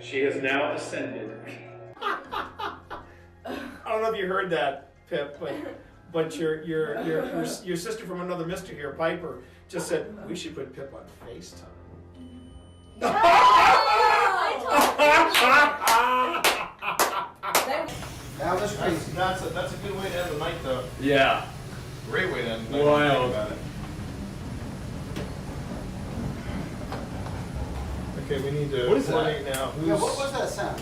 She has now ascended. I don't know if you heard that, Pip, but your sister from another mister here, Piper, just said we should put Pip on FaceTime. That was crazy. That's a good way to end the night, though. Yeah. Great way to end the night. Wild. Think about it. Okay, we need to What is that? coordinate now. Yeah, what was that sound?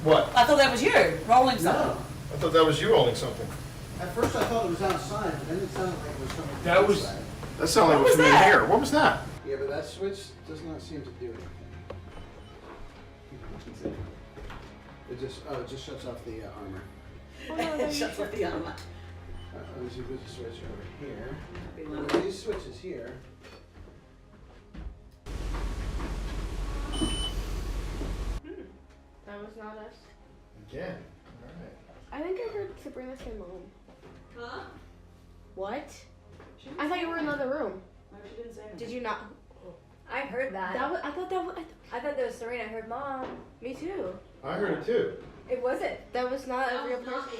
What? I thought that was you rolling something. No. I thought that was you rolling something. At first I thought it was outside, but then it sounded like it was coming from That was- inside. That sounded like it was from in here. What was that? Yeah, but that switch does not seem to do anything. It just shuts off the armor. It shuts off the armor. There's a good switch over here. Well, these switches here. That was not us. Again. Alright. I think I heard Sabrina say mom. Huh? What? I thought you were in another room. No, she didn't say anything. Did you not? I heard that. I thought that was. I thought that was Serena. I heard mom. Me too. I heard it too. It wasn't. That was not a real person.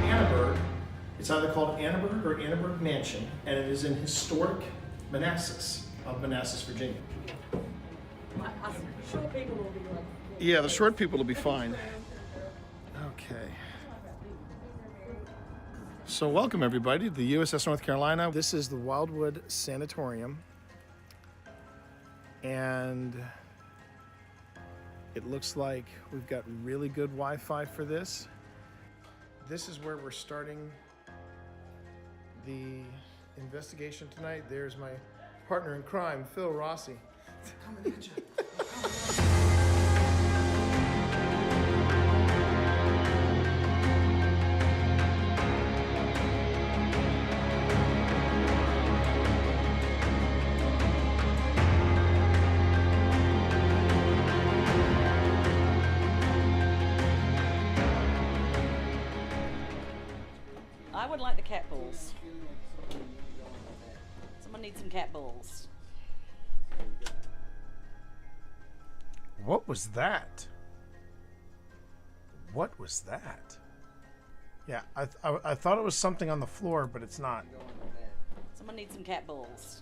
Annaberg. It's either called Annaberg or Annaberg Mansion, and it is in historic Manassas of Manassas, Virginia. Short people will be like. Yeah, the short people will be fine. Okay. So welcome everybody to the USS North Carolina. This is the Wildwood Sanatorium. And it looks like we've got really good Wi-Fi for this. This is where we're starting the investigation tonight. There's my partner in crime, Phil Rossi. Coming at you. I would like the cat balls. Someone needs some cat balls. What was that? What was that? Yeah, I thought it was something on the floor, but it's not. Someone needs some cat balls.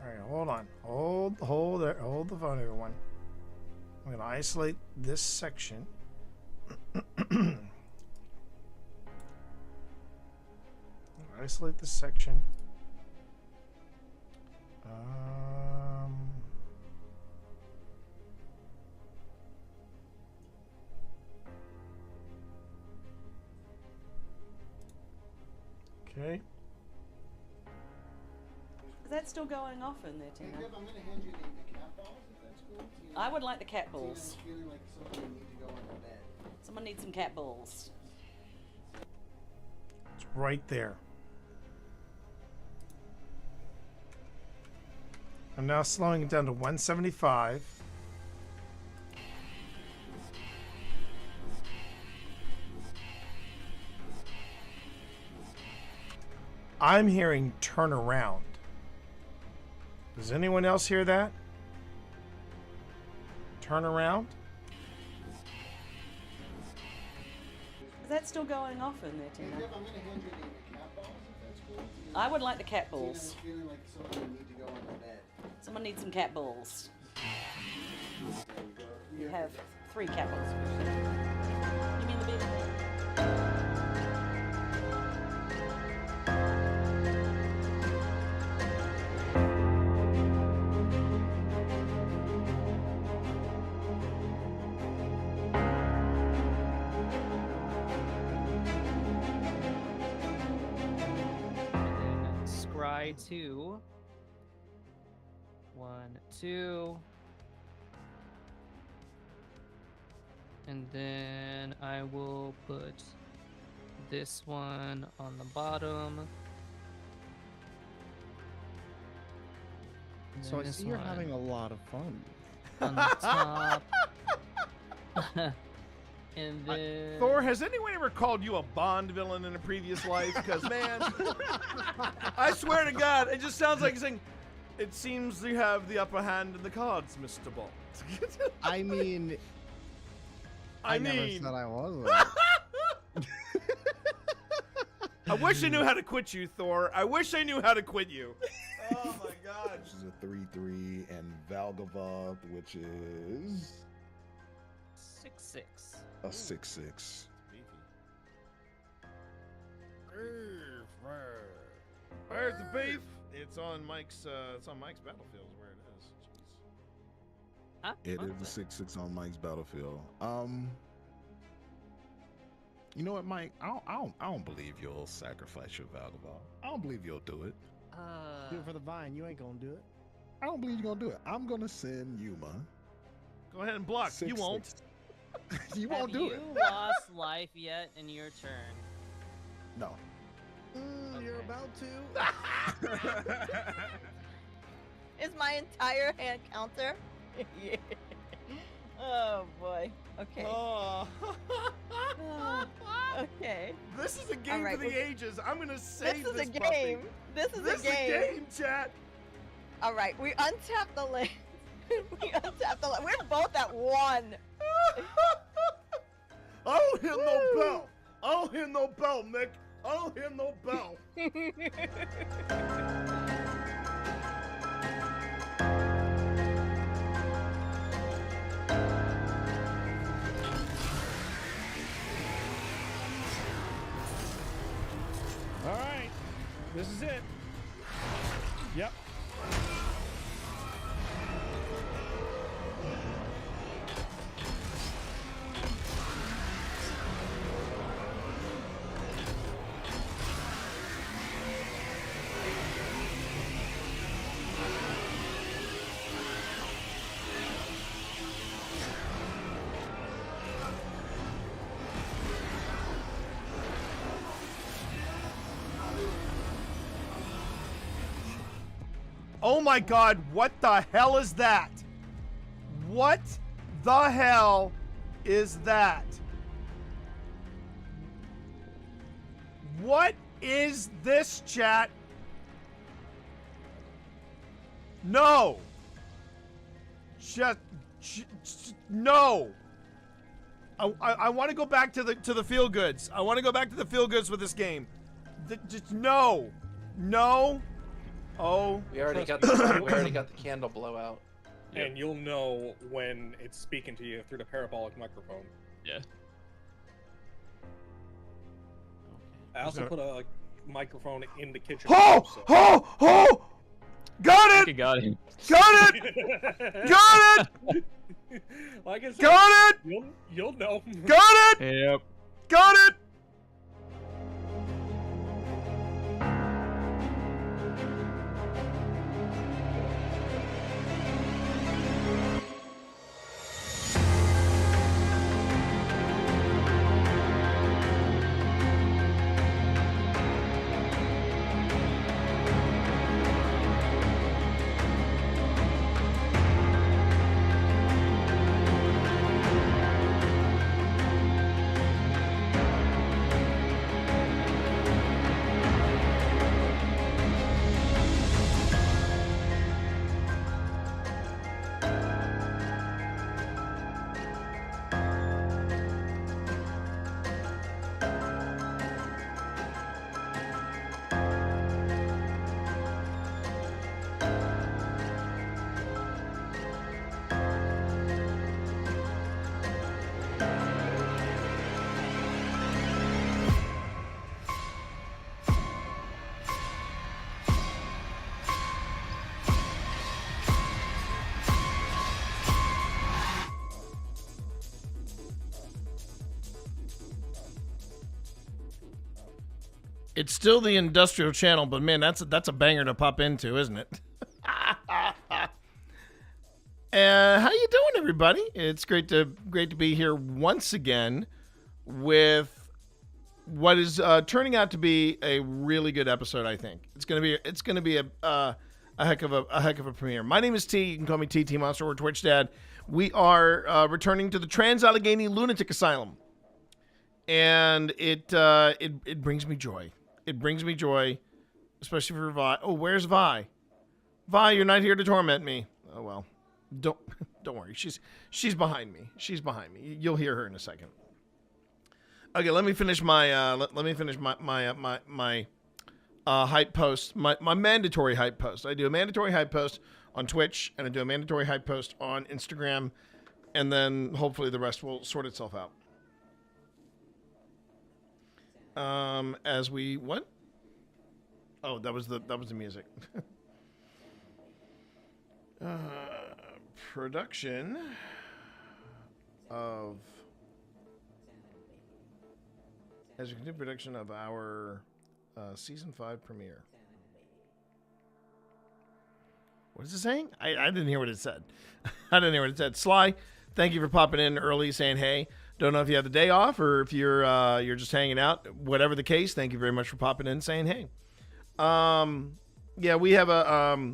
All right, hold on. Hold the phone, everyone. I'm going to isolate this section. Isolate this section. Okay. Is that still going off in there, Tina? I'm going to hand you the cat balls, if that's cool. I would like the cat balls. Feeling like something need to go on the bed. Someone needs some cat balls. It's right there. I'm now slowing it down to 175. I'm hearing turn around. Does anyone else hear that? Turn around? Is that still going off in there, Tina? I'm going to hand you the cat balls, if that's cool. I would like the cat balls. Feeling like something need to go on the bed. Someone needs some cat balls. You have 3 cat balls. You mean the big one? Scry 2. 1, 2. And then I will put this one on the bottom. And So I then see this you're one having a lot of fun. on the top. And then Thor, has anyone ever called you a Bond villain in a previous life? Because, man, I swear to God, it just sounds like he's saying, it seems you have the upper hand in the cards, Mr. Bond. I mean, I never said I wasn't. I wish I knew how to quit you, Thor. I wish I knew how to quit you. Oh, my God. Which is a 3/3, and Valgava, which is 6/6. a 6/6. Where's the beef? It's on Mike's battlefield is where it is. Jeez. Huh? It is a 6/6 on Mike's battlefield. You know what, Mike? I don't believe you'll sacrifice your Valgava. I don't believe you'll do it. Do it for the vine. You ain't gonna do it. I don't believe you're gonna do it. I'm gonna send Yuma. Go ahead and block. You won't. 6/6. You won't do it. Have you lost life yet in your turn? No. You're about to. Is my entire hand counter? Yeah. Oh boy. Okay. Oh. Okay. This is a game All right, for the ages. I'm gonna save This is a this puppy. game. This is This a game. game, chat. All right, we untap the land. We untap the land. We're both at 1. I don't hear no bell. I don't hear no bell, Nick. I don't hear no bell. All right, this is it. Yep. Oh my God, what the hell is that? What the hell is that? What is this, chat? No. Just no. I want to go back to the feel goods. I want to go back to the feel goods with this game. Just no. No. Oh. We already got the candle blowout. And you'll know when it's speaking to you through the parabolic microphone. Yeah. I also put a microphone in the kitchen. Oh! Got it! Got him. Got it! Got it! Like I said, Got it! You'll know. Got it! Yep. Got it! It's still the industrial channel, but man, that's a banger to pop into, isn't it? How you doing, everybody? It's great to be here once again with what is turning out to be a really good episode. I think it's gonna be a heck of a premiere. My name is T. You can call me TT Monster or Twitch Dad. We are returning to the Trans-Allegheny Lunatic Asylum. And it brings me joy. It brings me joy, especially for Vi. Oh, where's Vi? Vi, you're not here to torment me. Oh well, don't worry. She's behind me. She's behind me. You'll hear her in a second. Okay, let me finish my my hype post. My mandatory hype post. I do a mandatory hype post on Twitch, and I do a mandatory hype post on Instagram, and then hopefully the rest will sort itself out. As we what? Oh, that was the music. Production of as we continue production of our season 5 premiere. What is it saying? I didn't hear what it said. I didn't hear what it said. Sly, thank you for popping in early, saying hey. Don't know if you have the day off or if you're just hanging out. Whatever the case, thank you very much for popping in, saying hey. Yeah, we have a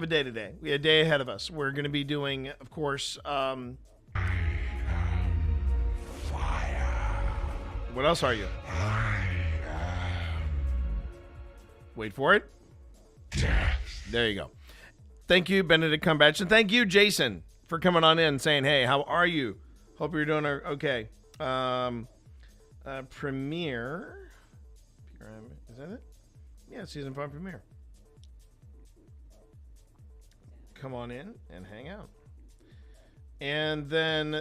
day today. We have a day ahead of us. We're going to be doing, of course, fire. What else are you? Wait for it. There you go. Thank you, Benedict Cumberbatch, and thank you, Jason, for coming on in, saying hey. How are you? Hope you're doing okay. Premiere. Is that it? Yeah, season 5 premiere. Come on in and hang out. And then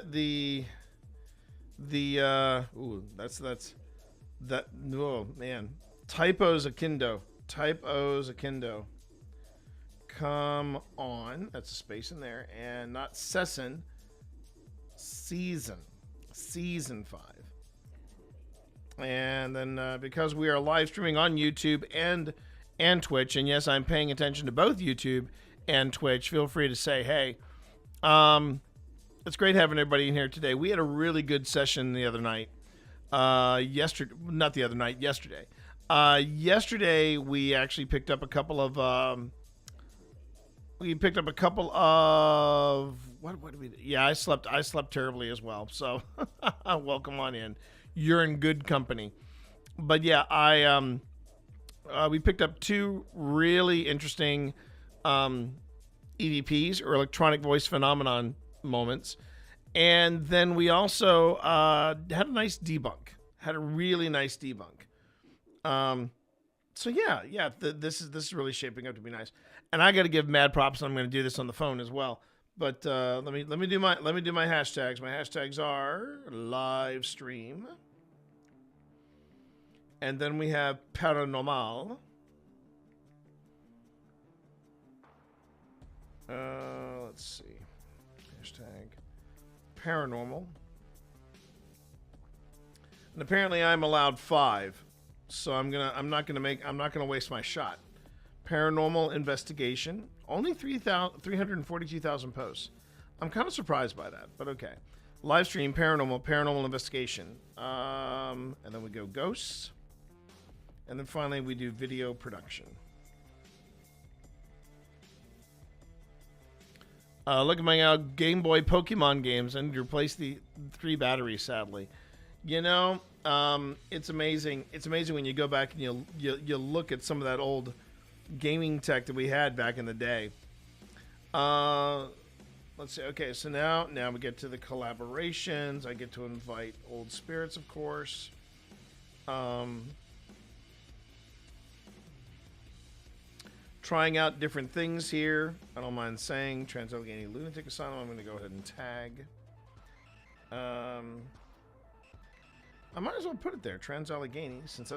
oh man. Typos Akindo. Come on. That's a space in there. And not Sesson. Season 5. And then because we are live streaming on YouTube and Twitch, and yes, I'm paying attention to both YouTube and Twitch, feel free to say hey. It's great having everybody in here today. We had a really good session the other night. Yesterday we actually picked up a couple of what did we do? Yeah, I slept terribly as well. So welcome on in. You're in good company. But yeah, we picked up 2 really interesting EVPs, or electronic voice phenomenon moments. And then we also had a nice debunk. Had a really nice debunk. So yeah, this is really shaping up to be nice. And I got to give mad props. I'm going to do this on the phone as well. But let me do my hashtags. My hashtags are live stream, and then we have paranormal. Let's see, hashtag paranormal, and apparently I'm allowed 5, so I'm not gonna waste my shot. Paranormal investigation. Only 342,000 posts. I'm kind of surprised by that, but okay. Live stream, paranormal investigation. And then we go ghosts. And then finally we do video production. Look at my Game Boy Pokemon games, and replace the 3 batteries, sadly. You know, it's amazing. It's amazing when you go back and you look at some of that old gaming tech that we had back in the day. Let's see. Okay, so now we get to the collaborations. I get to invite old spirits, of course. Trying out different things here. I don't mind saying Trans-Allegheny Lunatic Asylum. I'm going to go ahead and tag. I might as well put it there, Trans-Allegheny, since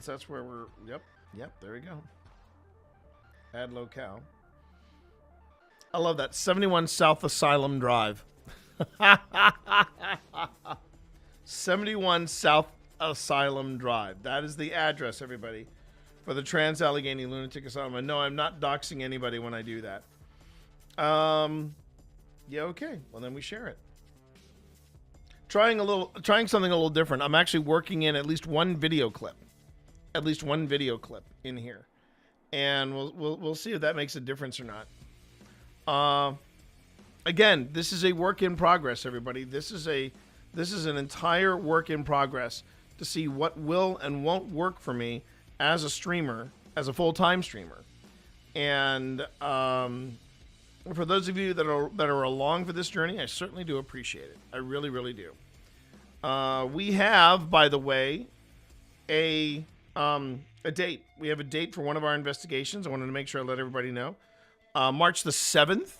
that's where we're. Yep. There we go. Add locale. I love that. 71 South Asylum Drive. 71 South Asylum Drive. That is the address, everybody, for the Trans-Allegheny Lunatic Asylum. And no, I'm not doxing anybody when I do that. Yeah, okay. Well, then we share it. Trying something a little different. I'm actually working in at least one video clip. In here. And we'll see if that makes a difference or not. again, this is a work in progress, everybody. This is an entire work in progress to see what will and won't work for me as a streamer, as a full-time streamer. And for those of you that are along for this journey, I certainly do appreciate it. I really, really do. We have, by the way, a date. We have a date for one of our investigations. I wanted to make sure I let everybody know. March the 7th.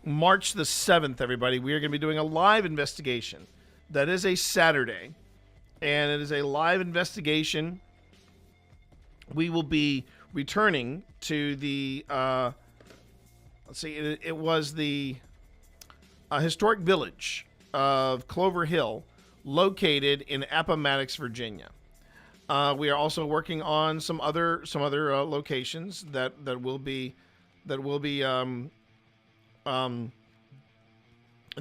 March the 7th, everybody. We are going to be doing a live investigation. That is a Saturday. And it is a live investigation. We will be returning to the, let's see, it was the historic village of Clover Hill, located in Appomattox, Virginia. We are also working on some other locations that will be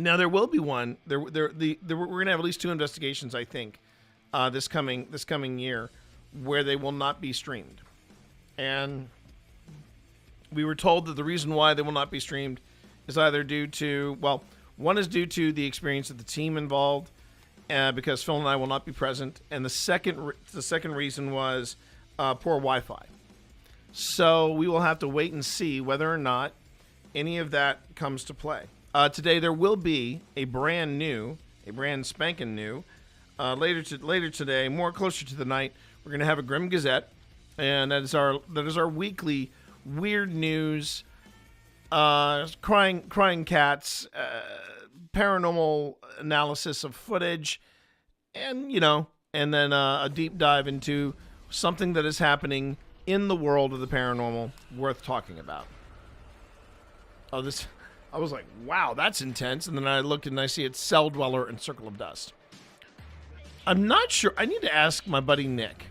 now there will be one. We're gonna have at least 2 investigations, I think, this coming year, where they will not be streamed. And we were told that the reason why they will not be streamed is either due to, well, one is due to the experience of the team involved, because Phil and I will not be present, and the second reason was poor Wi-Fi. So we will have to wait and see whether or not any of that comes to play. Today there will be a brand spanking new, later today, more closer to the night. We're going to have a Grim Gazette, and that is our weekly weird news, crying cats, paranormal analysis of footage, and then a deep dive into something that is happening in the world of the paranormal worth talking about. I was like, wow, that's intense. And then I looked and I see it's Cell Dweller and Circle of Dust. I'm not sure. I need to ask my buddy Nick.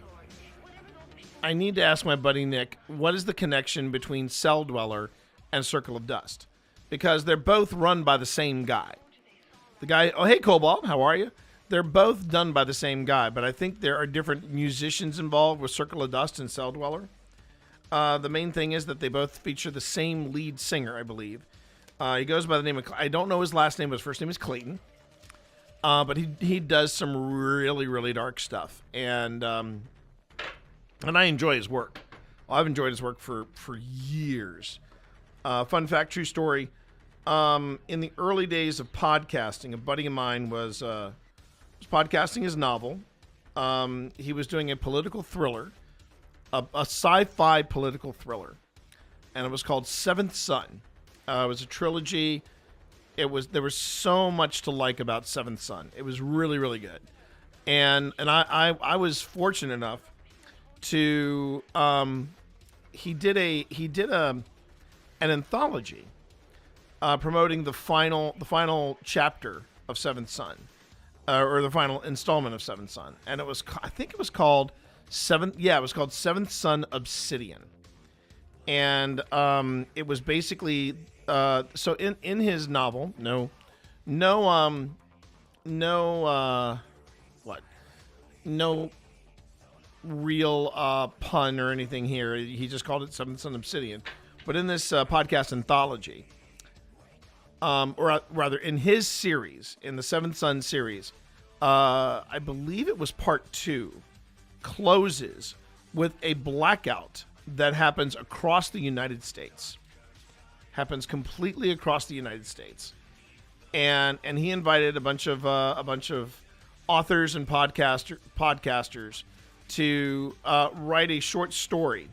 What is the connection between Cell Dweller and Circle of Dust? Because they're both run by the same guy. The guy, oh, hey, Cobalt, how are you? They're both done by the same guy, but I think there are different musicians involved with Circle of Dust and Cell Dweller. The main thing is that they both feature the same lead singer, I believe. He goes by the name of, I don't know his last name, but his first name is Clayton. But he does some really, really dark stuff. And I enjoy his work. Well, I've enjoyed his work for years. Fun fact, true story. In the early days of podcasting, a buddy of mine was podcasting his novel. He was doing a political thriller, a sci-fi political thriller, and it was called Seventh Son. It was a trilogy. There was so much to like about Seventh Son. It was really, really good, and I was fortunate enough to he did an anthology promoting the final chapter of Seventh Son, or the final installment of Seventh Son, and I think it was called Seventh Son Obsidian, and it was basically so in his novel, no real pun or anything here. He just called it Seventh Son Obsidian, but in this podcast anthology, or rather in his series, in the Seventh Son series, I believe it was part 2, closes with a blackout that happens across the United States. Happens completely across the United States, and he invited a bunch of authors and podcasters to write a short story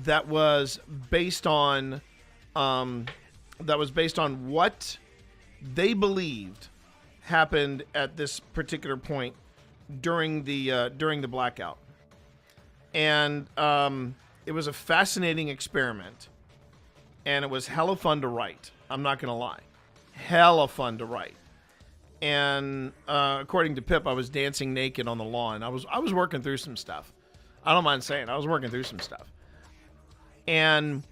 that was based on what they believed happened at this particular point during the blackout, and it was a fascinating experiment. And it was hella fun to write. I'm not gonna lie, hella fun to write. And according to Pip, I was dancing naked on the lawn. I was working through some stuff. I don't mind saying I was working through some stuff. And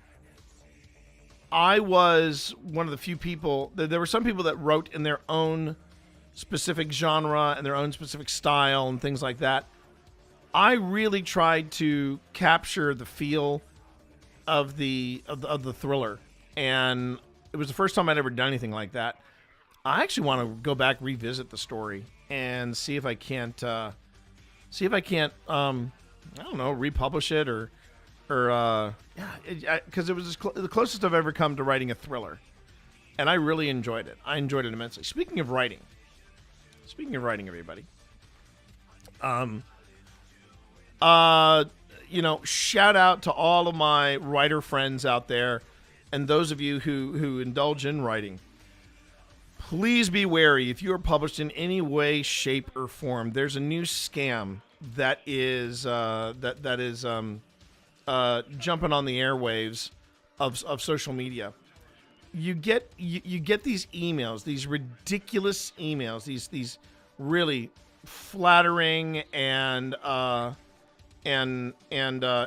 I was one of the few people. There were some people that wrote in their own specific genre and their own specific style and things like that. I really tried to capture the feel of the thriller, and It was the first time I'd ever done anything like that. I actually want to go back, revisit the story, and see if I can't, I don't know, republish it or because it was the closest I've ever come to writing a thriller, and I really enjoyed it. I enjoyed it immensely. Speaking of writing, everybody, shout out to all of my writer friends out there, and those of you who indulge in writing. Please be wary if you are published in any way, shape, or form. There's a new scam that is jumping on the airwaves of social media. You get these emails, these ridiculous emails, these really flattering and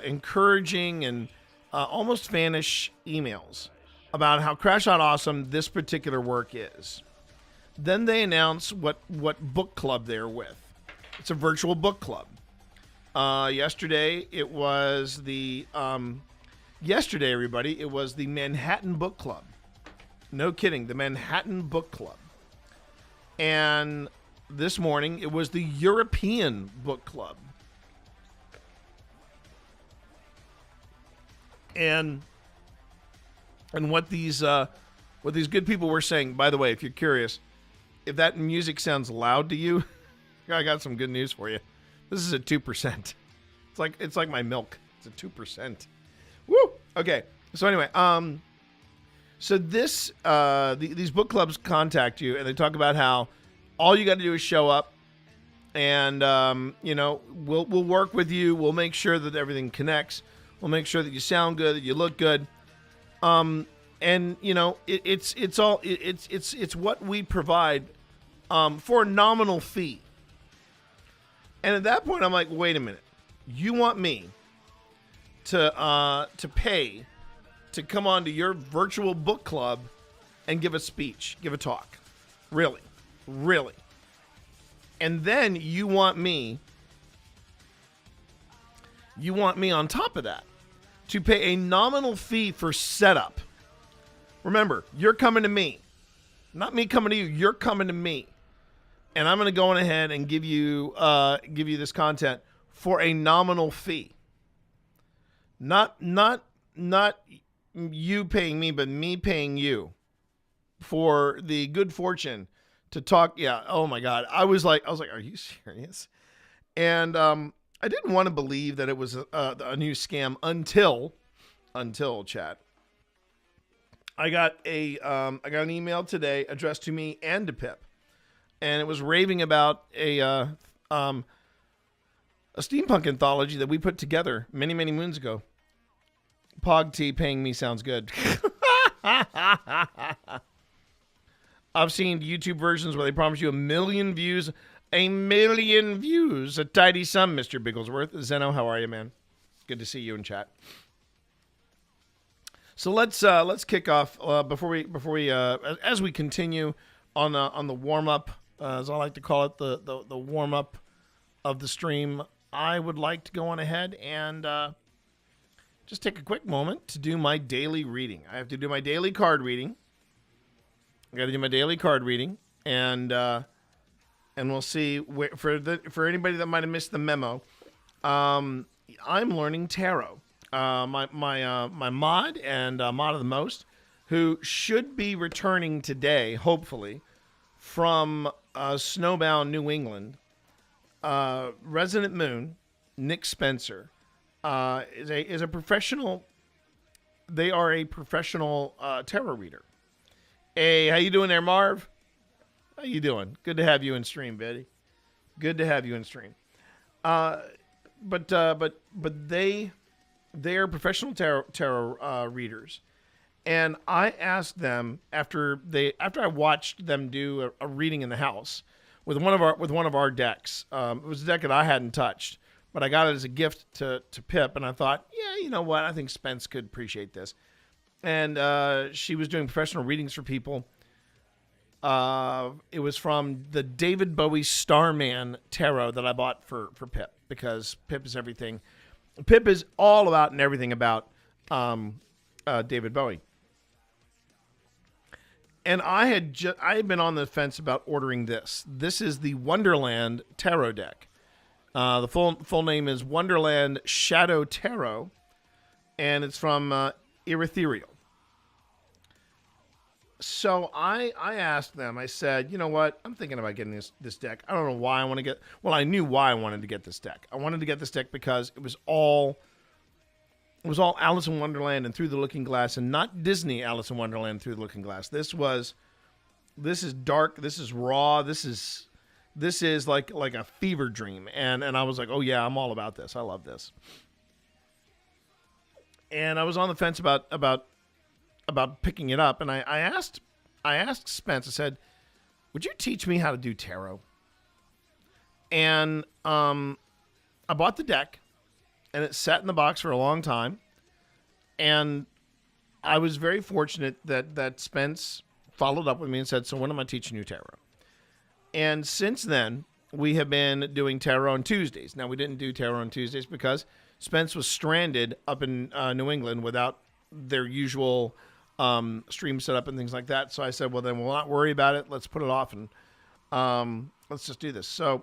encouraging and almost fanish emails about how crash out awesome this particular work is. Then they announce what book club they're with. It's a virtual book club. Yesterday, everybody, it was the Manhattan Book Club. No kidding, the Manhattan Book Club. And this morning, it was the European Book Club. And what these good people were saying, by the way, if you're curious, if that music sounds loud to you, I got some good news for you. This is at 2%. It's like my milk. It's at 2%. Woo! Okay. So anyway, so this these book clubs contact you and they talk about how all you got to do is show up, and we'll work with you. We'll make sure that everything connects. We'll make sure that you sound good, that you look good. And it's what we provide for a nominal fee. And at that point, I'm like, wait a minute, you want me to pay to come on to your virtual book club and give a speech, give a talk? Really? And then you want me on top of that to pay a nominal fee for setup. Remember, you're coming to me. Not me coming to you. You're coming to me. And I'm going to go on ahead and give you this content for a nominal fee. Not you paying me, but me paying you for the good fortune to talk. Yeah. Oh my God. I was like, are you serious? And I didn't want to believe that it was a new scam until chat. I got an email today addressed to me and to Pip, and it was raving about a steampunk anthology that we put together many moons ago. Pog T paying me sounds good. I've seen YouTube versions where they promise you 1 million views. A tidy sum, Mr. Bigglesworth. Zeno, how are you, man? Good to see you in chat. So let's kick off before we as we continue on the warm up, as I like to call it, the warm up of the stream. I would like to go on ahead and just take a quick moment to do my daily reading. I have to do my daily card reading. I got to do my daily card reading, and we'll see for anybody that might have missed the memo. I'm learning tarot. My mod and mod of the most, who should be returning today, hopefully, from snowbound New England. Resident Moon, Nick Spencer, is a professional. They are a professional tarot reader. Hey, how you doing there, Marv? How you doing? Good to have you in stream, Betty. Good to have you in stream. But they are professional tarot readers, and I asked them after I watched them do a reading in the house with one of our decks. It was a deck that I hadn't touched, but I got it as a gift to Pip, and I thought, yeah, you know what? I think Spence could appreciate this. And she was doing professional readings for people. It was from the David Bowie Starman Tarot that I bought for Pip, because Pip is everything. Pip is all about and everything about David Bowie. And I had been on the fence about ordering this. This is the Wonderland Tarot deck. The full name is Wonderland Shadow Tarot, and it's from Ethereal. So I asked them, I said, you know what? I'm thinking about getting this deck. I don't know why I want to get, well, I knew why I wanted to get this deck. I wanted to get this deck because it was all Alice in Wonderland and Through the Looking Glass, and not Disney Alice in Wonderland and Through the Looking Glass. This is dark, this is raw, this is like a fever dream. And I was like, oh yeah, I'm all about this. I love this. And I was on the fence about picking it up, and I asked Spence, I said, would you teach me how to do tarot? And I bought the deck, and it sat in the box for a long time, and I was very fortunate that Spence followed up with me and said, so when am I teaching you tarot? And since then, we have been doing tarot on Tuesdays. Now, we didn't do tarot on Tuesdays because Spence was stranded up in New England without their usual stream set up and things like that. So I said, well, then we'll not worry about it. Let's put it off and let's just do this. So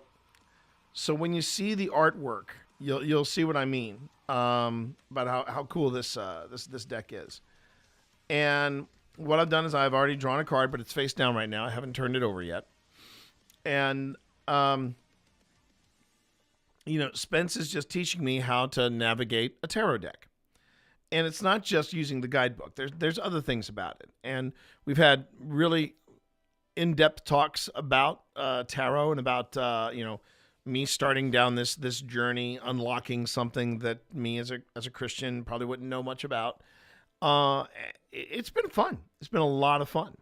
when you see the artwork, you'll see what I mean about how cool this deck is. And what I've done is I've already drawn a card, but it's face down right now. I haven't turned it over yet. And Spence is just teaching me how to navigate a tarot deck. And it's not just using the guidebook. There's other things about it. And we've had really in-depth talks about tarot and about me starting down this journey, unlocking something that me as a Christian probably wouldn't know much about. It's been fun. It's been a lot of fun.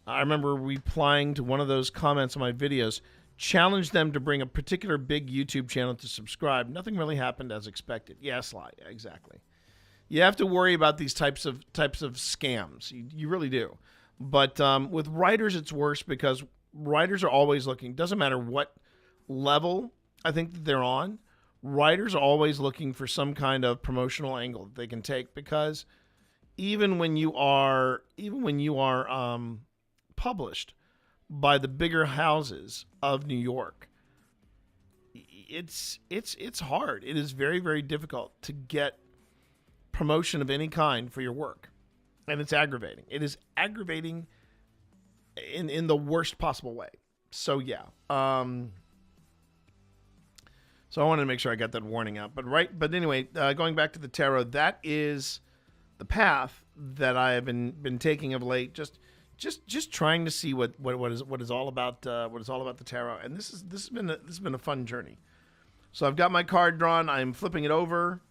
I remember replying to one of those comments on my videos, challenged them to bring a particular big YouTube channel to subscribe. Nothing really happened as expected. Yeah, Sly, exactly. You have to worry about these types of scams. You really do. But with writers, it's worse because writers are always looking. Doesn't matter what level I think that they're on. Writers are always looking for some kind of promotional angle that they can take, because even when you are published by the bigger houses of New York, it's hard. It is very, very difficult to get promotion of any kind for your work, and it's aggravating. It is aggravating in the worst possible way. So yeah, so I wanted to make sure I got that warning out. But anyway, going back to the tarot, that is the path that I have been taking of late. Just trying to see what is all about the tarot, and this has been a fun journey. So I've got my card drawn. I'm flipping it over.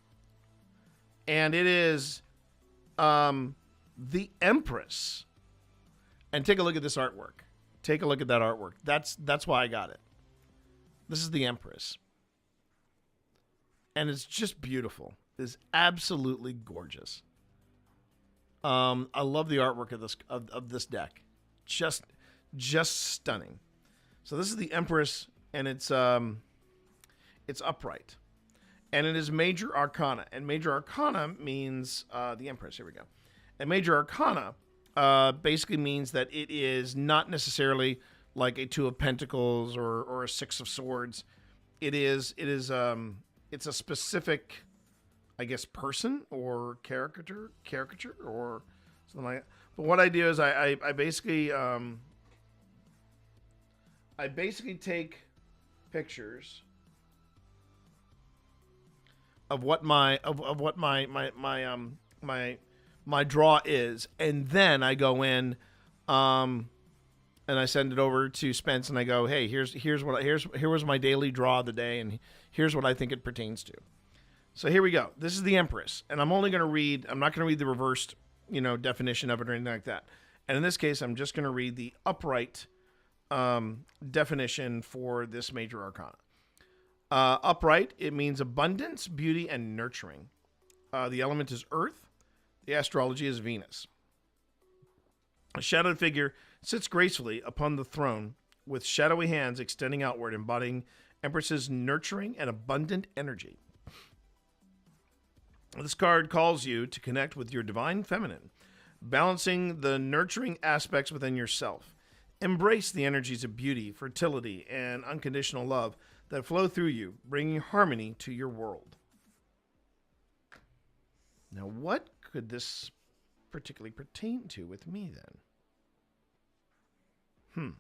And it is the Empress. And take a look at this artwork. Take a look at that artwork. That's why I got it. This is the Empress. And it's just beautiful. It's absolutely gorgeous. I love the artwork of this deck. Just stunning. So this is the Empress, and it's upright. And it is Major Arcana. And Major Arcana means the Empress. Here we go. And Major Arcana basically means that it is not necessarily like a Two of Pentacles or a Six of Swords. It's a specific, I guess, person or caricature or something like that. But what I do is I basically take pictures of what my draw is, and then I go in and I send it over to Spence, and I go, hey, here was my daily draw of the day, and here's what I think it pertains to. So here we go. This is the Empress, and I'm not going to read the reversed definition of it or anything like that. And in this case, I'm just going to read the upright definition for this Major Arcana. Upright, it means abundance, beauty, and nurturing. The element is earth. The astrology is Venus. A shadowed figure sits gracefully upon the throne with shadowy hands extending outward, embodying Empress's nurturing and abundant energy. This card calls you to connect with your divine feminine, balancing the nurturing aspects within yourself. Embrace the energies of beauty, fertility, and unconditional love that flow through you, bringing harmony to your world. Now, what could this particularly pertain to with me then?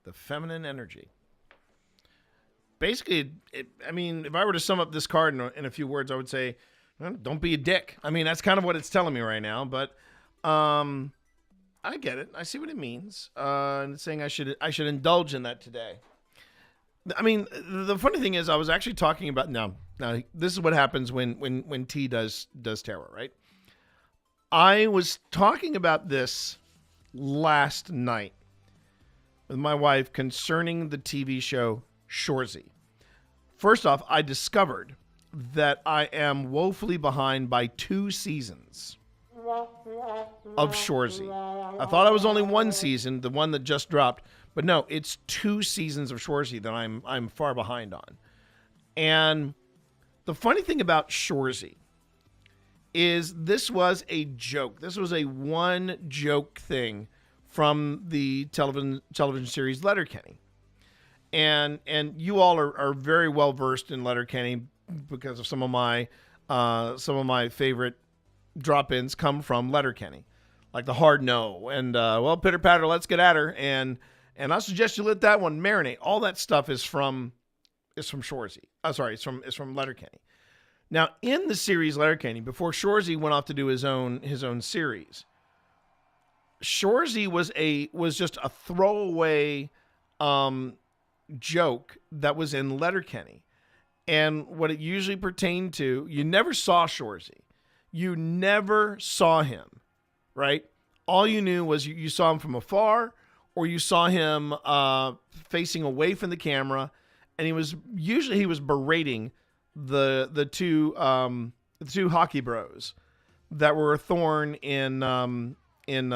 The feminine energy. Basically, I mean, if I were to sum up this card in a few words, I would say, well, don't be a dick. I mean, that's kind of what it's telling me right now, but I get it. I see what it means. And it's saying I should indulge in that today. I mean, the funny thing is, I was actually talking about now. This is what happens when T does tarot, right? I was talking about this last night with my wife concerning the TV show Shoresy. First off, I discovered that I am woefully behind by 2 seasons of Shoresy. I thought I was only 1 season, the one that just dropped, but no, it's 2 seasons of Shoresy that I'm far behind on. And the funny thing about Shoresy is this was a joke. This was a one joke thing from the television series Letterkenny. And you all are very well versed in Letterkenny because of some of my favorite drop-ins come from Letterkenny, like the hard no and well, pitter patter, let's get at her, and I suggest you let that one marinate. All that stuff is from Shoresy. It's from Letterkenny. Now, in the series Letterkenny, before Shoresy went off to do his own series, Shoresy was just a throwaway joke that was in Letterkenny. And what it usually pertained to, you never saw Shoresy. You never saw him, right? All you knew was you saw him from afar, or you saw him facing away from the camera, and he was berating the two hockey bros that were a thorn in is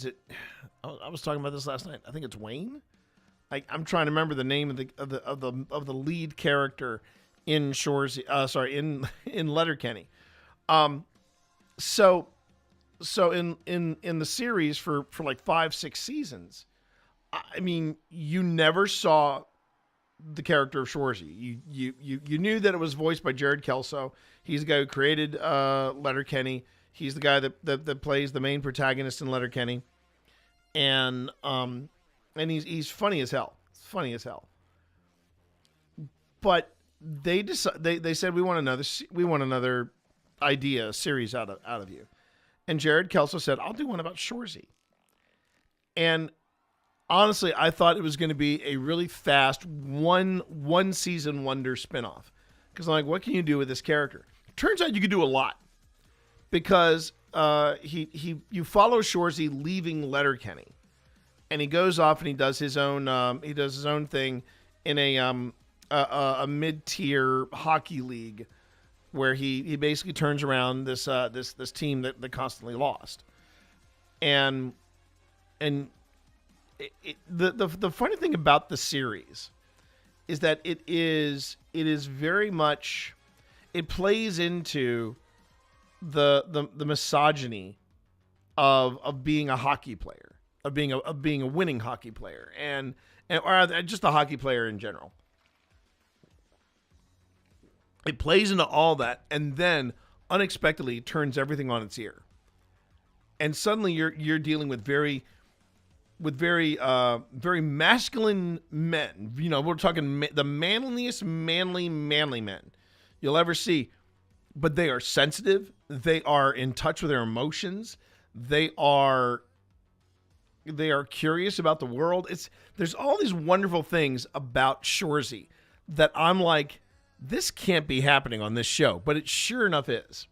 it? I was talking about this last night. I think it's Wayne. I'm trying to remember the name of the lead character in Shoresy. In Letterkenny. So in the series for like 5-6 seasons, I mean, you never saw the character of Shoresy. You knew that it was voiced by Jared Kelso. He's the guy who created Letterkenny. He's the guy that plays the main protagonist in Letterkenny, and he's funny as hell. Funny as hell. But they said we want another idea series out of you, and Jared Kelso said, I'll do one about Shoresy. And honestly, I thought it was going to be a really fast one season wonder spinoff, because I'm like, what can you do with this character? Turns out you could do a lot, because you follow Shoresy leaving Letterkenny, and he goes off and he does his own thing in a mid-tier hockey league, where he basically turns around this team that constantly lost, and the funny thing about the series is that it is very much, it plays into the misogyny of being a hockey player, of being a winning hockey player, or just a hockey player in general. It plays into all that, and then unexpectedly turns everything on its ear. And suddenly you're dealing with very masculine men. You know, we're talking the manliest manly men you'll ever see. But they are sensitive. They are in touch with their emotions. They are curious about the world. There's all these wonderful things about Shoresy that I'm like, this can't be happening on this show, but it sure enough is.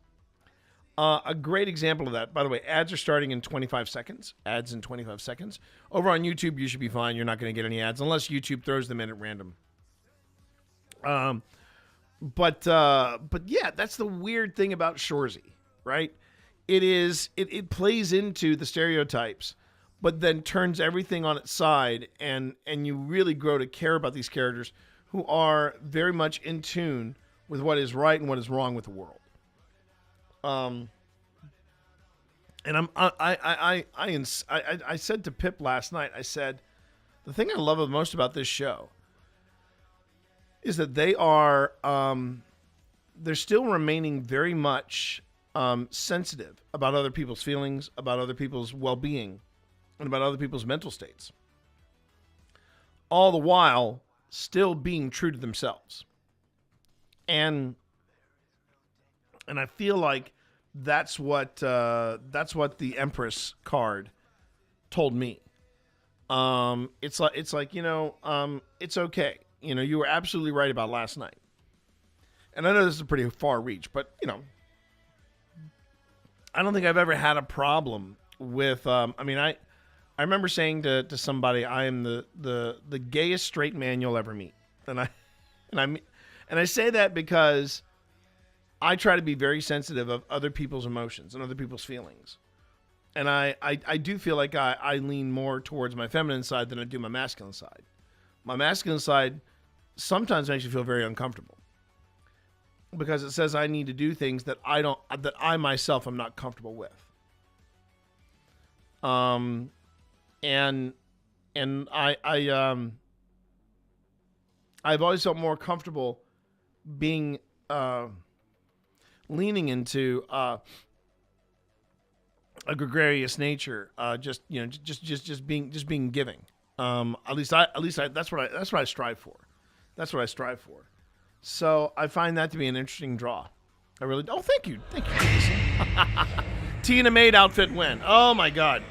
A great example of that, by the way, ads are starting in 25 seconds. Ads in 25 seconds. Over on YouTube, you should be fine. You're not going to get any ads unless YouTube throws them in at random. But yeah, that's the weird thing about Shoresy, right? It plays into the stereotypes, but then turns everything on its side, and you really grow to care about these characters who are very much in tune with what is right and what is wrong with the world. And I said to Pip last night, I said, the thing I love the most about this show is that they are, they're still remaining very much sensitive about other people's feelings, about other people's well-being, and about other people's mental states. All the while still being true to themselves. And I feel like that's what the Empress card told me. It's like it's okay. You were absolutely right about last night. And I know this is a pretty far reach, but I don't think I've ever had a problem with. I remember saying to somebody, I am the gayest straight man you'll ever meet, and I say that because I try to be very sensitive of other people's emotions and other people's feelings. And I do feel like I lean more towards my feminine side than I do my masculine side. My masculine side sometimes makes me feel very uncomfortable because it says I need to do things that I myself am not comfortable with. And I've always felt more comfortable being leaning into a gregarious nature, just being giving. At least that's what I strive for. That's what I strive for. So I find that to be an interesting draw. I really. Oh, thank you, Jason. Tina Maid outfit win. Oh my God.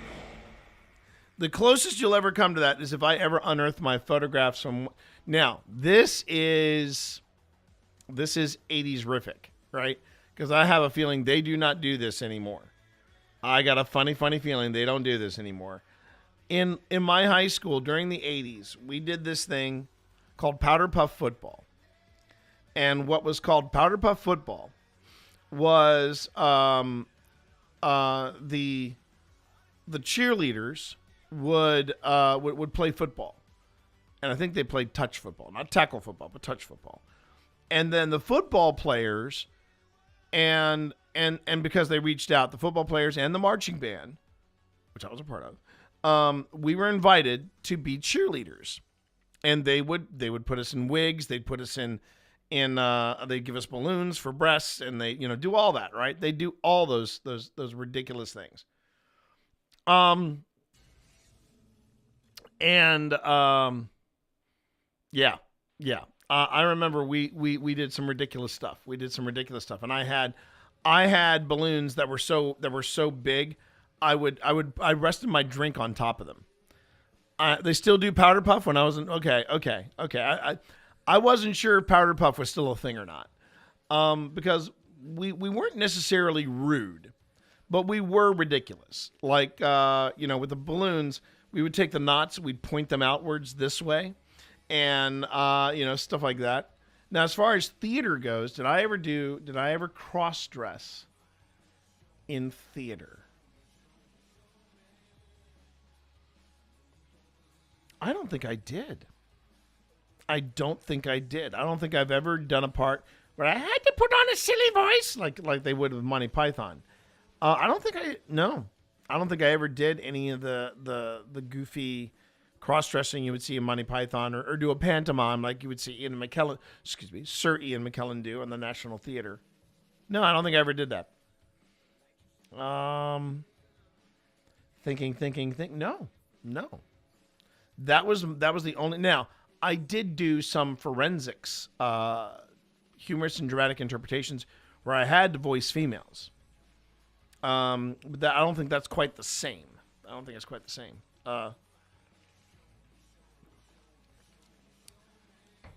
The closest you'll ever come to that is if I ever unearth my photographs from. Now this is 80s rific, right? Because I have a feeling they do not do this anymore. I got a funny feeling they don't do this anymore. In my high school during the 80s, we did this thing called powder puff football. And what was called powder puff football was the cheerleaders would play football. And I think they played touch football, not tackle football, but touch football. And then the football players and because they reached out, the football players and the marching band, which I was a part of, we were invited to be cheerleaders, and they would put us in wigs, they'd put us in they'd give us balloons for breasts, and they do all that, right? They do all those ridiculous things. I remember we did some ridiculous stuff. And I had balloons that were so big, I rested my drink on top of them. They still do powder puff when I was in. Okay. I wasn't sure if powder puff was still a thing or not, because we weren't necessarily rude, but we were ridiculous. Like with the balloons, we would take the knots, we'd point them outwards this way. And, stuff like that. Now, as far as theater goes, did I ever cross-dress in theater? I don't think I did. I don't think I've ever done a part where I had to put on a silly voice like they would with Monty Python. I don't think I ever did any of the goofy cross-dressing you would see in Monty Python, or do a pantomime like you would see Sir Ian McKellen do in the National Theater. No, I don't think I ever did that. Think. No. That was the only. Now, I did do some forensics, humorous and dramatic interpretations where I had to voice females. But I don't think that's quite the same.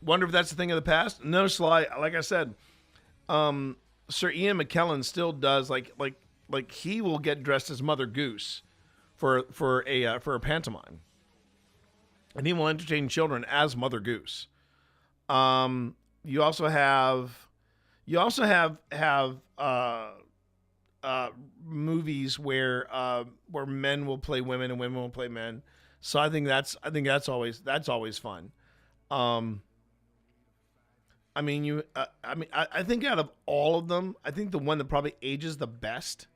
Wonder if that's the thing of the past? No, Sly. Like I said, Sir Ian McKellen still does like he will get dressed as Mother Goose for a pantomime, and he will entertain children as Mother Goose. You also have movies where men will play women and women will play men. So I think that's always fun. I mean, I think out of all of them, I think the one that probably ages the best,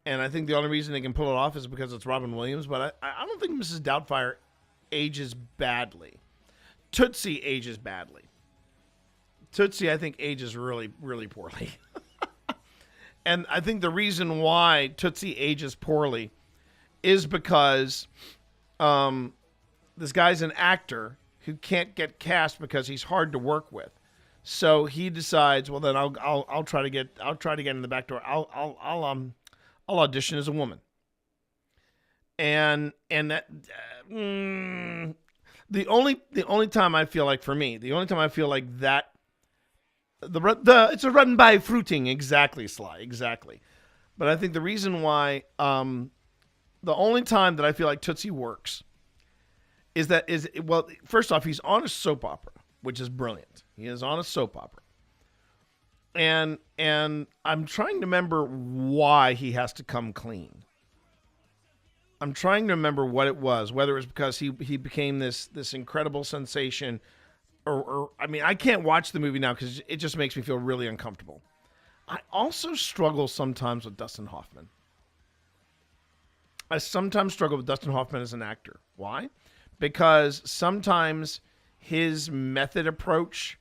and I think the only reason they can pull it off is because it's Robin Williams. But I don't think Mrs. Doubtfire ages badly. Tootsie ages badly. Tootsie, I think, ages really, really poorly. And I think the reason why Tootsie ages poorly is because this guy's an actor who can't get cast because he's hard to work with. So he decides, well, then I'll try to get in the back door. I'll audition as a woman. And that the only time I feel like, for me, the only time I feel like that it's a run by fruiting, exactly, Sly, exactly. But I think the reason why the only time that I feel like Tootsie works is well, first off, he's on a soap opera, which is brilliant. He is on a soap opera. And I'm trying to remember why he has to come clean. I'm trying to remember what it was, whether it was because he became this incredible sensation, or I mean, I can't watch the movie now because it just makes me feel really uncomfortable. I also struggle sometimes with Dustin Hoffman. I sometimes struggle with Dustin Hoffman as an actor. Why? Because sometimes his method approach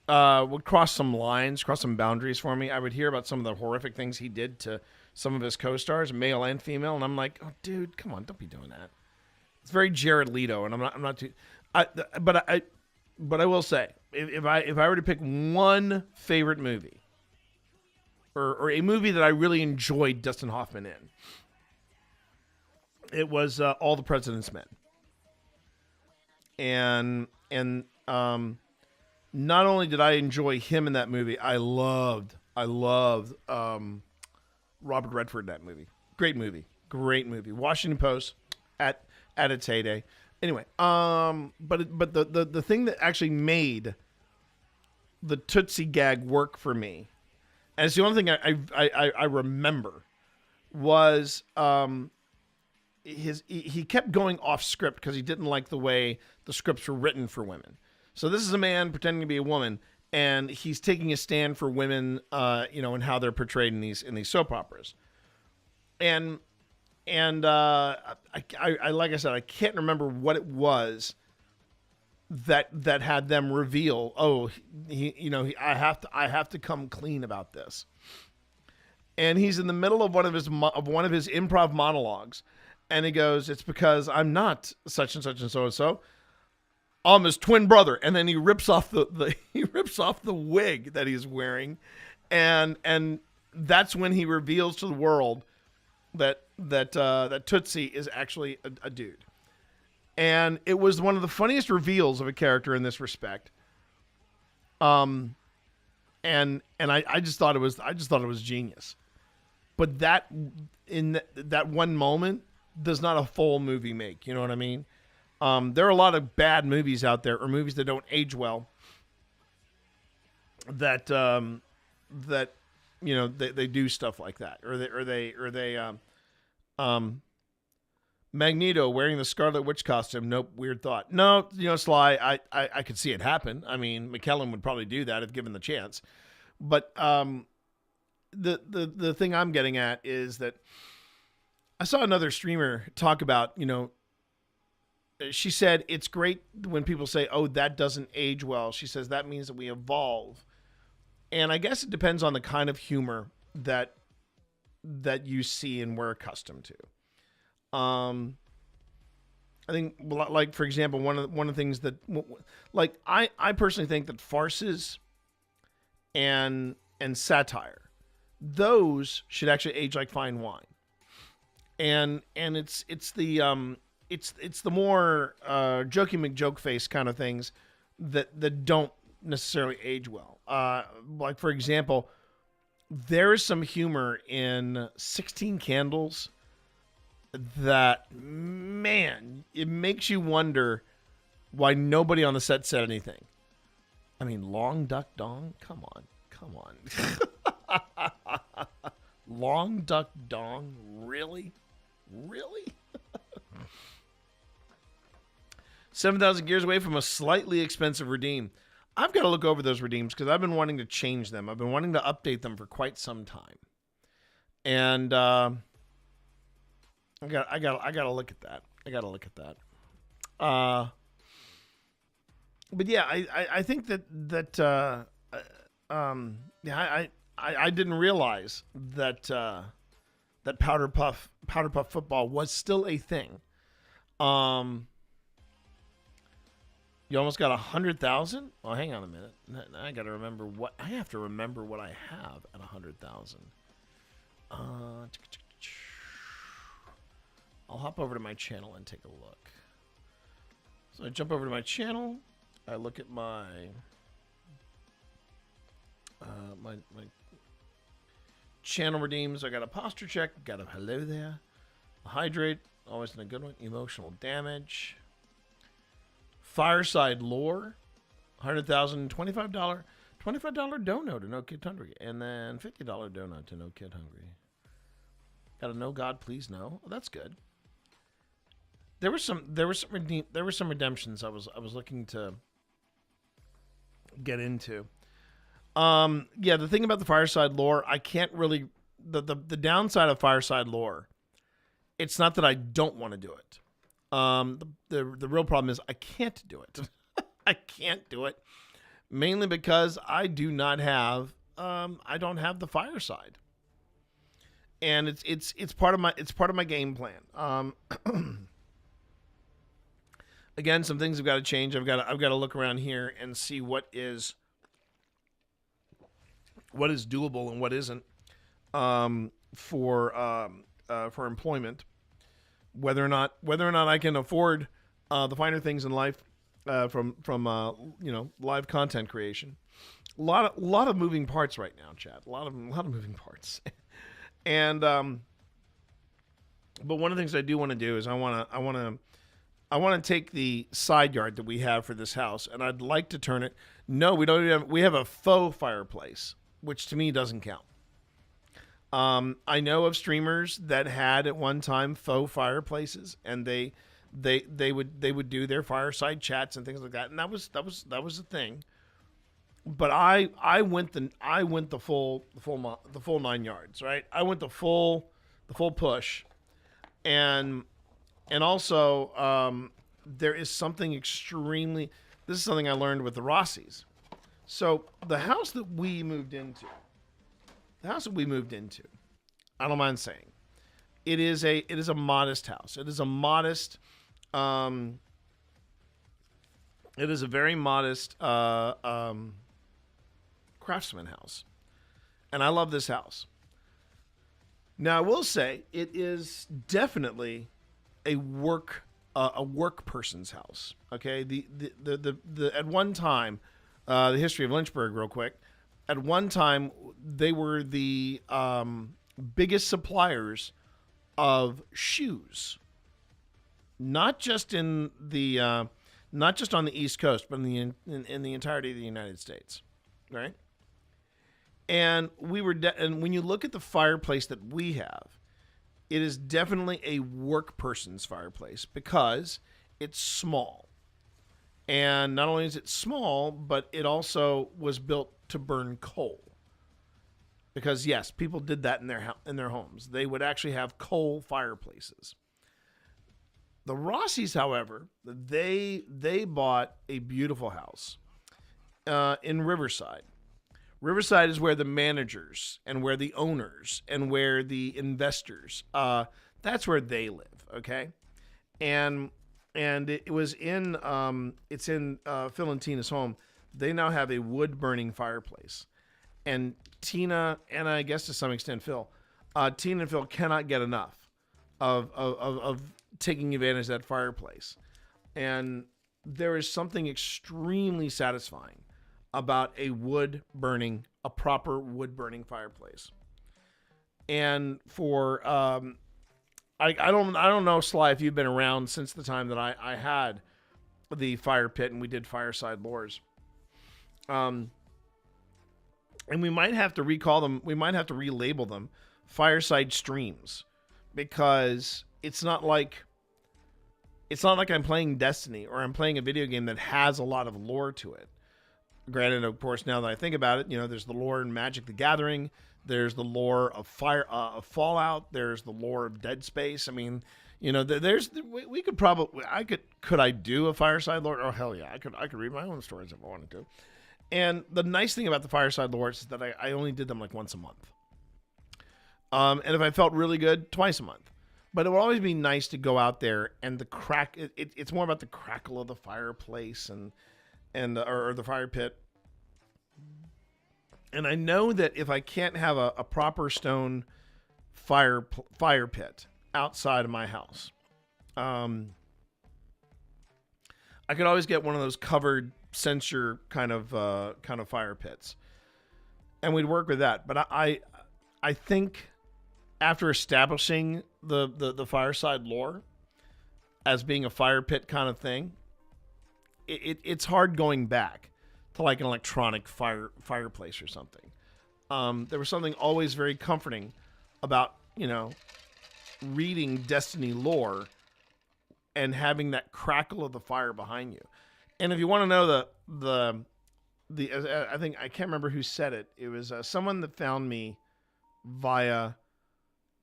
would cross some lines, cross some boundaries for me. I would hear about some of the horrific things he did to some of his co-stars, male and female, and I'm like, oh, dude, come on, don't be doing that. It's very Jared Leto, and I'm not too. But I will say, if I were to pick one favorite movie, or a movie that I really enjoyed Dustin Hoffman in, it was All the President's Men. And not only did I enjoy him in that movie, I loved Robert Redford in that movie. Great movie. Washington Post at its heyday. Anyway, but the thing that actually made the Tootsie gag work for me, and it's the only thing I remember, was he kept going off script because he didn't like the way the scripts were written for women. So this is a man pretending to be a woman, and he's taking a stand for women, and how they're portrayed in these soap operas. And I like I said, I can't remember what it was that had them reveal, I have to come clean about this. And he's in the middle of one of his improv monologues, and he goes, "It's because I'm not such and such and so and so. I'm his twin brother." And then he rips off the wig that he's wearing, and that's when he reveals to the world that Tootsie is actually a dude. And it was one of the funniest reveals of a character in this respect. And I just thought it was genius. But that one moment does not a full movie make, you know what I mean? There are a lot of bad movies out there, or movies that don't age well, that they do stuff like that, or they Magneto wearing the Scarlet Witch costume. Nope, weird thought. No, Sly, I could see it happen. I mean, McKellen would probably do that if given the chance. But the thing I'm getting at is that I saw another streamer talk about, she said it's great when people say, "Oh, that doesn't age well." She says that means that we evolve. And I guess it depends on the kind of humor that you see and we're accustomed to. I think, like, for example, one of the things that, like, I personally think that farces and satire, those should actually age like fine wine. And it's the more jokey McJoke face kind of things that don't necessarily age well. Like, for example, there is some humor in 16 Candles that, man, it makes you wonder why nobody on the set said anything. I mean, Long Duck Dong? Come on. Long Duck Dong? Really? 7,000 gears away from a slightly expensive redeem. I've got to look over those redeems because I've been wanting to change them. I've been wanting to update them for quite some time, and I got to look at that. I got to look at that. But yeah, I think that I didn't realize that that powder puff football was still a thing. You almost got 100,000. Well, hang on a minute. I got to remember what I have to remember what I have at 100,000. I'll hop over to my channel and take a look. So I jump over to my channel. I look at my my channel redeems. I got a posture check. Got a hello there. A hydrate. Always in a good one. Emotional damage. Fireside lore. 100,000. $25 dono to No Kid Hungry. And then $50 dono to No Kid Hungry. Got a no God please no. Oh, that's good. There were some redemptions I was looking to get into. Yeah, the thing about the Fireside lore, I can't really the downside of Fireside lore, it's not that I don't want to do it. The real problem is I can't do it. I can't do it mainly because I do not have I don't have the Fireside. And it's part of my game plan. Again, some things have got to change. I've got to look around here and see what is doable and what isn't for employment. Whether or not I can afford the finer things in life from live content creation. A lot of moving parts right now, chat. A lot of moving parts. And but one of the things I do want to do is I want to take the side yard that we have for this house, and I'd like to turn it. No, we don't even have. We have a faux fireplace, which to me doesn't count. I know of streamers that had at one time faux fireplaces, and they would do their fireside chats and things like that, and that was a thing. But I went the full 9 yards, right? I went the full push, and also there is something extremely. This is something I learned with the Rossies. So the house that we moved into, I don't mind saying, it is a modest house. It is a modest. It is a very modest craftsman house, and I love this house. Now I will say it is definitely a work person's house. Okay, the at one time, the history of Lynchburg, real quick. At one time, they were the biggest suppliers of shoes, not just on the East Coast, but in the entirety of the United States, right? And and when you look at the fireplace that we have, it is definitely a work person's fireplace because it's small. And not only is it small, but it also was built to burn coal. Because yes, people did that in their homes. They would actually have coal fireplaces. The Rossies, however, they bought a beautiful house in Riverside. Riverside is where the managers and where the owners and where the investors, that's where they live, okay? And it was in, it's in Phil and Tina's home. They now have a wood-burning fireplace. And Tina, and I guess to some extent Phil, Tina and Phil cannot get enough of taking advantage of that fireplace. And there is something extremely satisfying about a proper wood-burning fireplace. And for I don't know, Sly, if you've been around since the time that I had the fire pit and we did fireside lores. And we might have to recall them. We might have to relabel them fireside streams, because it's not like I'm playing Destiny or I'm playing a video game that has a lot of lore to it. Granted, of course, now that I think about it, there's the lore in Magic the Gathering. There's the lore of Fallout. There's the lore of Dead Space. I mean, we could probably, could I do a Fireside lore? Oh, hell yeah. I could read my own stories if I wanted to. And the nice thing about the Fireside lores is that I only did them like once a month. And if I felt really good, twice a month. But it would always be nice to go out there and it's more about the crackle of the fireplace or the fire pit. And I know that if I can't have a proper stone fire pit outside of my house, I could always get one of those covered censer kind of fire pits, and we'd work with that. But I think after establishing the fireside lore as being a fire pit kind of thing, it's hard going back to like an electronic fireplace or something. There was something always very comforting about reading Destiny lore and having that crackle of the fire behind you. And if you want to know the I think I can't remember who said it. It was someone that found me via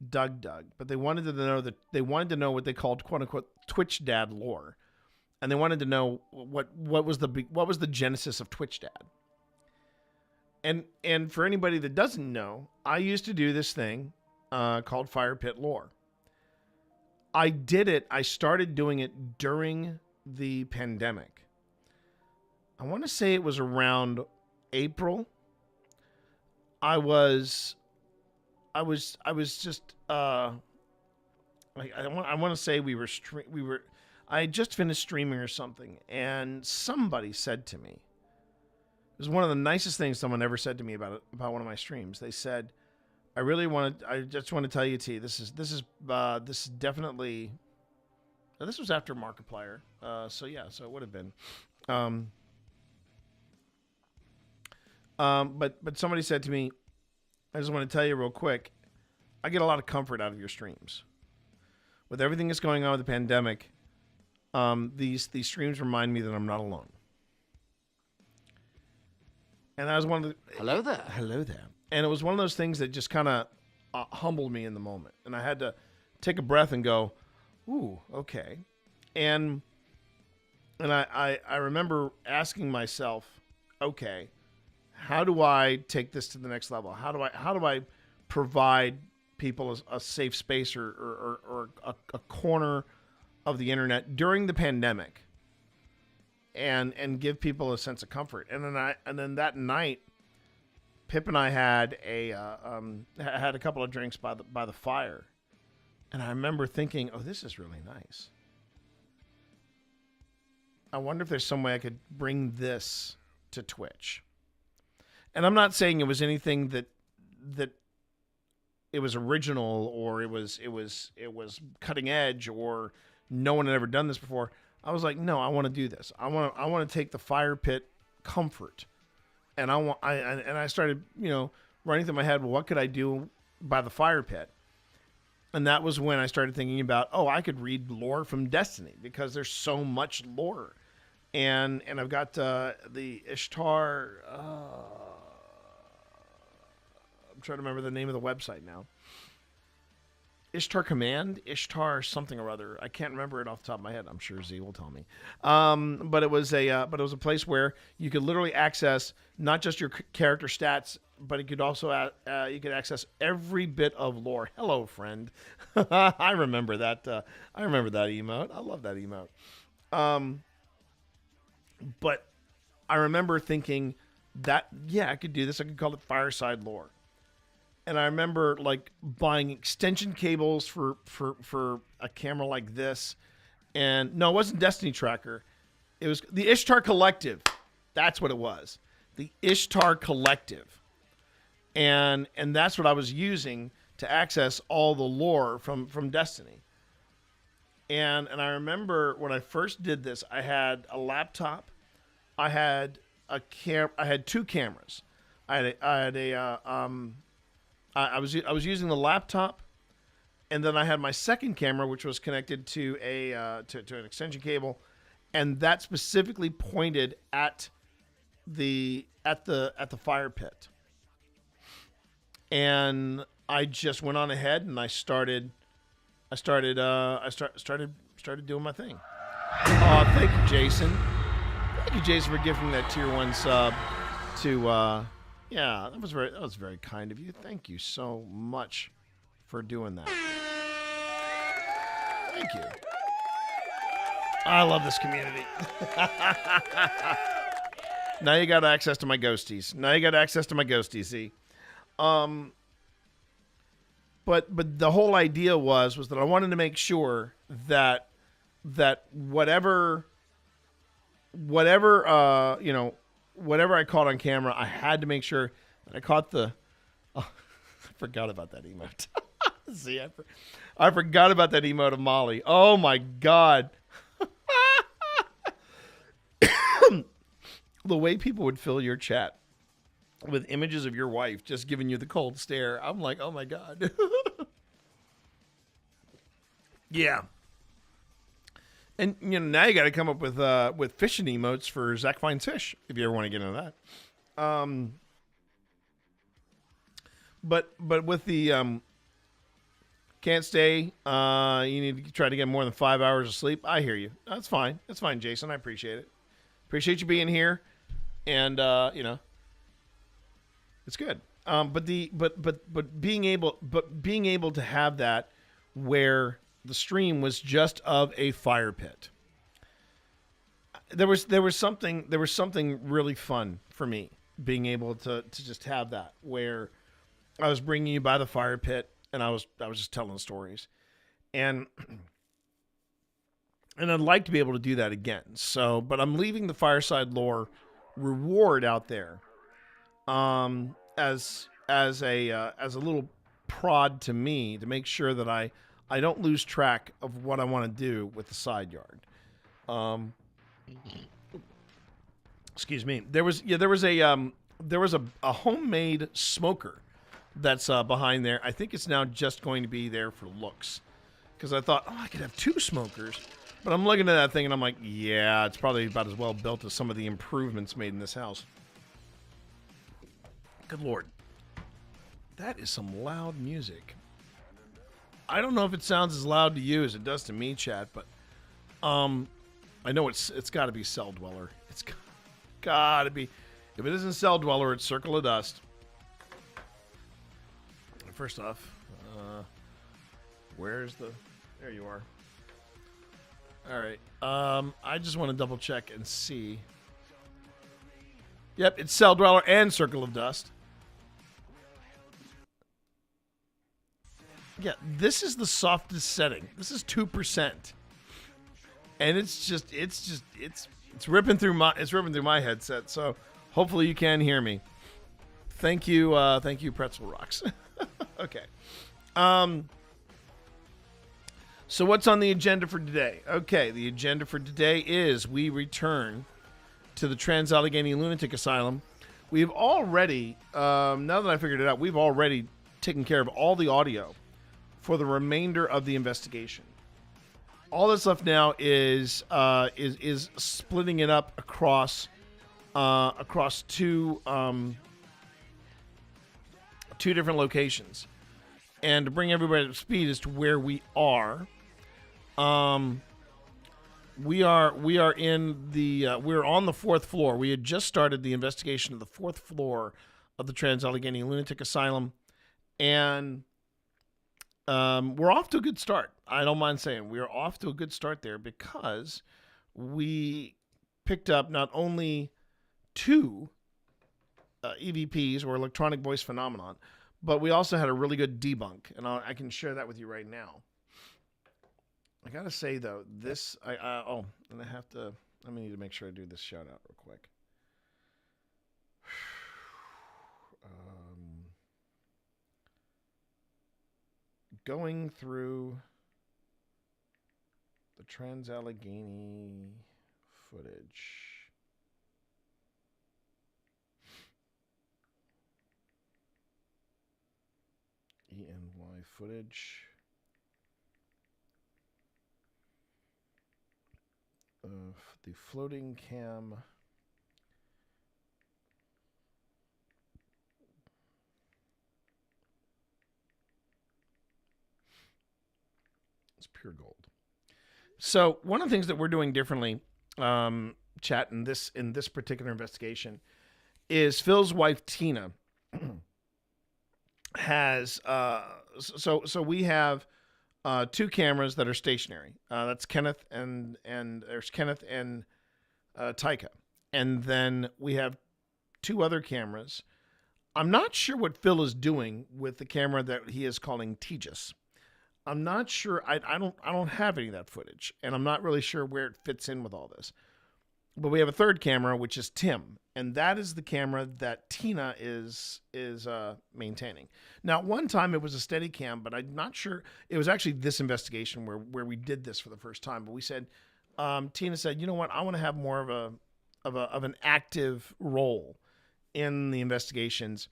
Doug, but they wanted to know what they called quote unquote Twitch Dad lore, and they wanted to know what was the genesis of Twitch Dad. And for anybody that doesn't know, I used to do this thing called Fire Pit Lore. I started doing it during the pandemic. I want to say it was around April. I was just I want to say I had just finished streaming or something, and somebody said to me, it was one of the nicest things someone ever said to me about one of my streams. They said, I just want to tell you, T, this is definitely, this was after Markiplier. So it would have been. But somebody said to me, I just want to tell you real quick, I get a lot of comfort out of your streams. With everything that's going on with the pandemic, these streams remind me that I'm not alone. And that was one of the... Hello there. And it was one of those things that just kind of humbled me in the moment. And I had to take a breath and go, ooh, okay. And I remember asking myself, okay, how do I take this to the next level? How do I provide people a safe space or a corner of the internet during the pandemic, and give people a sense of comfort? And then that night, Pip and I had a couple of drinks by the fire, and I remember thinking, oh, this is really nice. I wonder if there's some way I could bring this to Twitch. And I'm not saying it was anything that it was original or it was cutting edge or no one had ever done this before. I was like, no, I want to do this. I want to take the fire pit comfort, and I started running through my head, well, what could I do by the fire pit? And that was when I started thinking about, I could read lore from Destiny because there's so much lore, and I've got the Ishtar. I'm trying to remember the name of the website now. Ishtar Command, Ishtar something or other. I can't remember it off the top of my head. I'm sure Z will tell me. But it was a place where you could literally access not just your character stats, but it could also you could access every bit of lore. Hello, friend. I remember that. I remember that emote. I love that emote. But I remember thinking that I could do this. I could call it Fireside Lore. And I remember buying extension cables for a camera like this. And no, it wasn't Destiny Tracker. It was the Ishtar Collective. That's what it was. The Ishtar Collective. And that's what I was using to access all the lore from Destiny. And I remember when I first did this, I had a laptop. I had two cameras. I was using the laptop, and then I had my second camera, which was connected to to an extension cable, and that specifically pointed at at the fire pit, and I just went on ahead and I started doing my thing. Oh, thank you, Jason. Thank you, Jason, for giving that tier 1 sub to yeah, that was very kind of you. Thank you so much for doing that. Thank you. I love this community. Now you got access to my ghosties. See? But the whole idea was that I wanted to make sure that whatever I caught on camera, I had to make sure that I caught the. Oh, I forgot about that emote. See, I forgot about that emote of Molly. Oh my God. The way people would fill your chat with images of your wife just giving you the cold stare. I'm like, oh my God. Yeah. And now you got to come up with fishing emotes for Zach Finds Fish if you ever want to get into that. But with the can't stay. You need to try to get more than 5 hours of sleep. I hear you. That's fine. That's fine, Jason. I appreciate it. Appreciate you being here, and it's good. But being able to have that where the stream was just of a fire pit. There was something really fun for me being able to just have that where I was bringing you by the fire pit and I was just telling stories, and I'd like to be able to do that again. So, but I'm leaving the Fireside Lore reward out there, as a little prod to me to make sure that I don't lose track of what I want to do with the side yard. Excuse me. There was a homemade smoker that's behind there. I think it's now just going to be there for looks, because I thought, I could have 2 smokers. But I'm looking at that thing and I'm like, yeah, it's probably about as well built as some of the improvements made in this house. Good Lord. That is some loud music. I don't know if it sounds as loud to you as it does to me, chat, but I know it's got to be Cell Dweller. It's got to be. If it isn't Cell Dweller, it's Circle of Dust. First off, where's the... There you are. All right. I just want to double check and see. Yep, it's Cell Dweller and Circle of Dust. Yeah, this is the softest setting. This is 2%. And it's ripping through my headset. So hopefully you can hear me. Thank you, Pretzel Rocks. Okay. So what's on the agenda for today? Okay, the agenda for today is we return to the Trans-Allegheny Lunatic Asylum. We've already, now that I figured it out, we've already taken care of all the audio for the remainder of the investigation. All that's left now is splitting it up across two different locations, and to bring everybody up to speed as to where we are. We are in the we're on the 4th floor. We had just started the investigation of the 4th floor of the Trans-Allegheny Lunatic Asylum, and we're off to a good start. I don't mind saying we are off to a good start there, because we picked up not only 2 EVPs, or electronic voice phenomenon, but we also had a really good debunk, and I can share that with you right now. I gotta say though, this and I need to make sure I do this shout out real quick. Going through the Trans-Allegheny footage. ENY footage of the floating cam pure gold. So one of the things that we're doing differently, chat, in this particular investigation, is Phil's wife Tina has so we have two cameras that are stationary. That's Kenneth and there's Kenneth and Taika, and then we have two other cameras. I'm not sure what Phil is doing with the camera that he is calling Tejas. I'm not sure. I don't have any of that footage, and I'm not really sure where it fits in with all this. But we have a third camera, which is Tim, and that is the camera that Tina is maintaining. Now, one time it was a steady cam, but I'm not sure. It was actually this investigation where we did this for the first time. But we said, Tina said, you know what? I want to have more of an active role in the investigations.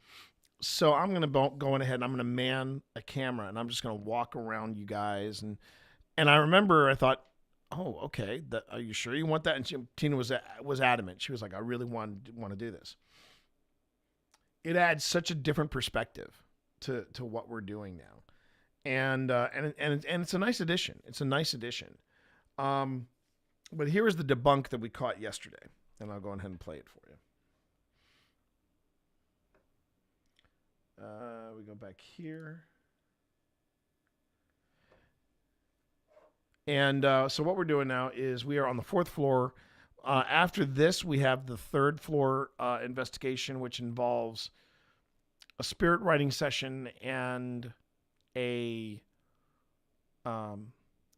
So I'm going to go ahead and I'm going to man a camera, and I'm just going to walk around you guys. And I remember I thought, oh, okay, are you sure you want that? And Tina was adamant. She was like, I really want to do this. It adds such a different perspective to what we're doing now. And it's a nice addition. It's a nice addition. But here is the debunk that we caught yesterday. And I'll go ahead and play it for you. We go back here. And so what we're doing now is we are on the fourth floor. After this, we have the third floor investigation, which involves a spirit writing session and a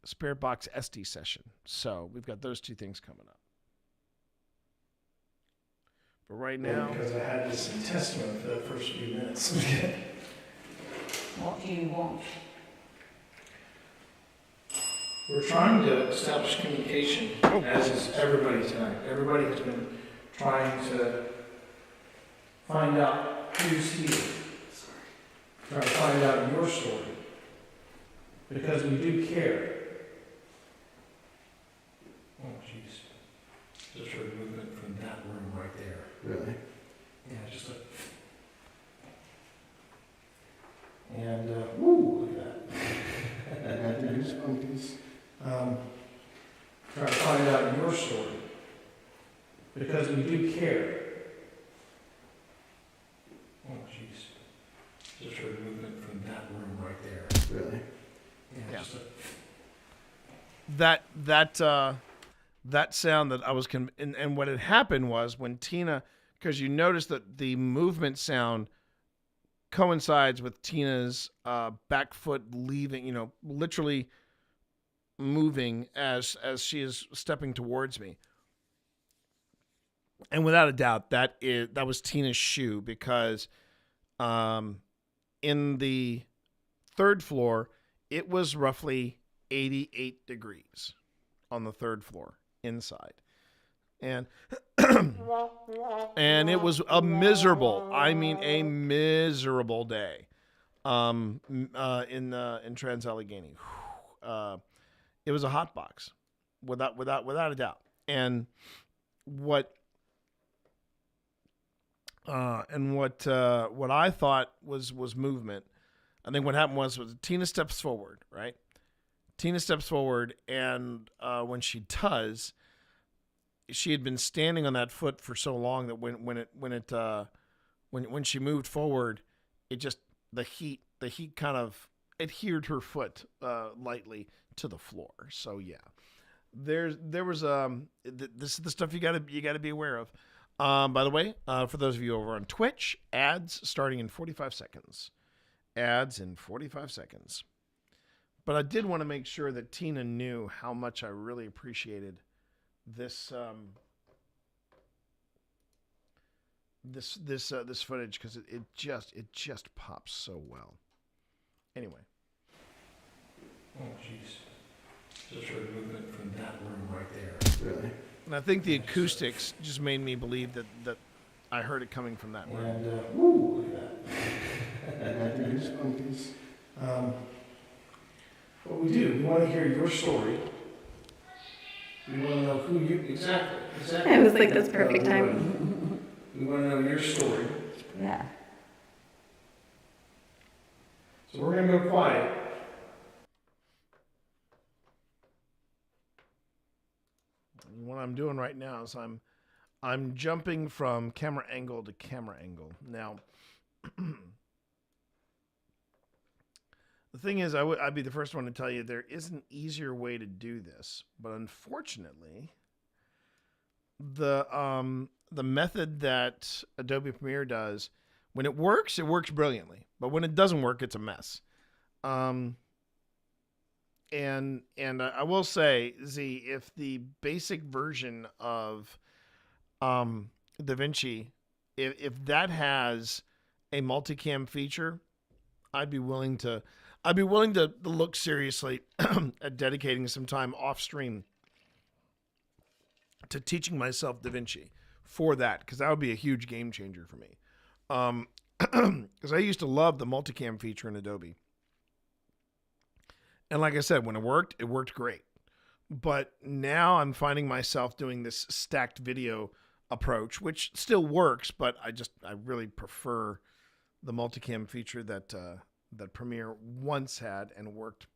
spirit box SD session. So we've got those two things coming up. But right now, because I had this in testament for the first few minutes. What do you want? We're trying to establish communication, as is everybody tonight. Everybody has been trying to find out who's here. Trying to find out your story. Because we do care. Oh, jeez. Just heard movement from that room right there. Really? Yeah, just like... And, woo, look at that. I got the goosebumps. Try to find out your story. Because we do care. Oh, jeez. Just heard movement from that room right there. Really? Yeah, just that sound that I was and what had happened was when Tina, because you notice that the movement sound coincides with Tina's back foot leaving, literally moving as she is stepping towards me. And without a doubt, that was Tina's shoe, because in the third floor, it was roughly 88 degrees on the third floor inside. And and it was a miserable day in Trans-Allegheny. It was a hot box without a doubt. And what I thought was movement, I think what happened was Tina steps forward, right? Tina steps forward, and when she does, she had been standing on that foot for so long that when she moved forward, it just the heat kind of adhered her foot lightly to the floor. So yeah, there was this is the stuff you gotta be aware of. By the way, for those of you over on Twitch, ads starting in 45 seconds. Ads in 45 seconds. But I did want to make sure that Tina knew how much I really appreciated this this footage, because it just pops so well. Anyway. Oh, jeez. Just heard movement from that room right there. Really? And I think the acoustics just made me believe that I heard it coming from that room. And, woo, look at that. I got the goosebumps. What we do, we want to hear your story. We want to know who you, exactly. I was like, that's perfect time. We want to know your story. Yeah. So we're going to go quiet. what I'm doing right now is I'm jumping from camera angle to camera angle. Now, the thing is, I'd be the first one to tell you there is an easier way to do this, but unfortunately, the method that Adobe Premiere does, when it works brilliantly, but when it doesn't work, it's a mess. And I will say, Z, if the basic version of DaVinci, if that has a multicam feature, I'd be willing to look seriously at dedicating some time off stream to teaching myself DaVinci for that, because that would be a huge game changer for me. Because I used to love the multicam feature in Adobe. And like I said, when it worked great. But now I'm finding myself doing this stacked video approach, which still works, but I really prefer the multicam feature that Premiere once had, and it worked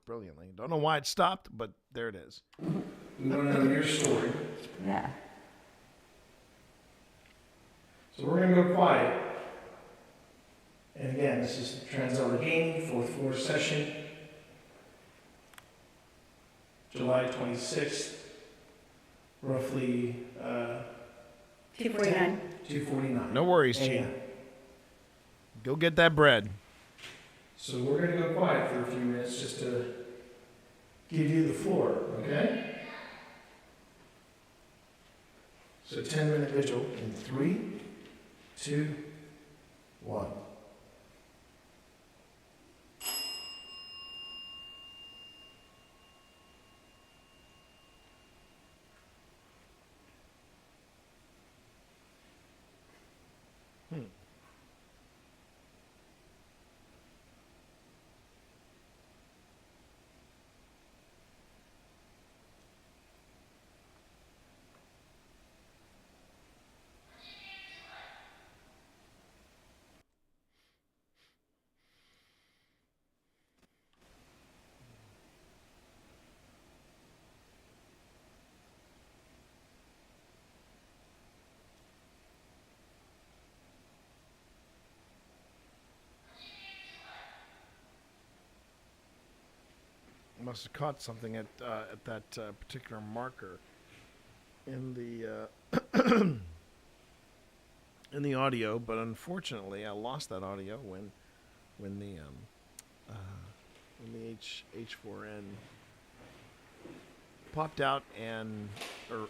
brilliantly. Don't know why it stopped, but there it is. We want to know your story. Yeah. So we're going to go quiet. And again, this is the Trans-Allegheny 4th floor session. July 26th, roughly 2:49. 2:49. No worries, G. Go get that bread. So we're going to go quiet for a few minutes just to give you the floor, okay? So 10-minute vigil in 3, 2, 1. Must have caught something at that particular marker in the in the audio, but unfortunately, I lost that audio when the H4n popped out and or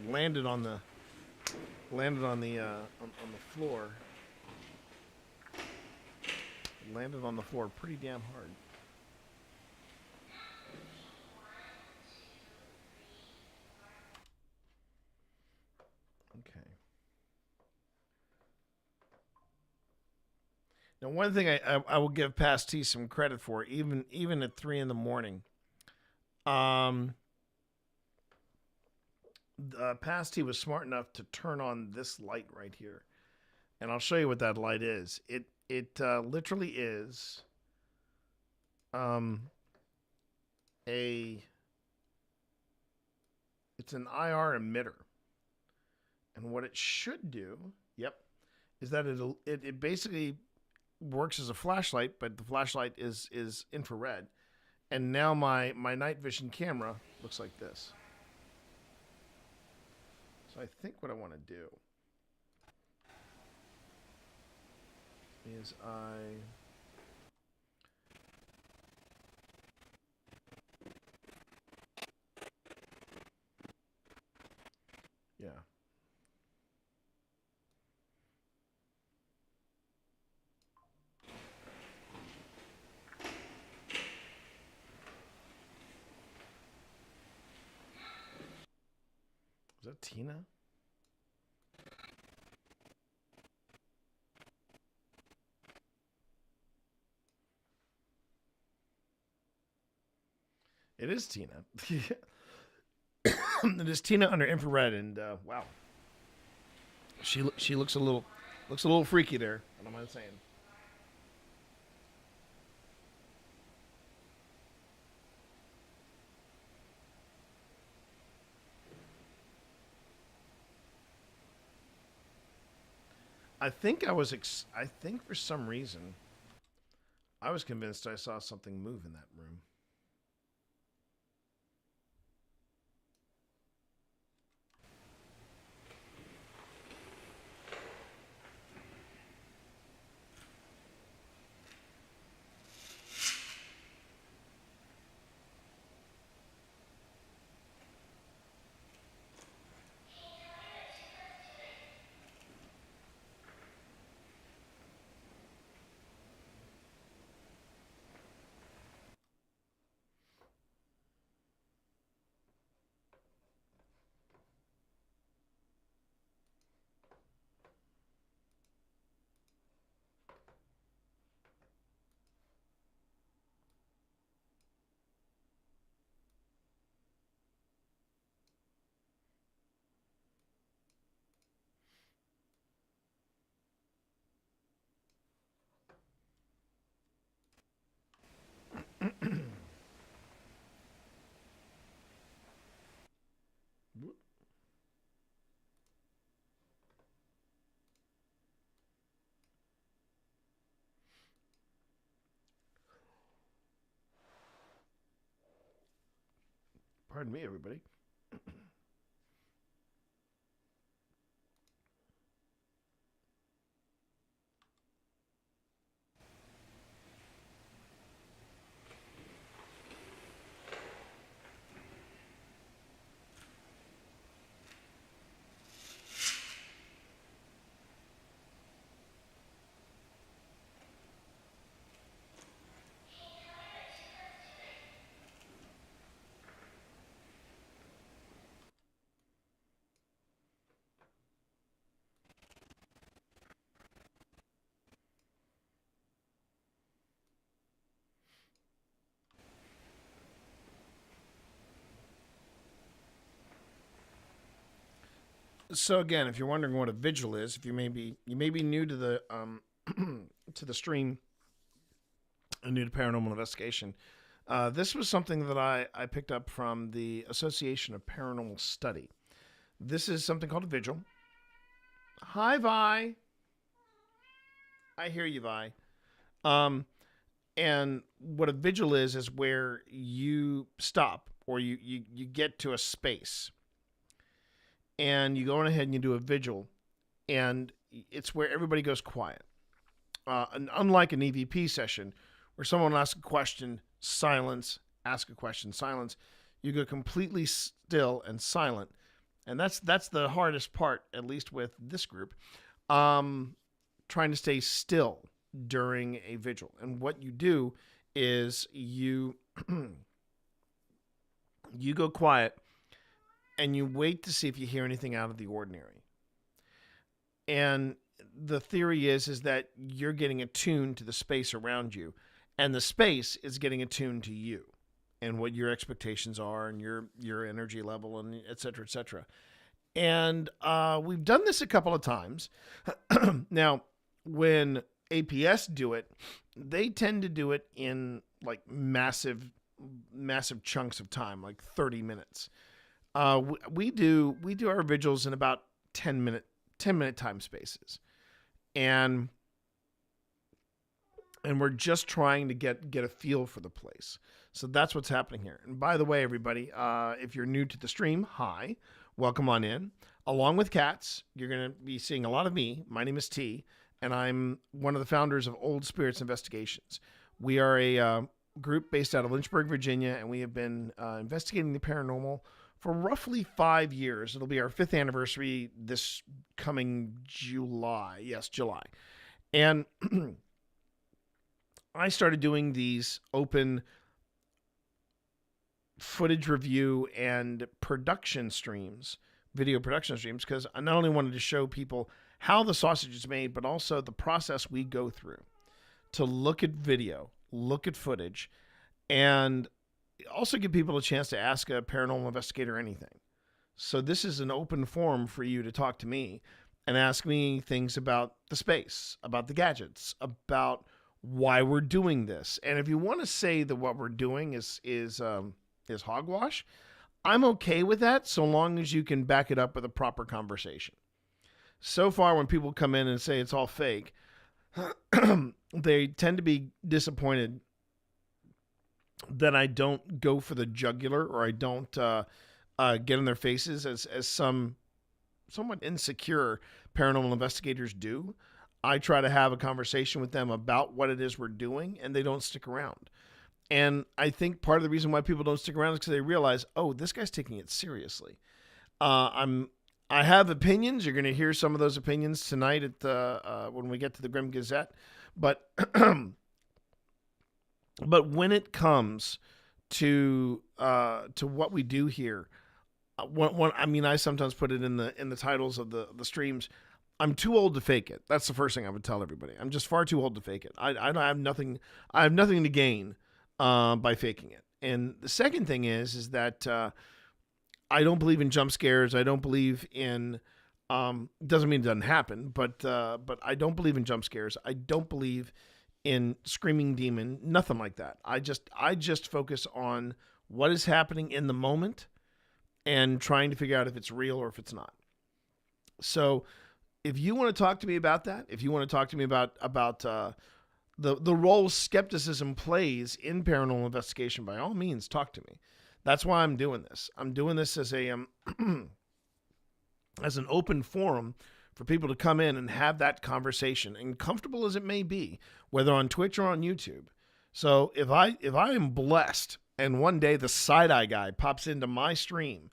landed on the floor. Landed on the floor pretty damn hard. Okay. Now, one thing I will give Past T some credit for, even at 3 in the morning. Past T was smart enough to turn on this light right here, and I'll show you what that light is. It literally is it's an IR emitter. And what it should do, is that it basically works as a flashlight, but the flashlight is infrared. And now my night vision camera looks like this. So I think what I want to do is yeah. Is that Tina? It is Tina. It is Tina under infrared, and wow, she looks a little freaky there. What am I saying? I think I think for some reason, I was convinced I saw something move in that room. Pardon me, everybody. So again, if you're wondering what a vigil is, if you may be new to the to the stream and new to paranormal investigation, this was something that I picked up from the Association of Paranormal Study. This is something called a vigil. Hi, Vi. I hear you, Vi. And what a vigil is where you stop or you get to a space. And you go on ahead and you do a vigil, and it's where everybody goes quiet. And unlike an EVP session, where someone asks a question, silence, ask a question, silence, you go completely still and silent. And that's the hardest part, at least with this group, trying to stay still during a vigil. And what you do is you you go quiet, and you wait to see if you hear anything out of the ordinary. And the theory is that you're getting attuned to the space around you, and the space is getting attuned to you and what your expectations are and your energy level and et cetera, et cetera. And we've done this a couple of times. Now, when APS do it, they tend to do it in like massive chunks of time, like 30 minutes. We do our vigils in about 10 minute time spaces, and we're just trying to get a feel for the place. So that's what's happening here. And by the way, everybody, if you're new to the stream, hi, welcome on in. Along with Cats, you're going to be seeing a lot of me. My name is T, and I'm one of the founders of Old Spirits Investigations. We are a group based out of Lynchburg, Virginia, and we have been investigating the paranormal for roughly 5 years. It'll be our 5th anniversary this coming July. Yes, July. And I started doing these open footage review and production streams, video production streams, because I not only wanted to show people how the sausage is made, but also the process we go through to look at video, look at footage, and also give people a chance to ask a paranormal investigator anything. So this is an open forum for you to talk to me and ask me things about the space, about the gadgets, about why we're doing this. And if you want to say that what we're doing is hogwash, I'm okay with that, so long as you can back it up with a proper conversation. so far when people come in and say it's all fake, they tend to be disappointed that I don't go for the jugular, or I don't get in their faces as some somewhat insecure paranormal investigators do. I try to have a conversation with them about what it is we're doing, and they don't stick around. And I think part of the reason why people don't stick around is because they realize, oh, this guy's taking it seriously. I have opinions. You're going to hear some of those opinions tonight at the when we get to the Grim Gazette. But but when it comes to what we do here, I sometimes put it in the titles of the streams. I'm too old to fake it. That's the first thing I would tell everybody. I'm just far too old to fake it. I have nothing. I have nothing to gain by faking it. And the second thing is that I don't believe in jump scares. I don't believe in. Doesn't mean it doesn't happen, but I don't believe in jump scares. I don't believe in screaming demon. Nothing like that. I just focus on what is happening in the moment and trying to figure out if it's real or if it's not. So, if you want to talk to me about that, if you want to talk to me about the role skepticism plays in paranormal investigation, by all means, talk to me. That's why I'm doing this. I'm doing this as a as an open forum for people to come in and have that conversation, and comfortable as it may be, whether on Twitch or on YouTube. So if I am blessed and one day the side-eye guy pops into my stream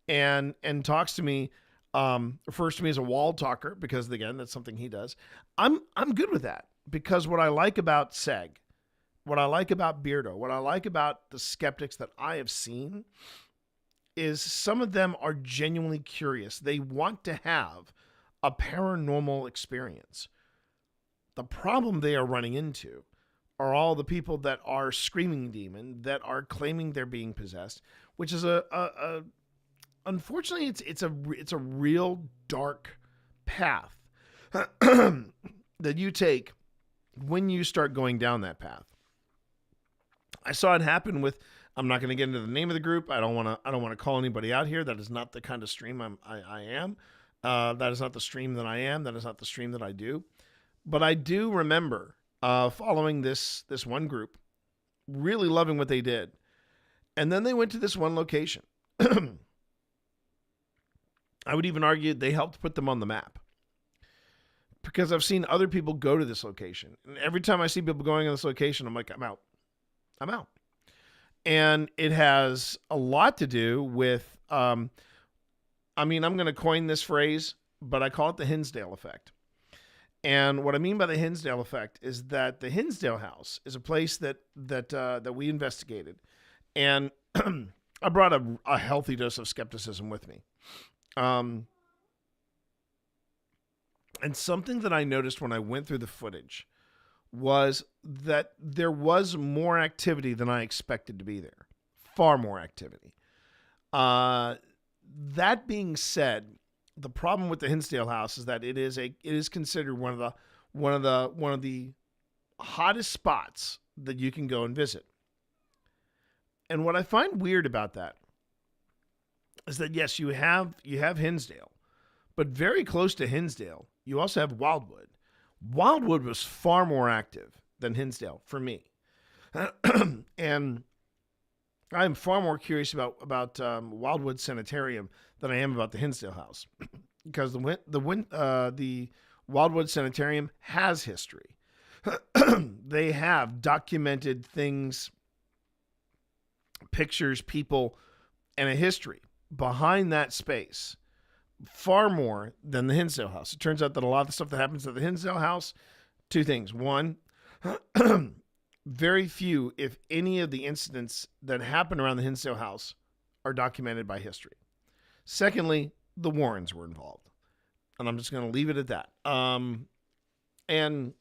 and talks to me, refers to me as a wall talker, because again, that's something he does, I'm good with that, because what I like about Seg, what I like about Beardo, what I like about the skeptics that I have seen is some of them are genuinely curious. They want to have a paranormal experience. The problem they are running into are all the people that are screaming demon, that are claiming they're being possessed, which is unfortunately, it's a real dark path that you take when you start going down that path. I saw it happen with. I'm not going to get into the name of the group. I don't want to call anybody out here. That is not the kind of stream I am. That is not the stream that I am. That is not the stream that I do. But I do remember following this one group, really loving what they did, and then they went to this one location. I would even argue they helped put them on the map, because I've seen other people go to this location. And every time I see people going to this location, I'm like, I'm out. And it has a lot to do with, I'm going to coin this phrase, but I call it the Hinsdale effect. And what I mean by the Hinsdale effect is that the Hinsdale house is a place that we investigated. And I brought a healthy dose of skepticism with me. And something that I noticed when I went through the footage was that there was more activity than I expected to be there. Far more activity. That being said, the problem with the Hinsdale house is that it is considered one of the hottest spots that you can go and visit. And what I find weird about that is that, yes, you have Hinsdale, but very close to Hinsdale, you also have Wildwood. Wildwood was far more active than Hinsdale for me. And I'm far more curious about Wildwood Sanitarium than I am about the Hinsdale house, because the Wildwood Sanitarium has history. They have documented things, pictures, people, and a history behind that space, far more than the Hinsdale house. It turns out that a lot of the stuff that happens at the Hinsdale house, two things. One, very few, if any, of the incidents that happen around the Hinsdale house are documented by history. Secondly, the Warrens were involved. And I'm just going to leave it at that. And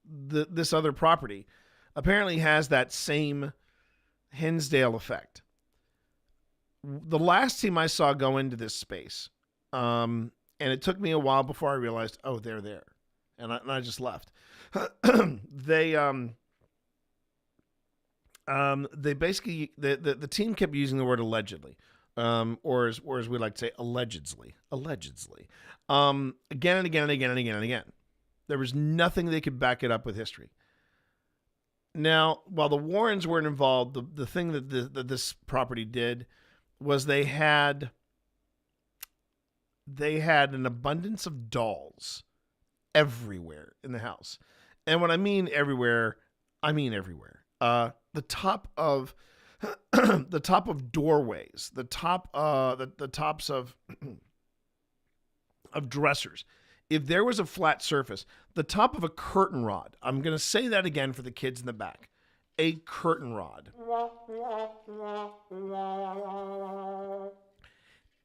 this other property apparently has that same Hinsdale effect. The last team I saw go into this space, and it took me a while before I realized, oh, they're there. And I just left. They basically, the team kept using the word allegedly. or as we like to say, allegedly. Again and again and again and again and again. There was nothing they could back it up with history. Now, while the Warrens weren't involved, the thing that this property did was they had an abundance of dolls everywhere in the house. And when I mean everywhere, I mean everywhere. The top of the top of doorways, the tops of of dressers. If there was a flat surface, the top of a curtain rod. I'm going to say that again for the kids in the back. A curtain rod.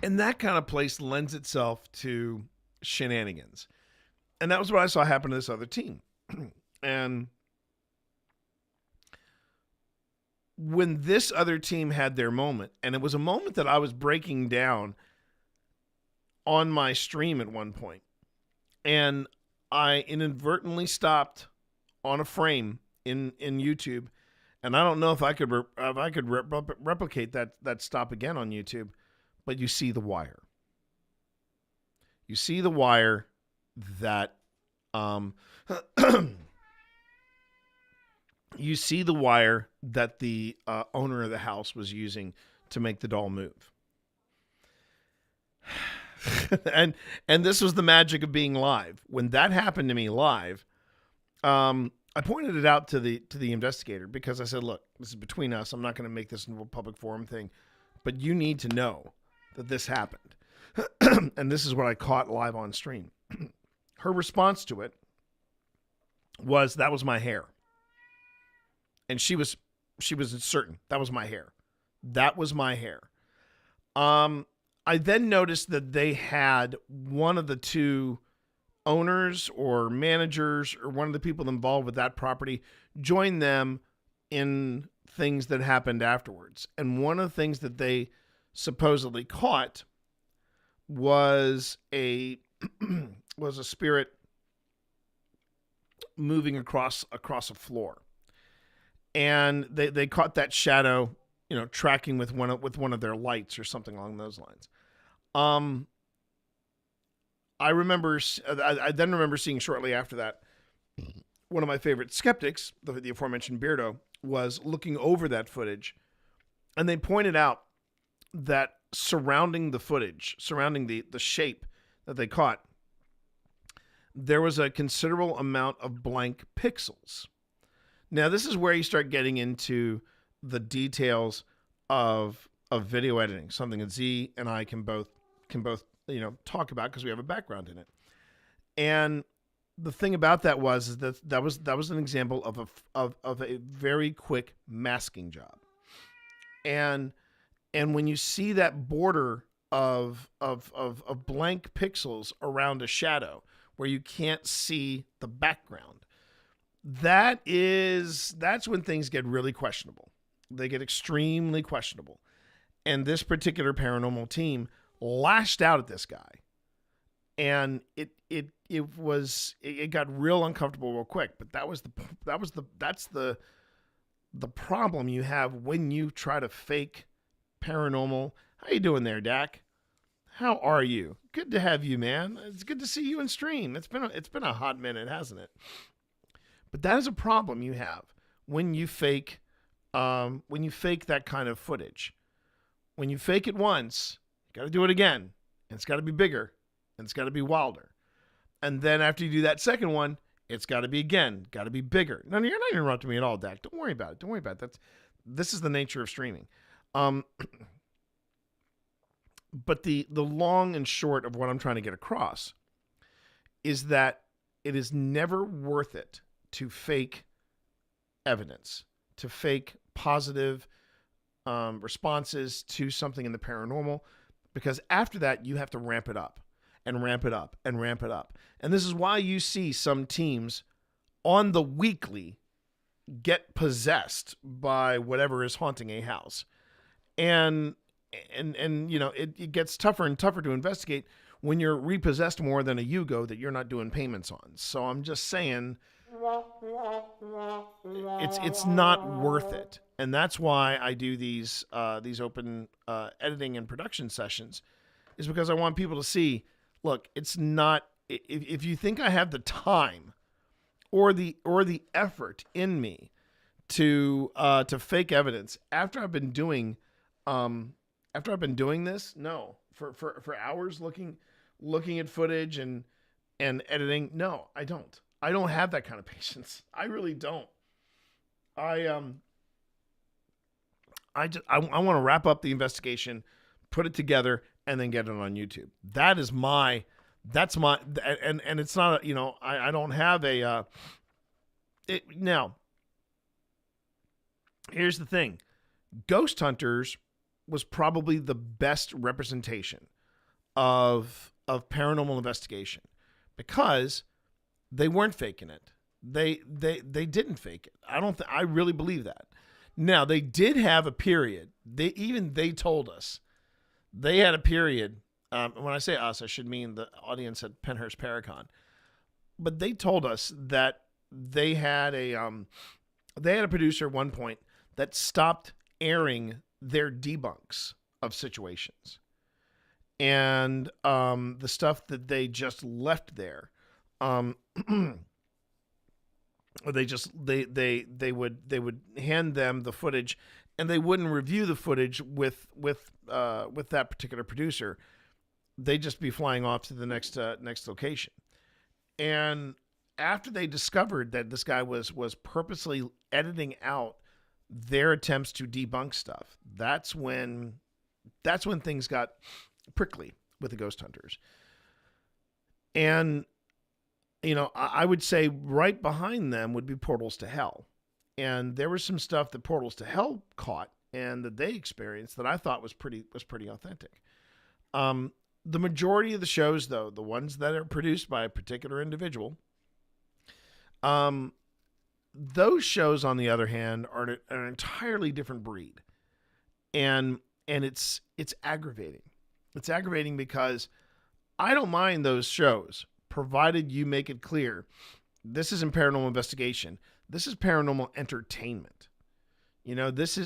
And that kind of place lends itself to shenanigans. And that was what I saw happen to this other team. And when this other team had their moment, and it was a moment that I was breaking down on my stream at one point, and I inadvertently stopped on a frame in YouTube, and I don't know if I could replicate that stop again on YouTube, but you see the wire. You see the wire that you see the wire that the owner of the house was using to make the doll move. and this was the magic of being live. When that happened to me live, I pointed it out to the investigator because I said, look, this is between us. I'm not going to make this into a public forum thing, but you need to know that this happened. And this is what I caught live on stream. Her response to it was, that was my hair. And she was certain that was my hair. That was my hair. I then noticed that they had one of the two owners or managers or one of the people involved with that property join them in things that happened afterwards. And one of the things that they supposedly caught was a spirit moving across a floor. And they caught that shadow, tracking with one of their lights or something along those lines. I then remember seeing shortly after that, one of my favorite skeptics, the aforementioned Beardo, was looking over that footage, and they pointed out that surrounding the footage, surrounding the shape that they caught, there was a considerable amount of blank pixels. Now, this is where you start getting into the details of video editing, something that Z and I can both talk about because we have a background in it. And the thing about that was that was an example of a very quick masking job. And when you see that border of blank pixels around a shadow where you can't see the background, that's when things get really questionable. They get extremely questionable. And this particular paranormal team lashed out at this guy. And it got real uncomfortable real quick. But that's the problem you have when you try to fake paranormal. How you doing there, Dak? How are you? Good to have you, man. It's good to see you in stream. It's been a hot minute, hasn't it? But that is a problem you have when you fake that kind of footage. When you fake it once, you got to do it again, and it's got to be bigger, and it's got to be wilder. And then after you do that second one, it's got to be bigger. No, you're not interrupting me at all, Dak. Don't worry about it. This is the nature of streaming. But the long and short of what I'm trying to get across is that it is never worth it to fake evidence, to fake positive responses to something in the paranormal, because after that, you have to ramp it up and ramp it up and ramp it up. And this is why you see some teams on the weekly get possessed by whatever is haunting a house. And it gets tougher and tougher to investigate when you're repossessed more than a Yugo that you're not doing payments on. So I'm just saying, it's not worth it. and that's why I do these open editing and production sessions, is because I want people to see. Look, it's not. If you think I have the time or the effort in me to fake evidence after I've been doing this, no, for hours looking at footage and editing, no, I don't. I don't have that kind of patience. I really don't. I want to wrap up the investigation, put it together, and then get it on YouTube. That's my, and it's not, I don't have a, now, here's the thing. Ghost Hunters was probably the best representation of paranormal investigation because they weren't faking it. They didn't fake it. I really believe that. Now, they did have a period. They told us they had a period. When I say us, I should mean the audience at Penhurst Paracon. But they told us that they had a producer at one point that stopped airing their debunks of situations, and the stuff that they just left there. They would hand them the footage, and they wouldn't review the footage with that particular producer. They'd just be flying off to the next location. And after they discovered that this guy was purposely editing out their attempts to debunk stuff, that's when things got prickly with the Ghost Hunters. And I would say right behind them would be Portals to Hell. And there was some stuff that Portals to Hell caught and that they experienced that I thought was pretty authentic. The majority of the shows, though, the ones that are produced by a particular individual, those shows, on the other hand, are an entirely different breed. And it's aggravating. It's aggravating because I don't mind those shows, provided you make it clear this isn't paranormal investigation. This is paranormal entertainment. This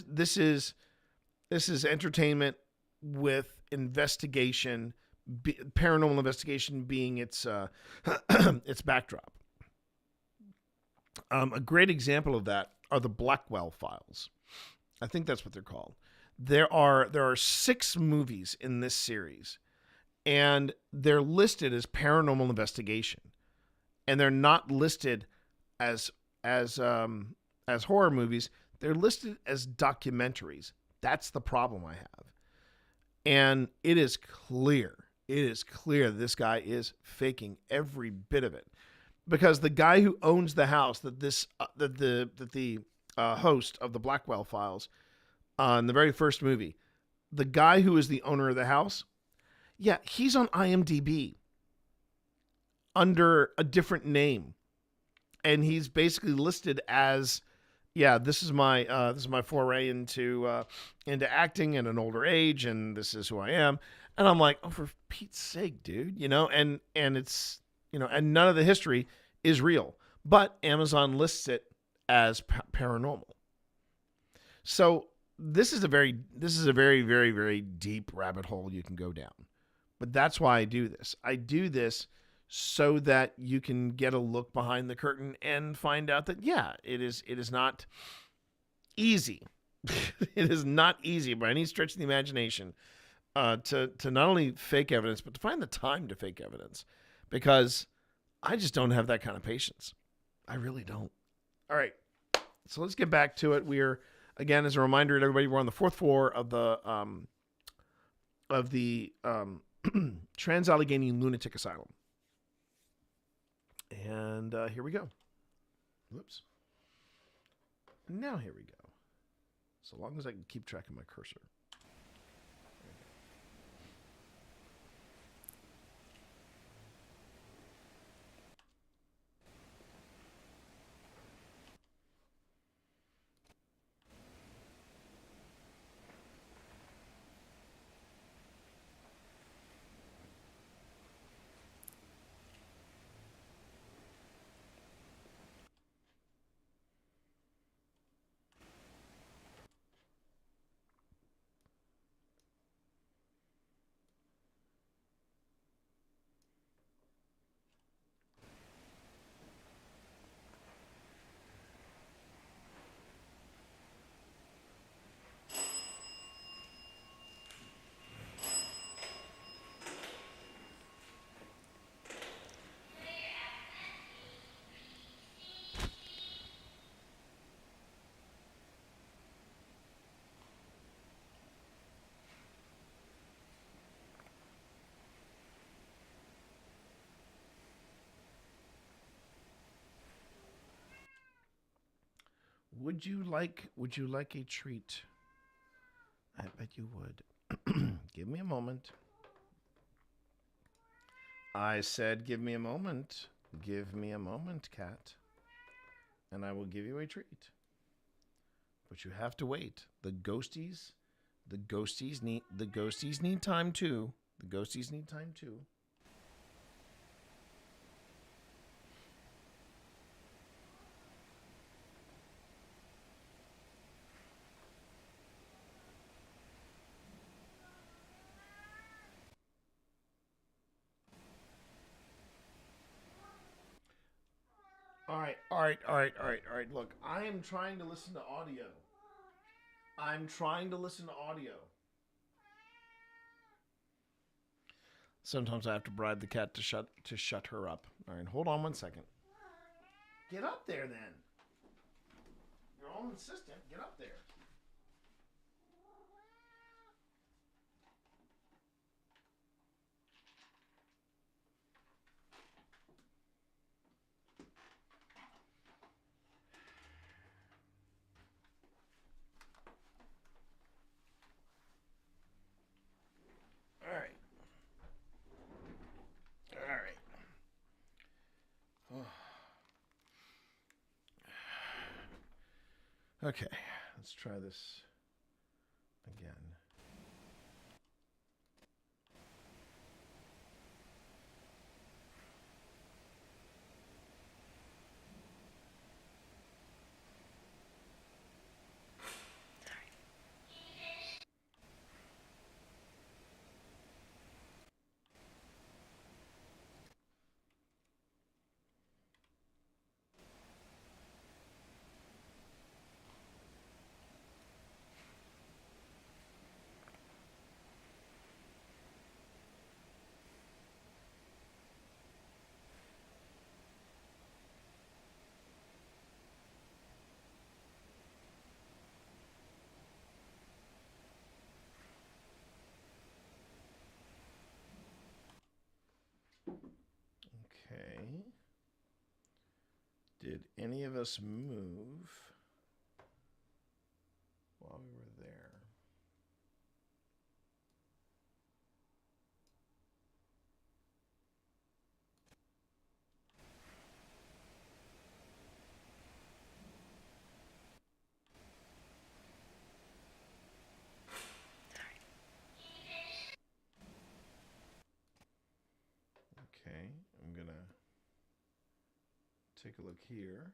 is entertainment with investigation, paranormal investigation being its its backdrop. A great example of that are the Blackwell Files. I think that's what they're called. There are 6 movies in this series, and they're listed as paranormal investigation, and they're not listed as horror movies. They're listed as documentaries. That's the problem I have. And it is clear that this guy is faking every bit of it, because the guy who owns the house that the host of the Blackwell Files in the very first movie, the guy who is the owner of the house, yeah, he's on IMDb under a different name, and he's basically listed as, yeah, this is my foray into acting at an older age, and this is who I am. And I'm like, oh, for Pete's sake, dude, and it's, and none of the history is real, but Amazon lists it as paranormal. So this is a very, very, very deep rabbit hole you can go down. But that's why I do this. I do this so that you can get a look behind the curtain and find out that, yeah, it is not easy. It is not easy by any stretch of the imagination to not only fake evidence, but to find the time to fake evidence, because I just don't have that kind of patience. I really don't. All right. So let's get back to it. We're, again, as a reminder to everybody, we're on the 4th floor of the Trans-Allegheny Lunatic Asylum. And here we go. Whoops. Now here we go. So long as I can keep track of my cursor. Would you like a treat? I bet you would. Give me a moment. I said give me a moment. Give me a moment, cat. And I will give you a treat. But you have to wait. The ghosties need time too. The ghosties need time too. All right. Look, I am trying to listen to audio. Sometimes I have to bribe the cat to shut her up. All right, hold on one second. Get up there then. You're all insistent. Get up there. Okay, let's try this again. Okay. Did any of us move while we were there? Okay, I'm gonna take a look here.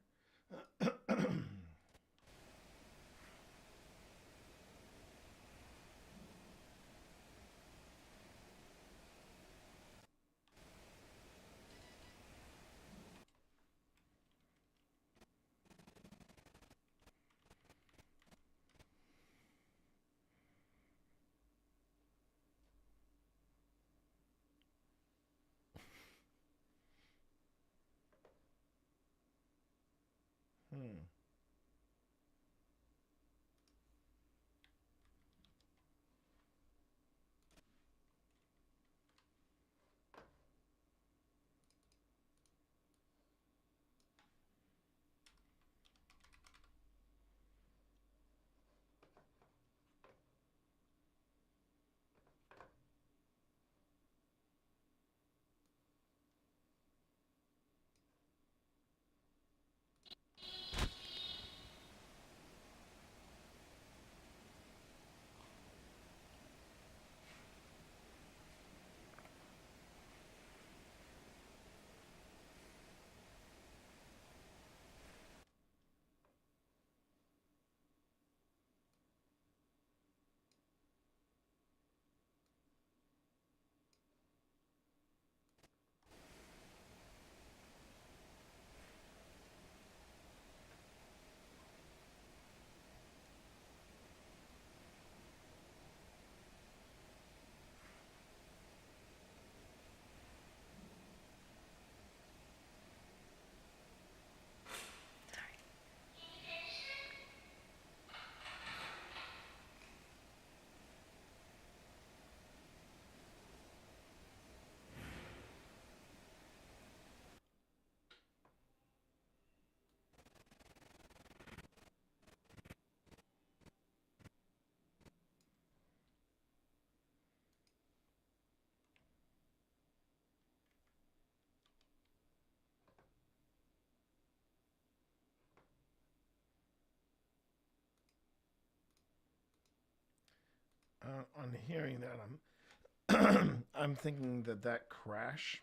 on hearing that, I'm thinking that crash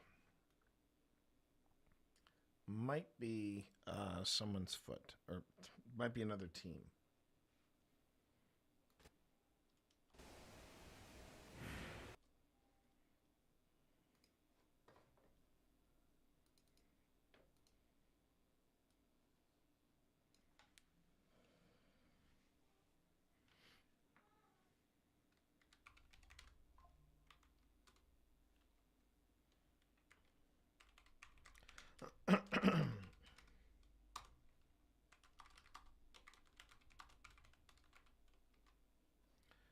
might be someone's foot, or might be another team.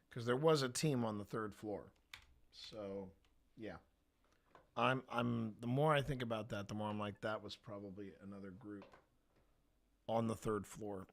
Because there was a team on the 3rd floor. So, yeah. I'm the more I think about that, the more I'm like, that was probably another group on the 3rd floor.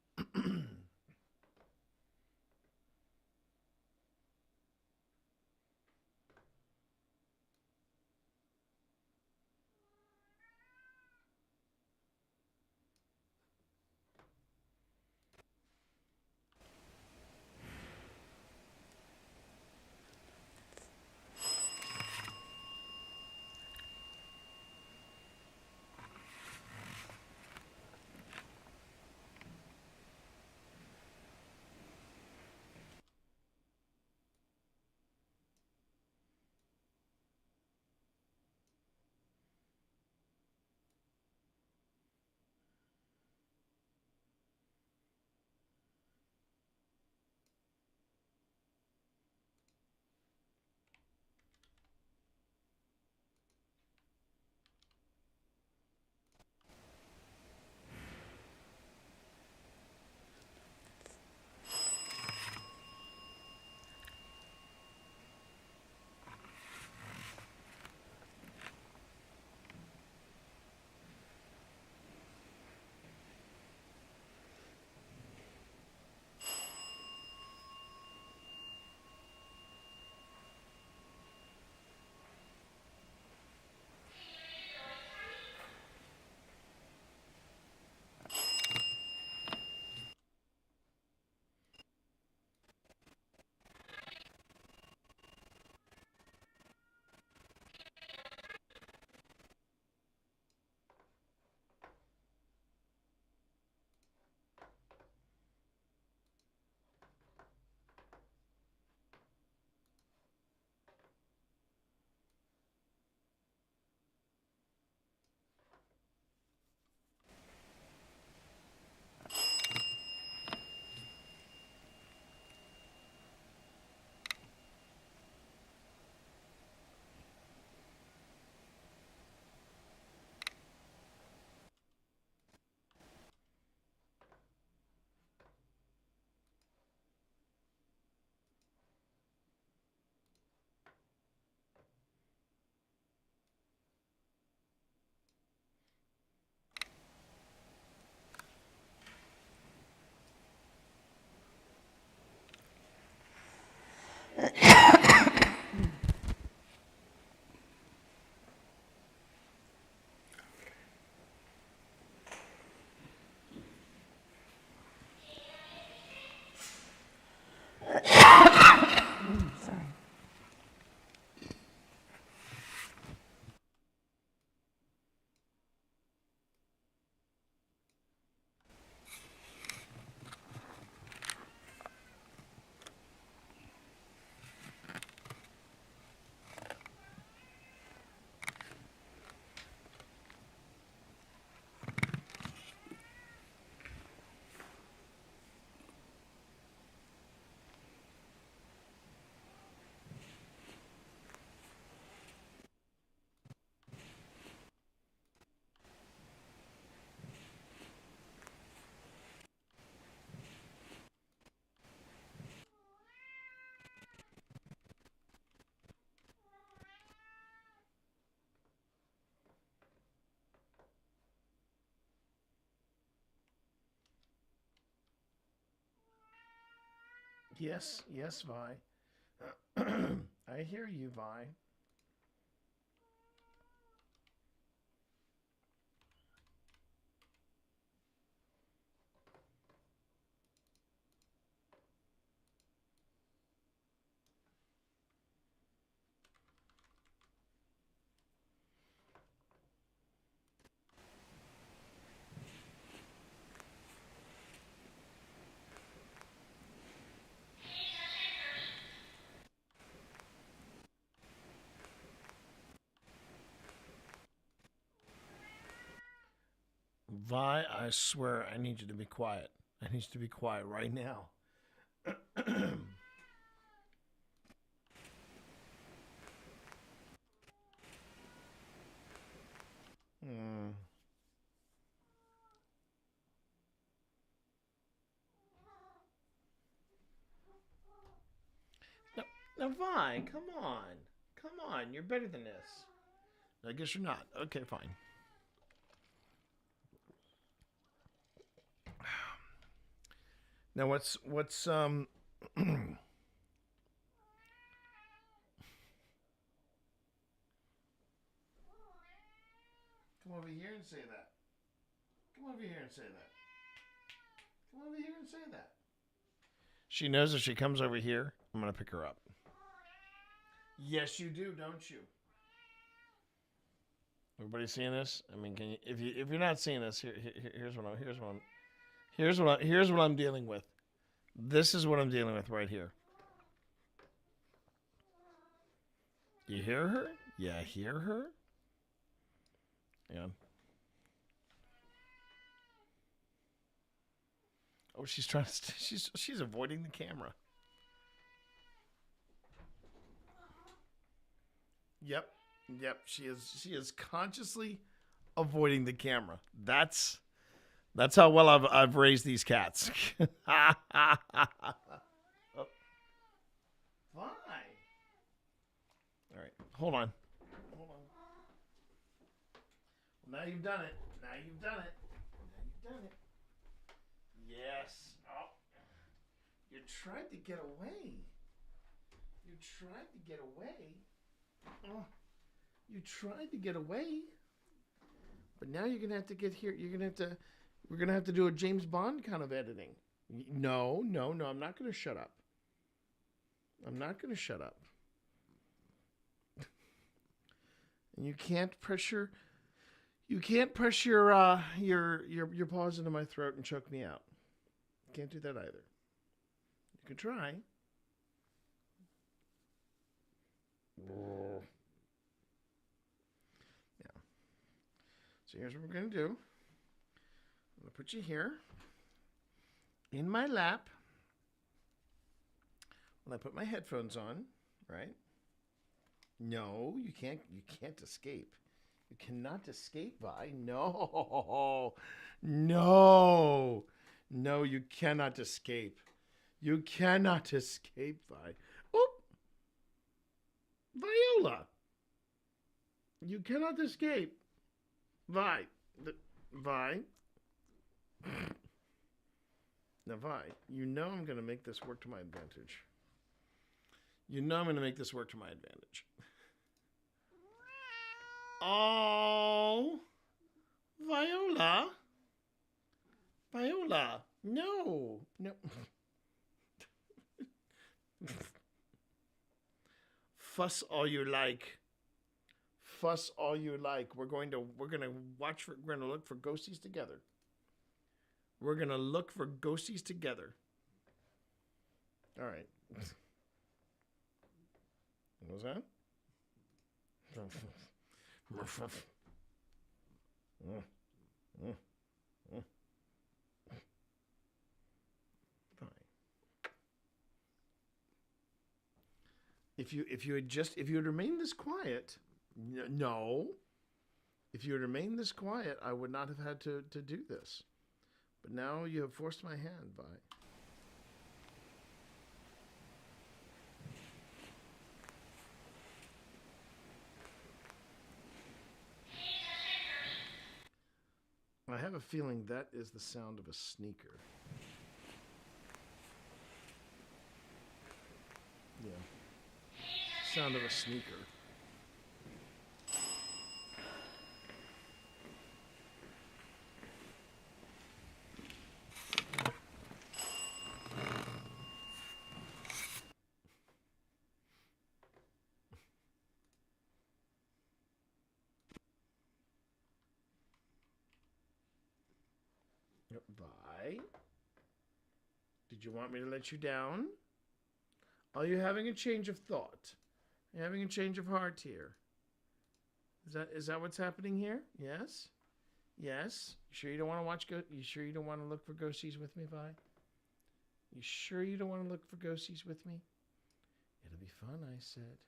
Yes, yes, Vi. I hear you, Vi. Vi, I swear I need you to be quiet. I need you to be quiet right now. Now, Vi, come on. Come on, you're better than this. I guess you're not. Okay, fine. Now, what's Come over here and say that. Come over here and say that. Come over here and say that. She knows if she comes over here, I'm going to pick her up. Yes, you do, don't you? Everybody seeing this? I mean, can you, if you're not seeing this, here's what I'm dealing with. This is what I'm dealing with right here. You hear her? Yeah, hear her? Yeah. Oh, she's trying to. She's avoiding the camera. Yep. She is consciously avoiding the camera. That's how well I've raised these cats. Oh. Fine. All right. Hold on. Well, now you've done it. Yes. Oh. You tried to get away. Oh. You tried to get away. But now you're going to have to get here. We're going to have to do a James Bond kind of editing. No. I'm not going to shut up. And you can't pressure your paws into my throat and choke me out. You can't do that either. You can try. Yeah. So here's what we're going to do. I'm going to put you here in my lap when I put my headphones on, right? No, you can't escape. You cannot escape, Vi. No, you cannot escape. You cannot escape, Vi. Oh, Viola. You cannot escape. Vi. Now, Vi, you know I'm going to make this work to my advantage. Oh, Viola. No. Fuss all you like. We're going to look for ghosties together. All right. What was that? Fine. If you had remained this quiet, no. If you had remained this quiet, I would not have had to do this. But now you have forced my hand, Vi. I have a feeling that is the sound of a sneaker. Yeah. Sound of a sneaker. Vi? Did you want me to let you down? Are you having a change of thought? Are you having a change of heart here? Is that what's happening here? Yes? Yes? You sure you don't want to watch You sure you don't want to look for ghosties with me, Vi? You sure you don't want to look for ghosties with me? It'll be fun, I said.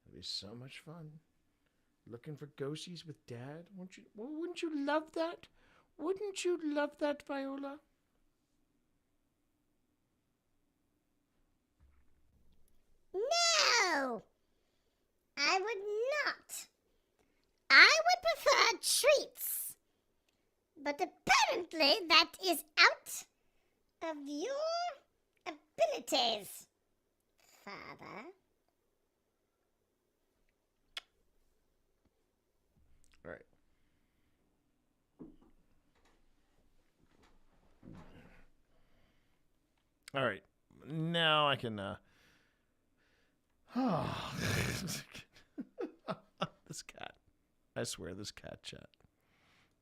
It'll be so much fun. Looking for ghosties with Dad? Wouldn't you love that? Wouldn't you love that, Viola? No! I would not. I would prefer treats. But apparently that is out of your abilities, Father. All right. All right. Now I can this cat. I swear this cat chat.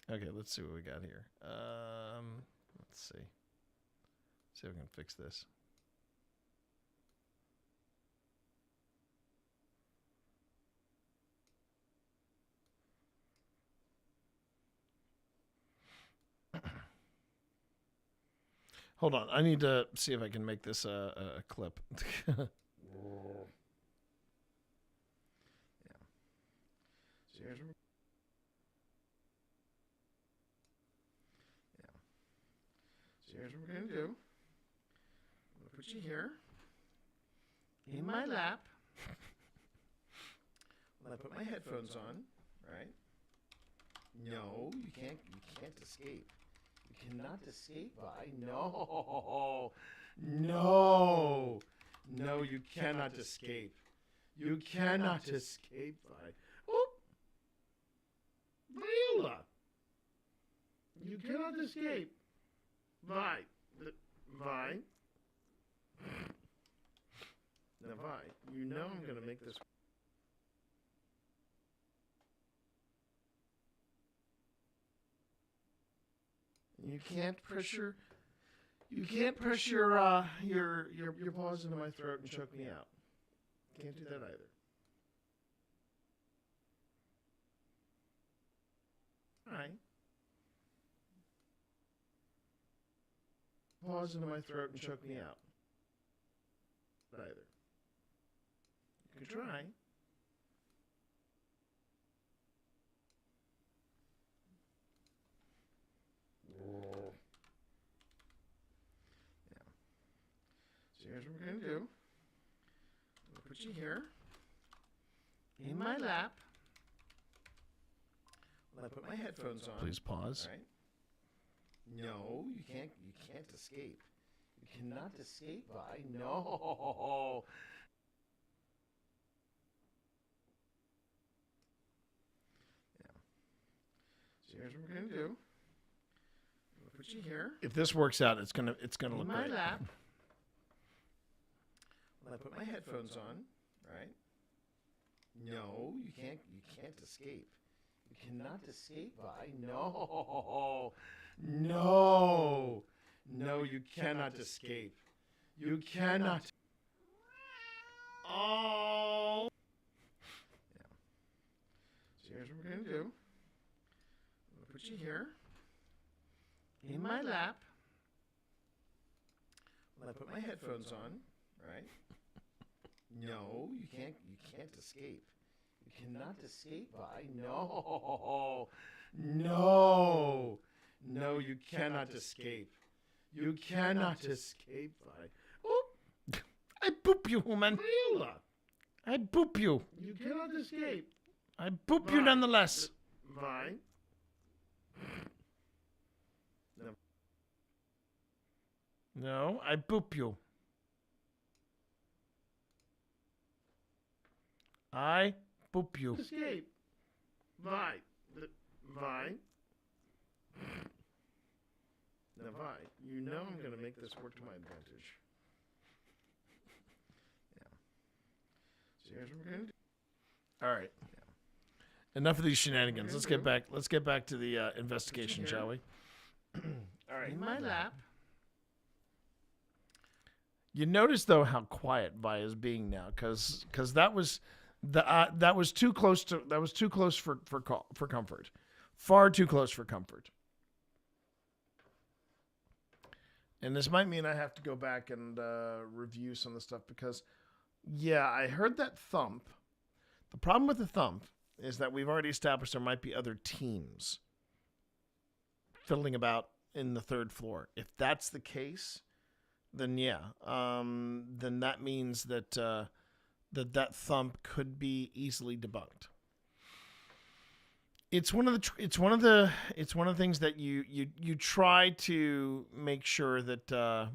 Okay, let's see what we got here. Let's see. See if we can fix this. Hold on, I need to see if I can make this a clip. Yeah. So here's what we're gonna do. I'm gonna put you here in my lap. When I put my headphones on, right? No, you can't escape. You cannot escape, Vi. No. No. No, you cannot escape. You cannot escape, Vi. Oh. Viola. You cannot escape. Vi. Vi. Now, Vi, you know I'm going to make this. You can't pressure your paws into my throat and choke me out. Can't do that either. All right. Paws into my throat and choke me out. Either. You could try. Yeah. So here's what we're going to do. I'll put you here in my lap. When I put my headphones on. Please pause. Right? No, you can't escape. You cannot escape, Vi. No. Yeah. So here's what we're gonna do. We'll put you here. If this works out, it's gonna look great. In my lap. When I put my headphones on, right? No, you can't escape. You cannot escape, Vi. No. No. No, you cannot escape. You cannot. Oh. Yeah. So here's what we're going to do. I'm going to put you here in my lap. When I put my headphones on, right? No, you can't escape. You cannot escape, Vi. No. No. No, you cannot escape. You cannot escape, Vi. Oh, I boop you, woman. Viola. I boop you. You cannot escape. I boop you nonetheless. Vi. No. No, I boop you. I boop you. Escape. Vi. Vi. Now, Vi, you know I'm going to make this work to my advantage. Yeah. So here's what we're going to do. All right. Yeah. Enough of these shenanigans. Let's get back to the investigation, shall we? All right. In my lap. You notice though how quiet Vi is being now, because that was too close for comfort. Far too close for comfort. And this might mean I have to go back and review some of the stuff because, yeah, I heard that thump. The problem with the thump is that we've already established there might be other teams fiddling about in the third floor. If that's the case, then yeah, then that means that that thump could be easily debunked. It's one of the things that you try to make sure that the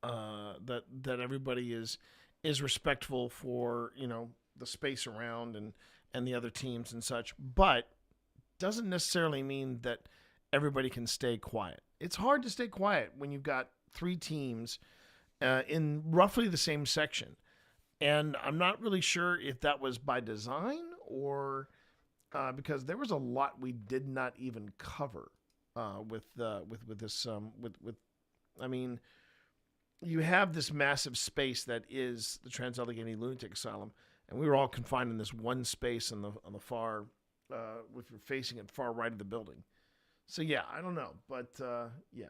that everybody is respectful for, you know, the space around and the other teams and such, but doesn't necessarily mean that everybody can stay quiet. It's hard to stay quiet when you've got 3 teams in roughly the same section. And I'm not really sure if that was by design or because there was a lot we did not even cover with this. I mean, you have this massive space that is the Trans-Allegheny Lunatic Asylum, and we were all confined in this one space on the far, if you're facing it, far right of the building. So yeah, I don't know, but yeah.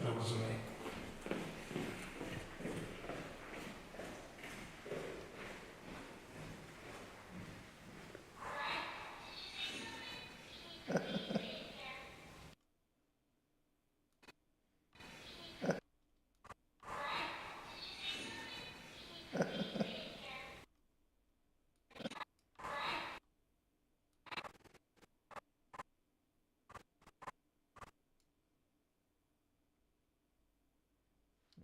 That wasn't me.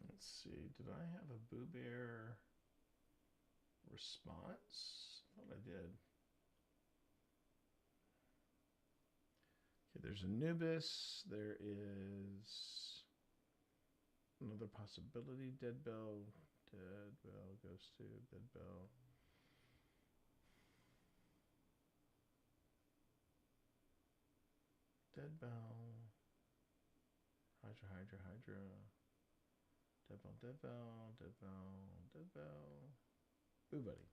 Let's see, did I have a Boo Bear response? I thought I did. Okay, there's Anubis. There is another possibility. Dead Bell. Dead Bell goes to Dead Bell. Dead Bell. Hydra, Hydra, Hydra. Dead Bell, Dead Bell, Dead Bell, Dead Bell. Boo Buddy.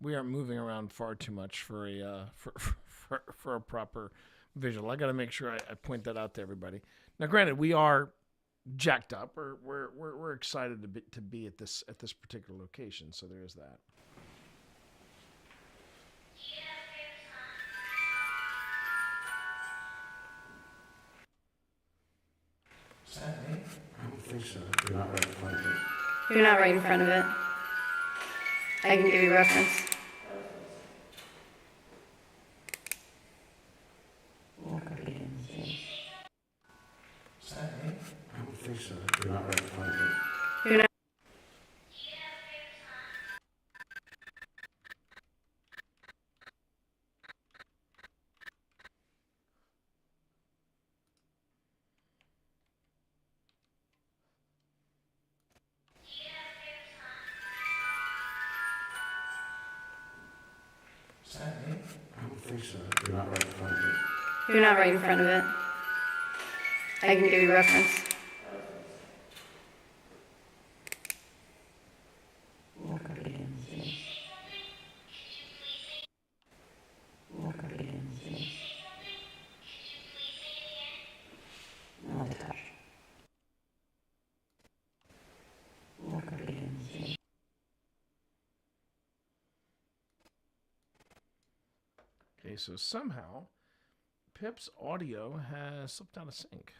We are moving around far too much for a for a proper visual. I got to make sure I point that out to everybody. Now, granted, we are jacked up, or we're excited to be at this particular location. So there is that. Is that me? I don't think so. You're not right in front of it. You're not right in front of it. I can give you reference. Is that me? I don't think so. You're not right in front of it. You're not. Is that me? I don't think so. You're not right in front of it. You're not right in front of it. I can give you reference. Walk up again, see. Walk up again, see. Another touch. Walk up again, see. Okay, so somehow Pip's audio has slipped out of sync.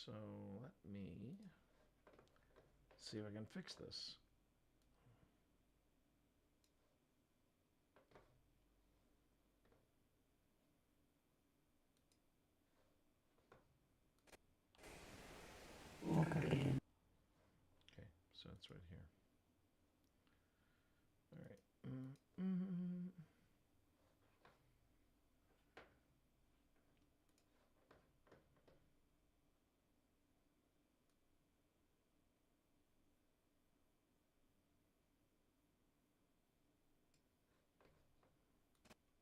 So let me see if I can fix this. Walk up again. Okay, so it's right here. All right.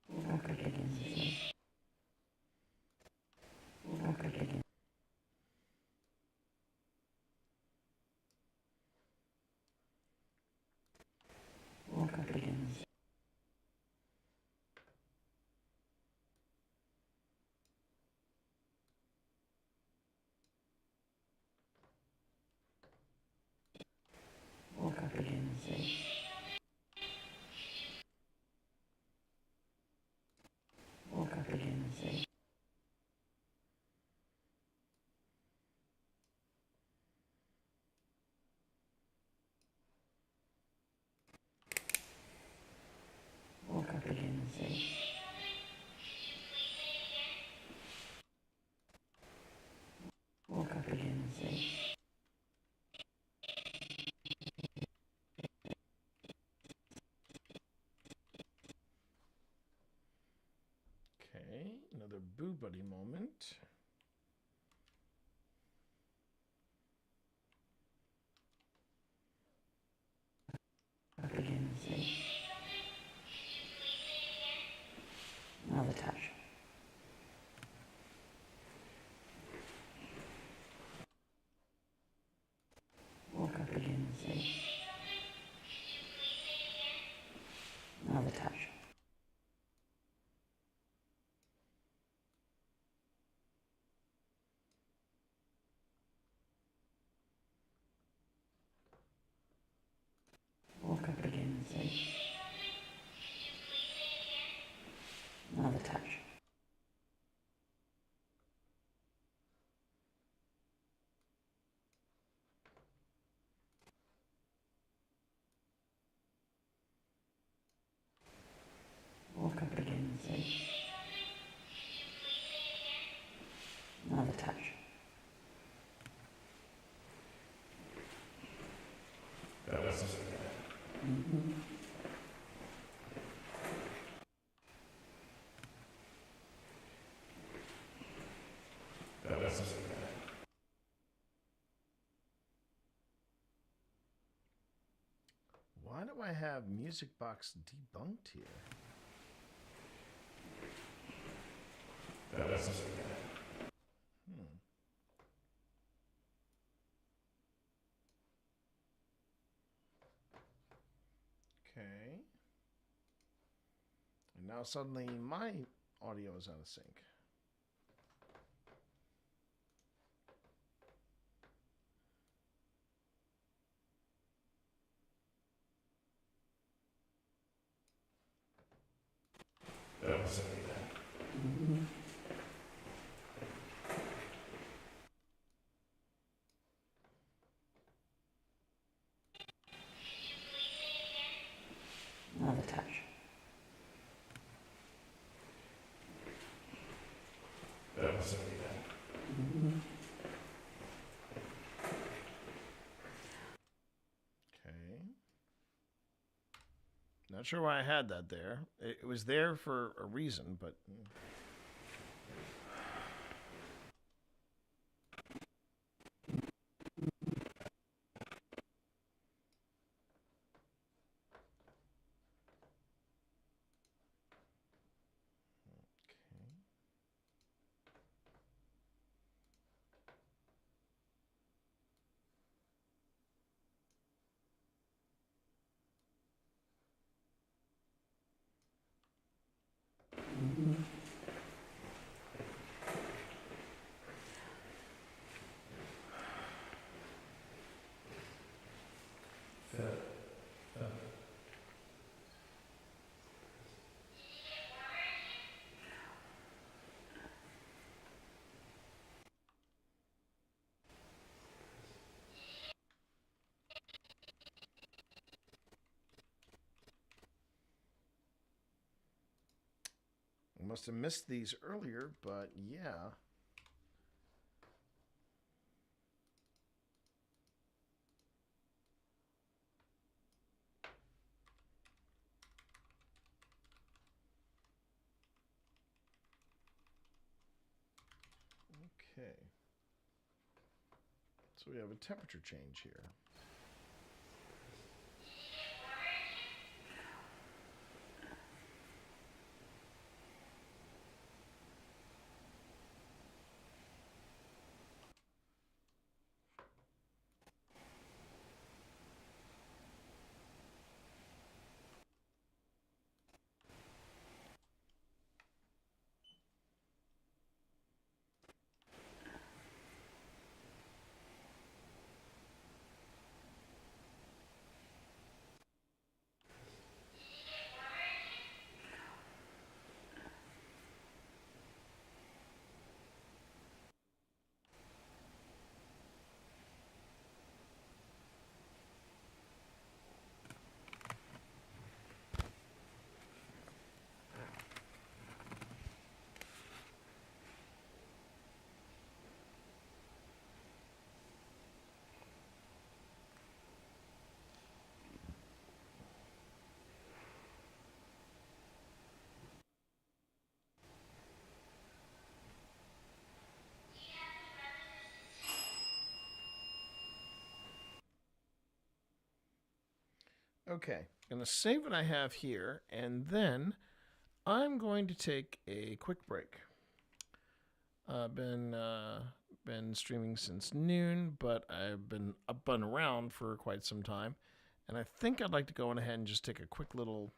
Walk up again, see. Walk up again. Walk up again. Walk up again, see. Walk up again, see. Walk up again, see. Walk up again, see. Okay, another Boo Buddy moment. Up again, see. Another touch. Walk up again, see. Another touch. Walk up again, see. Another touch. Walk up again, see. Another touch. That wasn't Mm-hmm. That wasn't Why do I have Music Box debunked here? That wasn't Okay. And now suddenly my audio is out of sync. That wasn't Mm-hmm. Another touch. That wasn't Mm-hmm. Okay. Not sure why I had that there. It was there for a reason, but... must have missed these earlier, but yeah. Okay. So we have a temperature change here. Okay, I'm going to save what I have here, and then I'm going to take a quick break. I've been streaming since noon, but I've been up and around for quite some time, and I think I'd like to go on ahead and just take a quick little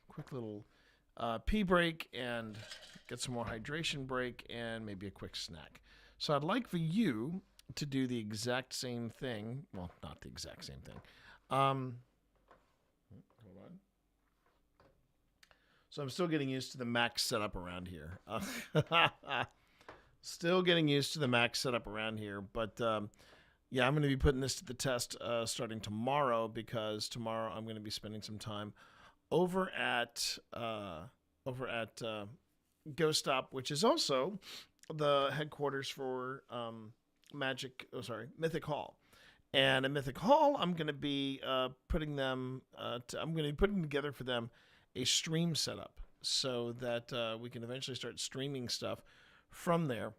pee break and get some more hydration break and maybe a quick snack. So I'd like for you to do the exact same thing. Well, not the exact same thing. Hold on. So I'm still getting used to the Mac setup around here. Still getting used to the Mac setup around here. But yeah, I'm going to be putting this to the test starting tomorrow, because tomorrow I'm going to be spending some time over at Ghost Stop, which is also the headquarters for Mythic Hall. And at Mythic Hall, I'm going to be putting together for them a stream setup so that we can eventually start streaming stuff from there.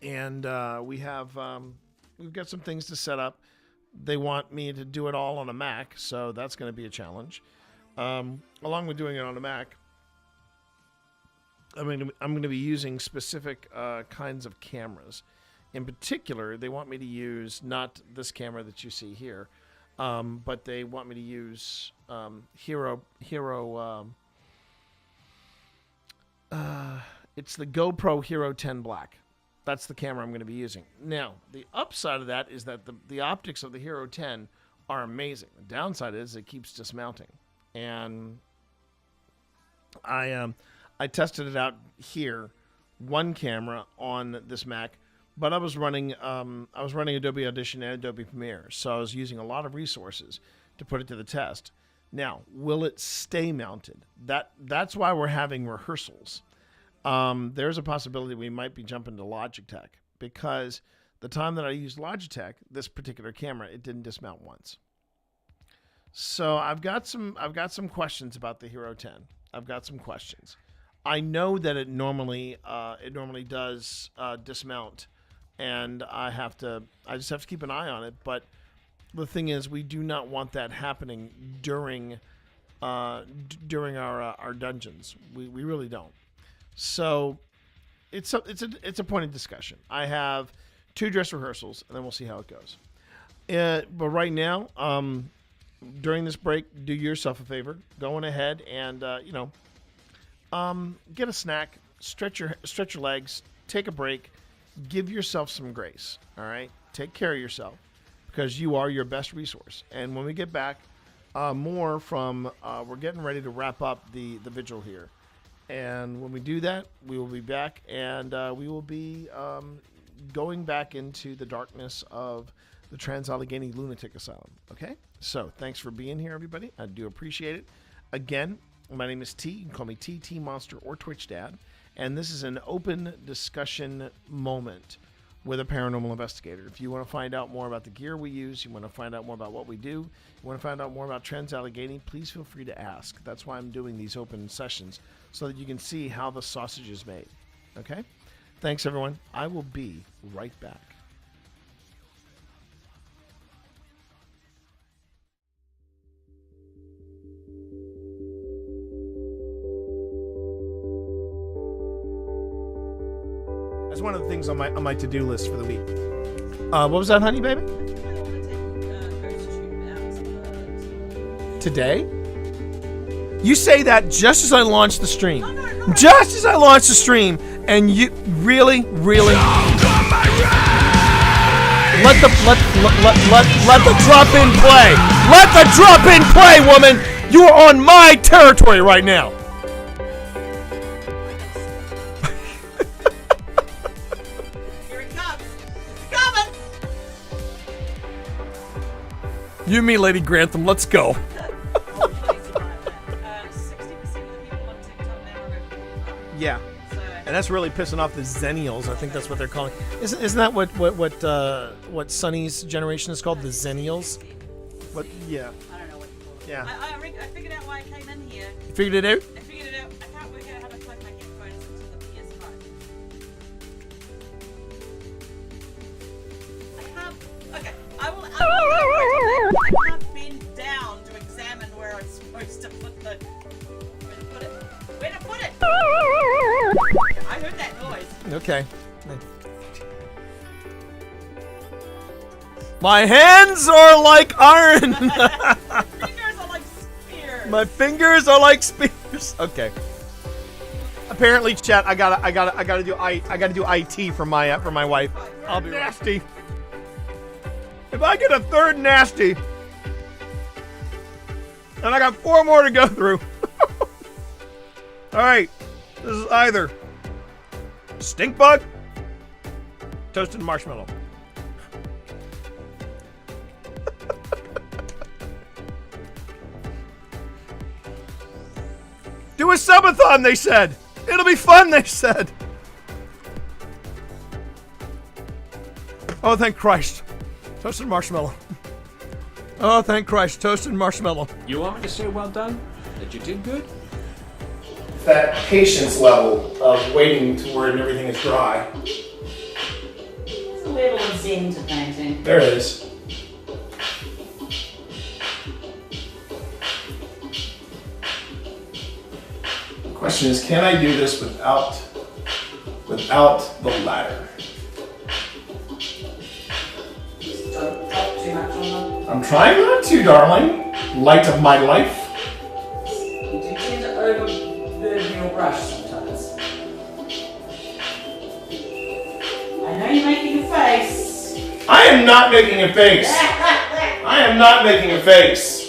And we've got some things to set up. They want me to do it all on a Mac, so that's going to be a challenge. Along with doing it on a Mac, I'm going to be using specific kinds of cameras. In particular, they want me to use not this camera that you see here, but they want me to use it's the GoPro Hero 10 Black. That's the camera I'm going to be using. Now, the upside of that is that the optics of the Hero 10 are amazing. The downside is it keeps dismounting. And I tested it out here, one camera on this Mac, but I was running Adobe Audition and Adobe Premiere, so I was using a lot of resources to put it to the test. Now, will it stay mounted? That's why we're having rehearsals. There's a possibility we might be jumping to Logitech, because the time that I used Logitech, this particular camera, it didn't dismount once. So I've got some questions about the Hero 10. I've got some questions. I know that it normally does dismount, and I just have to keep an eye on it. But the thing is, we do not want that happening during our dungeons. We really don't. So it's a point of discussion. I have 2 dress rehearsals, and then we'll see how it goes. But right now, during this break, do yourself a favor. Go on ahead and get a snack, stretch your legs, take a break, give yourself some grace. All right, take care of yourself, because you are your best resource. And when we get back, we're getting ready to wrap up the vigil here. And when we do that, we will be back, and we will be going back into the darkness of the Trans-Allegheny Lunatic Asylum. Okay? So, thanks for being here, everybody. I do appreciate it. Again, My name is T. You can call me TT Monster or Twitch Dad. And this is an open discussion moment with a paranormal investigator. If you want to find out more about the gear we use, you want to find out more about what we do, you want to find out more about Trans-Allegheny, please feel free to ask. That's why I'm doing these open sessions, so that you can see how the sausage is made. Okay? Thanks, everyone. I will be right back. That's one of the things on my to-do list for the week. What was that, honey, baby? Today? You say that just as I launch the stream. Just as I launch the stream, and you really let the drop in play. Let the drop in play, woman. You are on my territory right now. You and me, Lady Grantham, let's go. Yeah, and that's really pissing off the Zennials. I think that's what they're calling. Isn't that what Sonny's generation is called? The Zennials. What? Yeah. I don't know what. Yeah. I figured out why I came in here. You figured it out? I figured it out. I can't work out how to plug my headphones into the PS5. I can't. Okay, I will. I can't bend down to examine where I'm supposed to put the. Where to put it? I heard that noise. Okay. My hands are like iron. Fingers are like spears. My fingers are like spears. Okay. Apparently, chat. I gotta do IT for my wife. I'll be nasty. If I get a third nasty, and I got 4 more to go through. All right, this is either stink bug, toasted marshmallow. Do a subathon, they said. It'll be fun, they said. Oh, thank Christ. Toasted marshmallow. Oh, thank Christ. Toasted marshmallow. You want me to say well done? That you did good? That patience level of waiting to where everything is dry. There's a level of zen to painting. There it is. The question is, can I do this without the ladder? Don't drop too much on them. I'm trying not to, darling. Light of my life. You do tend to overburden your brush sometimes. I know you're making a face. I am not making a face. I am not making a face.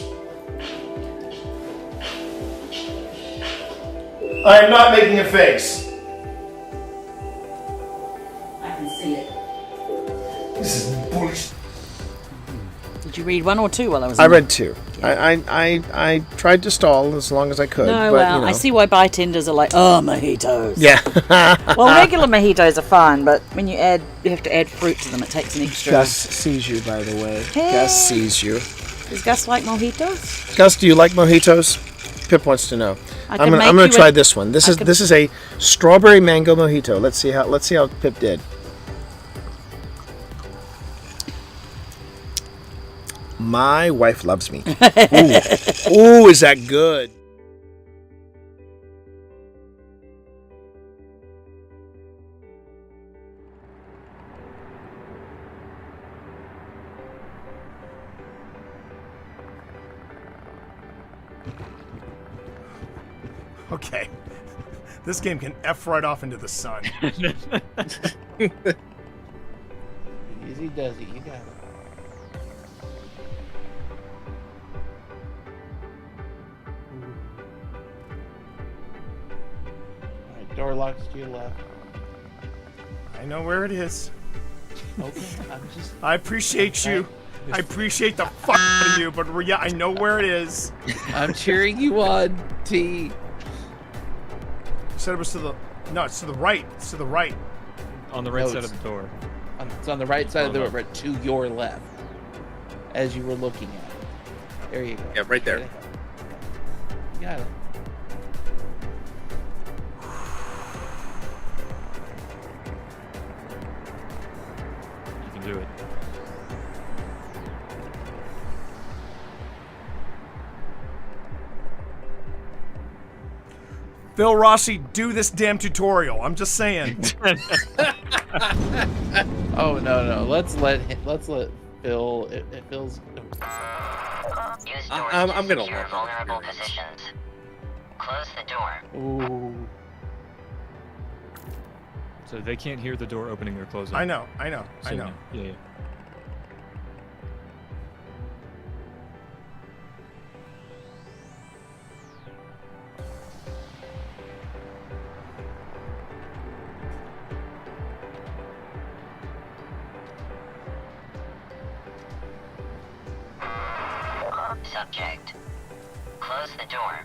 I am not making a face. I can see it. This is bullshit. Did you read 1 or 2 while I was I in read 2. I tried to stall as long as I could. No, but, well, you know. I see why bartenders are like, oh, mojitos. Yeah. Well, regular mojitos are fine, but when you have to add fruit to them, it takes an extra. Gus sees you, by the way. Hey. Gus sees you. Does Gus like mojitos? Gus, do you like mojitos? Pip wants to know. I'm gonna try this one. This is a strawberry mango mojito. Let's see how Pip did. My wife loves me. Ooh, is that good? Okay. This game can F right off into the sun. Easy does it, you got it. Alright, door locks to your left. I know where it is. Okay, I appreciate you. I appreciate the fuck out of you, but yeah, I know where it is. I'm cheering you on, T. You said it was to the... No, it's to the right. It's to the right. On the right side of the door. It's on the right side of the door, but to your left. As you were looking at it. There you go. Yeah, right there. You got it. You can do it. Phil Rossi, do this damn tutorial. I'm just saying. Oh no! Let's let Phil. It feels. I'm gonna secure vulnerable positions. Close the door. Ooh. So they can't hear the door opening or closing. I know. So, Yeah. Subject. Close the door.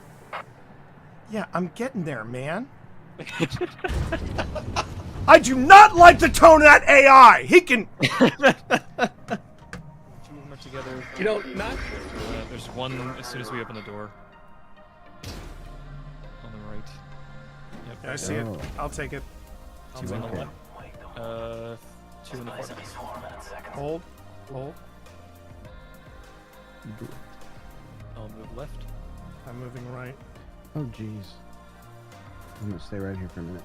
Yeah, I'm getting there, man. I do not like the tone of that AI. He can... Two of them are together. You know, not... There's one as soon as we open the door. On the right. Yep. I see it. I'll take it. Two on the left. Two in the corner. Hold. I'll move left. I'm moving right. Oh, jeez. I'm gonna stay right here for a minute.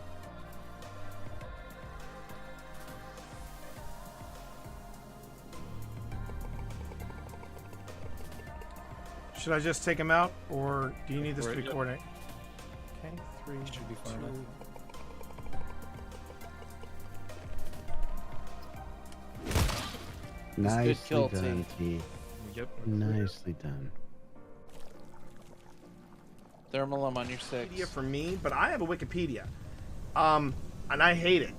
Should I just take him out, or do you need this to be Yep. coordinated? Okay, 3, Should be fine 2. enough. Nicely kill, done, T. Yep. Nicely done. Thermal, I'm on your 6. Wikipedia for me, but I have a Wikipedia, and I hate it.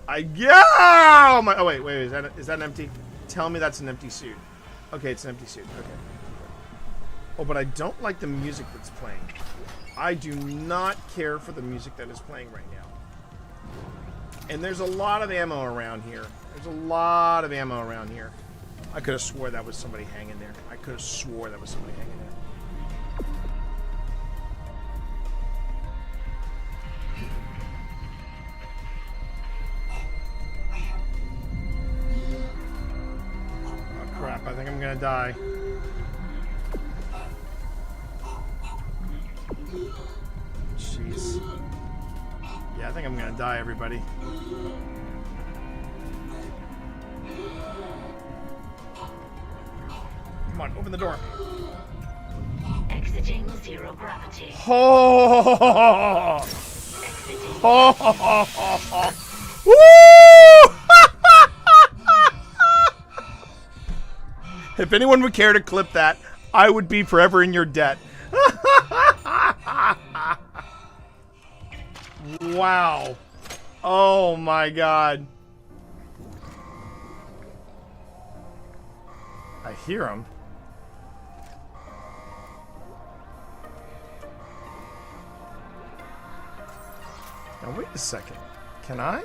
Oh wait, is that an empty? Tell me that's an empty suit. Okay, it's an empty suit. Okay. Oh, but I don't like the music that's playing. I do not care for the music that is playing right now. And there's a lot of ammo around here. I could have swore that was somebody hanging there. Oh crap, I think I'm gonna die. Jeez. Yeah, I think I'm gonna die, everybody. Come on, open the door. Exiting zero gravity. Oh! Woo! If anyone would care to clip that, I would be forever in your debt. Wow. Oh my god. I hear him. Now wait a second. Can I?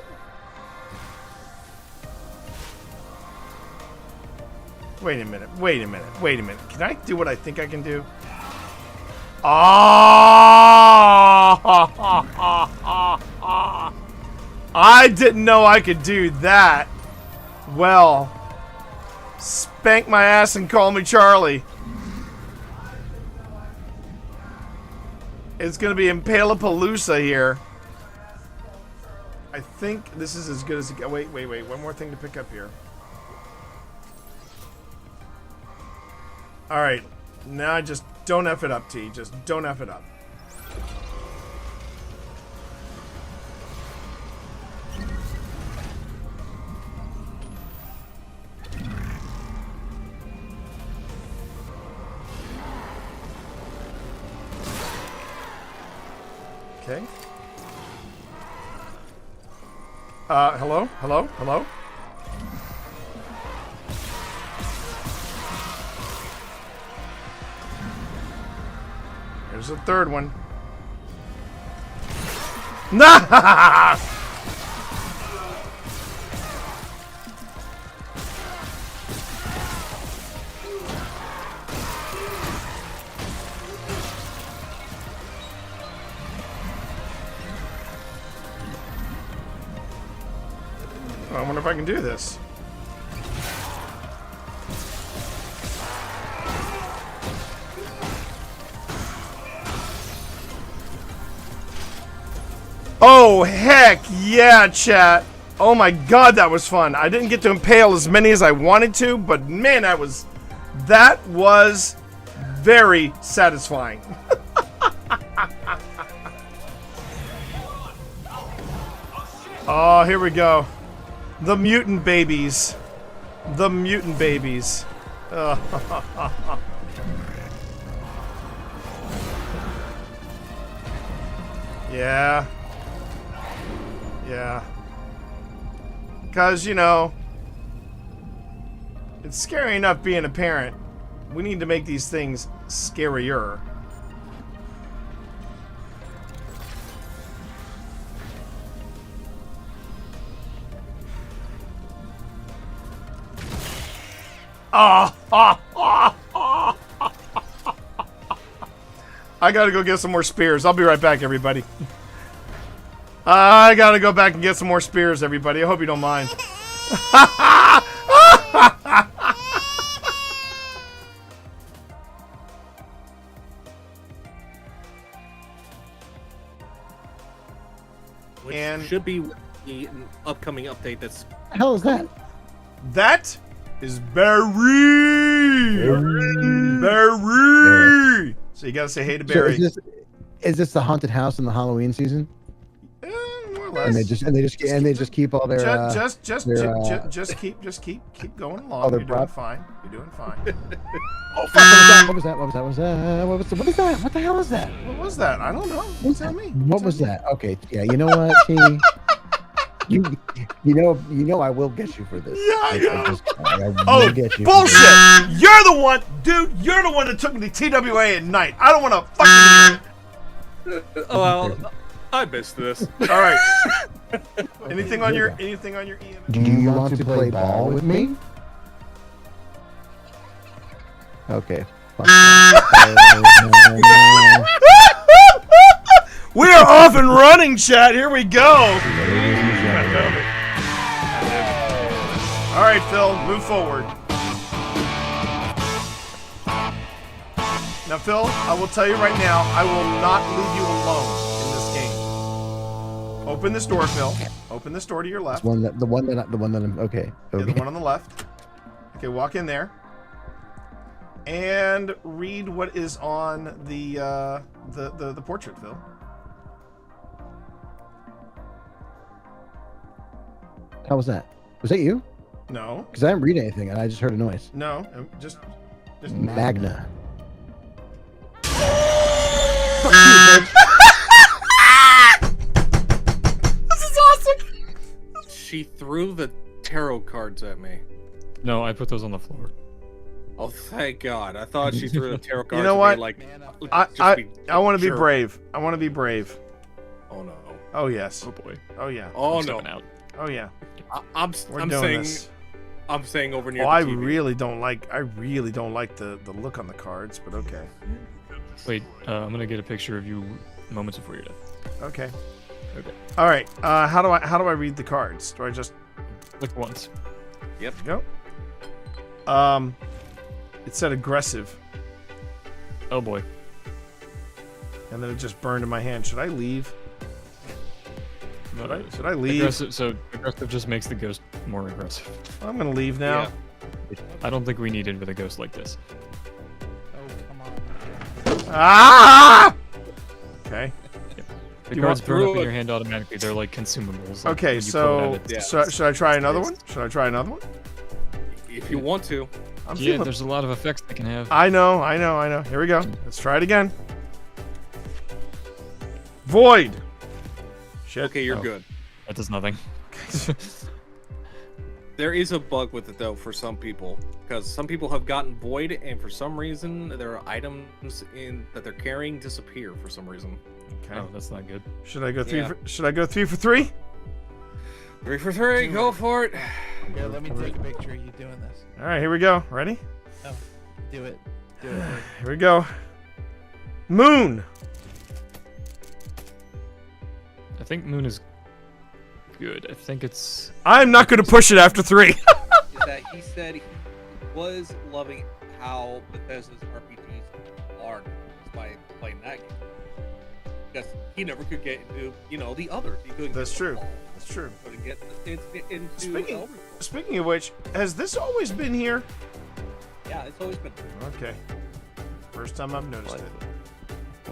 Wait a minute. Can I do what I think I can do? I didn't know I could do that. Well, spank my ass and call me Charlie. It's gonna be Impalapalooza here. I think this is as good as it gets. Wait. One more thing to pick up here. Alright. Now just don't F it up, T. Just don't F it up. Okay. Hello? There's a third one. Nah! I wonder if I can do this. Oh, heck yeah, chat. Oh my god, that was fun. I didn't get to impale as many as I wanted to, but man, that was very satisfying. Oh, here we go. The mutant babies. The mutant babies. Yeah. Yeah. Because, you know, it's scary enough being a parent. We need to make these things scarier. I gotta go get some more spears. I'll be right back, everybody. I gotta go back and get some more spears, everybody. I hope you don't mind. Which And should be the upcoming update that's... What the hell is that? That is Barry. Barry. So you gotta say hey to Barry. So is this the haunted house in the Halloween season? More or less. And they just keep all their just keep going along. Oh, You're they're doing fine. You're doing fine. Oh fuck! What was that? What is that? What the hell is that? What was that? I don't know. Tell me. What was that? Okay, yeah. You know what? You know I will get you for this. Yeah, I will Oh, get you bullshit! for this. You're the one, dude. You're the one that took me to TWA at night. I don't want to fucking. Oh, well, I missed this. All right. Anything on your EM? Do you want to play ball with me? Okay. Fuck that. We are off and running, chat. Here we go. All right, Phil, move forward. Now, Phil, I will tell you right now, I will not leave you alone in this game. Open this door, Phil. Open this door to your left. The one that I'm okay. Yeah, the one on the left. Okay, walk in there. And read what is on the portrait, Phil. How was that? Was that you? No. Because I didn't read anything and I just heard a noise. No, just Magna. This is awesome. She threw the tarot cards at me. No, I put those on the floor. Oh, thank God. I thought she threw the tarot cards You know at what? me I want to be sure. brave. I want to be brave. Oh, no. Oh, yes. Oh, boy. Oh, yeah. Oh, I'm no. stepping out. Oh, yeah. I'm doing saying... this. I'm saying over near Oh, the I TV. really don't like the look on the cards, but okay. Wait, I'm gonna get a picture of you moments before your death. Okay. Okay. All right. How do I read the cards? Do I just Click once. Yep. go? It said aggressive, Oh boy. and then it just burned in my hand. Should I leave? Should I leave? Aggressive just makes the ghost more aggressive. I'm gonna leave now. Yeah. I don't think we need it with a ghost like this. Ah! Okay. The You cards want- burn up in your hand automatically. They're like consumables. Like, Okay, when you pull it so out, should I try another one? Should I try another one? If you want to. I'm yeah, feeling. there's a lot of effects they can have. I know. Here we go. Let's try it again. Void. Shit. Okay, you're Oh. good. That does nothing. There is a bug with it though for some people, because some people have gotten void, and for some reason their items that they're carrying disappear for some reason. Okay. Oh, that's not good. Should I go three? Yeah. Should I go 3 for 3? 3 for 3, go for it. Here, let me take a picture of you doing this. All right, here we go. Ready? Oh, do it. Do it. Here we go. Moon. I think Moon is good. I think it's. I'm not going to push it after 3. Is that he said he was loving how Bethesda's RPGs are by playing that game. Because he never could get into, the others. He couldn't. That's true. That's true. Couldn't get into Speaking of which, has this always been here? Yeah, it's always been. Okay. First time I've noticed it.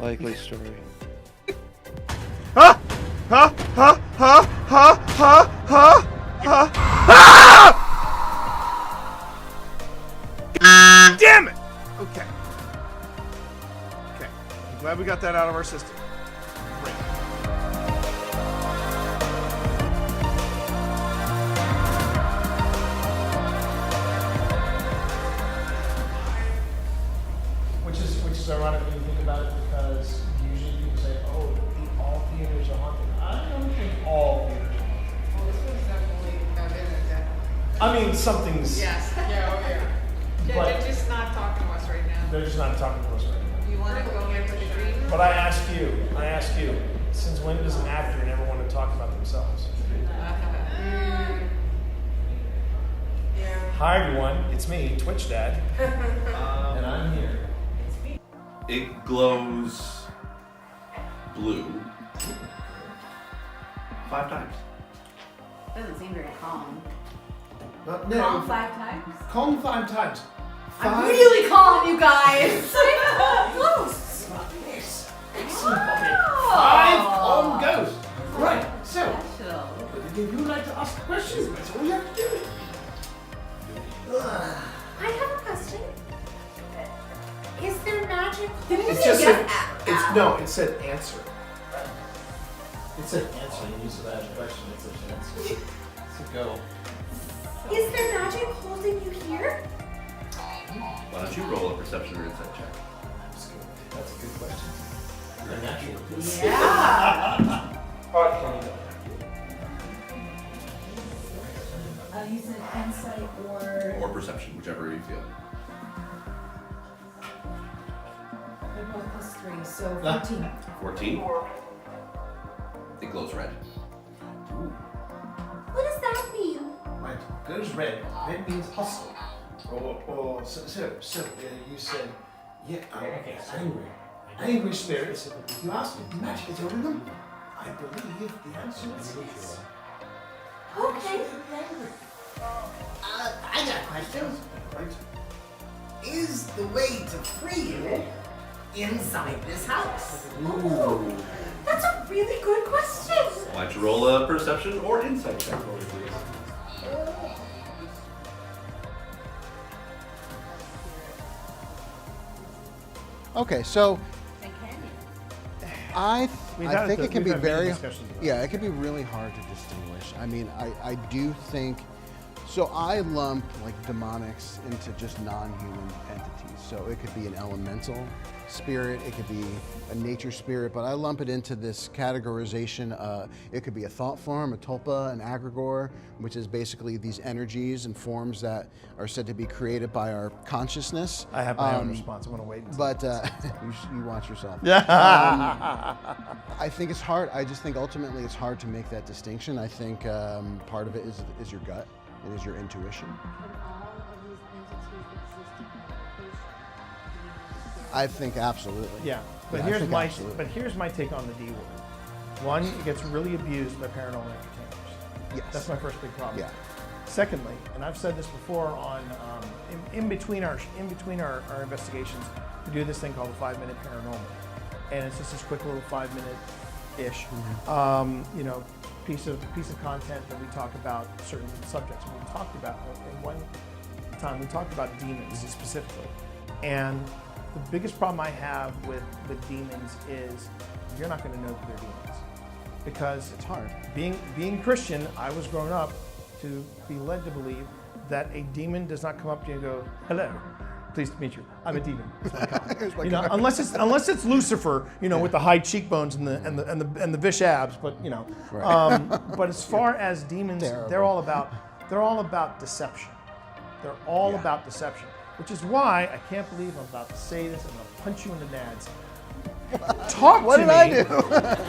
Likely story. Ha! Ha! Ha! Ha! Ha! Ha! Ha! Ha! Ah! Damn it! Okay. Okay. I'm glad we got that out of our system. Great. Which is ironic when you think about it, because usually people say, "Oh, all theaters are haunted." I don't think all theaters are haunted. Well, this one's definitely, definitely. I mean, something's. Yes. Yeah, oh yeah. But- They're just not talking to us right now. They're just not talking to us right now. You want to go get the dream? But I ask you, since when does an actor never want to talk about themselves? Yeah. Hi everyone, it's me, Twitch Dad, and I'm here. It glows blue 5 times. Doesn't seem very calm. But Calm 5 times? Calm 5 times. I'm really calm, you guys. Close. Yes. Excellent. Okay. Oh. 5 calm ghosts. Right. So, Special. if you would like to ask questions, that's all you have to do. I have a question. Is there magic? It just said, it said answer. It said answer. You use that question. It said answer. So go. Is there magic holding you here? Why don't you roll a perception or insight check? That's a good question. You're natural. Yeah. All right, You said insight or perception, whichever you feel. they're both +3, so 14. 14. It glows red. What does that mean? Right. Goes red. Red means hostile. So you said, yeah, okay, angry spirits. You asked me, magic is over them? I believe the answer is yes. Okay. I got a question. Right. Is the way to free you inside this house? Ooh, that's a really good question. Why don't you roll a perception or insight check for me, please? Okay, so I think it can be very, it can be really hard to distinguish. I mean, I do think, so I lump like demonics into just non-human entities. So it could be an elemental spirit, it could be a nature spirit, but I lump it into this categorization. It could be a thought form, a tulpa, an egregore, which is basically these energies and forms that are said to be created by our consciousness. I have my own response. I'm going to wait. But you watch yourself. Yeah. I think it's hard. I just think ultimately it's hard to make that distinction. I think part of it is your gut. It is your intuition. I think absolutely. Yeah, but Yeah, I here's think my absolutely. take on the D word. One, it gets really abused by paranormal entertainers. Yes. That's my first big problem. Yeah. Secondly, and I've said this before on in between our investigations, we do this thing called the 5-minute paranormal, and it's just this quick little 5-minute-ish, piece of content that we talk about certain subjects. And we talked about in one time we talked about demons specifically, and the biggest problem I have with demons is you're not going to know that they're demons because it's hard. Being Christian, I was growing up to be led to believe that a demon does not come up to you and go, "Hello, pleased to meet you. I'm a demon." You know, unless it's Lucifer, you know, with the high cheekbones and the Vish abs. But you know, but as far as demons, they're all about deception. They're all about deception, which is why I can't believe I'm about to say this. I'm gonna punch you in the nads. Talk to me. What did I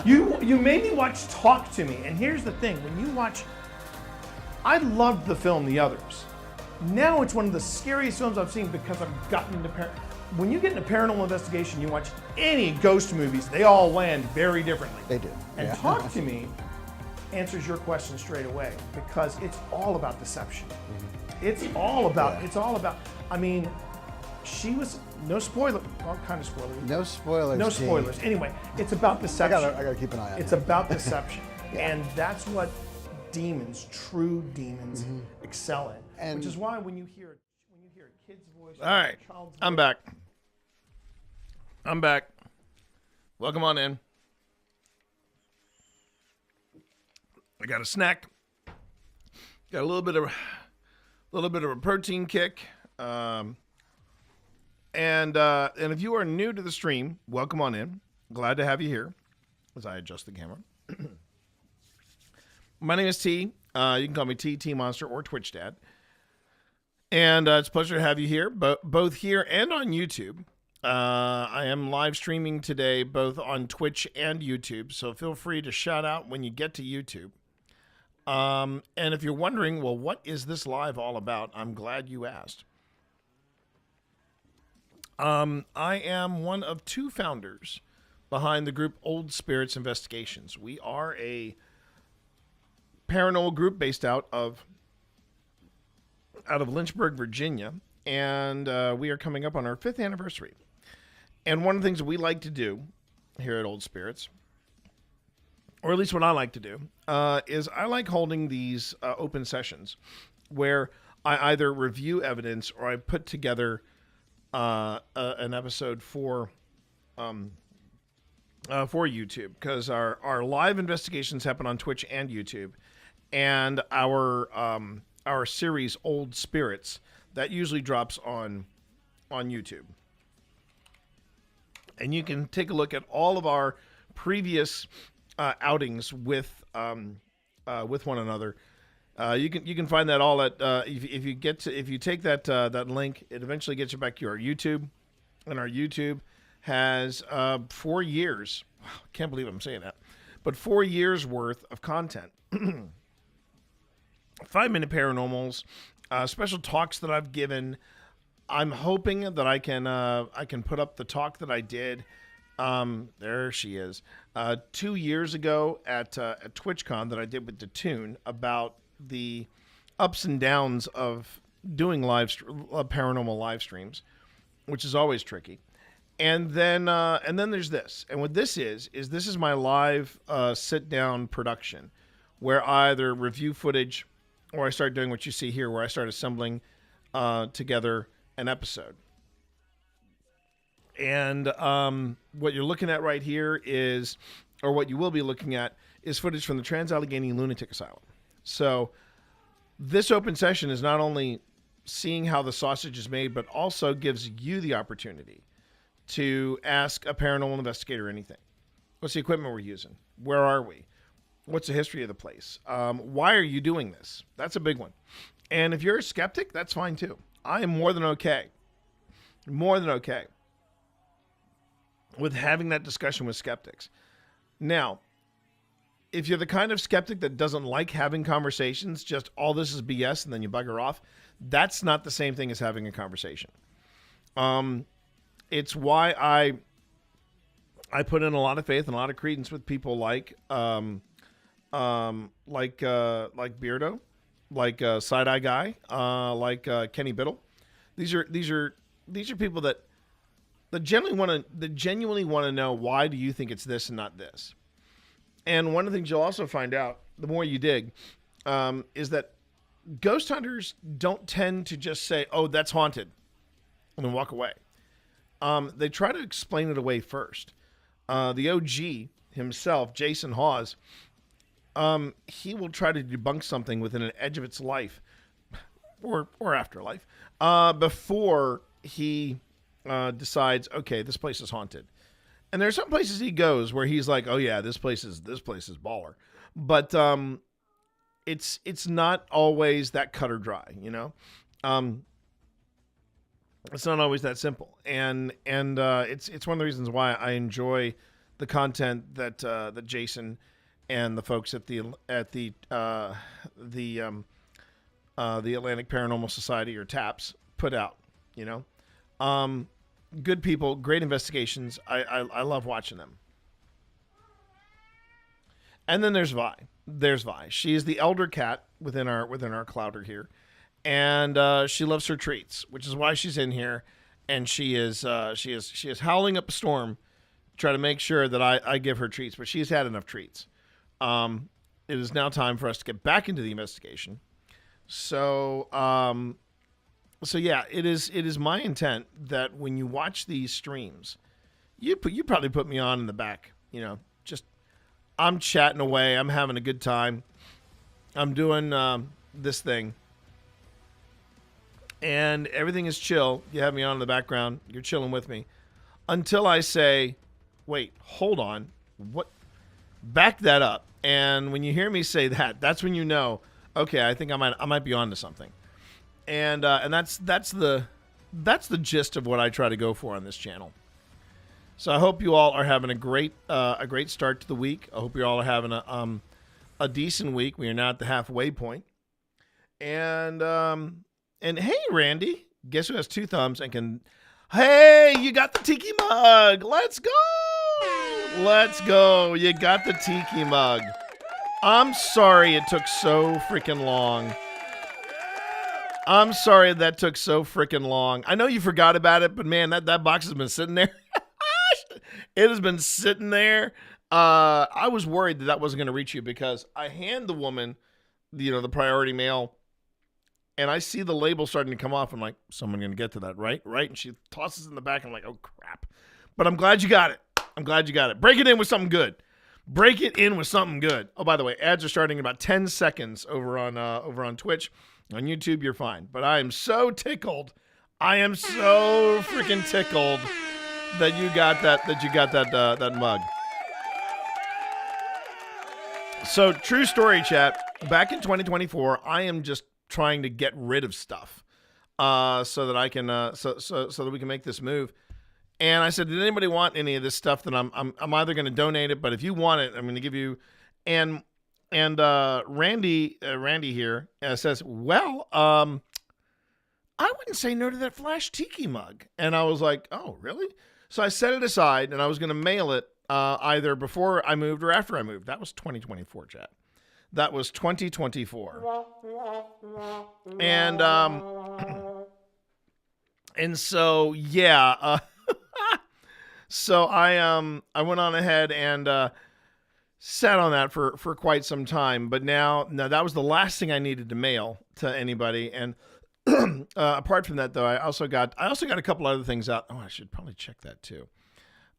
do? You made me watch Talk to Me, and here's the thing: when you watch, I loved the film The Others. Now it's one of the scariest films I've seen because I've gotten into when you get into paranormal investigation, you watch any ghost movies, they all land very differently. They do. And Talk to Me answers your question straight away because it's all about deception. It's all about. I mean, she was no spoiler. Well, kind of spoilers. No spoilers. No spoilers. Anyway, it's about deception. I gotta keep an eye on it. It's about deception, and that's what demons, true demons, excel in. And which is why when you hear a kid's voice, All right, a child's I'm voice, back. Welcome on in. I got a snack. Got a little bit of a protein kick. And if you are new to the stream, welcome on in. Glad to have you here as I adjust the camera. My name is T. You can call me T Monster, or Twitch Dad. And it's a pleasure to have you here, both here and on YouTube. I am live streaming today, both on Twitch and YouTube, so feel free to shout out when you get to YouTube. And if you're wondering, well, what is this live all about? I'm glad you asked. I am one of two founders behind the group Old Spirits Investigations. We are a paranormal group based out of Lynchburg, Virginia, and we are coming up on our 5th anniversary. And one of the things that we like to do here at Old Spirits, or at least what I like to do, is I like holding these open sessions where I either review evidence or I put together an episode for YouTube, because our live investigations happen on Twitch and YouTube, and our series Old Spirits that usually drops on YouTube. And you can take a look at all of our previous outings with one another. You can find that all at if you take that link, it eventually gets you back to our YouTube, and our YouTube has 4 years. Wow, can't believe I'm saying that, but 4 years worth of content. 5-minute paranormals, special talks that I've given. I'm hoping that I can put up the talk that I did. There she is. 2 years ago at TwitchCon that I did with Datoon about the ups and downs of doing paranormal live streams, which is always tricky. And then there's this. And what this is this is my live sit down production, where I either review footage or I start doing what you see here, where I start assembling together an episode. And what you're looking at right here is, or what you will be looking at, is footage from the Trans-Allegheny Lunatic Asylum. So this open session is not only seeing how the sausage is made, but also gives you the opportunity to ask a paranormal investigator anything. What's the equipment we're using? Where are we? What's the history of the place? Why are you doing this? That's a big one. And if you're a skeptic, that's fine too. I am more than okay with having that discussion with skeptics. Now, if you're the kind of skeptic that doesn't like having conversations, just all this is BS and then you bugger off, that's not the same thing as having a conversation. It's why I put in a lot of faith and a lot of credence with people like Beardo, like Side Eye Guy, like Kenny Biddle. These are people that genuinely want to know, why do you think it's this and not this? And one of the things you'll also find out, the more you dig, is that ghost hunters don't tend to just say, "Oh, that's haunted," and then walk away. They try to explain it away first. The OG himself, Jason Hawes, he will try to debunk something within an edge of its life, or afterlife, before he decides, okay, this place is haunted. And there's some places he goes where he's like, oh yeah, this place is baller, but it's not always that cut or dry, you know. It's not always that simple, and it's one of the reasons why I enjoy the content that that Jason and the folks at the Atlantic Paranormal Society, or TAPS, put out. You know, good people, great investigations. I love watching them. And then there's Vi. She is the elder cat within our clouder here. And she loves her treats, which is why she's in here, and she is howling up a storm, to try to make sure that I give her treats. But she's had enough treats. It is now time for us to get back into the investigation. So yeah, it is my intent that when you watch these streams, you probably put me on in the back. You know, just I'm chatting away, I'm having a good time, I'm doing this thing. And everything is chill. You have me on in the background. You're chilling with me. Until I say, wait, hold on. What? Back that up. And when you hear me say that, that's when you know, okay, I think I might be onto something. And that's the gist of what I try to go for on this channel. So I hope you all are having a great start to the week. I hope you all are having a decent week. We are now at the halfway point. And hey, Randy, guess who has 2 thumbs and can... Hey, you got the tiki mug. Let's go. Let's go. You got the tiki mug. I'm sorry it took so freaking long. I'm sorry that took so freaking long. I know you forgot about it, but man, that box has been sitting there. It has been sitting there. I was worried that wasn't going to reach you, because I hand the woman, the priority mail, and I see the label starting to come off. I'm like, someone going to get to that, right? And she tosses it in the back. I'm like, oh, crap. But I'm glad you got it. Break it in with something good. Oh, by the way, ads are starting in about 10 seconds over on Twitch. On YouTube, you're fine. But I am so tickled. I am so freaking tickled that you got that mug. So, true story, chat. Back in 2024, I am just trying to get rid of stuff, so that I can so that we can make this move. And I said, did anybody want any of this stuff? That I'm either going to donate it, but if you want it, I'm going to give you. And Randy here says, well, I wouldn't say no to that Flash Tiki mug. And I was like, oh, really? So I set it aside, and I was going to mail it either before I moved or after I moved. That was 2024, chat. That was 2024. And so, yeah. So I went on ahead and sat on that for quite some time. But now that was the last thing I needed to mail to anybody. And apart from that, though, I also got a couple other things out. Oh, I should probably check that too.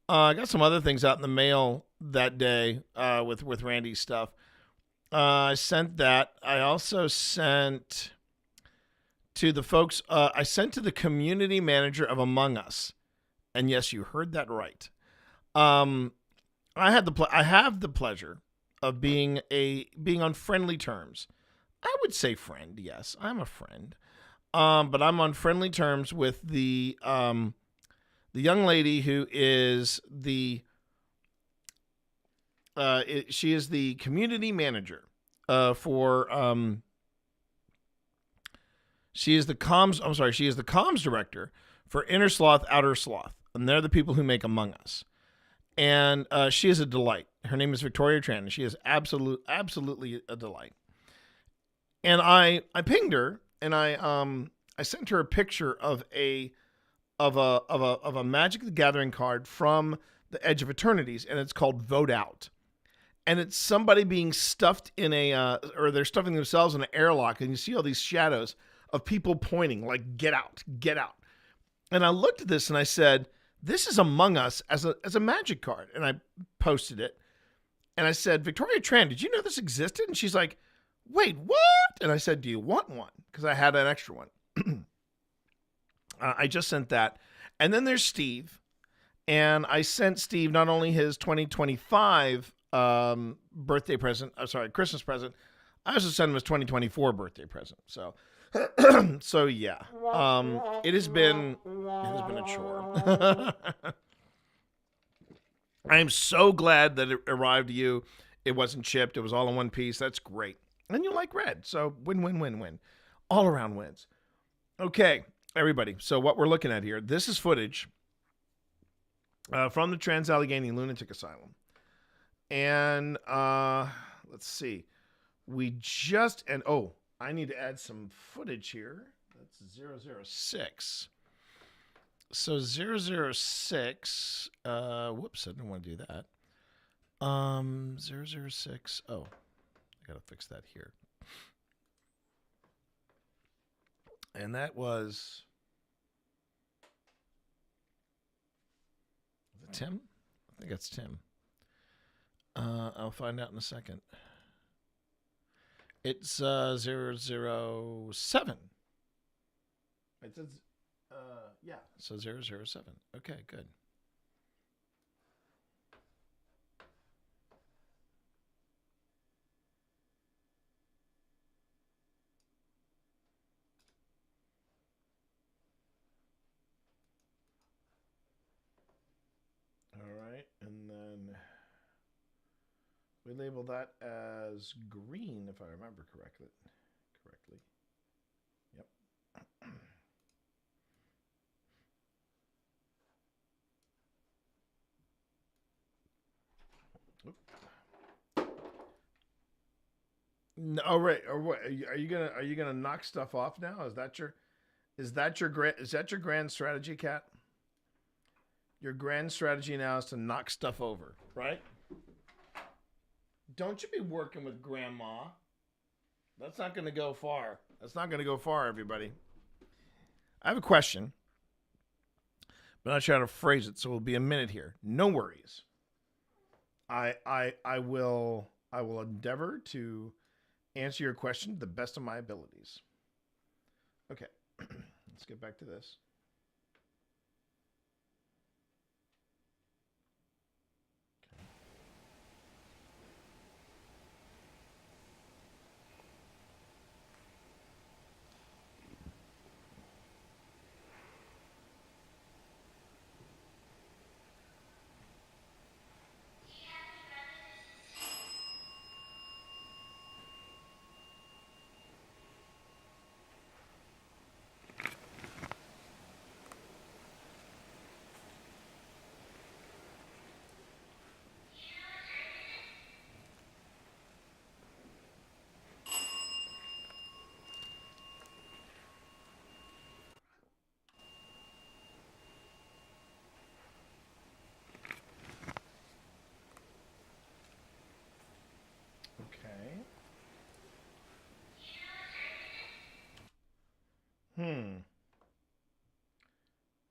I got some other things out in the mail that day with Randy's stuff. I sent that. I also sent to the folks. I sent to the community manager of Among Us, and yes, you heard that right. I have the pleasure of being on friendly terms. I would say friend. Yes, I'm a friend. But I'm on friendly terms with the young lady who is she is the community manager for she is the comms director for Inner Sloth, Outer Sloth, and they're the people who make Among Us. And she is a delight. Her name is Victoria Tran, and she is absolutely a delight. And I pinged her, and I sent her a picture of a Magic the Gathering card from the Edge of Eternities, and it's called Vote Out. And it's somebody being stuffed in or they're stuffing themselves in an airlock, and you see all these shadows of people pointing, like, get out, get out. And I looked at this and I said, this is Among Us as a Magic card. And I posted it. And I said, Victoria Tran, did you know this existed? And she's like, wait, what? And I said, do you want one? Because I had an extra one. I just sent that. And then there's Steve. And I sent Steve not only his 2025 birthday present, Christmas present, I also sent him his 2024 birthday present. So, so yeah, it has been a chore. I am so glad that it arrived to you. It wasn't chipped. It was all in one piece. That's great. And you like red. So win, win, win, win. All around wins. Okay, everybody. So what we're looking at here, this is footage from the Trans-Allegheny Lunatic Asylum. And let's see. I need to add some footage here. That's 006. So 006, whoops, I didn't want to do that. 006, I got to fix that here. And that was it Tim? I think that's Tim. I'll find out in a second. It's 007. It says, yeah, so 007. Okay, good. All right, and then we label that as green, if I remember correctly. Yep. No, oh, right. Or what? Are you gonna knock stuff off now? Is that your grand strategy, Kat? Your grand strategy now is to knock stuff over, right? Don't you be working with grandma. That's not going to go far. Everybody. I have a question, but I'm not sure how to phrase it, so it'll be a minute here. No worries. I will endeavor to answer your question to the best of my abilities. Okay. Let's get back to this.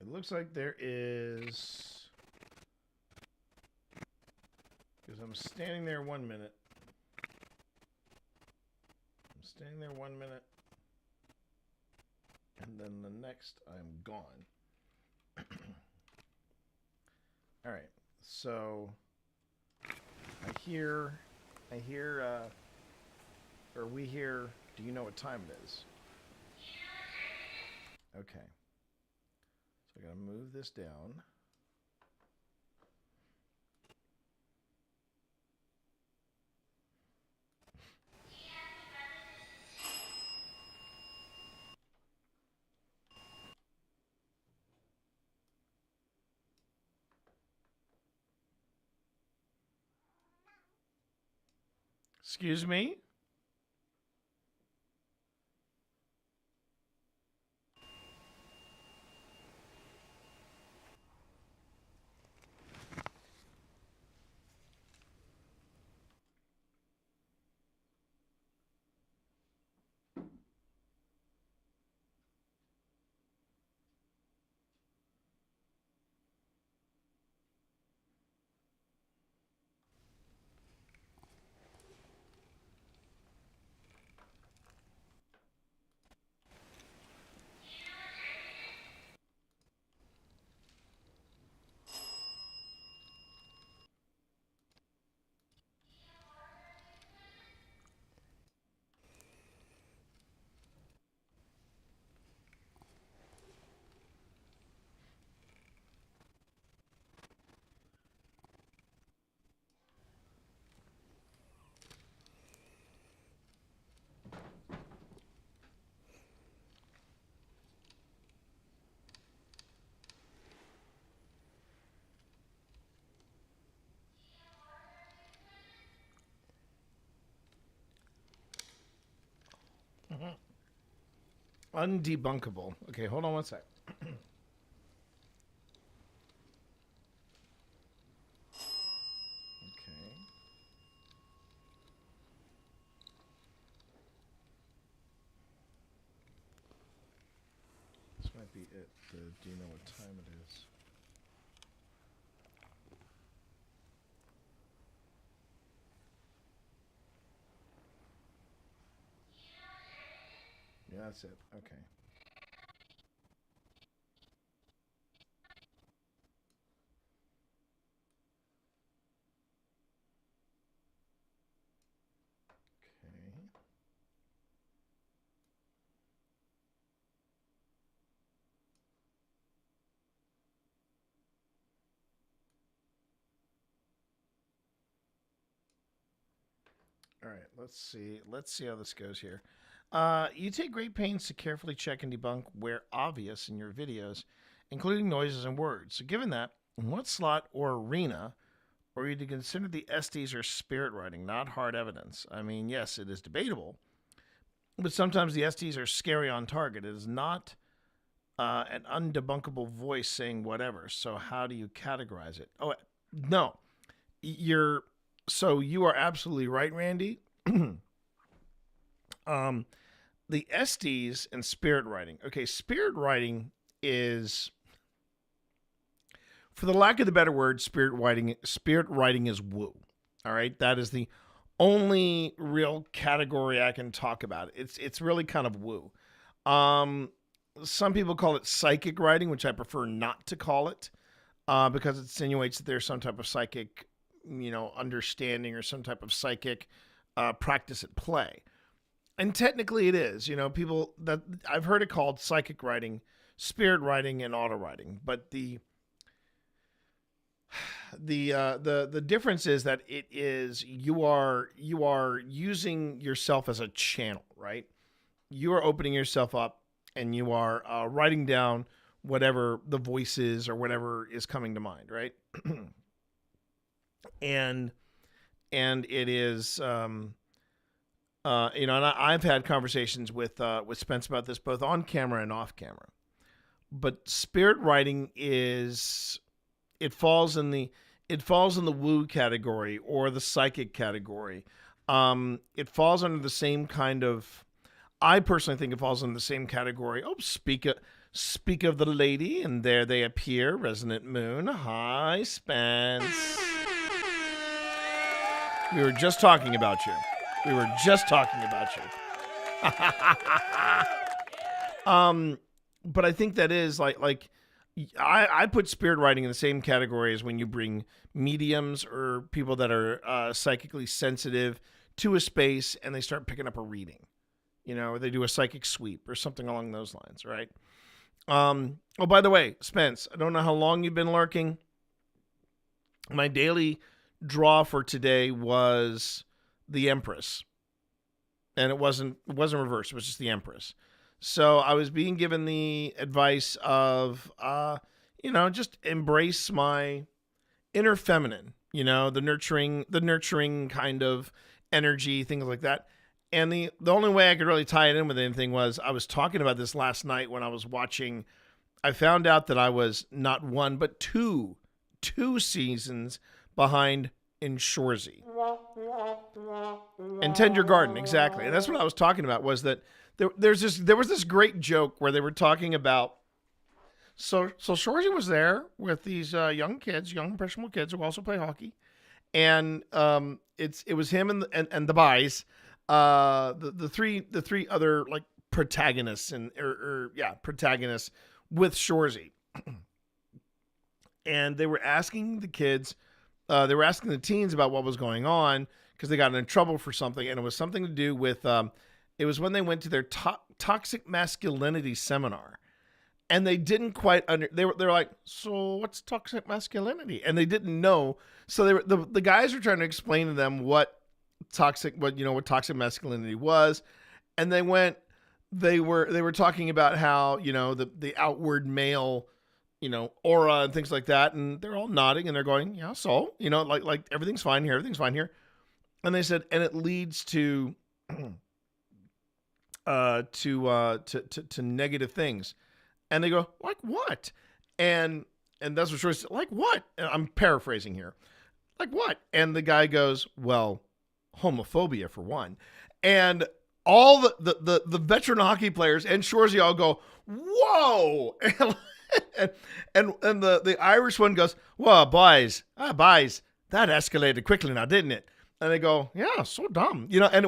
It looks like there is, because I'm standing there 1 minute. And then the next I'm gone. All right. So I hear, or we hear, do you know what time it is? Okay. So I gotta move this down. Excuse me? Undebunkable. Okay, hold on one sec. This might be it. Do you know what time it is? Yeah, that's it. Okay. Okay. All right, let's see. Let's see how this goes here. You take great pains to carefully check and debunk where obvious in your videos, including noises and words. So given that, in what slot or arena are you to consider the SDs or spirit writing, not hard evidence? I mean, yes, it is debatable, but sometimes the SDs are scary on target. It is not an undebunkable voice saying whatever. So how do you categorize it? Oh, no. So you are absolutely right, Randy. The SDs and spirit writing. Okay, spirit writing is, for the lack of the better word, spirit writing is woo. All right, that is the only real category I can talk about. It's really kind of woo. Some people call it psychic writing, which I prefer not to call it, because it insinuates that there's some type of psychic, understanding or some type of psychic practice at play. And technically it is, people that I've heard it called psychic writing, spirit writing, and auto writing. But the difference is that it is, you are using yourself as a channel, right? You are opening yourself up and you are writing down whatever the voice is or whatever is coming to mind, right? and it is, and I've had conversations with Spence about this both on camera and off camera. But spirit writing it falls in the woo category or the psychic category. It falls under the same kind of. I personally think it falls under the same category. Oh, speak of the lady, and there they appear, Resonant Moon. Hi, Spence. We were just talking about you. But I think that is like I put spirit writing in the same category as when you bring mediums or people that are psychically sensitive to a space and they start picking up a reading, or they do a psychic sweep or something along those lines, right? Oh, by the way, Spence, I don't know how long you've been lurking. My daily draw for today was the Empress, and it wasn't reversed. It was just the Empress. So I was being given the advice of, just embrace my inner feminine, the nurturing kind of energy, things like that. And the only way I could really tie it in with anything was I was talking about this last night when I was watching. I found out that I was not one, but two seasons behind in Shorzy. And Tender Garden, exactly. And that's what I was talking about, was that there was this great joke where they were talking about, so Shorzy was there with these young impressionable kids who also play hockey. And it was him and the boys, the three other like protagonists protagonists with Shorzy. And they were asking the kids, they were asking the teens about what was going on because they got in trouble for something, and it was something to do with it was when they went to their toxic masculinity seminar, and they didn't quite they were like, so what's toxic masculinity? And they didn't know, so the guys were trying to explain to them what toxic masculinity was, and they were talking about how the outward male aura and things like that, and they're all nodding and they're going, yeah, so like everything's fine here, and they said, and it leads to to negative things, and they go, like what? And that's what Shorty said, like what? And I'm paraphrasing here, like what? And the guy goes, well, homophobia for one. And all the veteran hockey players and Shorzy all go, whoa. And the Irish one goes, well, boys, that escalated quickly now, didn't it? And they go, yeah, so dumb, and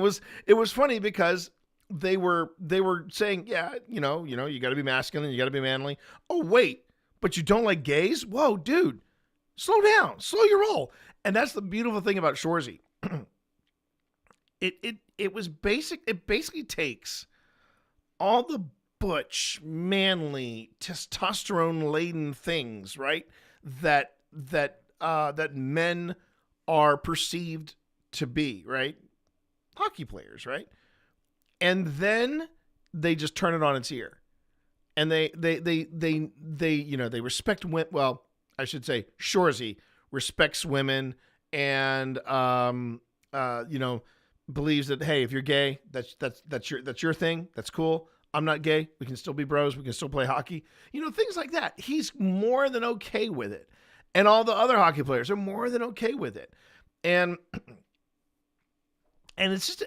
it was funny because they were saying, yeah, you got to be masculine, you got to be manly. Oh, wait, but you don't like gays? Whoa, dude, slow down, slow your roll. And that's the beautiful thing about Shorzy. It basically takes all the butch, manly, testosterone-laden things, right? That men are perceived to be, right? Hockey players, right? And then they just turn it on its ear, and they respect women. Well, I should say Shorzy respects women, and believes that, hey, if you're gay, that's your thing. That's cool. I'm not gay. We can still be bros. We can still play hockey. Things like that. He's more than okay with it. And all the other hockey players are more than okay with it. And it's just,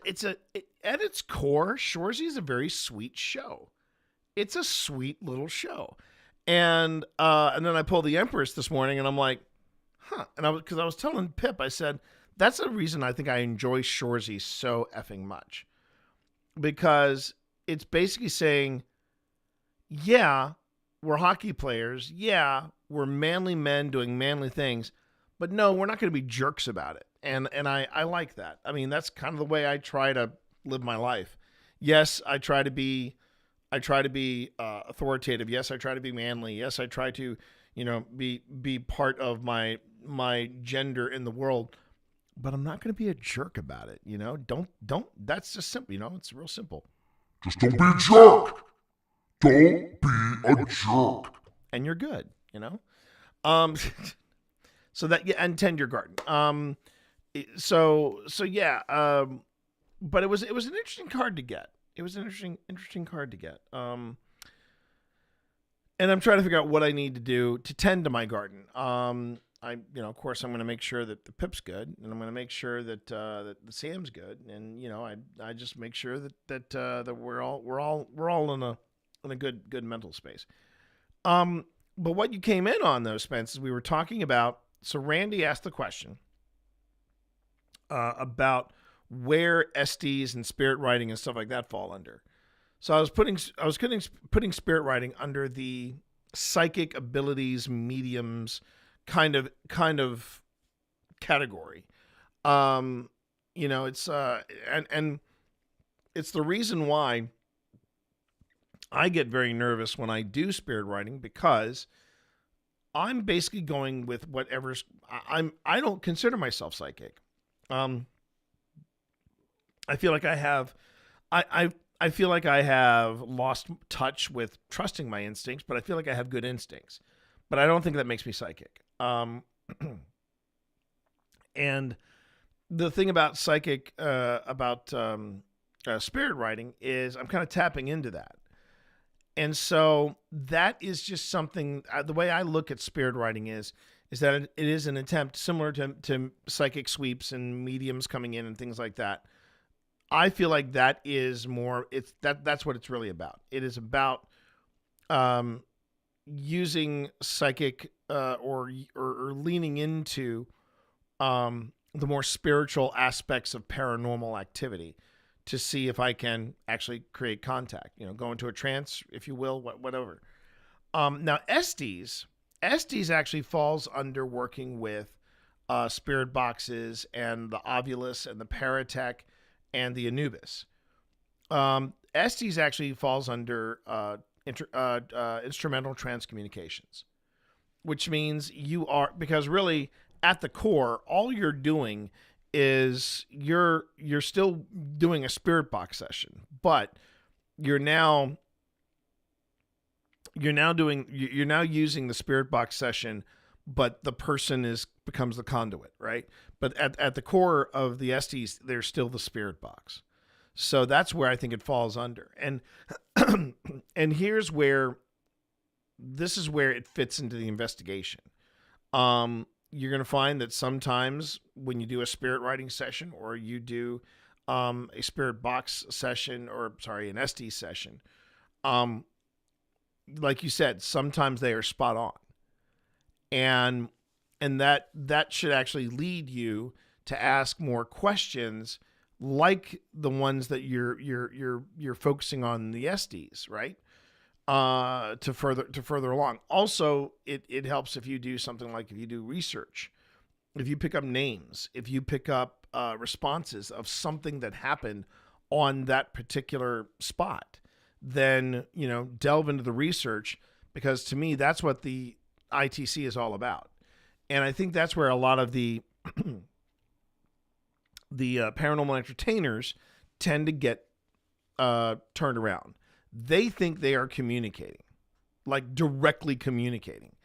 at its core, Shorzy is a very sweet show. It's a sweet little show. And then I pulled the Empress this morning and I'm like, huh. And because I was telling Pip, I said, that's the reason I think I enjoy Shorzy so effing much. Because it's basically saying, yeah, we're hockey players. Yeah, we're manly men doing manly things. But no, we're not going to be jerks about it. And I like that. I mean, that's kind of the way I try to live my life. Yes, I try to be authoritative. Yes, I try to be manly. Yes, I try to, be part of my gender in the world. But I'm not going to be a jerk about it. Don't. That's just simple. It's real simple. Just don't be a jerk. Don't be a jerk. And you're good. So that, yeah, and tend your garden. So yeah. But it was an interesting card to get. It was an interesting card to get. And I'm trying to figure out what I need to do to tend to my garden. Of course, I'm going to make sure that the Pip's good, and I'm going to make sure that the Sam's good, and I just make sure that we're all in a good mental space. But what you came in on though, Spence, is we were talking about. So Randy asked the question about where SDs and spirit writing and stuff like that fall under. So I was putting spirit writing under the psychic abilities, mediums kind of category. It's and it's the reason why I get very nervous when I do spirit writing, because I'm basically going with whatever's I don't consider myself psychic. I feel like I have I feel like I have lost touch with trusting my instincts, but I feel like I have good instincts. But I don't think that makes me psychic. And the thing about psychic, spirit writing is I'm kind of tapping into that. And so that is just something, the way I look at spirit writing is that it is an attempt similar to psychic sweeps and mediums coming in and things like that. I feel like that is more, that's what it's really about. It is about using psychic or leaning into the more spiritual aspects of paranormal activity to see if I can actually create contact, go into a trance, if you will, whatever. Now, Estes actually falls under working with spirit boxes and the Ovulus and the Paratech and the Anubis. Estes actually falls under instrumental transcommunications, which means because really at the core, all you're doing is you're still doing a spirit box session, but you're now using the spirit box session, but the person becomes the conduit, right? But at the core of the Estes, there's still the spirit box. So that's where I think it falls under. And and here's where this is where it fits into the investigation. You're going to find that sometimes when you do a spirit writing session or you do a spirit box session or an SD session, like you said, sometimes they are spot on. And that should actually lead you to ask more questions like the ones that you're focusing on the SDs, right? To further along. Also, it helps if you do something like if you do research, if you pick up names, if you pick up responses of something that happened on that particular spot, then delve into the research, because to me that's what the ITC is all about. And I think that's where a lot of the paranormal entertainers tend to get turned around. They think they are communicating, like directly communicating.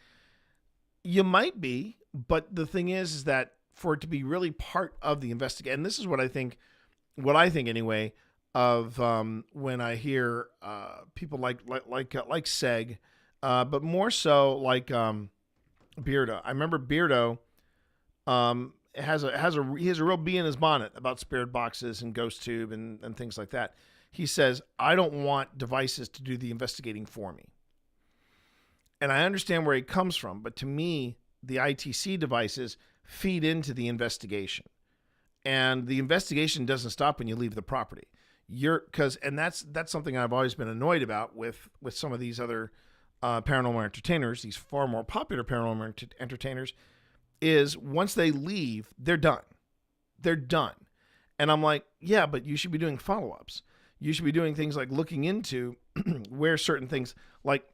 You might be, but the thing is that for it to be really part of the investigation, and this is what I think anyway, of when I hear people like Seg, but more so like Beardo. I remember Beardo has a real bee in his bonnet about spirit boxes and ghost tube and things like that. He says, I don't want devices to do the investigating for me. And I understand where he comes from, but to me, the ITC devices feed into the investigation. And the investigation doesn't stop when you leave the property. That's something I've always been annoyed about with some of these other paranormal entertainers, these far more popular paranormal entertainers, is once they leave, they're done. They're done. And I'm like, yeah, but you should be doing follow-ups. You should be doing things like looking into where certain things, like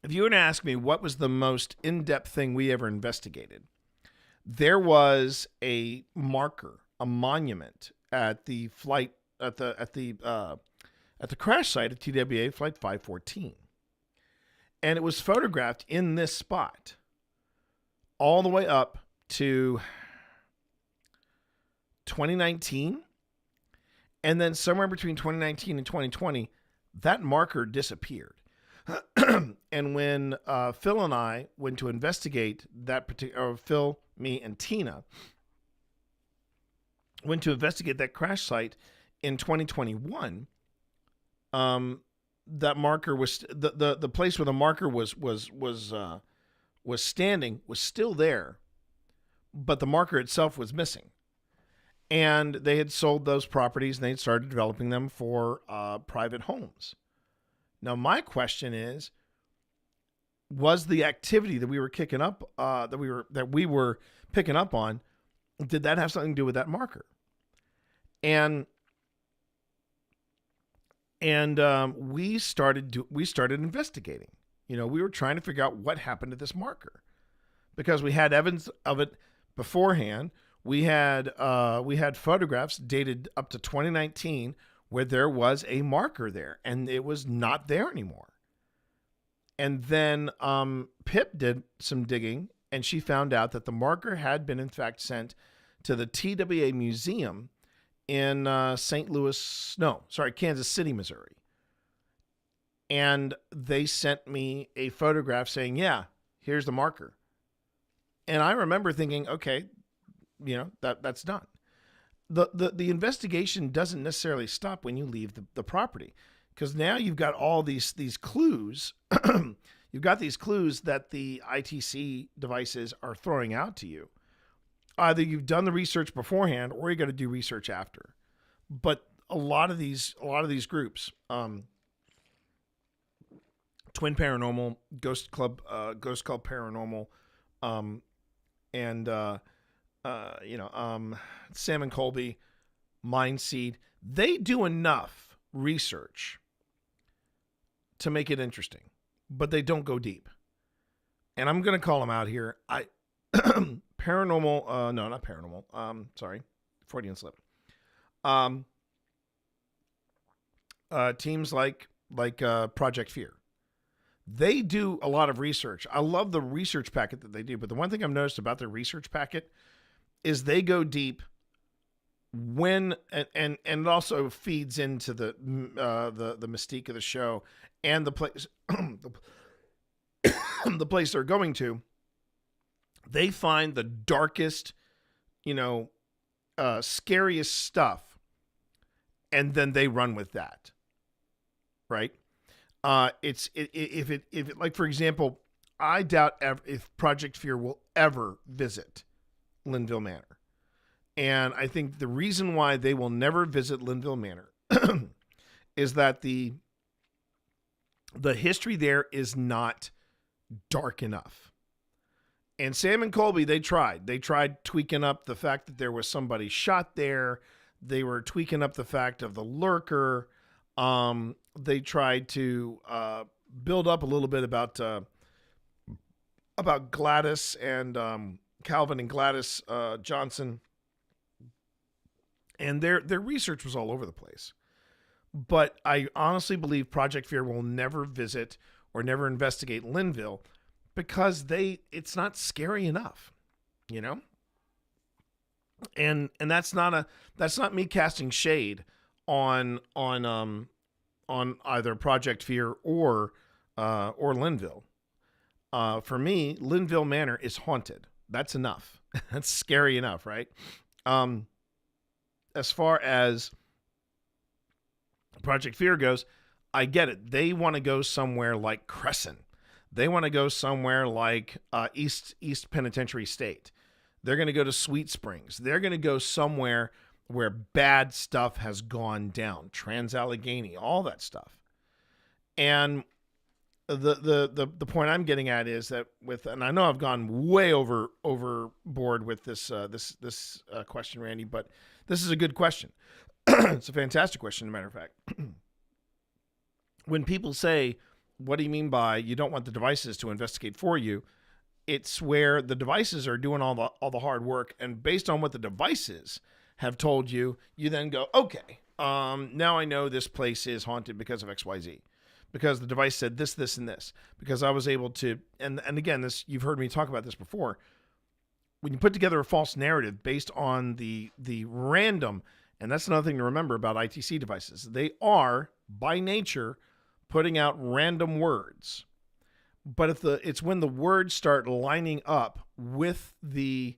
if you were to ask me what was the most in-depth thing we ever investigated, there was a marker, a monument at the flight at the crash site at TWA Flight 514, and it was photographed in this spot all the way up to 2019. And then somewhere between 2019 and 2020, that marker disappeared. And when Phil and I went to investigate that particular, Phil, me, and Tina went to investigate that crash site in 2021, that marker was the place where the marker was standing was still there, but the marker itself was missing. And they had sold those properties and they'd started developing them for private homes. Now, my question is, was the activity that we were kicking up, that we were picking up on, did that have something to do with that marker? And we started investigating. We were trying to figure out what happened to this marker, because we had evidence of it beforehand. We had photographs dated up to 2019 where there was a marker there, and it was not there anymore. And then Pip did some digging, and she found out that the marker had been, in fact, sent to the TWA Museum in Kansas City, Missouri. And they sent me a photograph saying, yeah, here's the marker. And I remember thinking, okay, that's done. The investigation doesn't necessarily stop when you leave the property, because now you've got all these clues. You've got these clues that the ITC devices are throwing out to you. Either you've done the research beforehand or you got to do research after. But a lot of these groups, Twin Paranormal, Ghost Club Paranormal, and Sam and Colby, Mindseed, they do enough research to make it interesting, but they don't go deep. And I'm going to call them out here. Paranormal, no, not paranormal. Sorry, Freudian slip. Teams like Project Fear. They do a lot of research. I love the research packet that they do, but the one thing I've noticed about their research packet is they go deep when and it also feeds into the mystique of the show and the place the place they're going to. They find the darkest, scariest stuff, and then they run with that, right? If it like, for example, I doubt if Project Fear will ever visit Linville Manor, and I think the reason why they will never visit Linville Manor is that the history there is not dark enough. And Sam and Colby, they tried tweaking up the fact that there was somebody shot there. They were tweaking up the fact of the lurker. They tried to build up a little bit about Gladys and Calvin and Gladys Johnson. And their research was all over the place. But I honestly believe Project Fear will never visit or never investigate Linville because it's not scary enough, And that's not me casting shade on either Project Fear or Linville. For me, Linville Manor is haunted. That's enough. That's scary enough, right? As far as Project Fear goes, I get it. They want to go somewhere like Crescent. They want to go somewhere like East Penitentiary State. They're going to go to Sweet Springs. They're going to go somewhere where bad stuff has gone down. Trans-Allegheny, all that stuff. And the point I'm getting at is that and I know I've gone way overboard with this question, Randy, but this is a good question. It's a fantastic question, as a matter of fact. When people say, what do you mean by you don't want the devices to investigate for you? It's where the devices are doing all the hard work, and based on what the devices have told you, you then go, okay, now I know this place is haunted because of XYZ. Because the device said this, this, and this. Because I was able to, and again, this, you've heard me talk about this before. When you put together a false narrative based on the random, and that's another thing to remember about ITC devices. They are, by nature, putting out random words. But if it's when the words start lining up with the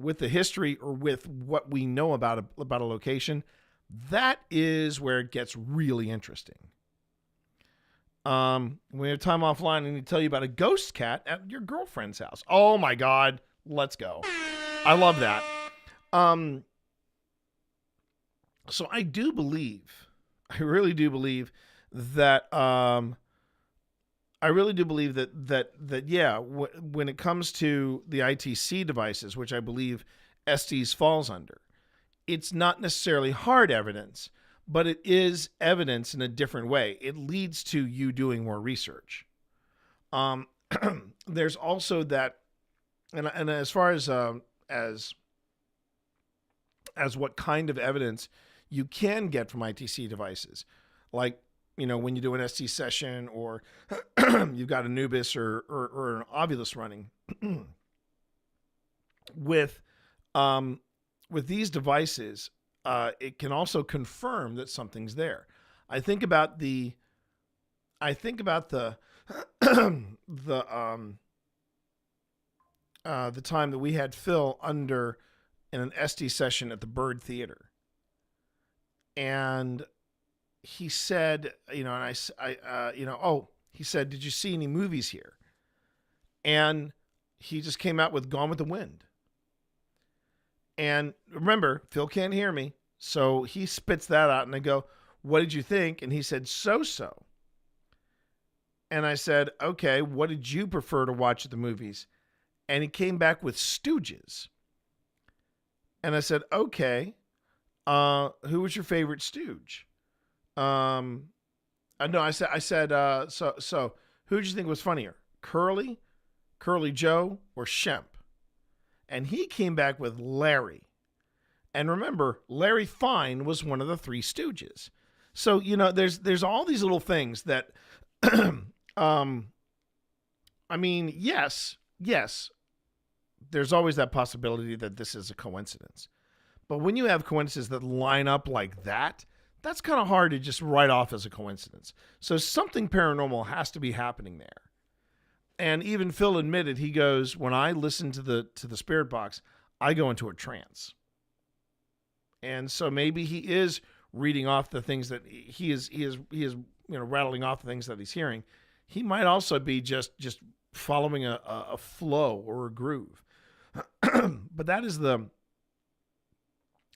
with the history or with what we know about a location, that is where it gets really interesting. When we have time offline, I need to tell you about a ghost cat at your girlfriend's house. Oh my God, let's go! I love that. So I really do believe that when it comes to the ITC devices, which I believe Estes falls under, it's not necessarily hard evidence, but it is evidence in a different way. It leads to you doing more research. There's also that, and as far as what kind of evidence you can get from ITC devices, like, when you do an ST session or you've got Anubis or an Ovilus running with these devices, it can also confirm that something's there. I think about the the time that we had Phil under in an SD session at the Bird Theater, and he said, he said, did you see any movies here? And he just came out with Gone with the Wind. And remember, Phil can't hear me, so he spits that out, and I go, what did you think? And he said, so-so. And I said, okay, what did you prefer to watch at the movies? And he came back with Stooges. And I said, okay, who was your favorite Stooge? So who did you think was funnier, Curly Joe, or Shemp? And he came back with Larry. And remember, Larry Fine was one of the Three Stooges. So, there's all these little things that, yes, there's always that possibility that this is a coincidence. But when you have coincidences that line up like that, that's kind of hard to just write off as a coincidence. So something paranormal has to be happening there. And even Phil admitted, he goes, when I listen to the spirit box, I go into a trance. And so maybe he is reading off the things that he is rattling off the things that he's hearing. He might also be just following a flow or a groove.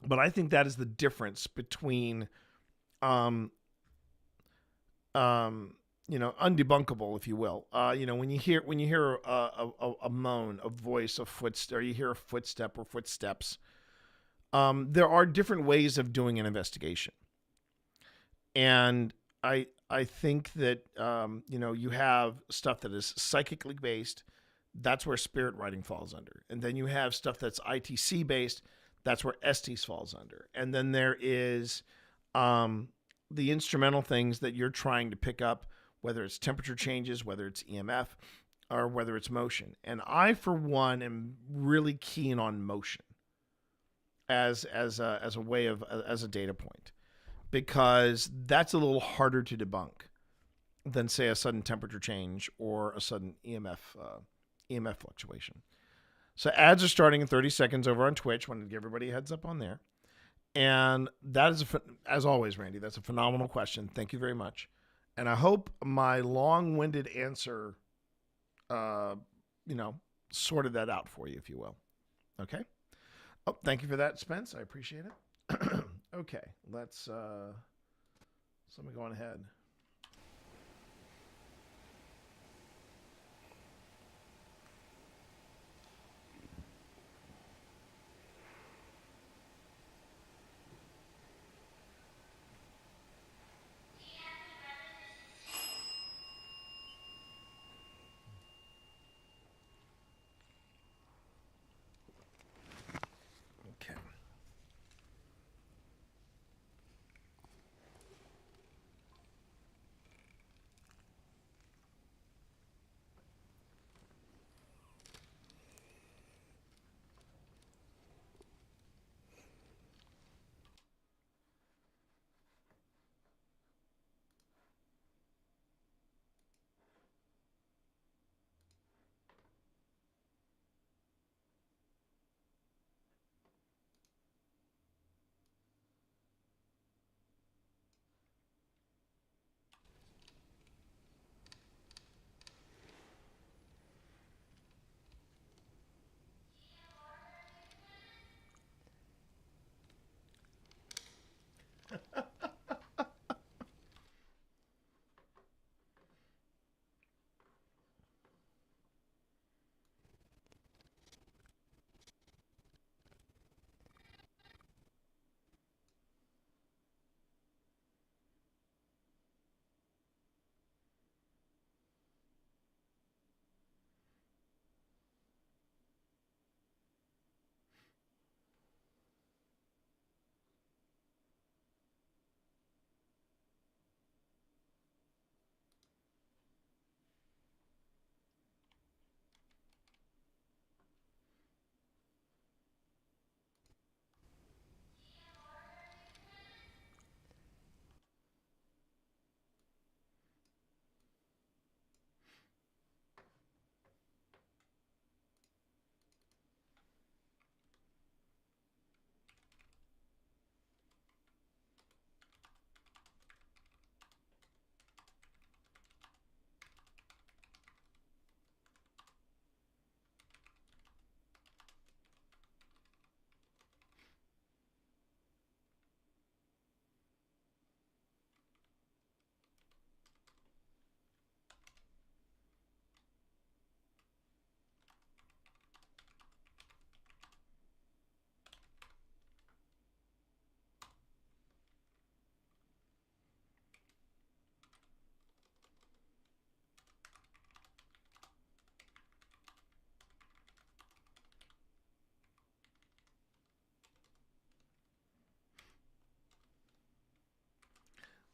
But I think that is the difference between undebunkable, if you will. When you hear a moan, a voice, a footstep, or you hear a footstep or footsteps, there are different ways of doing an investigation. And I think that you have stuff that is psychically based. That's where spirit writing falls under. And then you have stuff that's ITC based. That's where Estes falls under. And then there is the instrumental things that you're trying to pick up, whether it's temperature changes, whether it's EMF, or whether it's motion. And I, for one, am really keen on motion as a way of as a data point, because that's a little harder to debunk than, say, a sudden temperature change or a sudden EMF fluctuation. So ads are starting in 30 seconds over on Twitch. Wanted to give everybody a heads up on there. And that is, as always, Randy, that's a phenomenal question. Thank you very much. And I hope my long-winded answer, sorted that out for you, if you will. Okay? Oh, thank you for that, Spence. I appreciate it. Okay, let's let me go on ahead. Okay.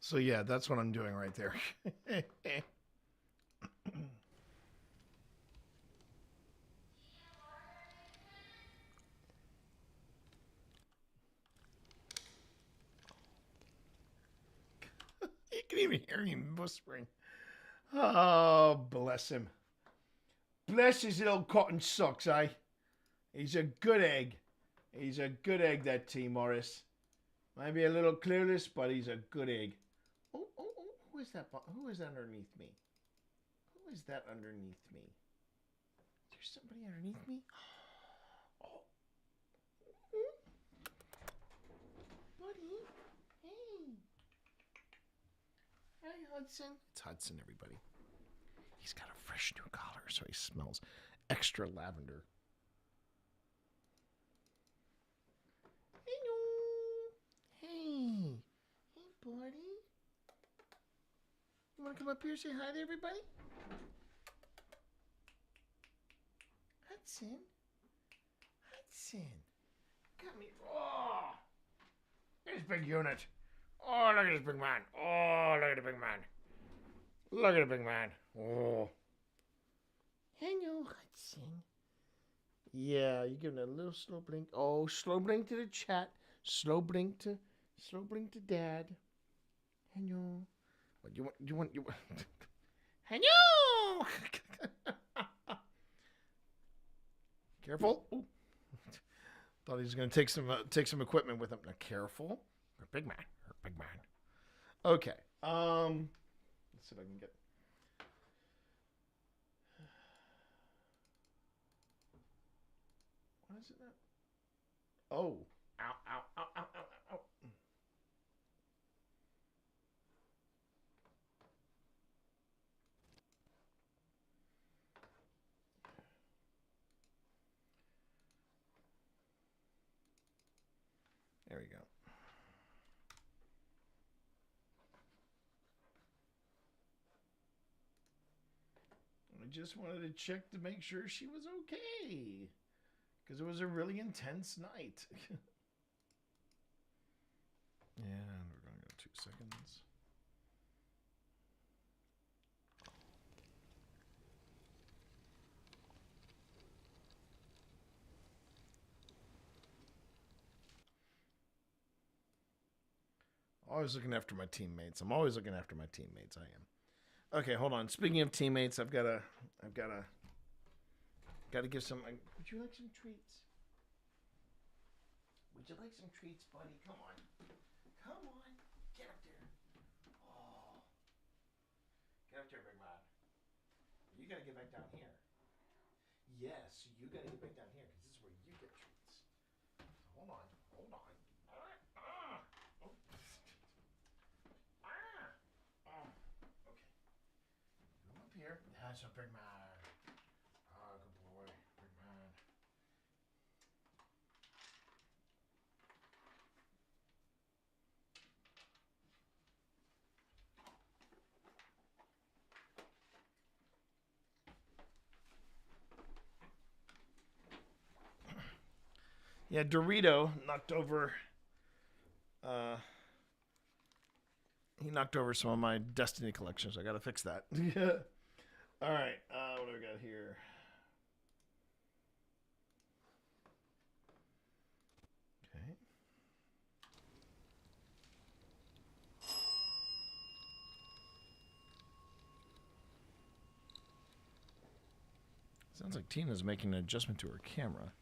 So yeah, that's what I'm doing right there. can even hear him whispering. Oh, bless him. Bless his little cotton socks, eh? He's a good egg. He's a good egg, that T. Morris. Maybe a little clueless, but he's a good egg. Oh, who is that? Who is that underneath me? Who is that underneath me? There's somebody underneath me? Oh. Buddy. Hey. Hi, Hudson. It's Hudson, everybody. He's got a fresh new collar, so he smells extra lavender. Hey. Hey, buddy. You want to come up here and say hi to everybody? Hudson. Hudson. Come here. Oh. Look at this big unit. Oh, look at this big man. Oh, look at the big man. Look at the big man. Oh. Hello, Hudson. Yeah, you giving a little slow blink. Oh, slow blink to the chat. Slow blink to Dad. Hello. What you want? Hello. Careful. Ooh. Thought he was going to take some equipment with him. Now, careful. Big man. Big man. Okay. Let's see if I can get. What is it now? Oh. Ow, ow, ow, ow, ow, ow. There we go. I just wanted to check to make sure she was okay. Because it was a really intense night. And we're going to go 2 seconds. Always looking after my teammates. I'm always looking after my teammates. I am. Okay, hold on. Speaking of teammates, I've got to give some. Would you like some treats? Would you like some treats, buddy? Come on. Come on. Get up there. Oh. Get up there, big man. You got to get back down here. Yes, you got to get back down here because this is where you get treats. Hold on. Hold on. Okay. Come up here. That's a big man. Oh, good boy. Big man. Yeah, Dorito knocked over. He knocked over some of my Destiny collections. I got to fix that. All right. What do we got here? Okay. Sounds like Tina's making an adjustment to her camera.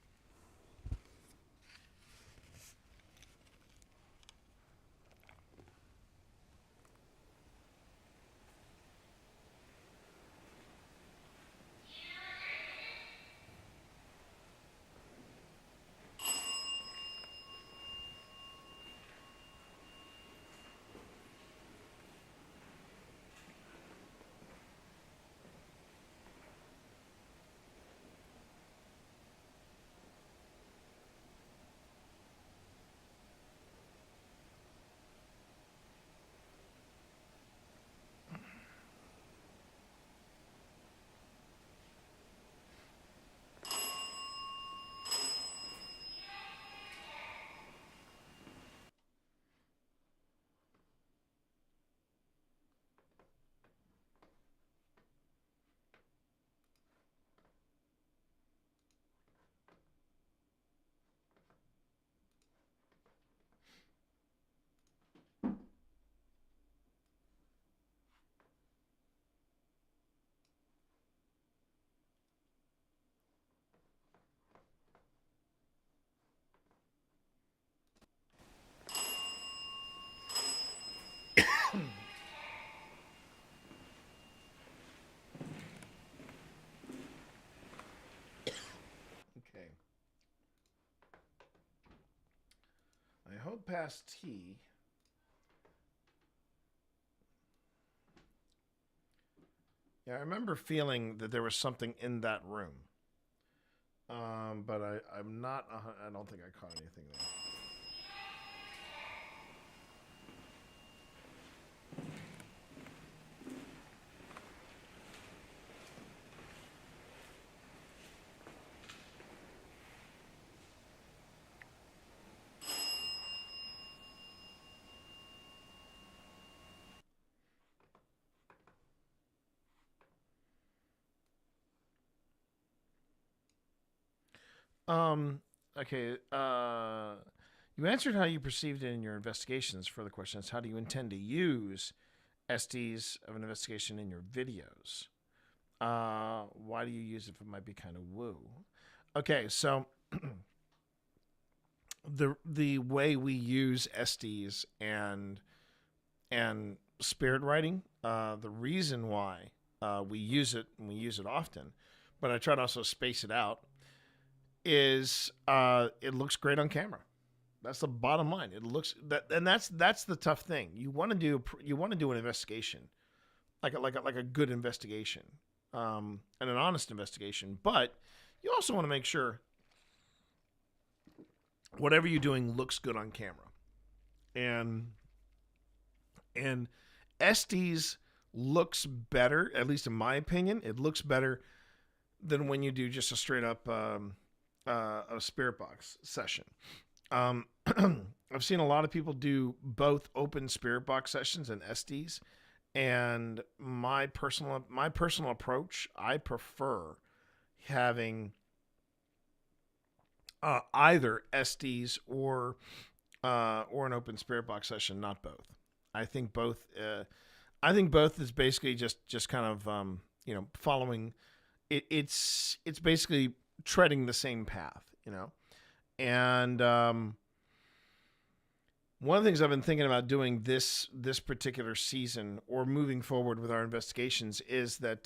past T. Yeah, I remember feeling that there was something in that room. But I'm not, I don't think I caught anything there. Okay. You answered how you perceived it in your investigations. Further questions: how do you intend to use SDs of an investigation in your videos? Why do you use it if it might be kind of woo? Okay, so the way we use SDs and spirit writing, the reason why we use it, and we use it often, but I try to also space it out, is it looks great on camera. That's the bottom line. It looks that, and that's the tough thing. You want to do an investigation, like a good investigation, and an honest investigation. But you also want to make sure whatever you're doing looks good on camera, and SDs looks better, at least in my opinion. It looks better than when you do just a straight up a spirit box session. I've seen a lot of people do both open spirit box sessions and SDs, and my personal approach, I prefer having either SDs or an open spirit box session, not both. I think both is basically just kind of following it. It's basically treading the same path, and one of the things I've been thinking about doing this particular season, or moving forward with our investigations, is that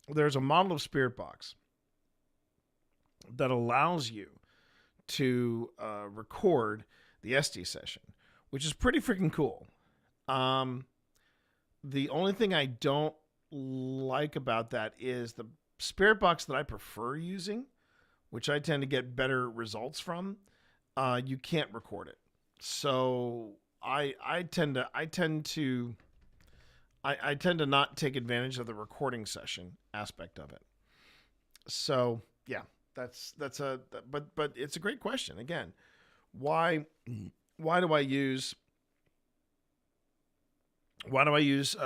there's a model of spirit box that allows you to record the SD session, which is pretty freaking cool. The only thing I don't like about that is the spirit box that I prefer using, which I tend to get better results from. You can't record it, so I tend to not take advantage of the recording session aspect of it. So yeah, but it's a great question. Again, why do I use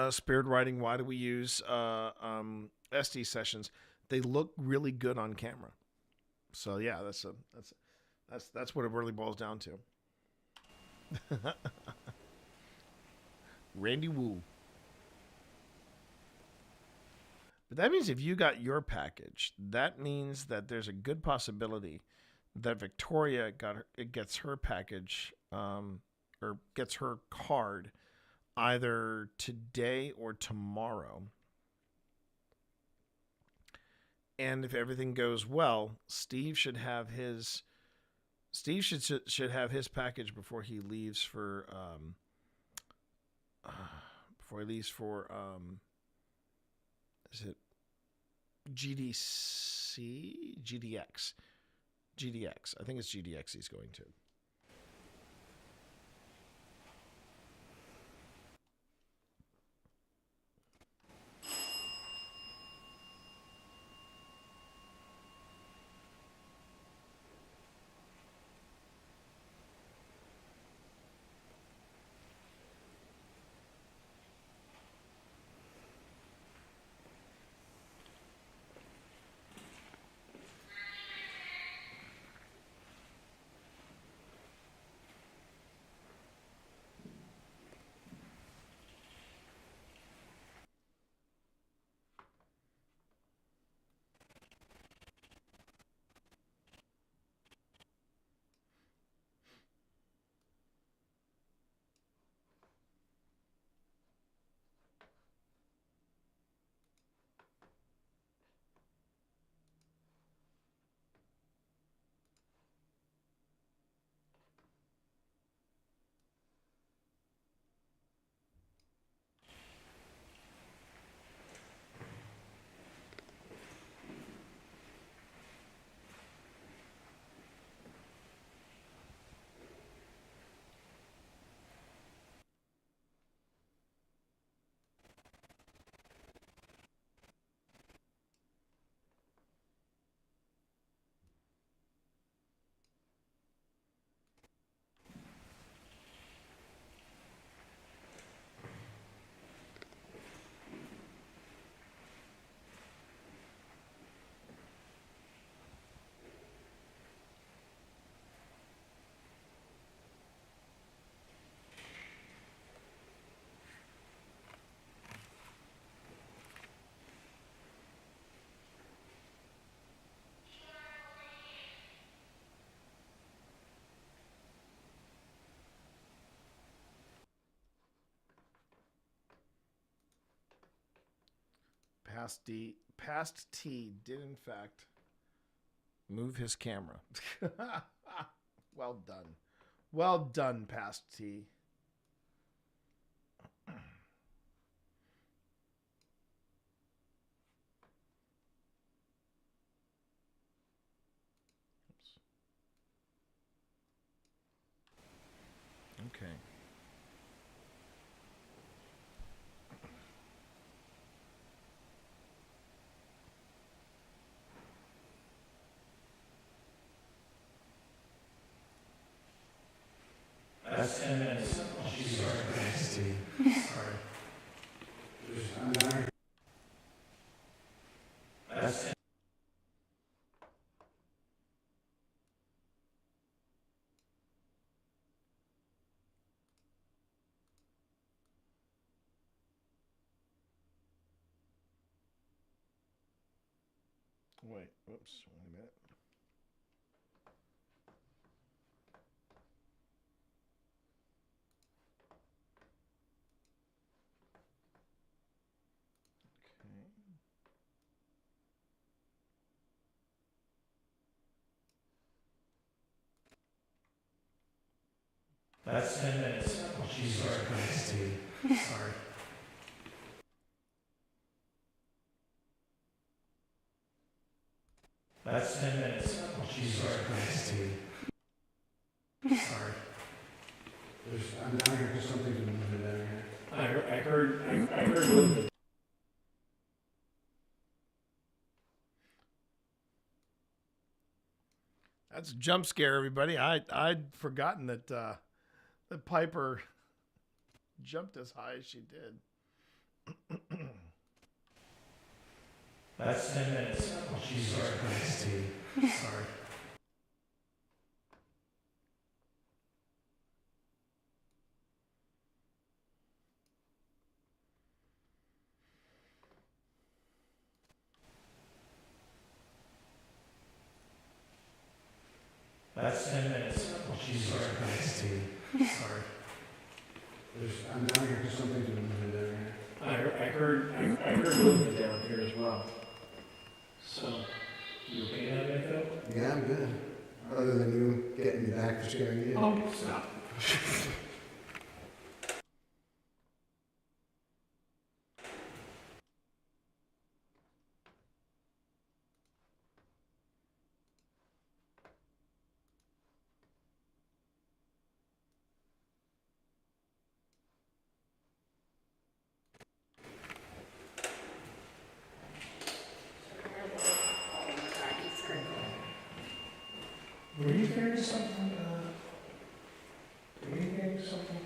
spirit writing? Why do we use SD sessions? They look really good on camera. So yeah, that's what it really boils down to. Randy Woo. But that means if you got your package, that means that there's a good possibility that Victoria gets her package, or gets her card either today or tomorrow. And if everything goes well, Steve should have his package before he leaves for is it GDX? I think it's GDX he's going to. Past T did in fact move his camera. Well done. Well done, Past T. Okay. That's 10 minutes. Oh, she's sorry. Sorry. That's 10. Wait, whoops, wait a minute. That's 10 minutes. Oh, she's sorry. Sorry. That's 10 minutes. Oh, she's sorry. Sorry. I'm down here for something to move down here. I heard movement. That's a jump scare, everybody. I'd forgotten that that Piper jumped as high as she did. That's 10 minutes. Oh, she's sorry. Sorry. That's 10 minutes. Oh, she's sorry. Sorry. I'm down here for something to move down here. I heard movement down here as well. So, you okay now, Echo? Yeah, I'm good. Other than you getting me back for scaring you. Oh, stop. Were you hearing something? Were you hearing something?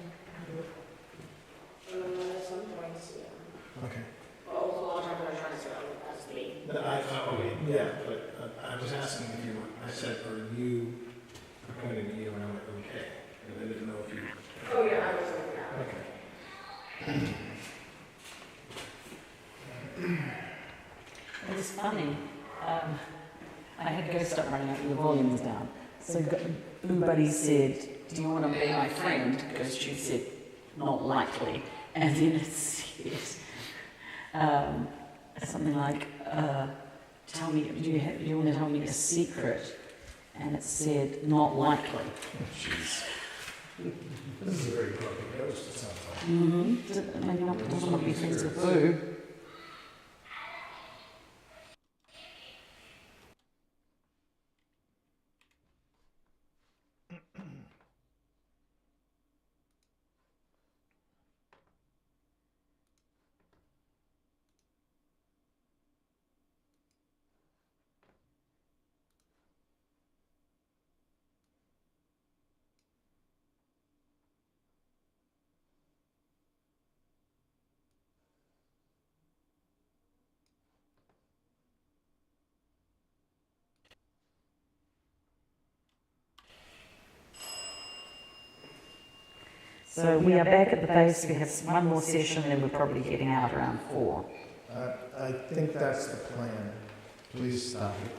Some points, yeah. Okay. Well, it was a long time ago, I tried to say that's me. Yeah, but I was asking if you were, I said, are you, I pointed at you and I went, okay. And I didn't know if you. Oh, yeah, I was like, yeah. Okay. It's funny. I had Ghost start running out with the volumes down. So Boo Buddy said, "Do you want to be my friend?" Ghost Tube said, "Not likely." And then it said something like, "Tell me, do you want to tell me a secret?" And it said, "Not likely." Jeez. This is a very broken ghost, it sounds like. Mm-hmm. Maybe not doesn't want to be friends with Boo. So we are back at the base. We have one more session, then we're probably getting out around 4. I think that's the plan. Please stop it.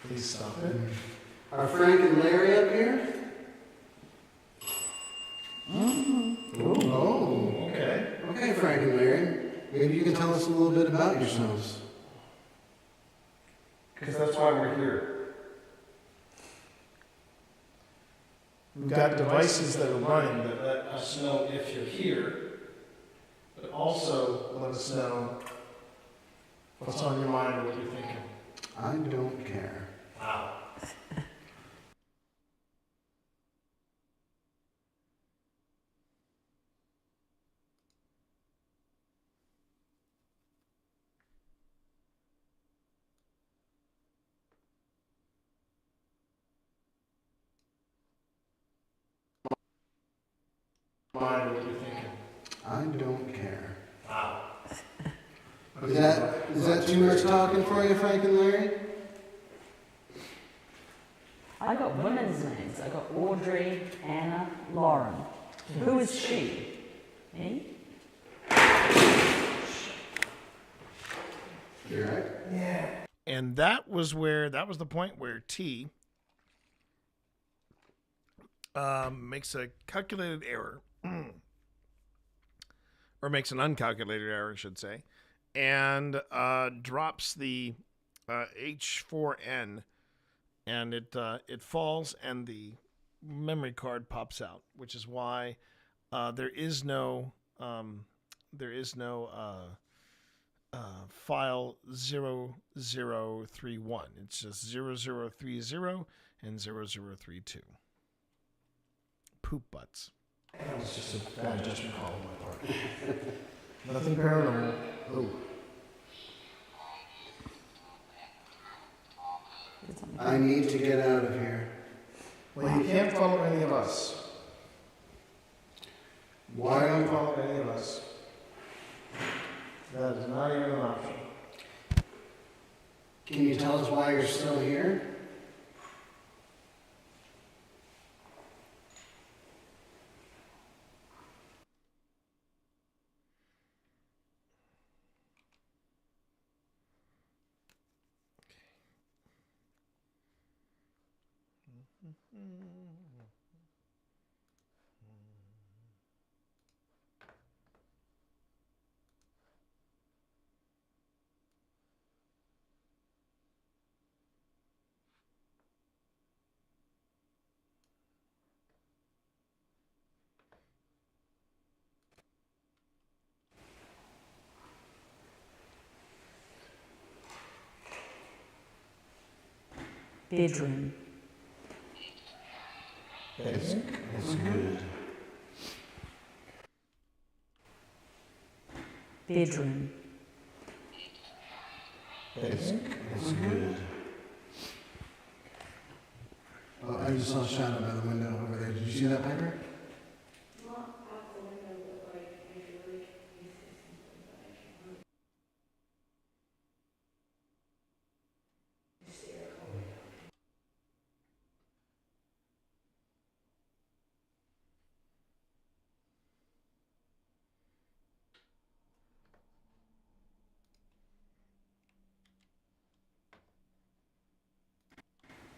Please stop it. Are Frank and Larry up here? Mm-hmm. Oh, okay. Okay, Frank and Larry. Maybe you can tell us a little bit about yourselves. Because that's why we're here. We've got devices that are running that let us know if you're here, but also let us know what's on your mind or what you're thinking. I don't care. Wow. Mind or what you're thinking. I don't care. Wow. Is that too much talking for you, Frank and Larry? I got women's names. I got Audrey, Anna, Lauren. Who is she? Me? You're right. Yeah. And that was the point where T makes a calculated error, or makes an uncalculated error, I should say, and drops the H4N, and it falls, and the memory card pops out, which is why there is no file 0031. It's just 0030 and 0032. Poop butts. That was just a bad judgment call on my part. Nothing paranormal. Ooh. I need to get out of here. Well, you can't follow any of us. Why don't don't you follow any of us? That is not even an option. Can you tell us why you're still here? Bedroom. That's good. Bedroom. That's good. Oh, I just saw a shadow by the window over there. Did you see that, Piper?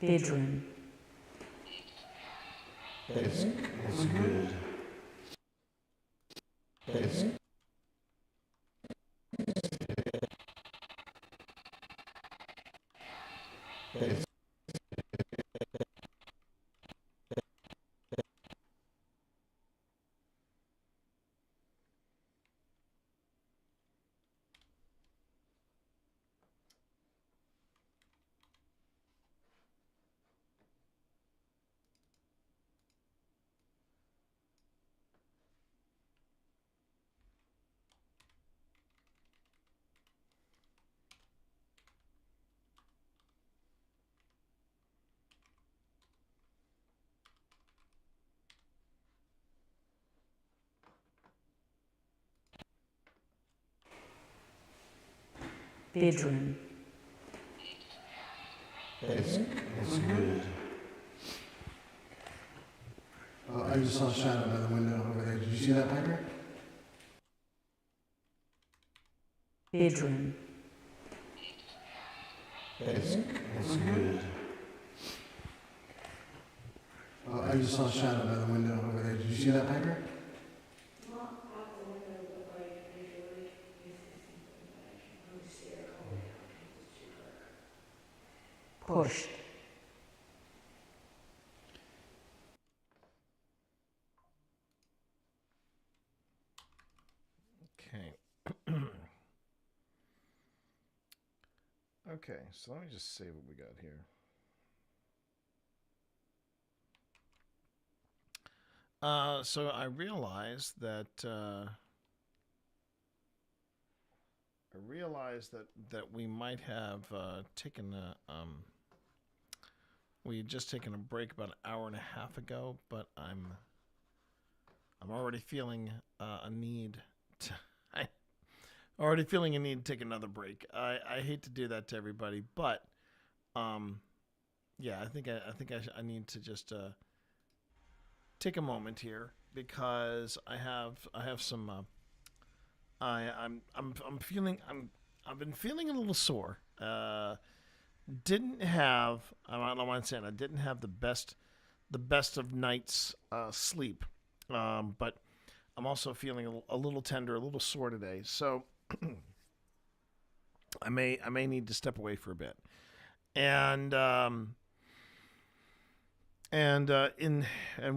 Bedroom. That's good. That's Bedroom. That's good. Oh, I just saw a shadow by the window over there. Did you see that, Piper? Bedroom. That's good. Oh, I just saw a shadow by the window over there. Did you see that, Piper? pushed. Okay. Okay, so let me just see what we got here. So I realized that we might have taken a we had just taken a break about an hour and a half ago, but I'm already feeling a need to. Already feeling a need to take another break. I hate to do that to everybody, but yeah, I think I need to just take a moment here because I've been feeling a little sore. I don't want to say I didn't have the best of nights sleep, but I'm also feeling a little tender, a little sore today. So I may need to step away for a bit, and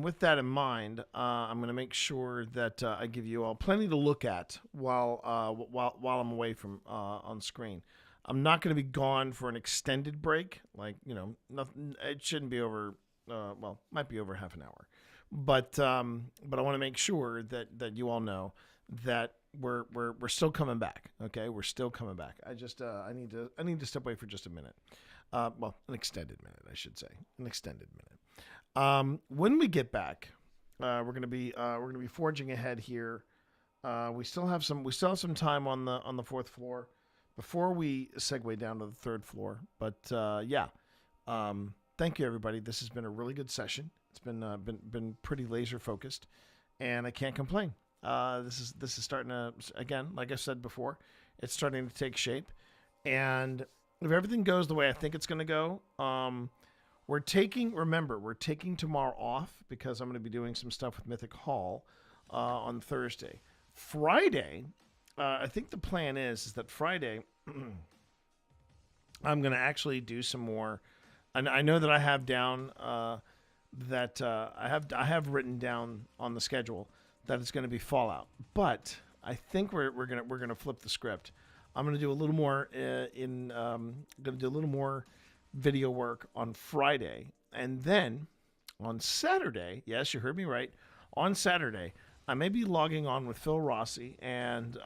with that in mind, I'm going to make sure that I give you all plenty to look at while I'm away from on screen. I'm not going to be gone for an extended break, nothing. It shouldn't be over. Might be over half an hour, but I want to make sure that you all know that we're still coming back. Okay, we're still coming back. I need to step away for just a minute. An extended minute, I should say, an extended minute. When we get back, we're gonna be forging ahead here. We still have some time on the fourth floor before we segue down to the third floor. But thank you everybody. This has been a really good session. It's been pretty laser focused, and I can't complain. This is starting to, again, like I said before, it's starting to take shape. And if everything goes the way I think it's going to go, we're taking tomorrow off because I'm going to be doing some stuff with Mythic Hall on Thursday. Friday, I think the plan is that Friday I'm going to actually do some more. And I know that I have down that I have written down on the schedule that it's going to be Fallout, but I think we're gonna flip the script. I'm gonna do a little more video work on Friday, and then on Saturday, yes, you heard me right. On Saturday, I may be logging on with Phil Rossi and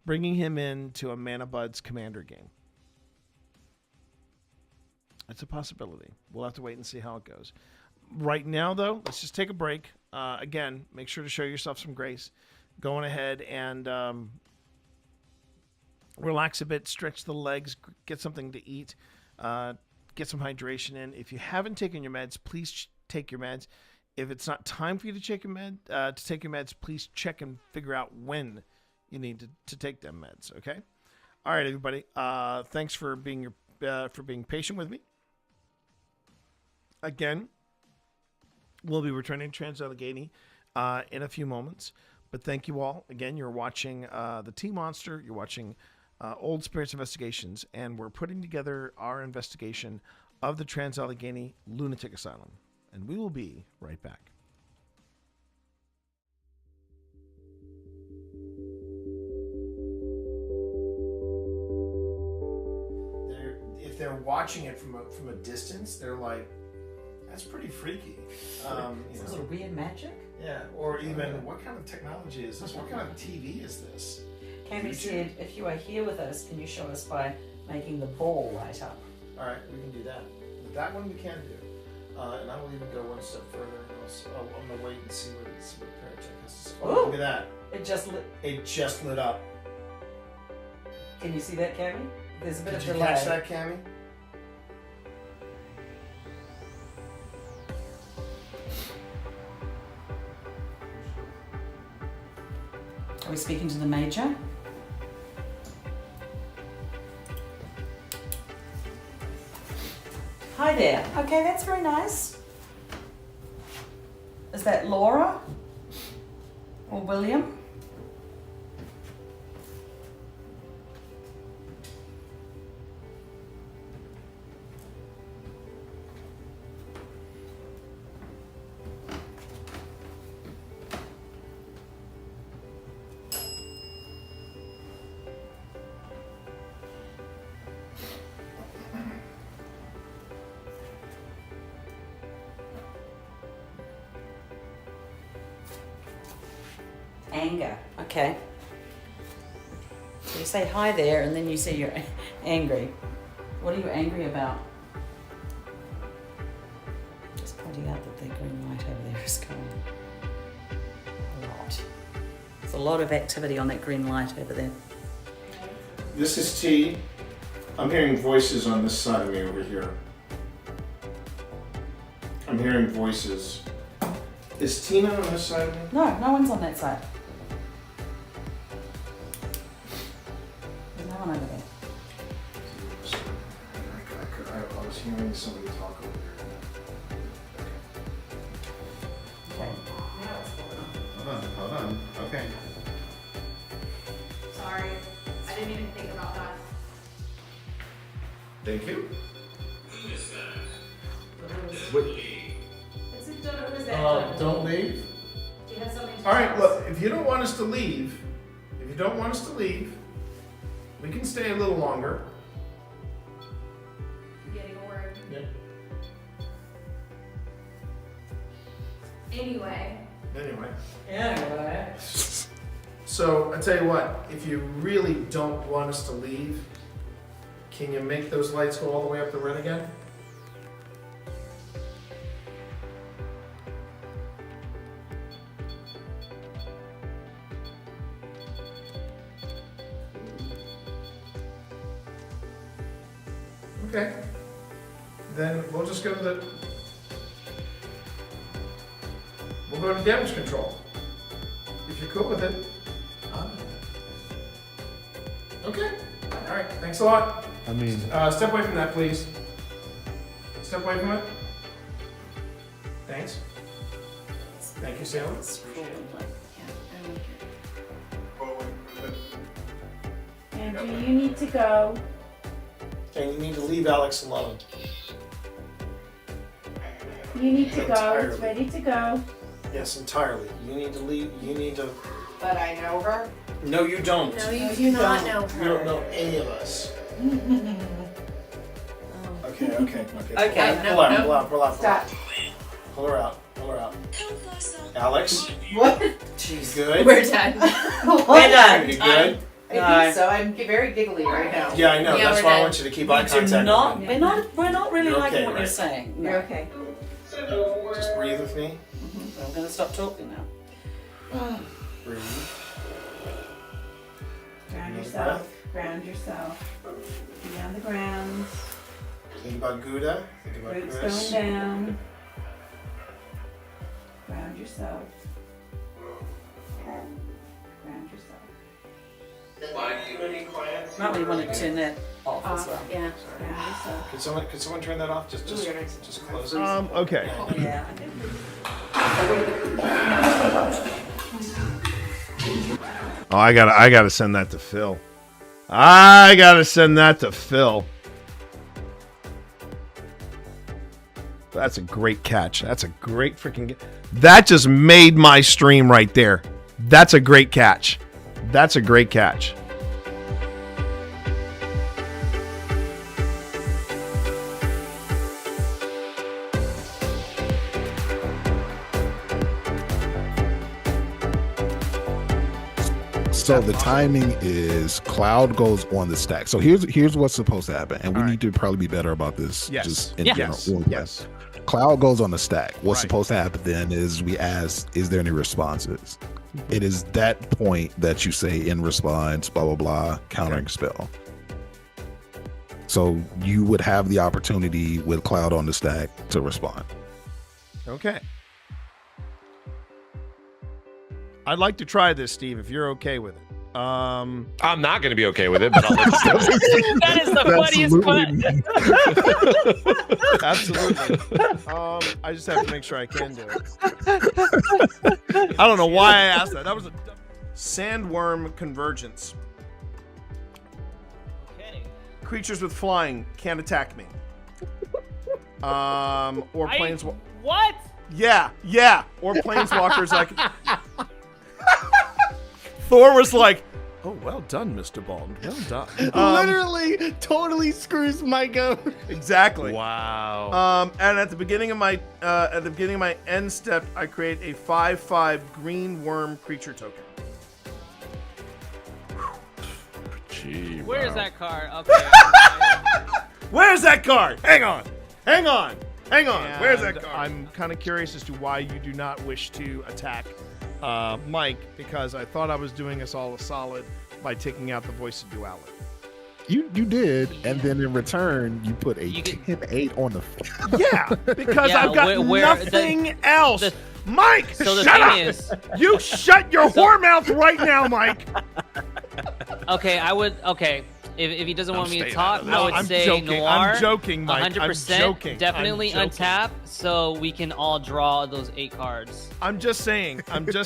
bringing him into a Mana Buds Commander game. It's a possibility. We'll have to wait and see how it goes. Right now, though, let's just take a break. Again, make sure to show yourself some grace. Going ahead and relax a bit, stretch the legs, get something to eat, get some hydration in. If you haven't taken your meds, please take your meds. If it's not time for you to take your meds, please check and figure out when you need to take them meds. Okay. All right, everybody. Thanks for being patient with me. Again, we'll be returning to Trans-Allegheny in a few moments. But thank you all. Again, you're watching the T-Monster. You're watching Old Spirits Investigations. And we're putting together our investigation of the Trans-Allegheny Lunatic Asylum. And we will be right back. If they're watching it from a distance, they're like, that's pretty freaky. Is it weird magic? Yeah, or even, what kind of technology is this? What kind of TV is this? Cammy said, if you are here with us, can you show us by making the ball light up? All right, we can do that. That one we can do. And I will even go one step further. I'm going to wait and see what Paracheck has to say. Oh, look at that. It just lit up. Can you see that, Cammy? There's a bit of delay. Did you catch that, Cammy? Are we speaking to the Major? Hi there. Okay, that's very nice. Is that Laura? Or William? Anger. Okay. So you say hi there, and then you say you're angry. What are you angry about? Just pointing out that the green light over there is going a lot. There's a lot of activity on that green light over there. This is T. I'm hearing voices on this side of me over here. I'm hearing voices. Is Tina on this side of me? No, no one's on that side. There's no one over there. I was hearing somebody talk over there. Okay. Hold on. Okay. Sorry, I didn't even think about that. Thank you. Don't leave. Do you have something to All right, tell us? look, if you don't want us to leave, we can stay a little longer. I'm getting a word. Yep. Anyway. So, I tell you what, if you really don't want us to leave, can you make those lights go all the way up the red again? Okay. Then we'll just go to we'll go to damage control. If you're cool with it. Okay. All right. Thanks a lot. I mean, Step away from that, please. Step away from it. Thanks. Thank you, Sailor. Andrew, you need to go. And you need to leave Alex alone. You need to go. Entirely. It's ready to go. Yes, entirely. You need to leave. You need to. But I know her. No, you don't. No, you do not know You don't know any of us. Okay. Okay, Pull out. Stop. Pull her out. Alex. What? Jeez. Good. We're done. We're done. You good? I think so. I'm very giggly right now. Yeah, I know. Yeah, That's we're why I done. want you to keep eye You do contact not, with me. we're not really You're liking okay, what you're right? saying. You're okay. Just breathe with me. I'm going to stop talking now. Breathe. Ground Another yourself. Ground yourself. Be on the ground. Think about Gouda. Think about Roots Chris. going down. Ground yourself. Ground yourself. Might we want to turn that off as well? Yeah. Ground yourself. Could someone turn that off? Just close it. Okay. Yeah. Oh, I gotta send that to Phil. I gotta send that to Phil. That's a great catch. That's a great freaking. That just made my stream right there. That's a great catch. That's a great catch. So the timing is Cloud goes on the stack. So here's what's supposed to happen, and we need to probably be better about this. Yes. Just in Yes. general. Yes. Cloud goes on the stack. What's Right. supposed to happen then is we ask, is there any responses? It is that point that you say in response, blah blah blah, countering spell. So you would have the opportunity with Cloud on the stack to respond. Okay. I'd like to try this, Steve, if you're okay with it. I'm not going to be okay with it, but I'll let you do it. That is the funniest Absolutely. I just have to make sure I can do it. I don't know why I asked that. That was a sandworm convergence. Okay. Creatures with flying can't attack me. Or planes. What? Yeah. Or planeswalkers like. Thor was like, "Oh, well done, Mr. Bond. Well done." Literally, totally screws Mike up. Exactly. Wow. And at the beginning of my end step, I create a 5/5 green worm creature token. Gee, Where's wow. that card? Okay. Where's that card? Hang on. Where's that And card? I'm kind of curious as to why you do not wish to attack Mike, because I thought I was doing us all a solid by taking out the voice of duality. You did, and then in return, you put a 10-8 on the. Yeah, because Yeah, I've got nothing else. Mike, so the shut thing up! is- You shut your whore mouth right now, Mike. Okay, I would. Okay, if he doesn't want me to staying talk, out of I this. would I'm say joking. Noir. I'm joking, Mike. I'm 100%. joking. Definitely I'm joking. untap, so we can all draw those 8 cards. I'm just saying. I'm down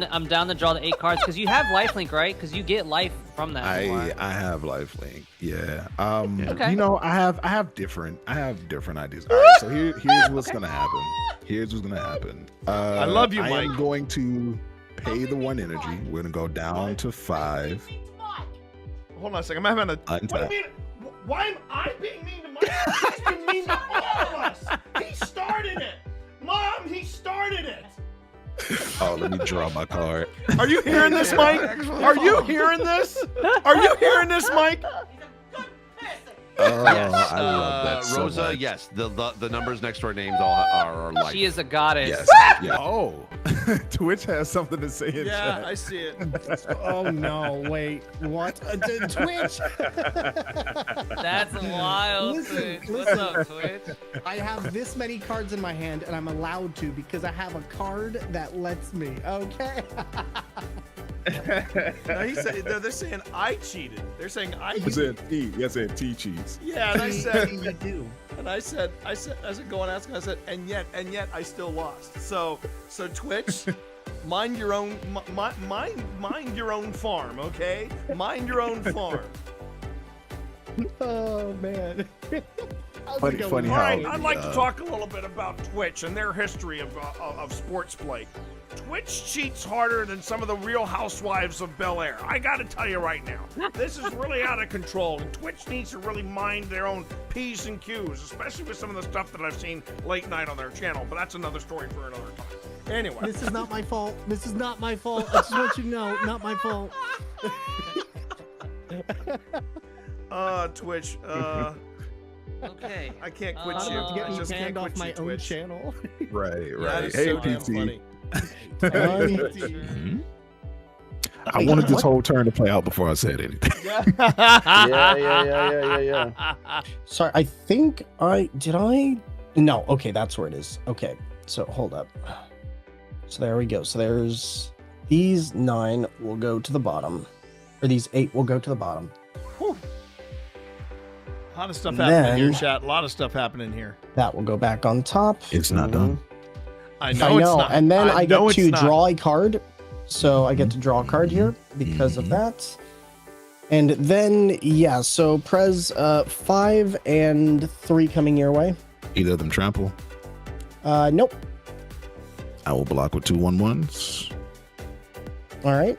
to draw the 8 cards because you have lifelink, right? Because you get life from that. Noir. I have lifelink. Yeah. Okay. You know, I have different ideas. All right. So here's what's gonna happen. Here's what's gonna happen. I love you, I Mike. am going to pay the 1 energy. We're gonna go down to 5. Hold on a second. I'm having a. What do you mean? Why am I being mean to Mike? He's been mean to all of us. He started it. Mom, he started it. Oh, let me draw my card. Are you hearing this, Mike? Are you hearing this? Are you hearing this, Mike? Oh, Yes, I love that so Rosa, much. yes, the numbers next to our names all are like. She is a goddess. Yes. Yeah. Oh, Twitch has something to say in Yeah, chat. I see it. Oh no! Wait, what? Twitch? That's wild, Listen, Twitch. What's up, Twitch? I have this many cards in my hand, and I'm allowed to because I have a card that lets me. Okay. No, they're saying I cheated. They're saying I Yes, cheated. T. Yes, and T cheese. Yeah, and I said you do. And I said, go and ask him. I said, and yet, I still lost. So Twitch, mind your own, mind your own farm, okay? Mind your own farm. Oh man. Funny All right, how. I'd like to talk a little bit about Twitch and their history of sports play. Twitch cheats harder than some of the Real Housewives of Bel Air. I got to tell you right now, this is really out of control. And Twitch needs to really mind their own P's and Q's, especially with some of the stuff that I've seen late night on their channel. But that's another story for another time. Anyway, This is not my fault. This is not my fault. I just want you to know, not my fault. Twitch. Okay. I can't quit I you. don't have to get I me just can't banned off quit my you, own Twitch. channel. Right, That right. is Hey, so damn PT. funny. I wanted this whole turn to play out before I said anything. Yeah. Sorry, I think No, okay, that's where it is. Okay, so hold up. So there we go. So there's these 9 will go to the bottom, or these 8 will go to the bottom. Whew. A lot of stuff happening Then- here, chat. A lot of stuff happening here. That will go back on top. It's not done. I know it's not. And then I know get it's to not. draw a card. So I get to draw a card here because of that. And then, yeah, so Prez, 5 and 3 coming your way. Either of them trample. Nope. I will block with 2/1/1s. All right.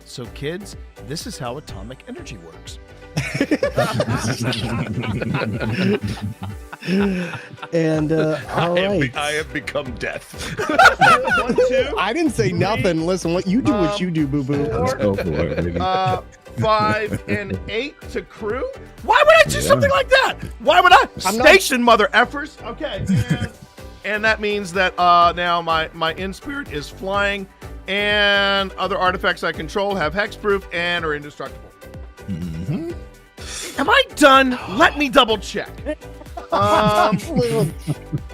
So, kids, this is how atomic energy works. And all right. I have become death. 1, 2. I didn't say nothing. Listen, what you do, what you do, boo boo. Let's go for it, baby. 5 and 8 to crew. Why would I do something like that? Why would I? Station, mother effers. Okay. And that means that now my in spirit is flying, and other artifacts I control have hexproof and are indestructible. Mm-hmm. Am I done? Let me double check.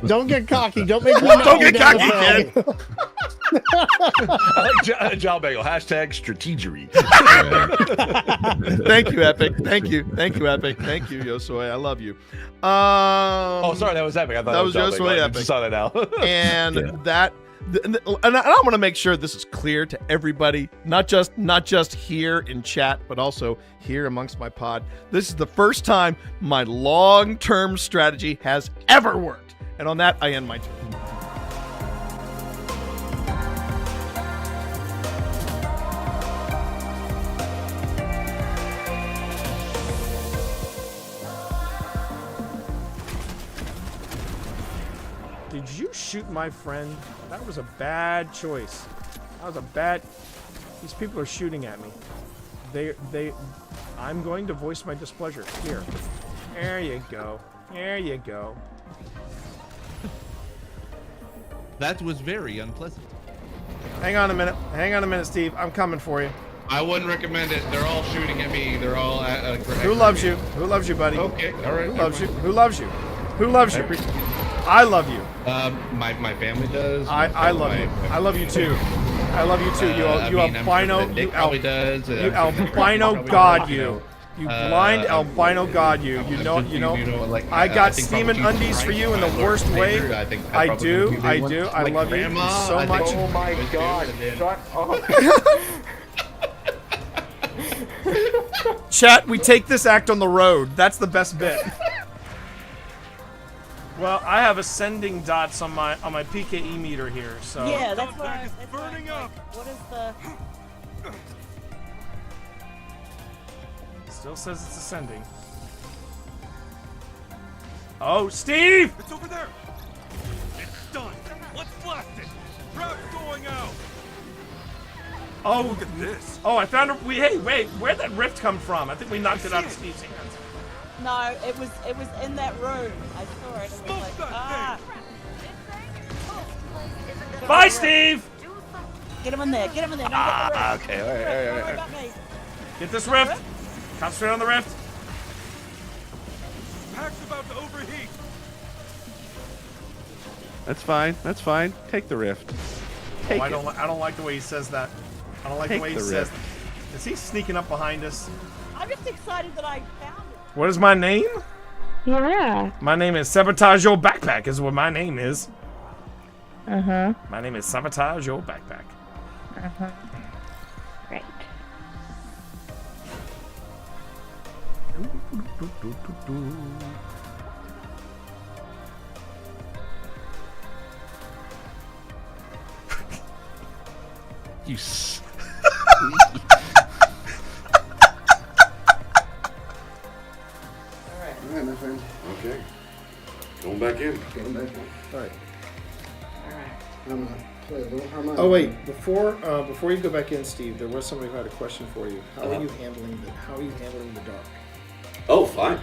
Don't get cocky. Don't make me Don't get cocky, kid. I like John Bagel. Hashtag strategery. Thank you, Epic. Thank you, Epic. Thank you, Yosoi. I love you. Oh, sorry, that was Epic. I thought that was John Bagel. Yosoi I Epic. just saw that now. And Yeah. and I want to make sure this is clear to everybody, not just here in chat, but also here amongst my pod. This is the first time my long-term strategy has ever worked. And on that, I end my turn. Did you shoot my friend? That was a bad choice. That was a bad... These people are shooting at me. I'm going to voice my displeasure. Here. There you go. There you go. That was very unpleasant. Hang on a minute. Hang on a minute, Steve. I'm coming for you. I wouldn't recommend it. They're all shooting at me. They're all Who loves you? Who loves you, buddy? Okay, all right. Who loves you? Who loves you? Who loves you? I love you. My family does. I love you. I love you too. I love you too. You albino. Nick probably does. You albino god. You. You blind albino god. You. You know. Like, I got think steaming probably undies for you in the my worst Lord way. Savior, I think I probably do. would be I one. do. I Like love grandma, you so I think- much. Oh my God! Shut up! Chat, we take this act on the road. That's the best bit. Well, I have ascending dots on my PKE meter here, so. Yeah, that's what I was burning up. What is the? Still says it's ascending. Oh, Steve! It's over there. It's done. Let's blast it. Rock's going out. Oh, look at this. Oh, I found a. Hey, wait, where'd that rift come from? I think we knocked it out of Steve's hands. No, it was in that room. I saw it. And was like, Bye, Steve. Get him in there. Get him in there. Okay, all right. Don't worry about me. Get this rift. Concentrate on the rift. Pack's about to overheat. That's fine. That's fine. Take the rift. Take I don't like the way he says that. I don't like the way he says. Is he sneaking up behind us? I'm just excited that I found it. What is my name? Yeah. My name is Sabotage Your Backpack. Is what my name is. My name is Sabotage Your Backpack. Right. You. All right, my friend. Okay. Going back in. Going back in. All right. I'm gonna play a little harmonica. Oh wait, before you go back in, Steve, there was somebody who had a question for you. How are you handling the dark? Oh, fine.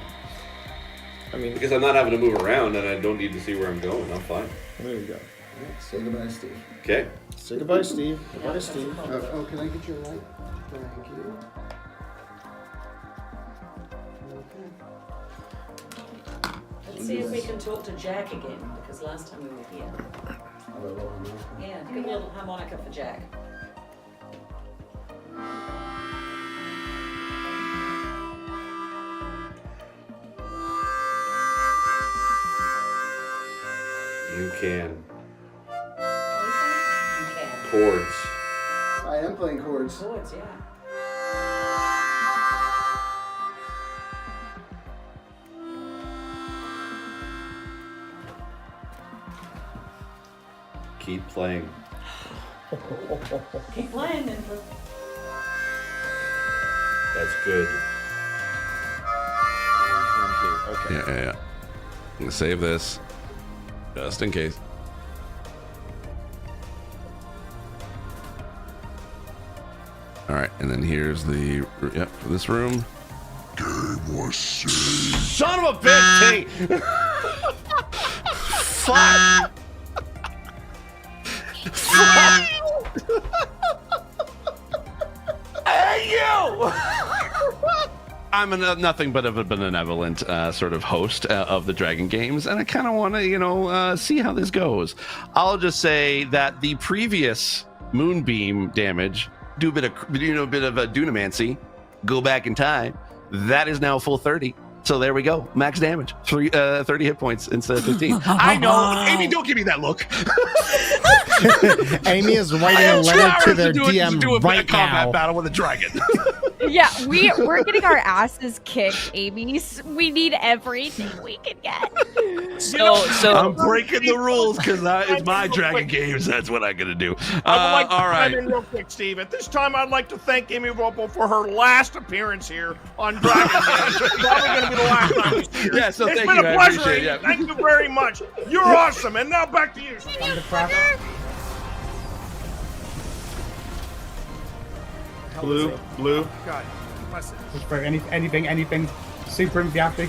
I mean, because I'm not having to move around and I don't need to see where I'm going. I'm fine. There you go. Say goodbye, Steve. Okay. Say goodbye, Steve. Goodbye, Steve. Oh, can I get your light? Thank you. Let's see if we can talk to Jack again, because last time we were here. Yeah, give a little harmonica for Jack. You can. You can. Chords. I am playing chords. Chords, yeah. Keep playing. Keep playing then. That's good. Okay. Yeah. I'm gonna save this, just in case. All right, and then here's the for this room. Game was saved. Son of a bitch, T! Fuck! Hey, you! I'm nothing but a benevolent sort of host of the Dragon Games, and I kind of want to, see how this goes. I'll just say that the previous Moonbeam damage, do a bit of dunamancy, go back in time. That is now full 30. So there we go, max damage, 30 hit points instead of 15. I know, Amy, don't give me that look. Amy is writing a letter to their DM right a combat now. battle with a dragon. Yeah, we're getting our asses kicked, Amy. We need everything we can get. So I'm breaking the rules because it's my Dragon Games. That's what I'm gonna do. I would like to all right. chime in real quick, Steve. At this time, I'd like to thank Amy Ropo for her last appearance here on Dragon Games. It's probably going to be the last time she's here. Yeah, so it's thank been you, a I pleasure, appreciate Amy. it, yeah. Thank you very much. You're awesome. And now back to you, Steve. Blue. Blue. God, bless it. Just for anything. Super emphatic.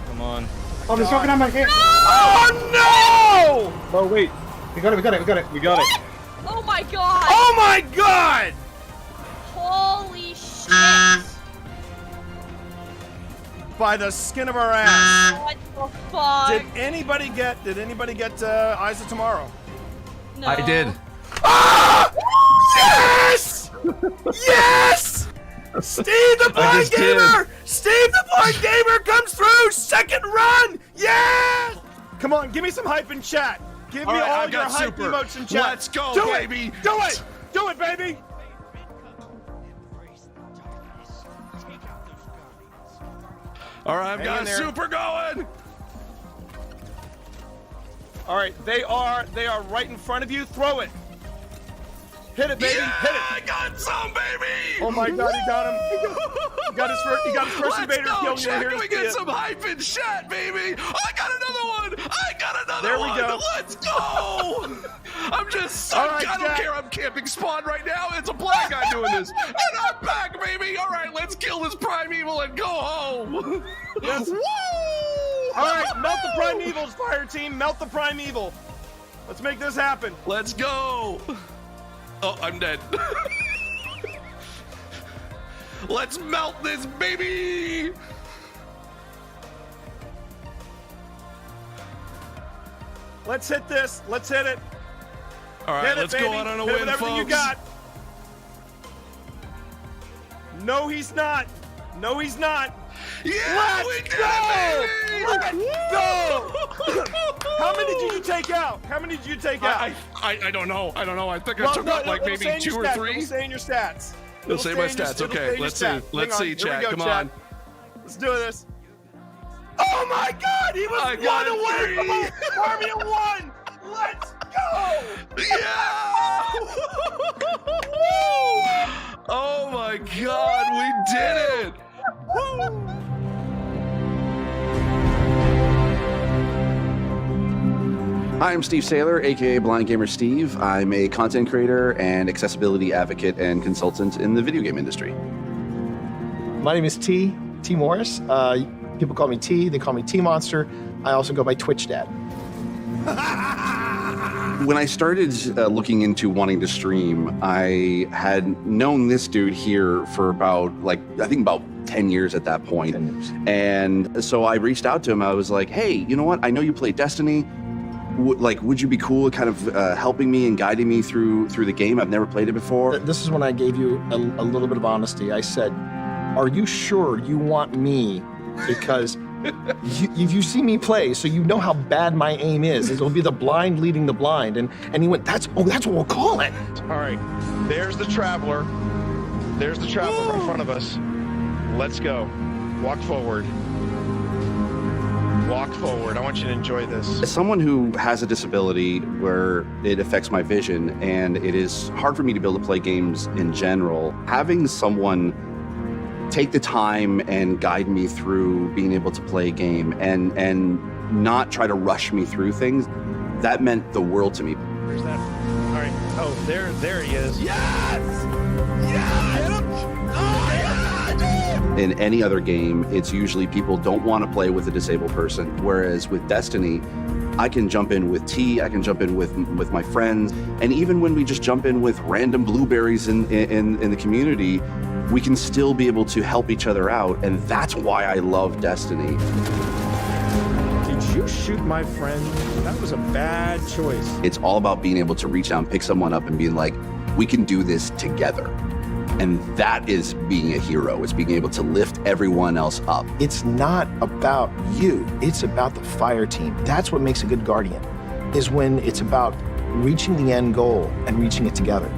Come on. Oh, there's something on my head. Oh no! Oh wait. We got it. Oh my god! Oh my god! Holy shit! By the skin of our ass. What the fuck? Did anybody get Eyes of Tomorrow? No. I did. Ah! Yes! Yes! Steve the Blind Gamer! Steve the Blind Gamer comes through! Second run! Yes! Come on, give me some hype in chat. Give me all your hype emotes in chat. Let's go, Do baby. It. Do it! Do it, baby! All right, I've got super going. All right, they are right in front of you. Throw it. Hit it, baby. Yeah, Hit it. I got some, baby. Oh my God, he got him. He got his first invader kill. Let's go, Can we get some hype in chat, baby? I got another one. There we go. Let's go. I'm just All right, I don't Jack. care. I'm camping spawn right now. It's a black guy doing this. And I'm back, baby. All right, let's kill this primeval and go home. Yes. Woo! All right, melt the primevals, fire team. Melt the primeval. Let's make this happen. Let's go. Oh, I'm dead. Let's melt this, baby. Let's hit this. Let's hit it. All right, Hit it, let's baby. go out on a Hit it win, with everything folks. you got. No, he's not. No, he's not. Yeah, we did it, baby! Let's go! How many did you take out? How many did you take out? I don't know. I think I took out like maybe 2 or 3. It'll say in your stats. It'll say my stats. Okay, let's see. Let's see, chat. Come on. Let's do this. Oh my God! He was one away from Formula 1. Let's go! Yeah! Oh my God, we did it! Hi, I'm Steve Saylor, aka Blind Gamer Steve. I'm a content creator and accessibility advocate and consultant in the video game industry. My name is T Morris. People call me T. They call me T Monster. I also go by Twitch Dad. When I started looking into wanting to stream, I had known this dude here for about, I think about 10 years at that point. And so I reached out to him. I was like, hey, you know what? I know you play Destiny. Would you be cool at kind of helping me and guiding me through the game? I've never played it before. This is when I gave you a little bit of honesty. I said, are you sure you want me? Because you see me play, so you know how bad my aim is. It'll be the blind leading the blind. And he went, that's what we'll call it. All right, there's the Traveler. There's the Traveler right in front of us. Let's go. Walk forward. Walk forward. I want you to enjoy this. As someone who has a disability where it affects my vision, and it is hard for me to be able to play games in general, having someone take the time and guide me through being able to play a game and not try to rush me through things, that meant the world to me. Where's that? All right. Oh, there he is. Yes! Yes! In any other game, it's usually people don't want to play with a disabled person. Whereas with Destiny, I can jump in with T, I can jump in with my friends, and even when we just jump in with random blueberries in the community, we can still be able to help each other out, and that's why I love Destiny. Did you shoot my friend? That was a bad choice. It's all about being able to reach out and pick someone up and being like, we can do this together. And that is being a hero. It's being able to lift everyone else up. It's not about you. It's about the fire team. That's what makes a good guardian, is when it's about reaching the end goal and reaching it together.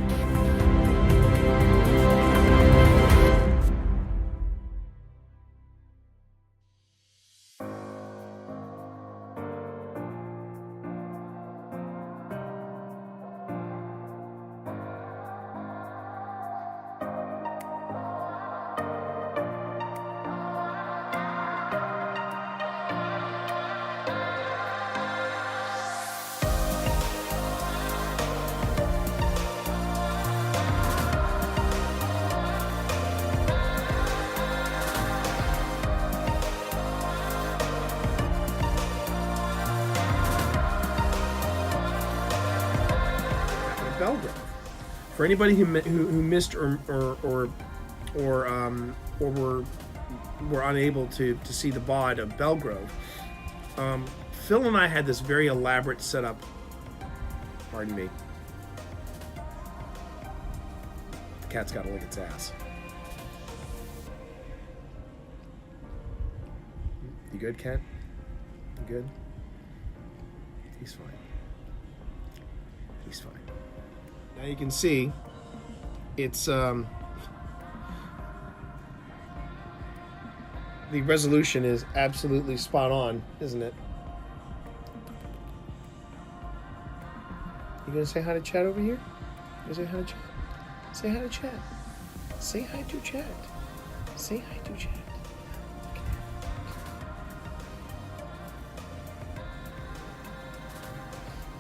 For anybody who missed or were unable to see the VOD of Belgrove, Phil and I had this very elaborate setup. Pardon me. The cat's got to lick its ass. You good, cat? You good? He's fine. He's fine. Now you can see it's the resolution is absolutely spot on, isn't it? You gonna say hi to chat over here? You gonna say hi to chat? Say hi to chat. Say hi to chat. Say hi to chat.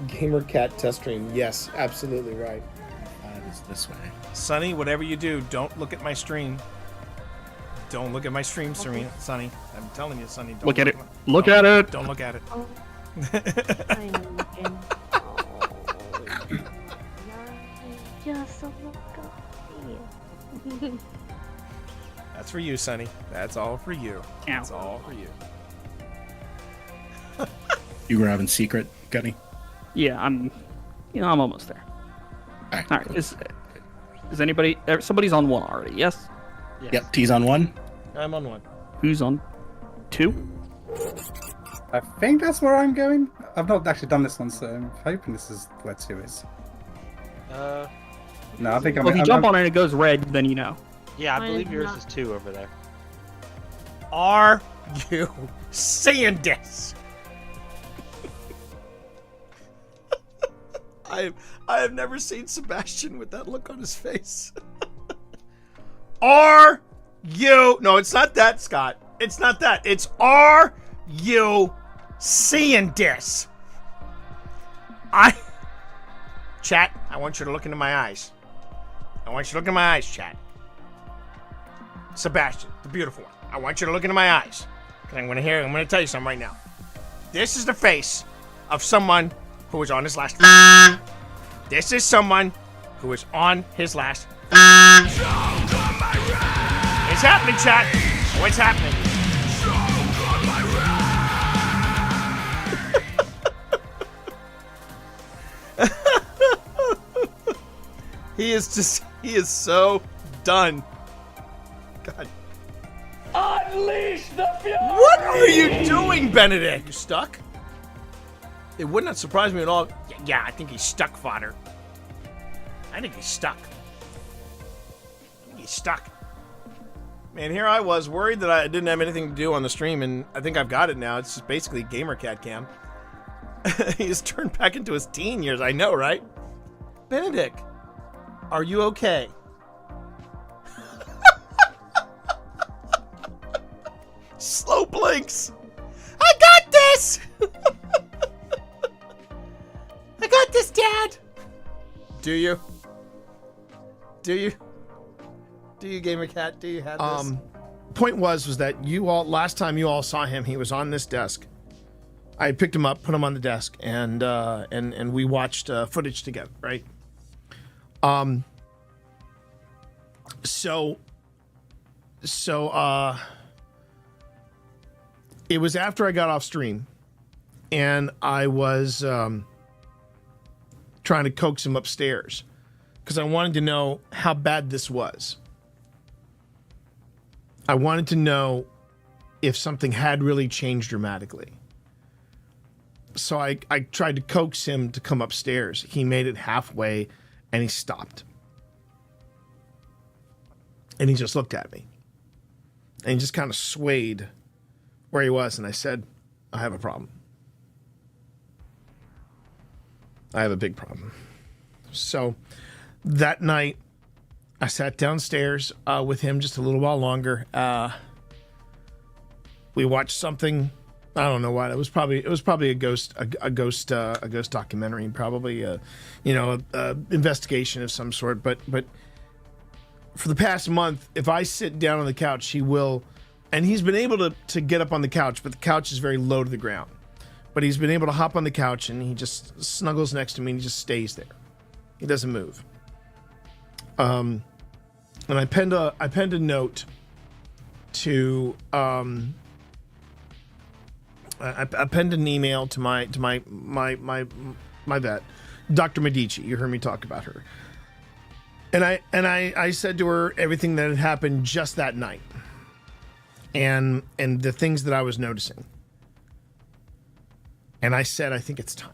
Gamer cat test stream. Yes, absolutely right. It's this way. Sonny, whatever you do, don't look at my stream. Don't look at my stream, Serena. Sonny. I'm telling you, Sonny. Don't Look at it. my- Look don't- at it. Don't look at it. I'm looking. Just a look up here. That's for you, Sonny. That's all for you. That's all for you. You grabbing secret, Gunny? Yeah, I'm almost there. All right. Is anybody? Somebody's on one already? Yes. Yep. T's on one. I'm on one. Who's on two? I think that's where I'm going. I've not actually done this one, so I'm hoping this is where 2 is. No, I think I'm. Well, if you jump on it and it goes red, then you know. Yeah, I believe yours is 2 over there. Are you seeing this? I have never seen Sebastian with that look on his face. Are you? No, it's not that, Scott. It's not that. It's are you seeing this? Chat, I want you to look into my eyes. I want you to look in my eyes, chat. Sebastian, the beautiful one. I want you to look into my eyes. Because I'm going to tell you something right now. This is the face of someone who is on his last. This is someone who is on his last. It's happening, chat. What's happening? He is so done. God. Unleash the fury! What are you doing, Benedict? You stuck? It would not surprise me at all. Yeah, I think he's stuck, fodder. I think he's stuck. He's stuck. Man, here I was worried that I didn't have anything to do on the stream, and I think I've got it now. It's just basically gamer cat cam. He's turned back into his teen years. I know, right? Benedict, are you okay? Slow blinks. I got this. I got this, Dad. Do you? Do you, Gamer Cat? Do you have this? Point was that you all last time you all saw him, he was on this desk. I picked him up, put him on the desk, and we watched footage together, right? So it was after I got off stream, and I was trying to coax him upstairs because I wanted to know how bad this was. I wanted to know if something had really changed dramatically. So I tried to coax him to come upstairs. He made it halfway, and he stopped. And he just looked at me. And he just kind of swayed where he was, and I said, I have a problem. I have a big problem. So that night, I sat downstairs with him just a little while longer. We watched something. I don't know what it was. Probably a ghost documentary, probably a investigation of some sort. But for the past month, if I sit down on the couch, he will, and he's been able to get up on the couch, but the couch is very low to the ground. But he's been able to hop on the couch, and he just snuggles next to me, and he just stays there. He doesn't move. And I penned a note to I penned an email to my vet, Dr. Medici. You heard me talk about her. And I said to her everything that had happened just that night. And the things that I was noticing. And I said, I think it's time.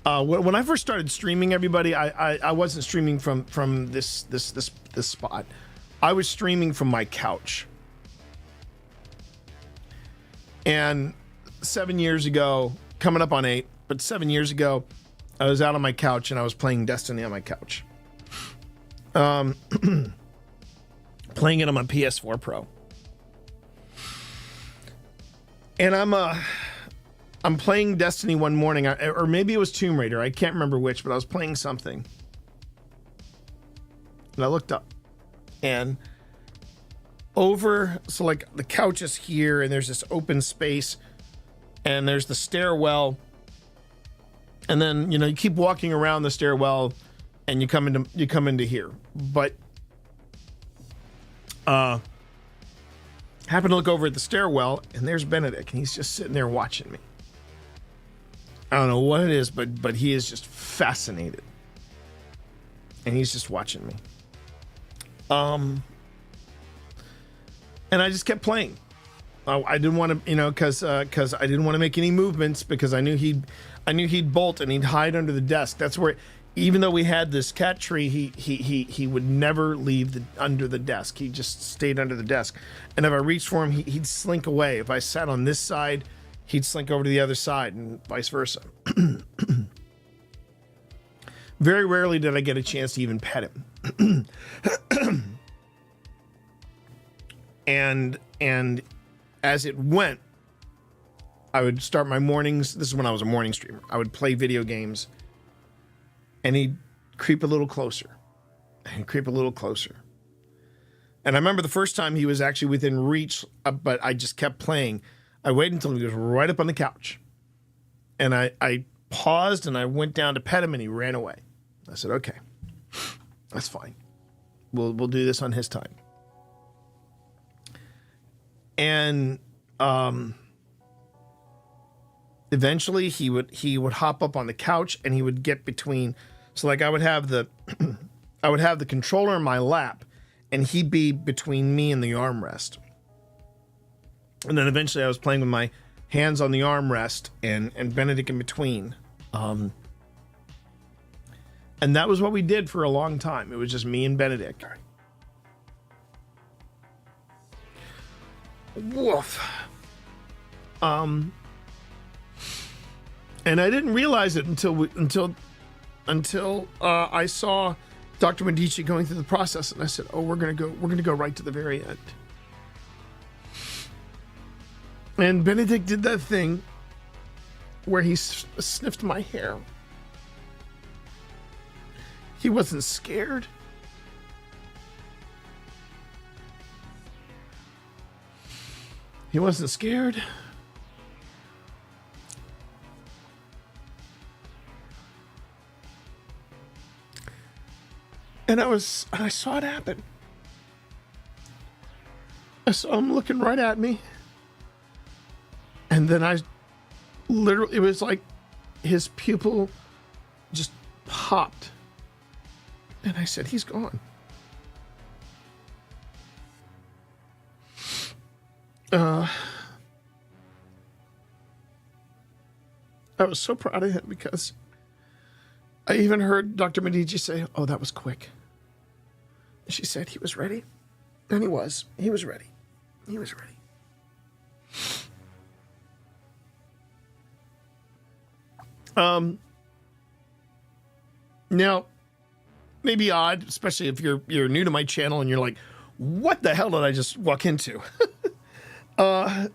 When I first started streaming, everybody, I wasn't streaming from this spot. I was streaming from my couch. And 7 years ago, coming up on 8, but 7 years ago, I was out on my couch and I was playing Destiny on my couch. Playing it on my PS4 Pro. And I'm playing Destiny one morning, or maybe it was Tomb Raider. I can't remember which, but I was playing something. And I looked up. And so like the couch is here, and there's this open space, and there's the stairwell. And then, you keep walking around the stairwell, and you come into here. But happened to look over at the stairwell, and there's Benedict, and he's just sitting there watching me. I don't know what it is, but he is just fascinated. And he's just watching me. And I just kept playing. I didn't want to, because I didn't want to make any movements, because I knew he'd bolt and he'd hide under the desk. That's where, even though we had this cat tree, he would never leave under the desk. He just stayed under the desk. And if I reached for him, he'd slink away. If I sat on this side, he'd slink over to the other side, and vice versa. Very rarely did I get a chance to even pet him. And as it went, I would start my mornings. This is when I was a morning streamer. I would play video games, and he'd creep a little closer, and creep a little closer. And I remember the first time he was actually within reach, but I just kept playing. I waited until he was right up on the couch. And I paused, and I went down to pet him, and he ran away. I said, okay, that's fine. We'll do this on his time. And eventually he would hop up on the couch, and he would get between. So like I would have the controller in my lap, and he'd be between me and the armrest. And then eventually I was playing with my hands on the armrest and Benedict in between. And that was what we did for a long time. It was just me and Benedict. Woof. And I didn't realize it until I saw Dr. Medici going through the process, and I said, "Oh, we're gonna go right to the very end." And Benedict did that thing where he sniffed my hair. He wasn't scared. He wasn't scared. And I saw it happen. I saw him looking right at me. And then it was like his pupil just popped. And I said, he's gone. I was so proud of him because I even heard Dr. Medici say, "Oh, that was quick." She said he was ready. And he was. He was ready. He was ready. Now, maybe odd, especially if you're new to my channel and you're like, what the hell did I just walk into? But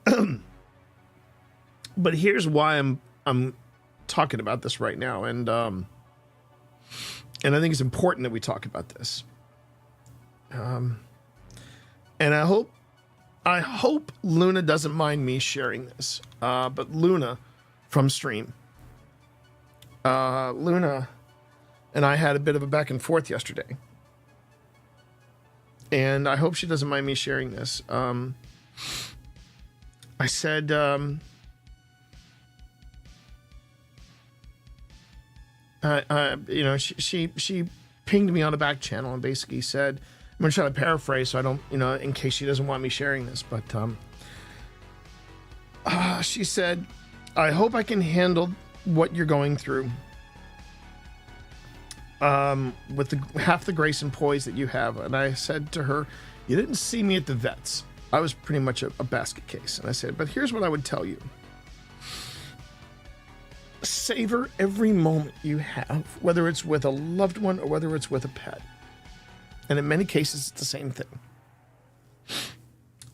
here's why I'm talking about this right now, and I think it's important that we talk about this. And I hope Luna doesn't mind me sharing this. But Luna from stream, Luna and I had a bit of a back and forth yesterday. and I hope she doesn't mind me sharing this. I said, you know, she pinged me on the back channel and basically said, I'm going to try to paraphrase so I don't, you know, in case she doesn't want me sharing this, but she said, I hope I can handle what you're going through with half the grace and poise that you have. And I said to her, you didn't see me at the vets. I was pretty much a basket case. And I said, but here's what I would tell you. Savor every moment you have, whether it's with a loved one or whether it's with a pet. And in many cases, it's the same thing.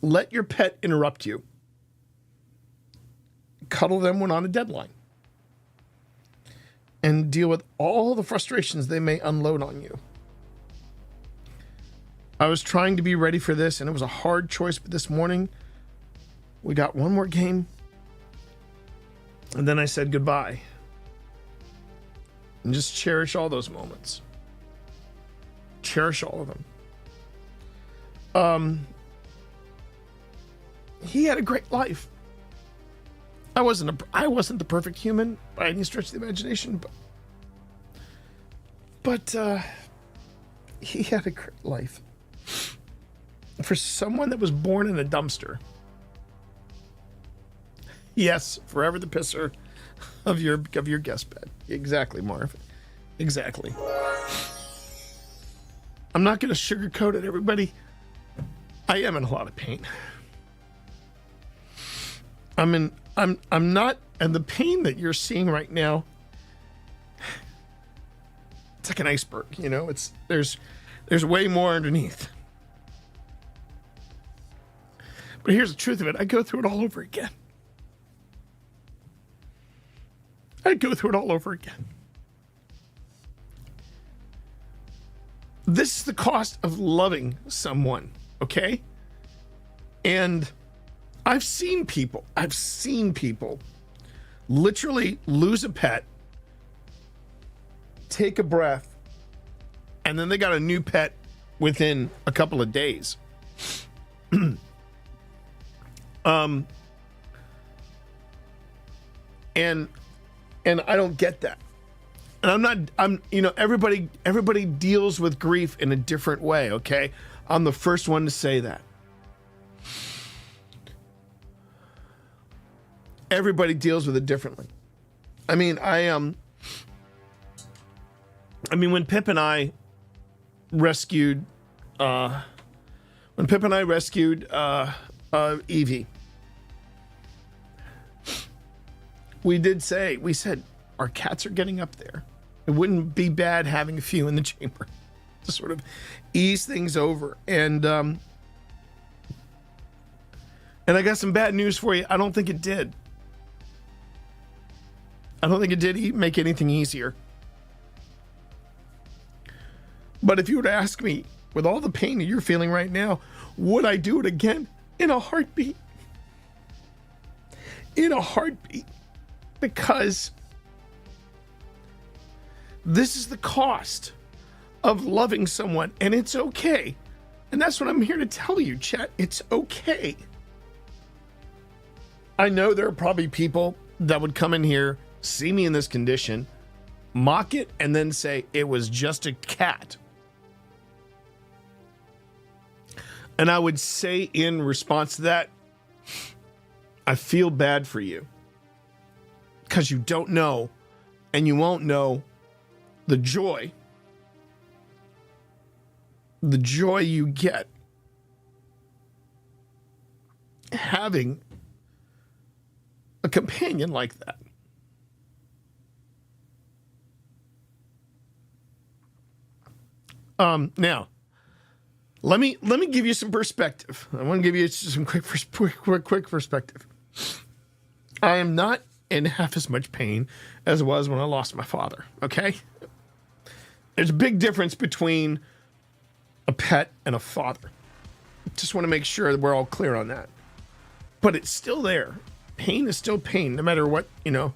Let your pet interrupt you. Cuddle them when on a deadline. And deal with all the frustrations they may unload on you. I was trying to be ready for this, and it was a hard choice, but this morning, we got one more game, and then I said goodbye. And just cherish all those moments. Cherish all of them. He had a great life. I wasn't the perfect human by any stretch of the imagination, but he had a great life. For someone that was born in a dumpster. Yes, forever the pisser of your guest bed. Exactly, Marv. Exactly. I'm not going to sugarcoat it, everybody. I am in a lot of pain. I'm not, and the pain that you're seeing right now, it's like an iceberg, you know. There's way more underneath. But here's the truth of it. I go through it all over again. This is the cost of loving someone, okay? And I've seen people literally lose a pet, take a breath, and then they got a new pet within a couple of days. And I don't get that. And everybody deals with grief in a different way, okay? I'm the first one to say that. Everybody deals with it differently. I mean, when Pip and I rescued Evie, we said, our cats are getting up there. It wouldn't be bad having a few in the chamber to sort of ease things over. And I got some bad news for you. I don't think it did. I don't think it did make anything easier. But if you were to ask me, with all the pain that you're feeling right now, would I do it again? In a heartbeat. In a heartbeat. Because this is the cost of loving someone, and it's okay. And that's what I'm here to tell you, chat. It's okay. I know there are probably people that would come in here, see me in this condition, mock it, and then say it was just a cat. And I would say in response to that, I feel bad for you. Because you don't know, and you won't know the joy you get having a companion like that. Now, let me give you some perspective. I want to give you some quick perspective. I am not in half as much pain as it was when I lost my father, okay? There's a big difference between a pet and a father. Just want to make sure that we're all clear on that. But it's still there. Pain is still pain, no matter what, no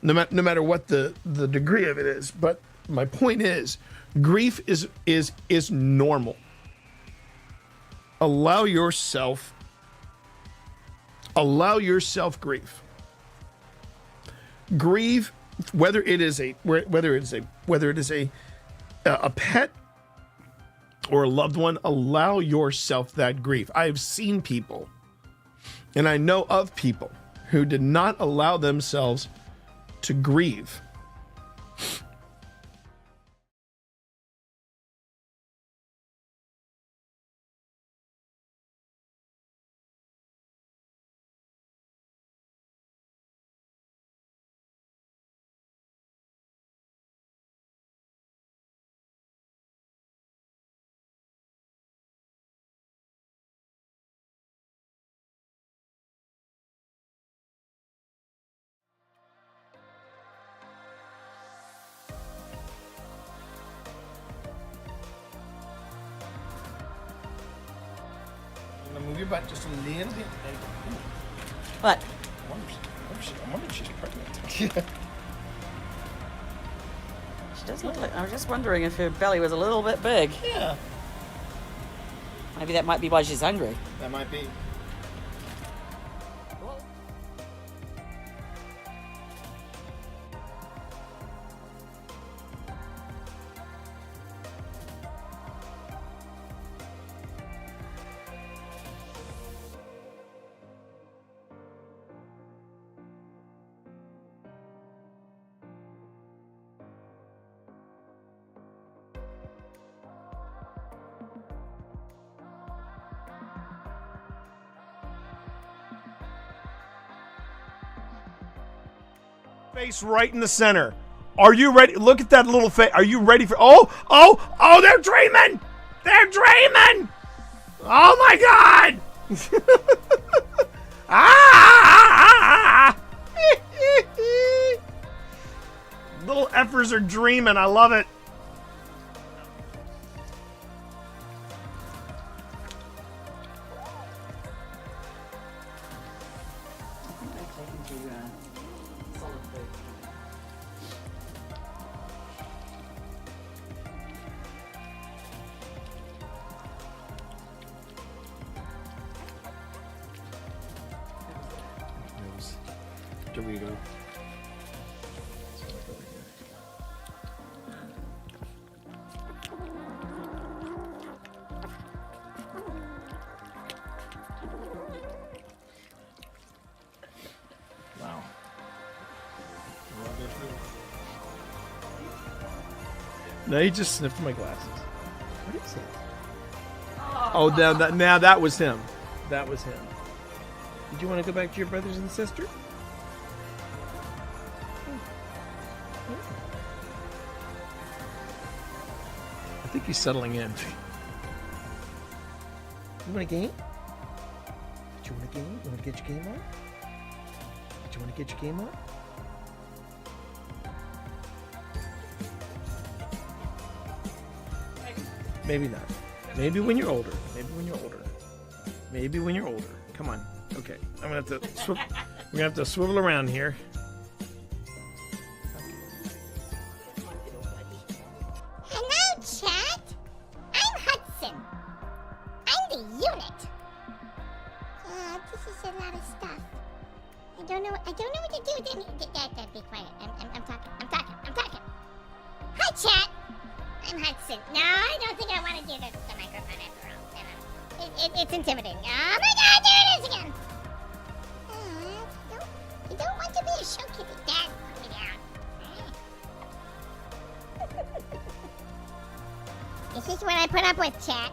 matter what the degree of it is. But my point is, grief is normal. allow yourself grief. Grieve, whether it is a pet or a loved one. Allow yourself that grief. I have seen people, and I know of people who did not allow themselves to grieve. Move your butt just a little bit. What? I wonder if she's pregnant. She does look like. I was just wondering if her belly was a little bit big. Yeah. Maybe that might be why she's hungry. That might be. Face right in the center. Are you ready? Look at that little face. Are you ready for? Oh! They're dreaming. They're dreaming. Oh my God! Little effers are dreaming. I love it. Dorito. Wow. No, he just sniffed my glasses. What is it? Oh, now that was him. That was him. Did you want to go back to your brothers and sister? I think he's settling in. You want a game? Do you want a game? You want to get your game on? Do you want to get your game on? Maybe not. Maybe when you're older. Maybe when you're older. Maybe when you're older. Come on. Okay. I'm gonna have to we're gonna have to swivel around here. Hello, chat. I'm Hudson. I'm the unit. This is a lot of stuff. I don't know what to do with any. Be quiet. I'm talking. Hi, chat. I'm Hudson. No, I don't think I want to do the microphone after all. It's intimidating. Oh my God, there it is again. You don't want to be a show kitty. Dad, put me down. This is what I put up with, chat.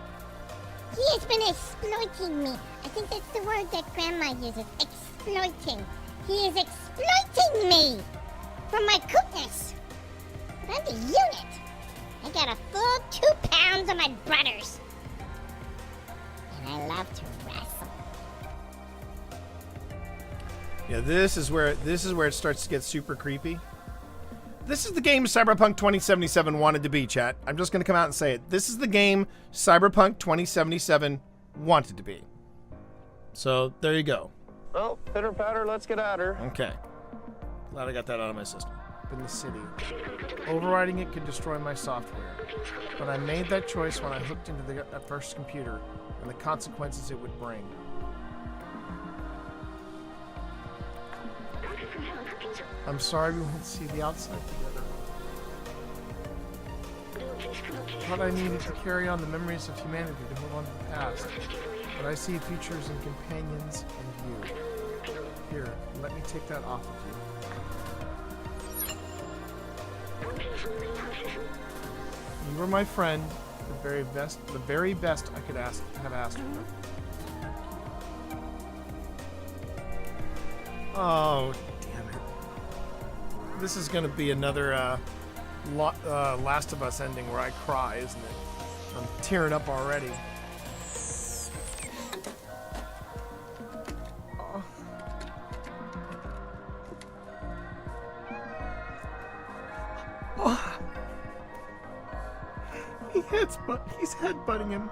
He has been exploiting me. I think that's the word that Grandma uses. Exploiting. He is exploiting me for my cookness. But I'm the unit. I got a full 2 pounds of my brothers. And I love to wrestle. Yeah, this is where it starts to get super creepy. This is the game Cyberpunk 2077 wanted to be, chat. I'm just going to come out and say it. This is the game Cyberpunk 2077 wanted to be. So, there you go. Well, pitter patter, let's get at her. Okay. Glad I got that out of my system. in the city. Overriding it could destroy my software. But I made that choice when I hooked into that first computer and the consequences it would bring. I'm sorry we won't see the outside together. I thought I needed to carry on the memories of humanity to move on to the past. But I see futures and companions in you. Here, let me take that off of you. You were my friend, the very best I could have asked for. Oh, damn it. This is gonna be another Last of Us ending where I cry, isn't it? I'm tearing up already. Oh. He's headbutting him.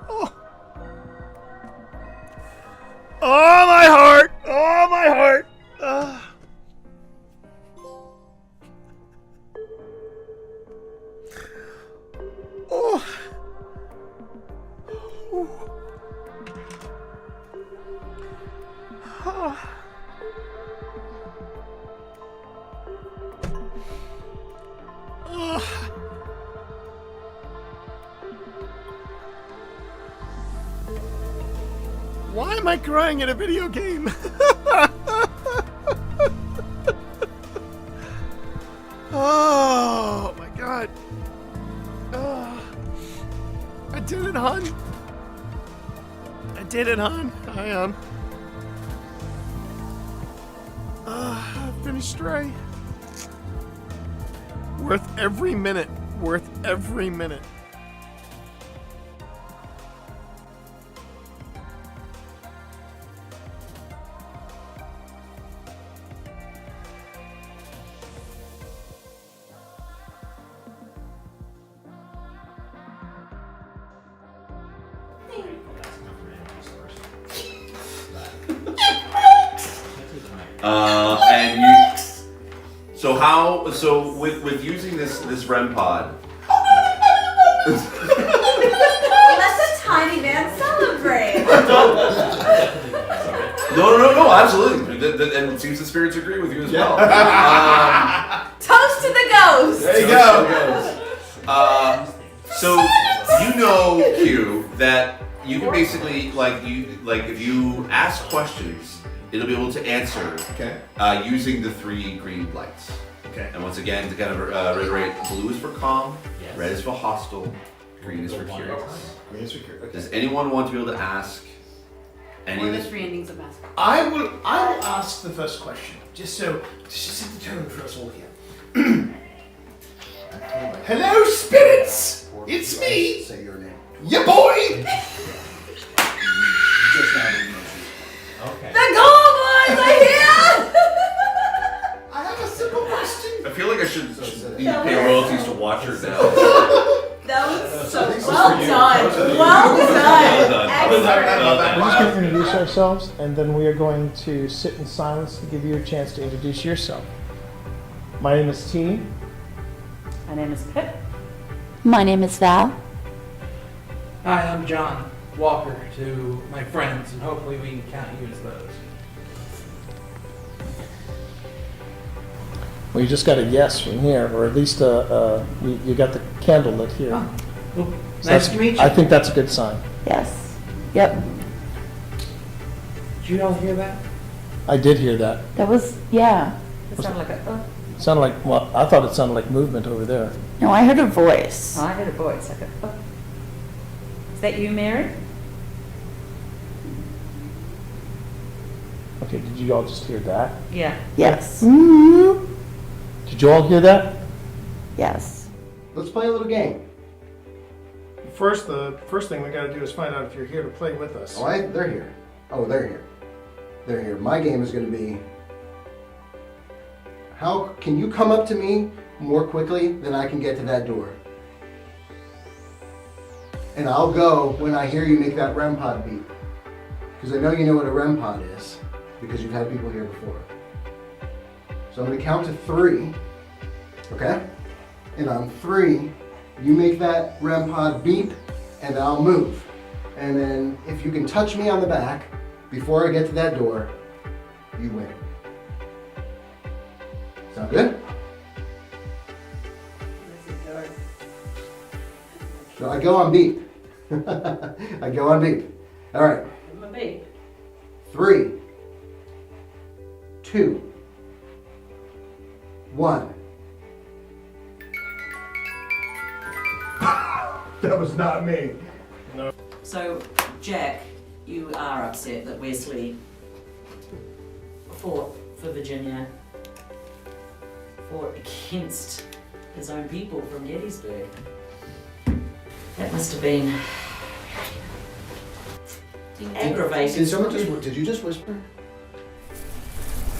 Oh. Oh, my heart! Oh, my heart! Oh. Oh. Oh. Why am I crying in a video game? Oh my god. Oh. I did it, hon. I did it, hon. I am. Finished Stray. Worth every minute. Worth every minute. And you. So with using this REM pod. Let the tiny man celebrate. No, absolutely. And it seems the spirits agree with you as well. Toast to the ghost. There you go. So you know, Q, that you can basically if you ask questions, it'll be able to answer using the 3 green lights. Okay. And once again, to kind of reiterate, blue is for calm, red is for hostile, green is for curious. Green is for curious. Does anyone want to be able to ask any Or of the this? 3 endings of basketball. I will ask the first question, just to set the tone for us all here. Hello, spirits! It's me! Say your name. Ya boy! The goblins are here! I have a simple question. I feel like I should pay royalties to watch her now. That was so well done. Well done. We're Excellent. just going to introduce ourselves, and then we are going to sit in silence to give you a chance to introduce yourself. My name is T. My name is Pip. My name is Val. Hi, I'm John Walker to my friends, and hopefully we can count you as those. Well, you just got a yes from here, or at least you got the candle lit here. Oh, So nice to meet you. I think that's a good sign. Yes. Yep. Did you all hear that? I did hear that. That was, yeah. It sounded like a. Sounded like, well, I thought it sounded like movement over there. No, I heard a voice. I heard a voice. Like a. Is that you, Mary? Okay, did you all just hear that? Yeah. Yes. Did you all hear that? Yes. Let's play a little game. The first thing we got to do is find out if you're here to play with us. Oh, they're here. Oh, they're here. They're here. My game is going to be, how can you come up to me more quickly than I can get to that door? And I'll go when I hear you make that REM pod beep. Because I know you know what a REM pod is, because you've had people here before. So I'm going to count to 3. Okay? And on 3, you make that REM pod beep, and I'll move. And then if you can touch me on the back before I get to that door, you win. Sound good? So I go on beep. I go on beep. All right. Give him a beep. 3, 2, 1. That was not me. No. So, Jack, you are upset that Wesley fought for Virginia, fought against his own people from Gettysburg. That must have been aggravating. Did someone just? Did you just whisper?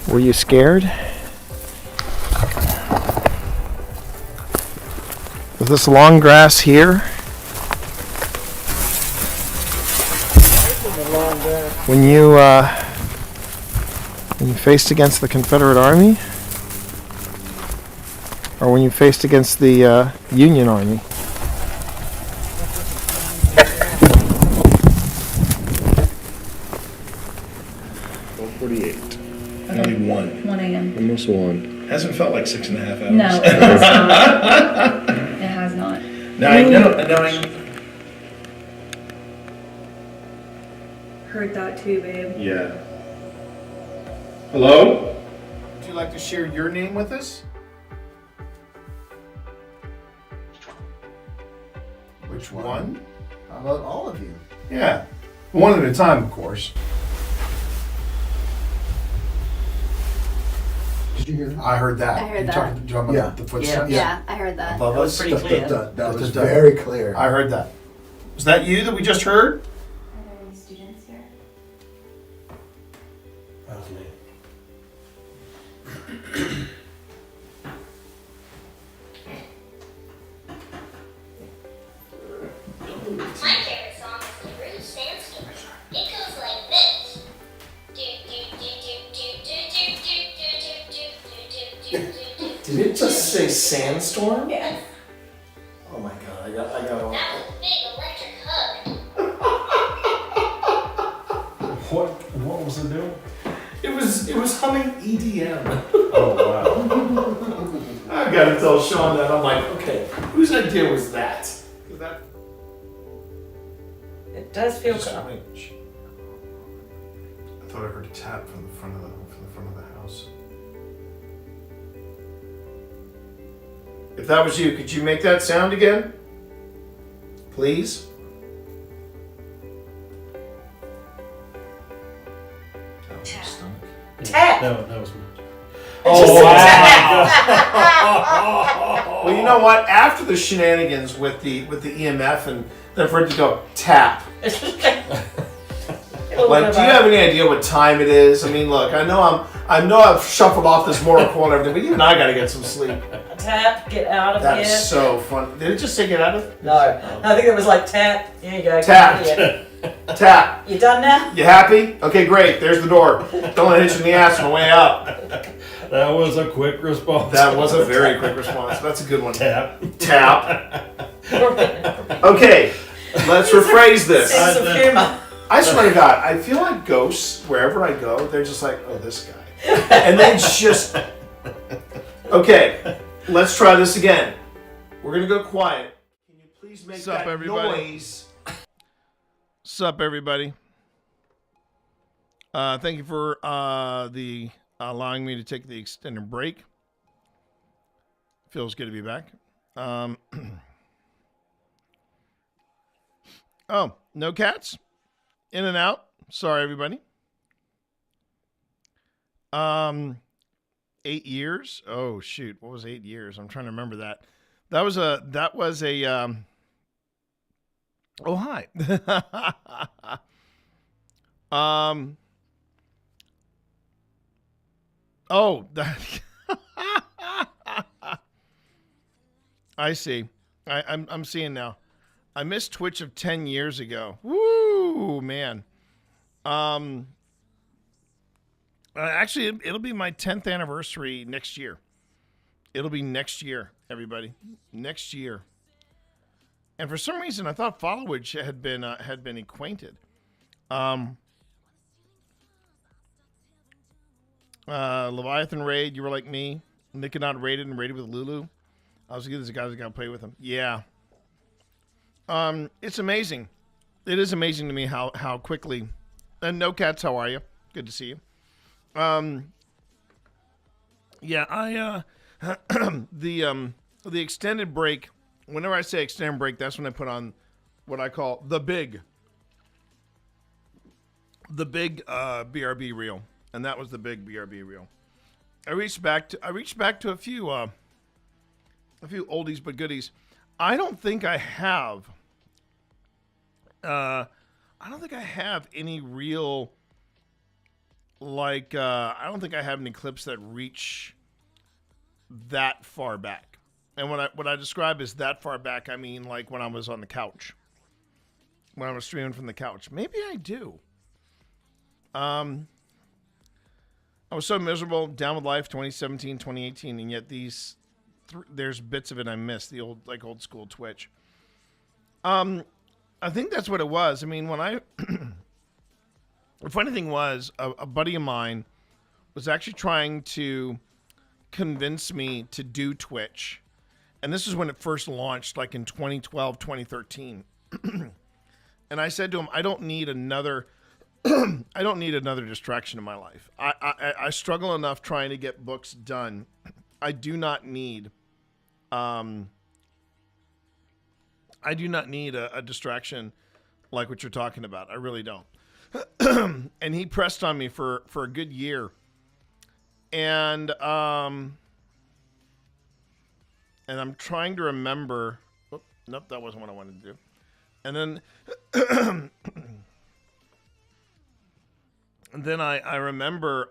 Were you scared? With this long grass here? When you faced against the Confederate Army? Or when you faced against the Union Army? Only 1. 1 a.m. Almost 1. Hasn't felt like 6.5 hours. No, it has not. It has not. No, I know. Heard that too, babe. Yeah. Hello? Would you like to share your name with us? Which one? How about all of you? Yeah. One at a time, of course. Did you hear that? I heard that. I heard You that. talking about the footsteps? Yeah, I heard that. Above us? pretty clear. That was very clear. I heard that. Was that you that we just heard? Are there any students here? That was me. My favorite song is the Rude Sandstorm. It goes like this. Did it just say sandstorm? Yes. Oh my god, I got all. That was a big electric hug. What was it doing? It was humming EDM. Oh, wow. I gotta tell Sean that. I'm like, okay, whose idea was that? 'Cause that It does feel strange. I thought I heard a tap from the front of the house. If that was you, could you make that sound again? Please? Tap. No, that was me. Oh, wow. Well, you know what? After the shenanigans with the EMF and then for it to go tap. Like, do you have any idea what time it is? I mean, look, I know I've shuffled off this Mortal Kombat and everything, but even I gotta get some sleep. Tap, get out of here. That's so fun. Did it just say get out of? No, I think it was like tap. Here you go. Tap. Get out of here. Tap. You done now? You happy? Okay, great. There's the door. Don't let it hit you in the ass on the way out. That was a quick response. That was a very quick response. That's a good one. Tap. Tap. Okay, let's rephrase this. Sense of humor. I swear to God, I feel like ghosts, wherever I go, they're just like, oh, this guy. And they just... Okay, let's try this again. We're going to go quiet. Can you please make Sup, that everybody? noise? Sup, everybody? Thank you for allowing me to take the extended break. Feels good to be back. Oh, no cats? In and out. Sorry, everybody. 8 years? Oh, shoot. What was 8 years? I'm trying to remember that. That was a oh, hi. Oh, that I see. I'm seeing now. I missed Twitch of 10 years ago. Woo, man. Actually, it'll be my 10th anniversary next year. It'll be next year, everybody. Next year. And for some reason, I thought Followage had been acquainted. Leviathan Raid, you were like me. Nick and not raided and raided with Lulu. I was good as a guy that got to play with him. Yeah. It's amazing. It is amazing to me how quickly. And No Cats, how are you? Good to see you. Yeah, I the extended break. Whenever I say extended break, that's when I put on what I call the big BRB reel, and that was the big BRB reel. I reached back to a few oldies but goodies. I don't think I have any real I don't think I have any clips that reach that far back. And what I describe as that far back, I mean like when I was on the couch. When I was streaming from the couch. Maybe I do. I was so miserable, down with life, 2017, 2018, and yet there's bits of it I missed, the old school Twitch. I think that's what it was. I mean, the funny thing was, a buddy of mine was actually trying to convince me to do Twitch. And this is when it first launched, like in 2012, 2013. And I said to him, I don't need another distraction in my life. I struggle enough trying to get books done. I do not need a distraction like what you're talking about. I really don't. And he pressed on me for a good year. And I'm trying to remember. Oh, nope, that wasn't what I wanted to do. And then, I remember.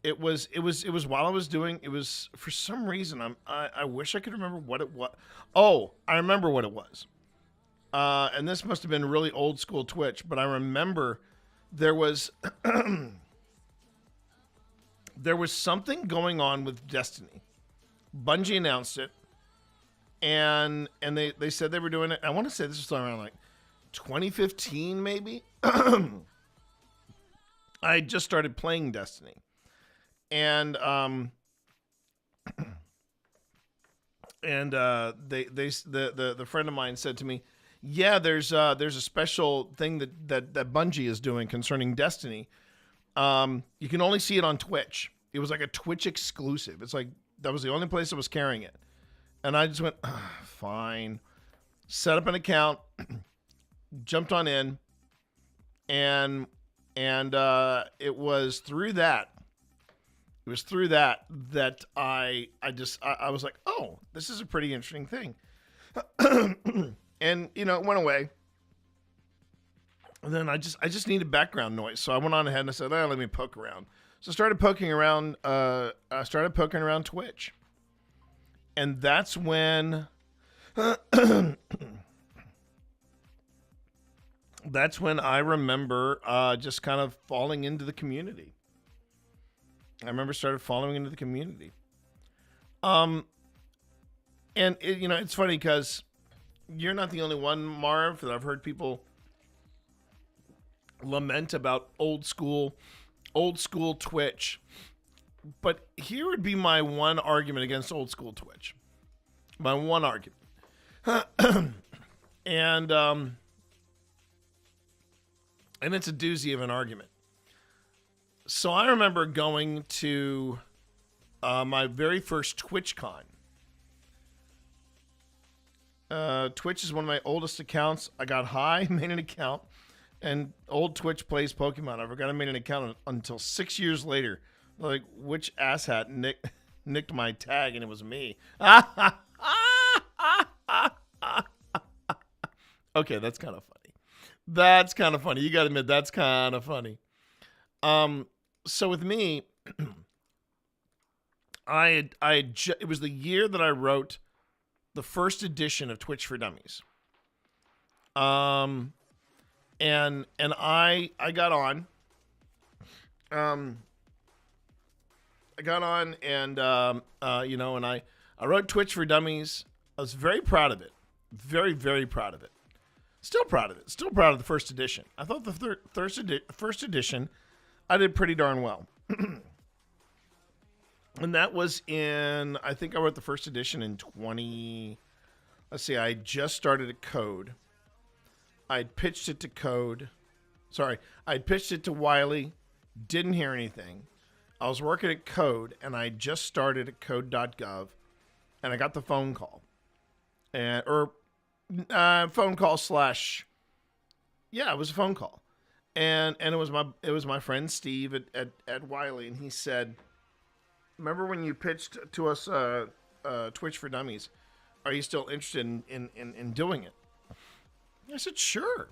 It was while I was doing. It was for some reason. I wish I could remember what it was. Oh, I remember what it was. And this must have been really old school Twitch, but I remember there was something going on with Destiny. Bungie announced it, and they said they were doing it. I want to say this was around like 2015, maybe. I had just started playing Destiny, and the friend of mine said to me, "Yeah, there's a special thing that Bungie is doing concerning Destiny. You can only see it on Twitch. It was like a Twitch exclusive. It's like that was the only place that was carrying it." And I just went, fine. Set up an account, jumped on in, and it was through that. It was through that I was like, oh, this is a pretty interesting thing. And it went away. And then I just needed background noise, so I went on ahead and I said, let me poke around. So I started poking around. I started poking around Twitch, and that's when I remember just kind of falling into the community. And it's funny because you're not the only one, Marv, that I've heard people lament about old school Twitch. But here would be my one argument against old school Twitch. My one argument. And it's a doozy of an argument. So I remember going to my very first TwitchCon. Twitch is one of my oldest accounts. I got high, made an account, and old Twitch plays Pokemon. I forgot I made an account until 6 years later. Like, which asshat nicked my tag, and it was me. Okay, that's kind of funny. You gotta admit, that's kind of funny. So with me, it was the year that I wrote the first edition of Twitch for Dummies. And I got on, I got on and you know, and I wrote Twitch for Dummies. I was very proud of it. Very, very proud of it. Still proud of it. Still proud of the first edition. I thought the first edition I did pretty darn well. And that was in, I think I wrote the first edition in 20, let's see, I just started at Code. I'd pitched it to Code. Sorry, I'd pitched it to Wiley. Didn't hear anything. I was working at Code, and I just started at code.gov, and I got the phone call. Phone call slash, yeah, it was a phone call. And it was my friend Steve at Wiley, and he said, remember when you pitched to us Twitch for Dummies? Are you still interested in doing it? I said, sure.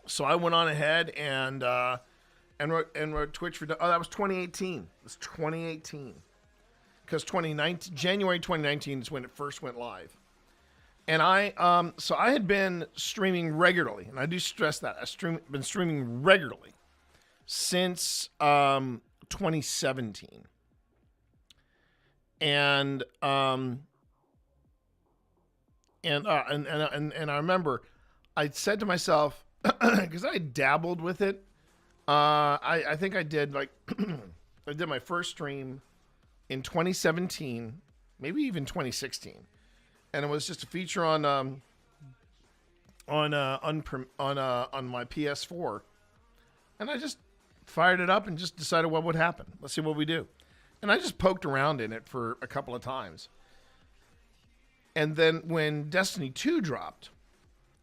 So I went on ahead and wrote Twitch for Dummies. Oh, that was 2018. It was 2018. Because January 2019 is when it first went live. And so I had been streaming regularly, and I do stress that. Been streaming regularly since 2017. And I remember I said to myself, because I dabbled with it, I think I did I did my first stream in 2017, maybe even 2016, and it was just a feature on my PS4, and I just fired it up and just decided what would happen. Let's see what we do. And I just poked around in it for a couple of times. And then when Destiny 2 dropped,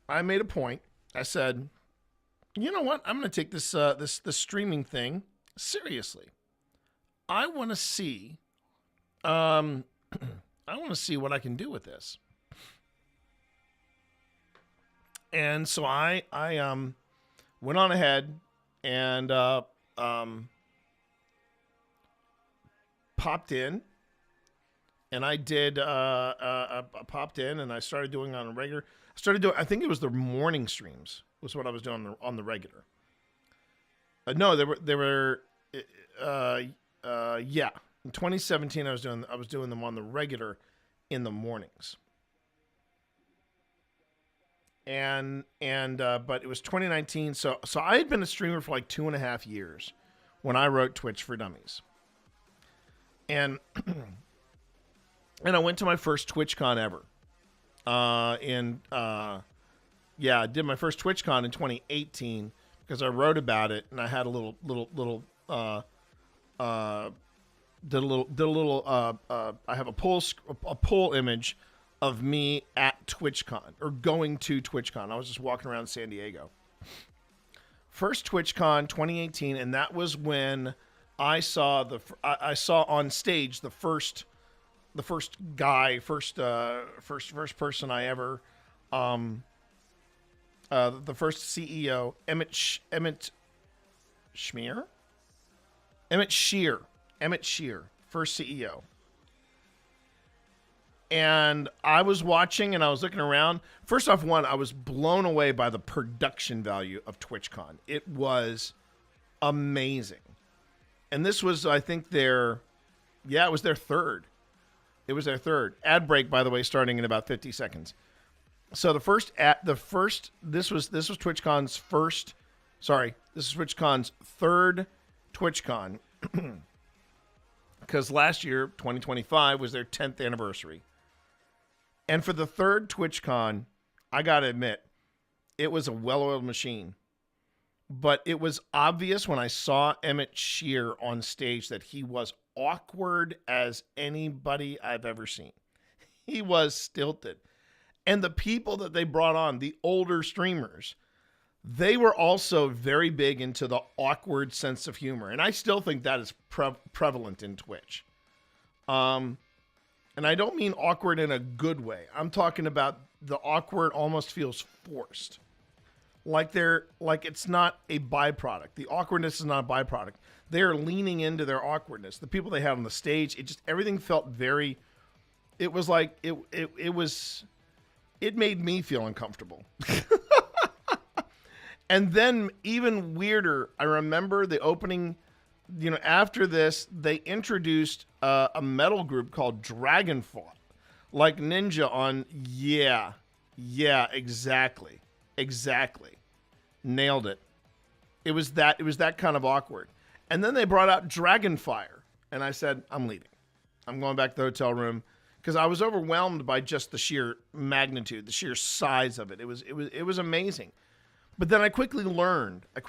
I made a point. I said, you know what? I'm going to take this streaming thing seriously. I want to see what I can do with this. And so I went on ahead and popped in, and I did popped in, and I started doing on a regular. I think it was the morning streams was what I was doing on the regular. No, they were yeah. In 2017, I was doing them on the regular in the mornings. And but it was 2019, so I had been a streamer for like 2.5 years when I wrote Twitch for Dummies. And I went to my first TwitchCon ever. I did my first TwitchCon in 2018 because I wrote about it, and I had a little I have a poll image of me at TwitchCon, or going to TwitchCon. I was just walking around San Diego. First TwitchCon 2018, and that was when I saw on stage the first person I ever, the first CEO, Emmett Shear, first CEO. And I was watching and I was looking around. First off, I was blown away by the production value of TwitchCon. It was amazing. And this was, I think, it was their third. It was their third. Ad break, by the way, starting in about 50 seconds. So this was TwitchCon's first, this is TwitchCon's third TwitchCon. Because last year, 2025, was their 10th anniversary. And for the third TwitchCon, I got to admit, it was a well-oiled machine. But it was obvious when I saw Emmett Shear on stage that he was awkward as anybody I've ever seen. He was stilted. And the people that they brought on, the older streamers, they were also very big into the awkward sense of humor. And I still think that is prevalent in Twitch. And I don't mean awkward in a good way. I'm talking about the awkward almost feels forced. Like it's not a byproduct. The awkwardness is not a byproduct. They're leaning into their awkwardness. The people they had on the stage, everything felt very, it was like, it made me feel uncomfortable. And then even weirder, I remember the opening, after this, they introduced a metal group called Dragonfall, like Ninja on, yeah, exactly. Nailed it. It was that kind of awkward. And then they brought out Dragonfire, and I said, I'm leaving. I'm going back to the hotel room because I was overwhelmed by just the sheer magnitude, the sheer size of it. It was amazing. But then I quickly learned that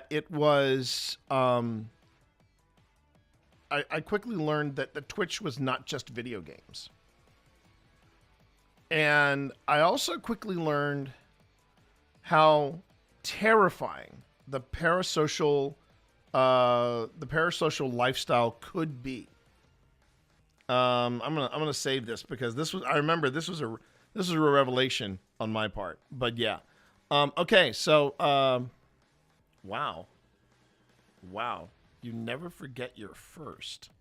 it was I quickly learned that the Twitch was not just video games. And I also quickly learned how terrifying the parasocial lifestyle could be. I'm gonna save this because this was a revelation on my part. But yeah. Okay, so wow. You never forget your first.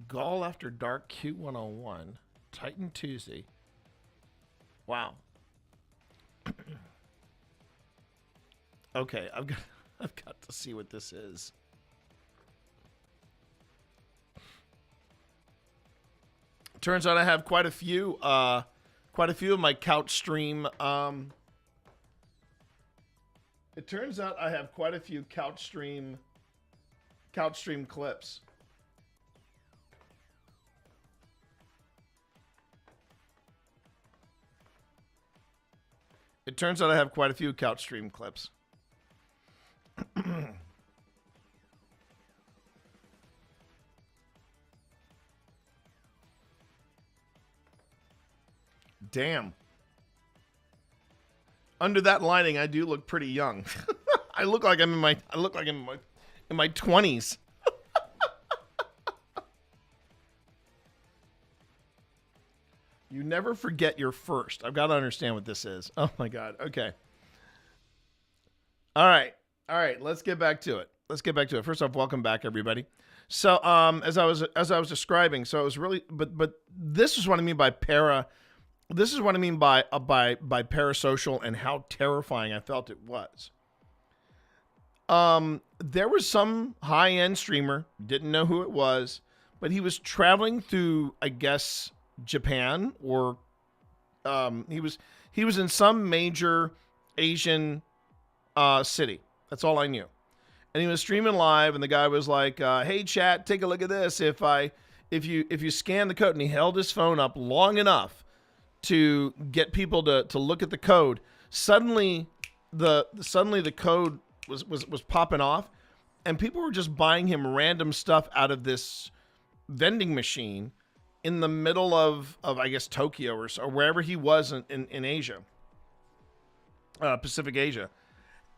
Gall After Dark Q101. Titan Tuesday. Wow. Okay, I've got to see what this is. Turns out I have quite a few of my couch stream. It turns out I have quite a few couch stream clips. It turns out I have quite a few couch stream clips. Damn. Under that lighting, I do look pretty young. I look like I'm in my 20s. You never forget your first. I've got to understand what this is. Oh my God. Okay. All right. Let's get back to it. First off, welcome back, everybody. So, as I was describing, so it was really, but this is what I mean by This is what I mean by parasocial and how terrifying I felt it was. There was some high-end streamer, didn't know who it was, but he was traveling through, I guess, Japan, or he was in some major Asian city. That's all I knew. And he was streaming live, and the guy was like, "Hey, chat, take a look at this. If you scan the code," and he held his phone up long enough to get people to look at the code. Suddenly the code was popping off, and people were just buying him random stuff out of this vending machine in the middle of I guess Tokyo or wherever he was in Asia, Pacific Asia.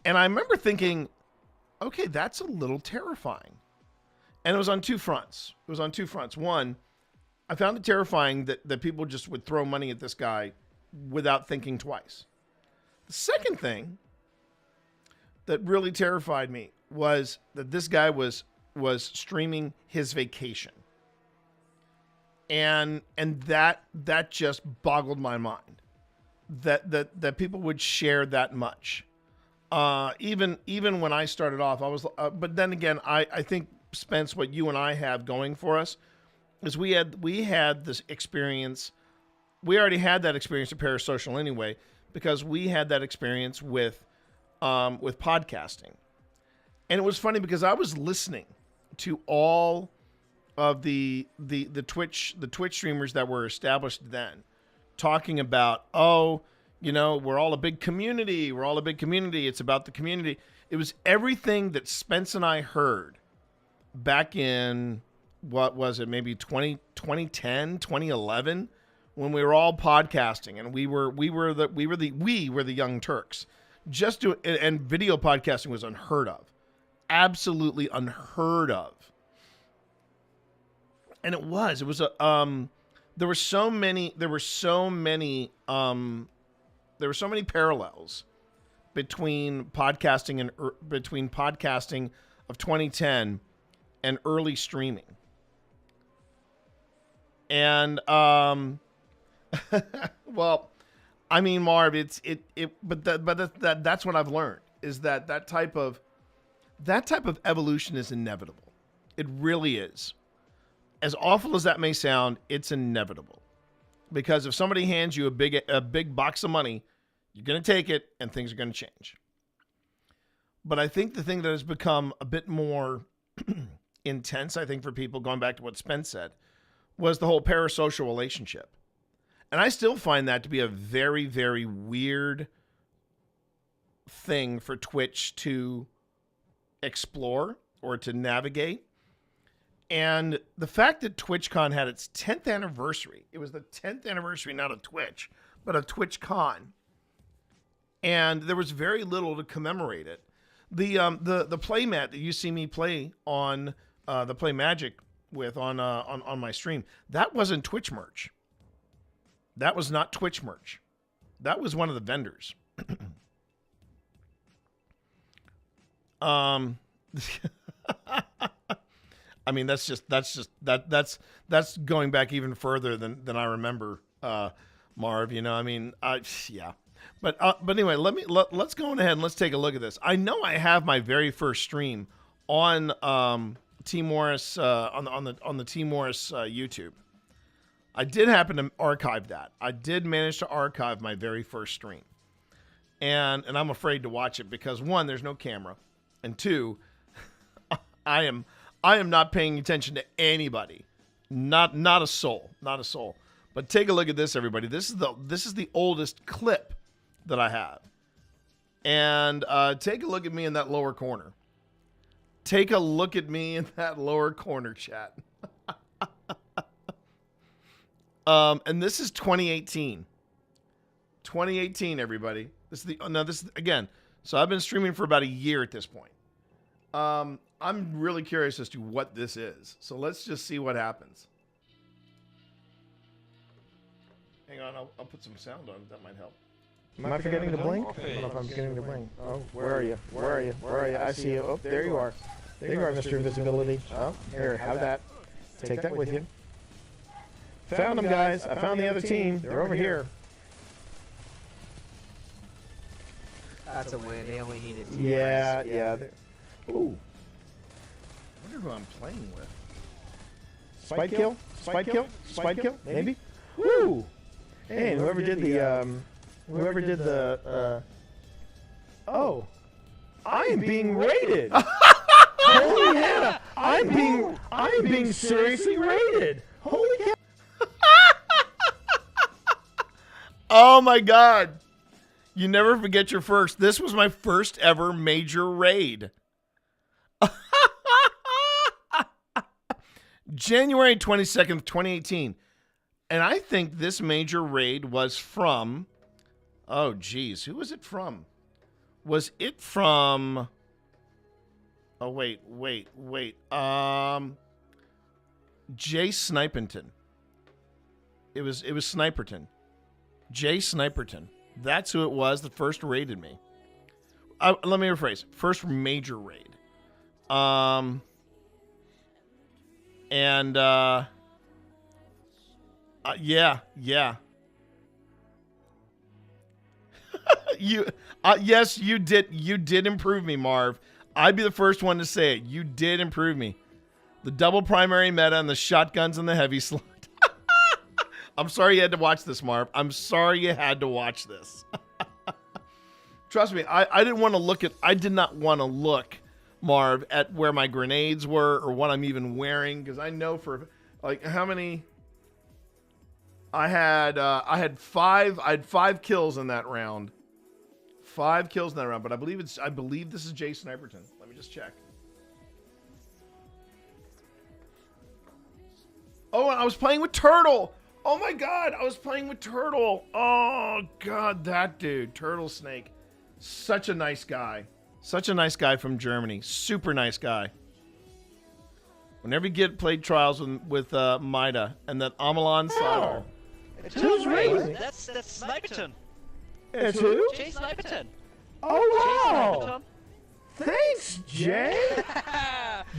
And I remember thinking, okay, that's a little terrifying. And it was on two fronts. One, I found it terrifying that people just would throw money at this guy without thinking twice. The second thing that really terrified me was that this guy was streaming his vacation. And that just boggled my mind. That people would share that much. Even when I started off, I was but then again, I think, Spence, what you and I have going for us is we had this experience. We already had that experience of parasocial anyway, because we had that experience with podcasting. And it was funny because I was listening to all of the Twitch streamers that were established then, talking about, we're all a big community. It's about the community. It was everything that Spence and I heard back in, what was it, maybe 2010, 2011, when we were all podcasting, and we were the Young Turks. And video podcasting was unheard of. Absolutely unheard of. And it was there were so many parallels between podcasting of 2010 and early streaming. And Well, I mean, Marv, that's what I've learned is that type of evolution is inevitable. It really is. As awful as that may sound, it's inevitable. Because if somebody hands you a big box of money, you're going to take it and things are going to change. But I think the thing that has become a bit more intense, I think, for people, going back to what Spence said, was the whole parasocial relationship. And I still find that to be a very, very weird thing for Twitch to explore or to navigate. And the fact that TwitchCon had its 10th anniversary, it was the 10th anniversary, not of Twitch, but of TwitchCon. And there was very little to commemorate it. The playmat that you see me play on the Play Magic with on my stream, that wasn't Twitch merch. That was not Twitch merch. That was one of the vendors. I mean, that's going back even further than I remember, Marv. You know, I mean, yeah. But anyway, let's go on ahead and let's take a look at this. I know I have my very first stream on T Morris on the T Morris YouTube. I did happen to archive that. I did manage to archive my very first stream, and I'm afraid to watch it because, one, there's no camera, and two, I am not paying attention to anybody, not a soul. But take a look at this, everybody. This is the oldest clip that I have, and take a look at me in that lower corner. Take a look at me in that lower corner, chat. And this is 2018. 2018, everybody. This is again. So I've been streaming for about a year at this point. I'm really curious as to what this is. So let's just see what happens. Hang on, I'll put some sound on. That might help. Am I forgetting to blink? I don't know if I'm forgetting to blink. Oh, where are you? Where are you? Where are you? I see you. Oh, there you are. There you are, Mr. Invisibility. Oh, here, have that. Take that with you. Found them, guys. I found the other team. They're over here. That's a win. They only needed two. Yeah. Ooh. I wonder who I'm playing with. Spike kill? Maybe? Woo! Hey, whoever did the, oh. I am being raided! Holy Hannah! I'm being seriously raided! Holy cow! Oh my God. You never forget your first. This was my first ever major raid. January 22nd, 2018. And I think this major raid was from, oh geez, who was it from? Was it from, oh wait. Jay Sniperton. It was Sniperton. Jay Sniperton. That's who it was that first raided me. Let me rephrase. First major raid. Yeah. Yes, you did improve me, Marv. I'd be the first one to say it. You did improve me. The double primary meta and the shotguns and the heavy slot. I'm sorry you had to watch this, Marv. I'm sorry you had to watch this. Trust me, I didn't want to look at. I did not want to look, Marv, at where my grenades were or what I'm even wearing, because I know for like how many. I had 5 kills in that round. 5 kills in that round, but I believe this is Jay Sniperton. Let me just check. Oh, and I was playing with Turtle. Oh my God, I was playing with Turtle. Oh God, that dude, Turtle Snake. Such a nice guy. Such a nice guy from Germany. Super nice guy. Whenever you played Trials with Maida and that Amalan Saddle. Who's raiding? That's Sniperton. It's who? Jay Sniperton. Oh wow! Thanks, Jay.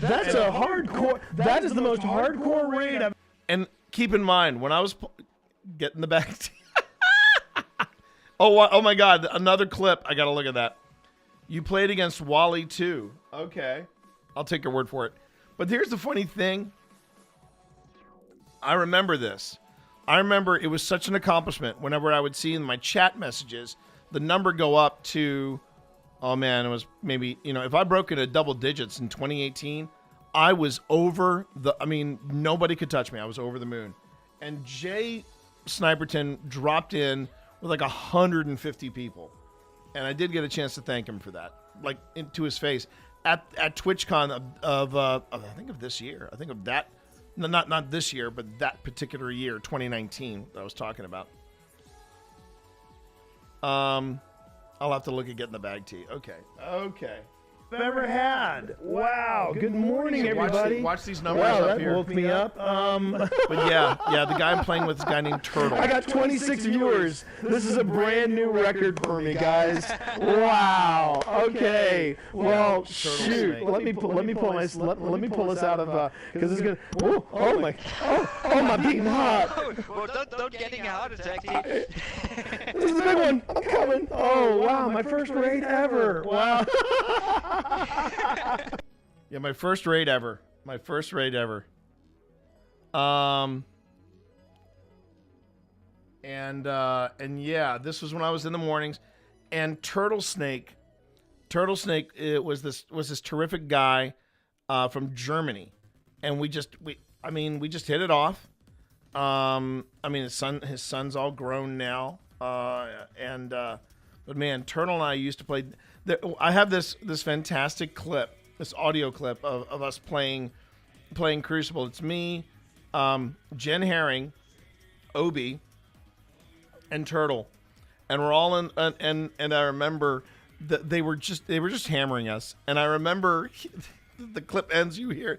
That's a hardcore. That is the most hardcore raid I've. And keep in mind, when I was Get in the back. Oh my God! Another clip. I gotta look at that. You played against Wally too. Okay, I'll take your word for it. But here's the funny thing. I remember this. I remember it was such an accomplishment whenever I would see in my chat messages the number go up to, oh man, it was maybe, if I broke into double digits in 2018, I was nobody could touch me. I was over the moon. And Jay Sniperton dropped in with like 150 people. And I did get a chance to thank him for that, like into his face at TwitchCon of I think of this year. I think of that. No, not this year, but that particular year, 2019, that I was talking about. I'll have to look at getting the bag tea. Okay. Ever had. Wow. Good morning, everybody. Watch these numbers up here. That woke me up. But yeah, the guy I'm playing with is a guy named Turtle. I got 26 viewers. This is a brand new record for me, guys. Wow. Okay. Well, shoot. Let me pull this out of because it's gonna. Oh my beating heart. Well, don't get a heart attack. This is the big one. I'm coming. Oh wow, my first raid ever. Wow. Yeah, my first raid ever. And yeah, this was when I was in the mornings. And Turtle Snake, it was this terrific guy from Germany, and we just hit it off. His son's all grown now, but man, Turtle and I used to play. I have this fantastic clip, this audio clip of us playing Crucible. It's me, Jen Herring, Obi, and Turtle, and we're all in. And I remember that they were just hammering us. And I remember the clip ends. You hear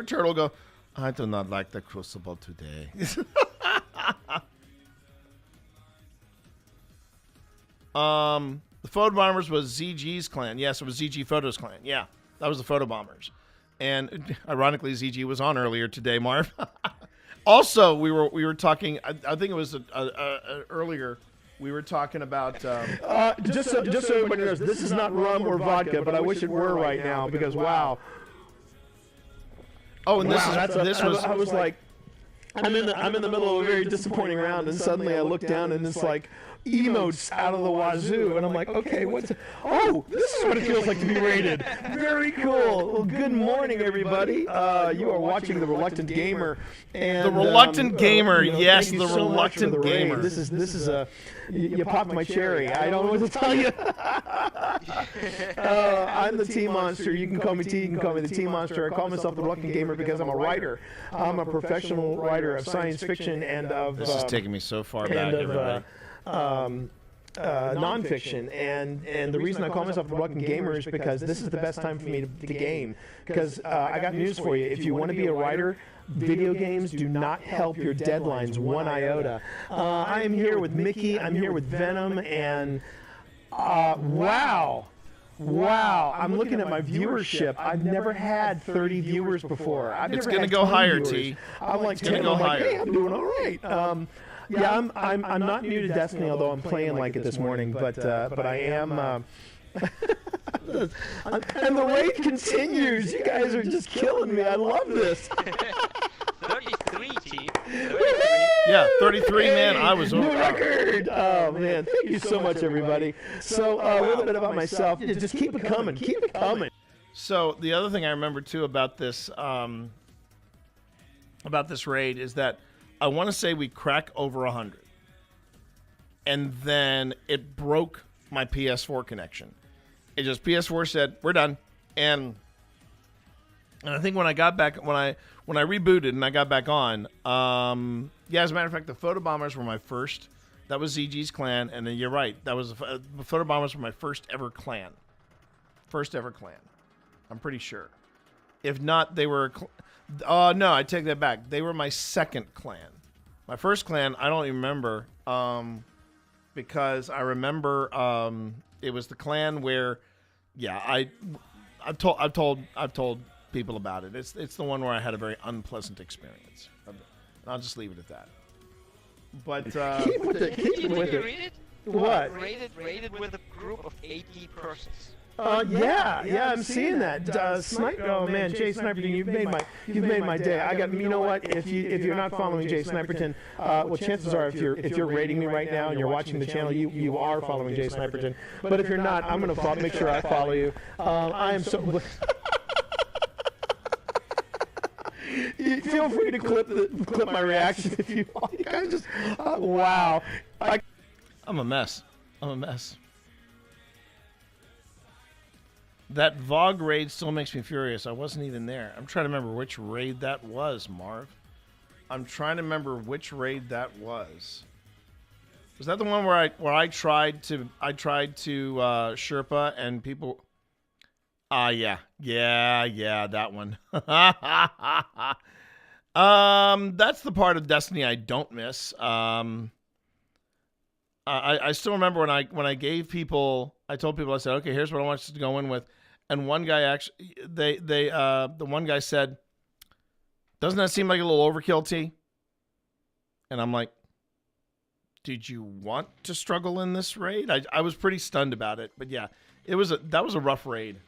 Turtle go, "I do not like the Crucible today." The Photo Bombers was ZG's clan. Yes, it was ZG Photos clan. Yeah, that was the Photo Bombers. And ironically, ZG was on earlier today, Marv. Also, we were talking. I think it was earlier. We were talking about. Just so everybody knows, this is not rum or vodka, but I wish it were right now because wow. Oh, and I was like, I'm in the middle of a very disappointing round, and suddenly I look down and it's like emotes out of the wazoo, and I'm like, okay, this is what it feels like to be rated. Very cool. Well, good morning, everybody. You are watching The Reluctant Gamer. And, the Reluctant Gamer, yes, the Reluctant Gamer. This is a you popped my cherry. I don't know what to tell you. I'm the Tea Monster. You can call me T. You can call me the Tea Monster. I call myself the Reluctant Gamer because I'm a writer. I'm a professional writer of science fiction and of. This is taking me so far back, everybody. Nonfiction, and the reason I call myself the Reluctant Gamer is because this is the best time for me to game. Because I got news for you. If you want to be a writer, video games do not help your deadlines one iota. I am here with Mickey. I'm here with Venom, and wow. I'm looking at my viewership. I've never had 30 viewers before. It's going to go higher, T. I'm like, it's going to go higher. Hey, I'm doing all right. Yeah, I'm not new to Destiny, although I'm playing like it this morning. But I am. And the raid continues. You guys are just killing me. I love this. 33, T. 33. Yeah, 33, man. I was over. New record. Oh man, thank you so much, everybody. So a little bit about myself. Just keep it coming. Keep it coming. So the other thing I remember too about this raid is that I want to say we crack over 100, and then it broke my PS4 connection. It just PS4 said we're done, and I think when I got back when I rebooted and I got back on, as a matter of fact, the Photo Bombers were my first. That was ZG's clan, and then you're right, that was the Photo Bombers were my first ever clan. I'm pretty sure. If not, they were. No, I take that back. They were my second clan. My first clan, I don't even remember, because I remember it was the clan where, I've told people about it. It's the one where I had a very unpleasant experience. I'll just leave it at that. But keep with it. Keep Did with you it. read it? What? Rated with a group of 80 persons. Yeah, I'm seeing that. Sniper, oh man, Jay Sniperton, you've made my day. I got, you know what? If you're not following Jay Sniperton, well, chances are if you're rating me right now and you're watching the channel, you are following Jay Sniperton. But if you're not, I'm gonna make sure I follow you. I am so. Feel free to clip my reaction if you want. You guys just wow. I'm a mess. That Vogue raid still makes me furious. I wasn't even there. I'm trying to remember which raid that was, Marv. I'm trying to remember which raid that was. Was that the one where I tried to Sherpa and people? Yeah, that one. That's the part of Destiny I don't miss. I still remember when I gave people, I told people, I said, okay, here's what I want you to go in with, and one guy actually, the one guy said, doesn't that seem like a little overkill, T? And I'm like, did you want to struggle in this raid? I was pretty stunned about it, but yeah, that was a rough raid.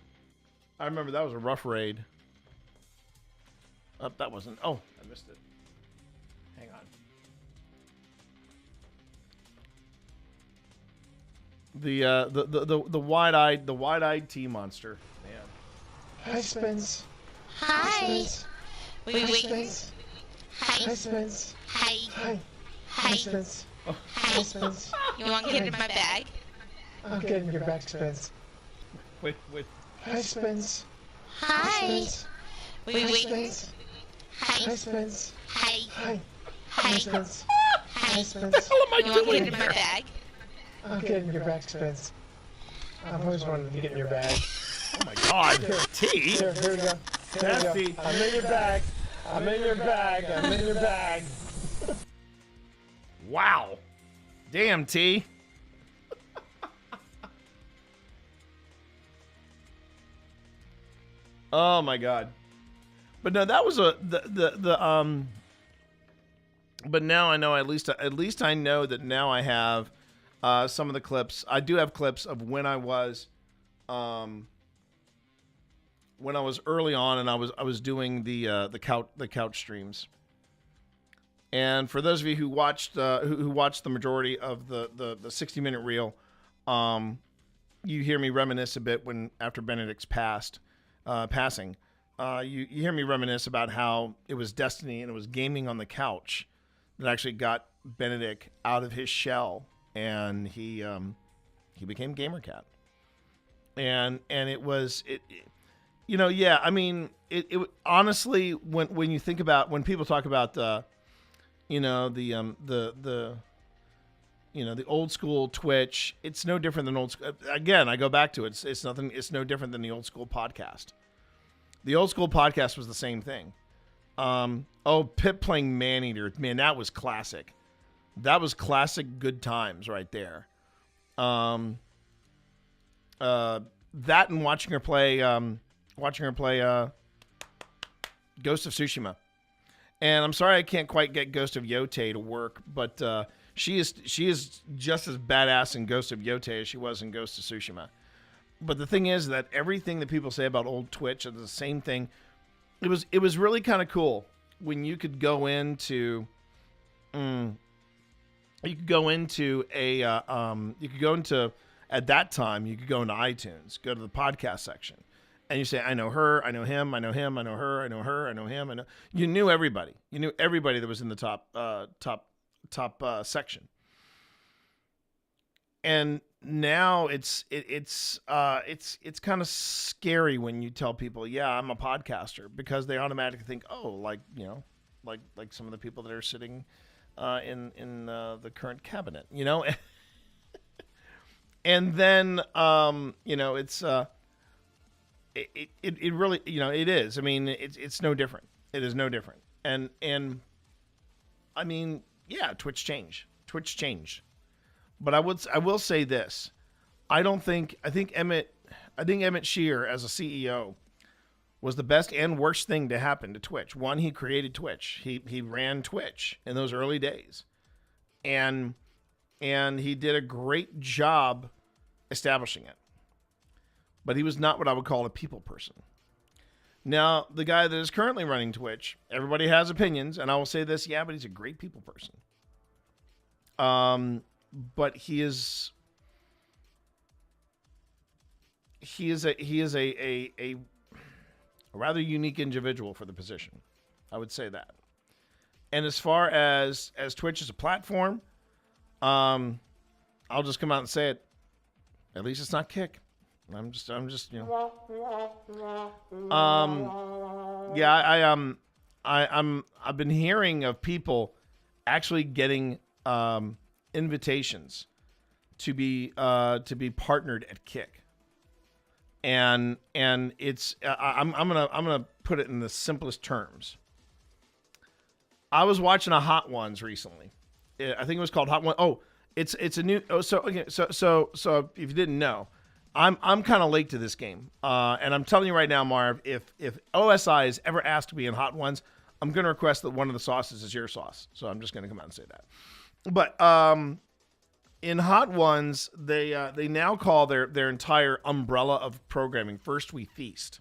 I remember that was a rough raid. That wasn't. Oh, I missed it. Hang on. The wide-eyed T monster. Man. Hi, Spence. Hi. Wait. Spence. Hi. Spence. Hi. Hi. Hi. Spence. Hi. Hi, Spence. You want to get in my bag? I'm getting your back, Spence. Wait. Hi, Spence. Hi. Spence. Wait. Spence. Hi, Spence. Hi. Hi. Hi. Spence. Hi. Spence. You want to get in my bag? I'm getting your back, Spence. I've always wanted to get in your bag. Oh my God, T. Here we go. Nasty. I'm in your bag. I'm in your bag. I'm in your bag. Wow. Damn, T. Oh my God. But no, that was but now I know at least I know that now I have some of the clips. I do have clips of when I was early on and I was doing the couch streams. And for those of you who watched the majority of the 60-minute reel, you hear me reminisce a bit after Benedict's passing. You hear me reminisce about how it was Destiny and it was gaming on the couch that actually got Benedict out of his shell, and he became GamerCat. And it was yeah. I mean, it honestly, when you think about, when people talk about the old school Twitch, it's no different than old school. Again, I go back to it. It's no different than the old school podcast. The old school podcast was the same thing. Pip playing Maneater. Man, that was classic. That was classic good times right there. That and watching her play Ghost of Tsushima. And I'm sorry I can't quite get Ghost of Yotei to work, but she is just as badass in Ghost of Yotei as she was in Ghost of Tsushima. But the thing is that everything that people say about old Twitch is the same thing. It was really kind of cool when you could go into at that time you could go into iTunes, go to the podcast section, and you say, I know her, I know him, I know him, I know her, I know her, I know him, I know. You knew everybody. You knew everybody that was in the top section. And now it's kind of scary when you tell people, yeah, I'm a podcaster, because they automatically think, oh, like some of the people that are sitting in the current cabinet, and then it's it really, it is. I mean, it's no different. It is no different. And I mean, yeah, Twitch changed. But I will say this. I think Emmett Shear as a CEO was the best and worst thing to happen to Twitch. One, he created Twitch. He ran Twitch in those early days. and he did a great job establishing it. But he was not what I would call a people person. Now, the guy that is currently running Twitch, everybody has opinions, and I will say this, yeah, but he's a great people person. But he is a rather unique individual for the position. I would say that. And as far as Twitch as a platform, I'll just come out and say it. At least it's not Kick. I'm just I've been hearing of people actually getting invitations to be partnered at Kick. And it's I'm gonna put it in the simplest terms. I was watching a Hot Ones recently. I think it was called Hot One. Oh, it's a new. Oh, so okay. So if you didn't know, I'm kind of late to this game. And I'm telling you right now, Marv, if OSI is ever asked to be in Hot Ones, I'm gonna request that one of the sauces is your sauce. So I'm just gonna come out and say that. But in Hot Ones, they now call their entire umbrella of programming First We Feast,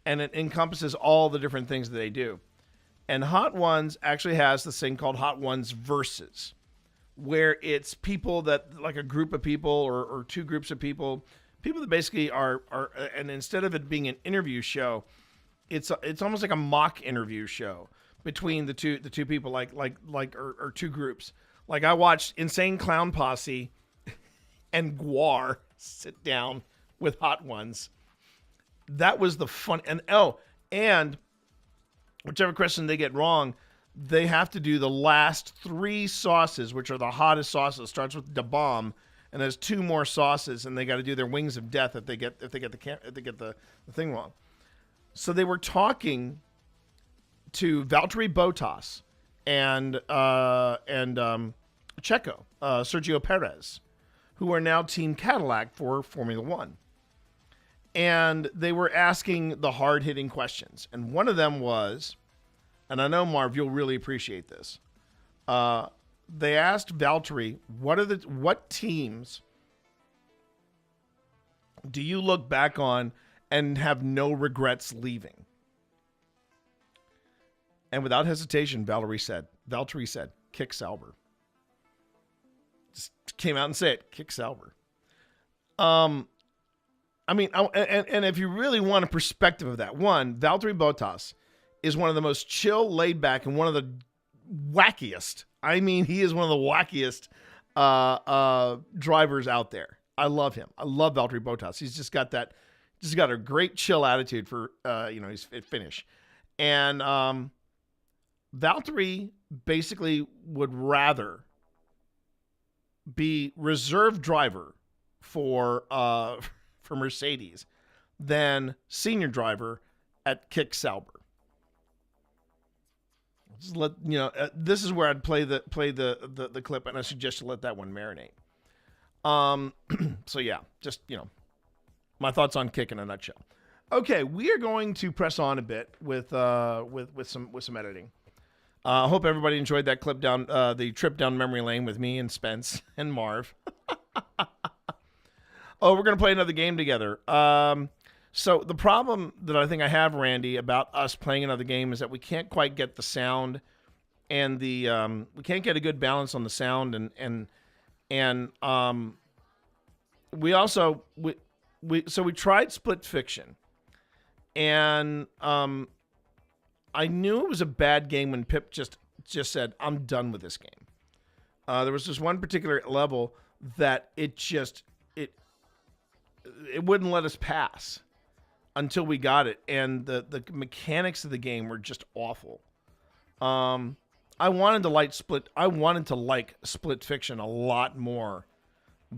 and it encompasses all the different things that they do. And Hot Ones actually has this thing called Hot Ones Versus, where it's people that, like a group of people or two groups of people that basically are, and instead of it being an interview show, it's almost like a mock interview show between the two people, or two groups. Like I watched Insane Clown Posse and Guar sit down with Hot Ones. That was the fun. And whichever question they get wrong, they have to do the last 3 sauces, which are the hottest sauces. It starts with Da Bomb, and there's 2 more sauces, and they got to do their wings of death if they get the thing wrong. So they were talking to Valtteri Bottas and Checo, Sergio Perez, who are now Team Cadillac for Formula One. And they were asking the hard-hitting questions. And one of them was, and I know, Marv, you'll really appreciate this. They asked Valtteri, what teams do you look back on and have no regrets leaving? And without hesitation, Valtteri said, Kick Sauber. Just came out and said it, Kick Sauber. I mean, and if you really want a perspective of that, one, Valtteri Bottas is one of the most chill, laid back, and one of the wackiest. I mean, he is one of the wackiest drivers out there. I love him. I love Valtteri Bottas. He's just got a great chill attitude for, he's finish. And Valtteri basically would rather be reserve driver for Mercedes than senior driver at Kick Sauber. Just let this is where I'd play the clip, and I suggest you let that one marinate. So yeah, just my thoughts on Kick in a nutshell. Okay, we are going to press on a bit with some editing. I hope everybody enjoyed that clip down the trip down memory lane with me and Spence and Marv. Oh, we're going to play another game together. So the problem that I think I have, Randy, about us playing another game is that we can't quite get the sound and we can't get a good balance on the sound and we also we tried Split Fiction, and I knew it was a bad game when Pip just said, I'm done with this game. There was this one particular level that it wouldn't let us pass until we got it, and the mechanics of the game were just awful. I wanted to like Split Fiction a lot more,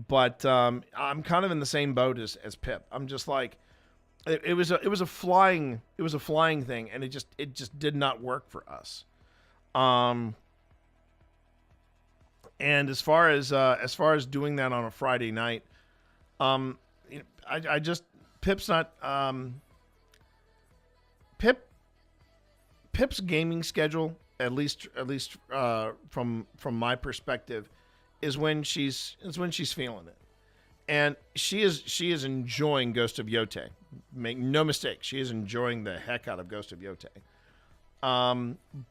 but I'm kind of in the same boat as Pip. I'm just like, it was a flying thing, and it just did not work for us. And as far as doing that on a Friday night, Pip's not Pip's gaming schedule at least from my perspective, is when she's feeling it, and she is enjoying Ghost of Yote. Make no mistake, she is enjoying the heck out of Ghost of Yote.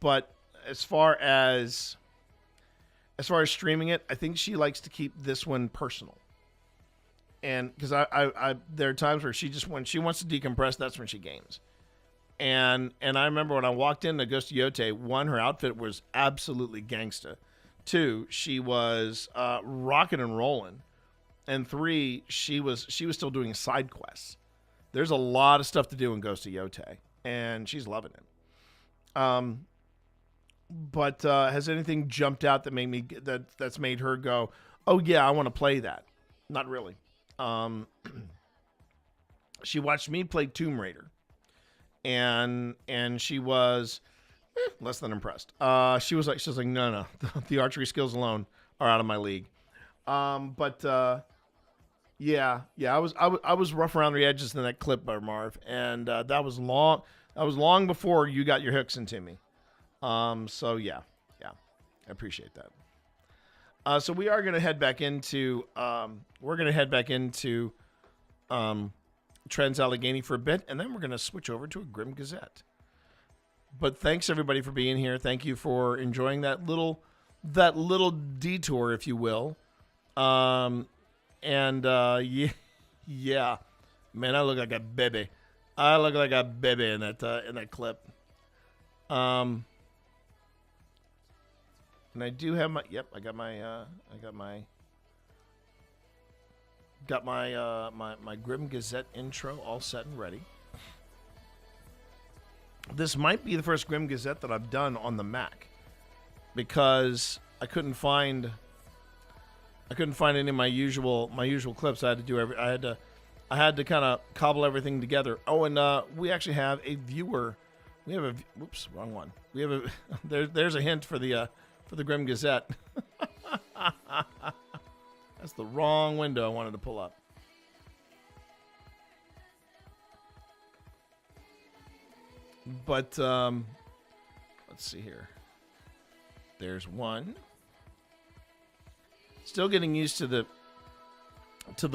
But as far as streaming it, I think she likes to keep this one personal. And because I there are times where when she wants to decompress, that's when she games. And I remember when I walked into Ghost of Yote, 1, her outfit was absolutely gangsta. 2, she was rocking and rolling. And 3, she was still doing side quests. There's a lot of stuff to do in Ghost of Yote, and she's loving it. But has anything jumped out that that's made her go, "Oh yeah, I want to play that"? Not really. She watched me play Tomb Raider, and she was less than impressed. She was like, no, the archery skills alone are out of my league. Yeah, I was rough around the edges in that clip by Marv, and that was long before you got your hooks into me. So yeah, I appreciate that. So we are going to head back into Trans-Allegheny for a bit, and then we're going to switch over to a Grim Gazette. But thanks everybody for being here. Thank you for enjoying that little detour, if you will. Yeah, man, I look like a baby. I look like a baby in that clip. And I do have my. Yep, I got my Grim Gazette intro all set and ready. This might be the first Grim Gazette that I've done on the Mac, because I couldn't find any of my usual clips. I had to kind of cobble everything together. Oh, and we actually have a viewer. Whoops, wrong one. We have there's a hint for the Grim Gazette. That's the wrong window I wanted to pull up. But let's see here. There's one. Still getting used to the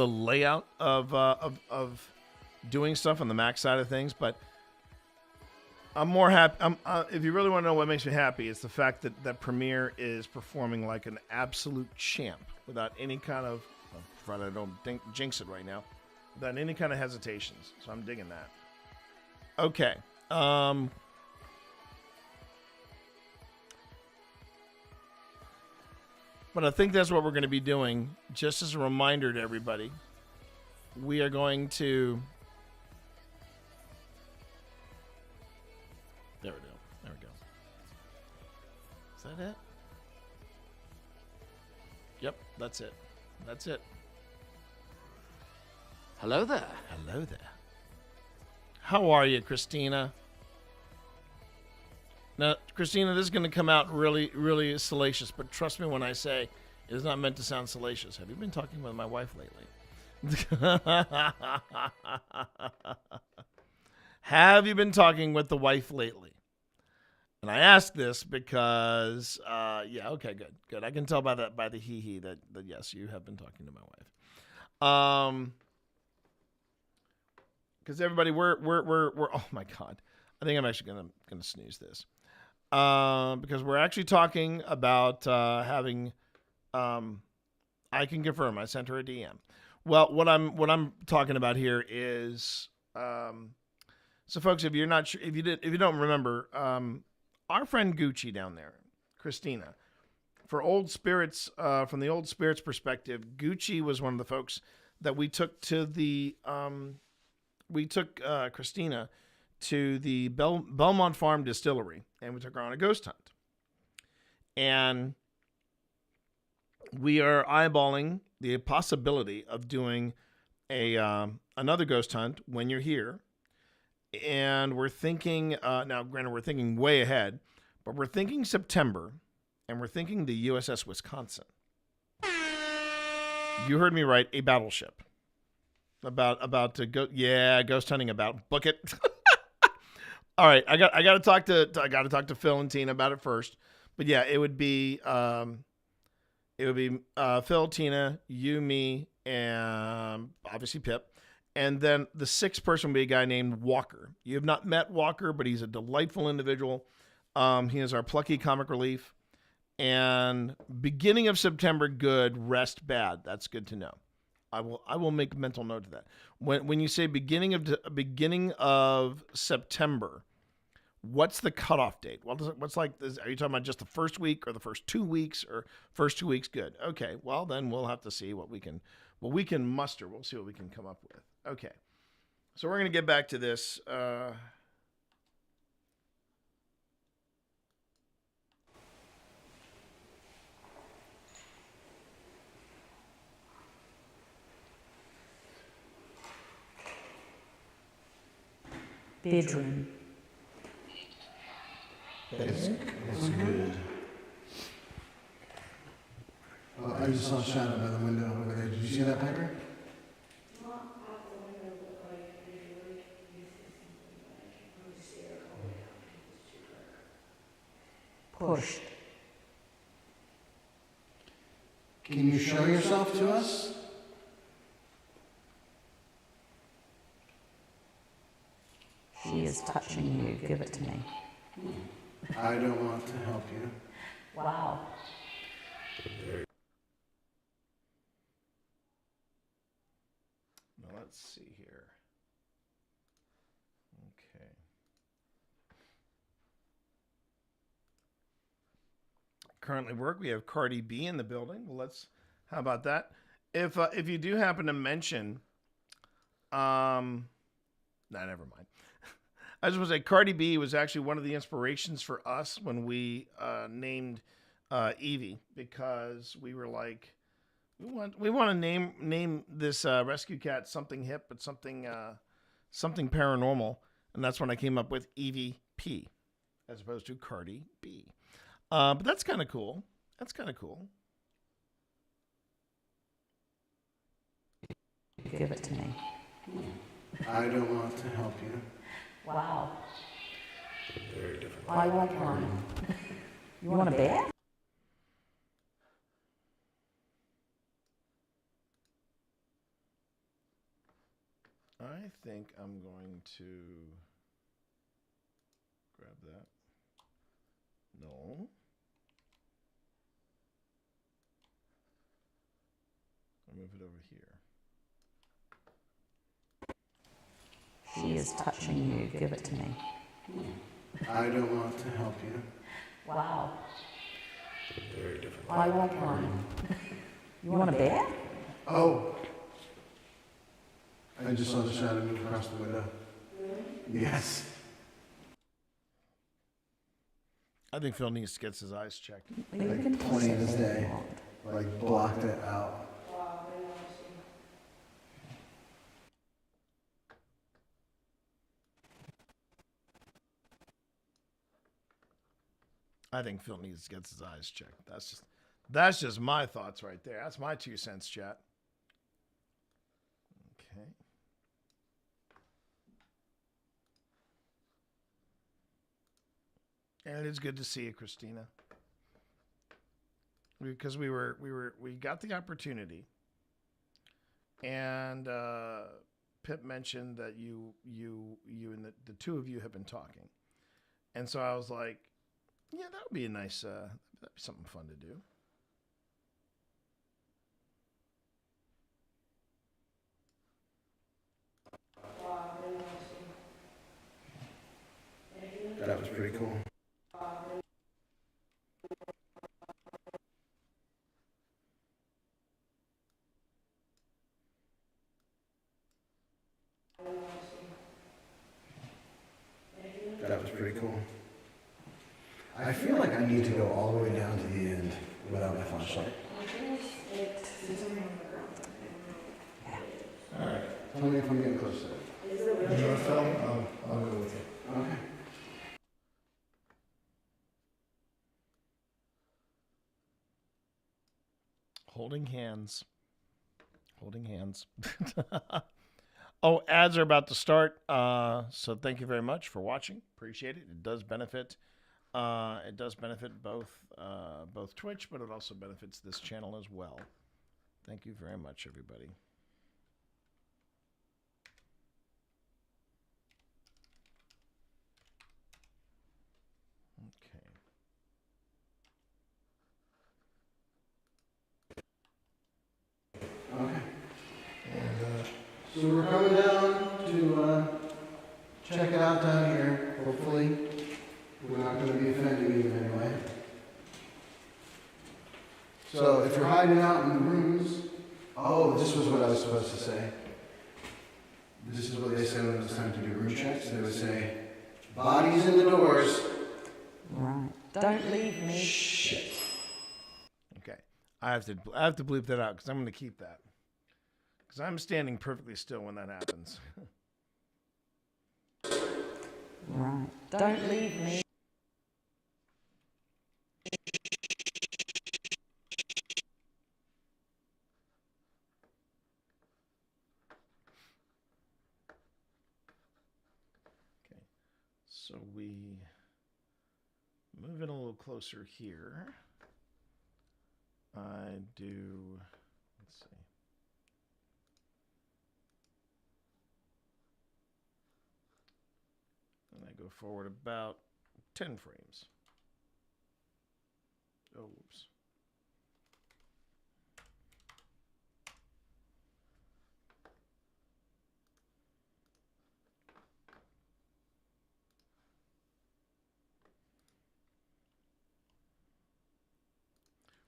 layout of doing stuff on the Mac side of things, but I'm more happy. If you really want to know what makes me happy, it's the fact that Premiere is performing like an absolute champ without any kind of, I don't jinx it right now, without any kind of hesitations. So I'm digging that. Okay. But I think that's what we're going to be doing. Just as a reminder to everybody, we are going to. There we go. Is that it? Yep, that's it. Hello there. How are you, Christina? Now, Christina, this is going to come out really, really salacious, but trust me when I say it is not meant to sound salacious. Have you been talking with my wife lately? Have you been talking with the wife lately? And I ask this because, okay, good. I can tell by the hee-hee that yes, you have been talking to my wife. Because everybody, we're oh my God, I think I'm actually gonna snooze this. Because we're actually talking about having, I can confirm, I sent her a DM. Well, what I'm talking about here is, so folks, if you're not sure, if you don't remember, our friend Gucci down there, Christina, for Old Spirits, from the Old Spirits perspective, Gucci was one of the folks that we took to the, Christina to the Belmont Farm Distillery, and we took her on a ghost hunt. And we are eyeballing the possibility of doing another ghost hunt when you're here. And we're thinking, now granted we're thinking way ahead, but we're thinking September, and we're thinking the USS Wisconsin. You heard me right, a battleship. About to go, ghost hunting about, book it. All right, I got to talk to Phil and Tina about it first. But yeah, it would be Phil, Tina, you, me, and obviously Pip. And then the sixth person would be a guy named Walker. You have not met Walker, but he's a delightful individual. He is our plucky comic relief. And beginning of September, good. Rest, bad. That's good to know. I will make a mental note of that. When you say beginning of September, what's the cutoff date? What's like? Are you talking about just the first week or the first 2 weeks or first 2 weeks? Good. Okay. Well, then we'll have to see what we can muster. We'll see what we can come up with. Okay. So we're gonna get back to this. Bedroom. That's good. I just saw a shadow by the window over there. Did you see that, Piper? Pushed. Can you show yourself to us? She is touching you. Give it to me. I don't want to help you. Wow. Now let's see here. Okay. Currently we have Cardi B in the building. Well, how about that? If you do happen to mention, never mind. I just want to say Cardi B was actually one of the inspirations for us when we named Evie, because we were like, we want to name this rescue cat something hip, but something paranormal, and that's when I came up with Evie P, as opposed to Cardi B. But that's kind of cool. Give it to me. I don't want to help you. Wow. Very different. I want one. You want a bear? I think I'm going to grab that. No. I'll move it over here. She is touching you. Give it to me. I don't want to help you. Wow. Very different. I want one. You want a bear? Oh. I just saw the shadow move across the window. Yes. I think Phil needs to get his eyes checked. Like plain as day. Like blocked it out. I think Phil needs to get his eyes checked. That's just my thoughts right there. That's my 2 cents, chat. Okay. And it is good to see you, Christina. Because we got the opportunity, and Pip mentioned that you and the two of you have been talking, and so I was like, yeah, that would be a nice, that'd be something fun to do. That was pretty cool. That was pretty cool. I feel like I need to go all the way down to the end without my flashlight. All right. Tell me if I'm getting close to it. You want to film? I'll go with you. Okay. Holding hands. Oh, ads are about to start. So thank you very much for watching. Appreciate it. It does benefit. It does benefit both Twitch, but it also benefits this channel as well. Thank you very much, everybody. Okay. Okay. And so we're coming down to check it out down here. Hopefully, we're not going to be offending you in any way. So if you're hiding out in the rooms, oh, this was what I was supposed to say. This is what they said when it was time to do room checks. They would say, bodies in the doors. Right. Don't leave me. Shit. Okay. I have to bleep that out because I'm going to keep that. Because I'm standing perfectly still when that happens. Right. Don't leave me. So we move in a little closer here. I do, let's see. And I go forward about 10 frames. Oh, oops.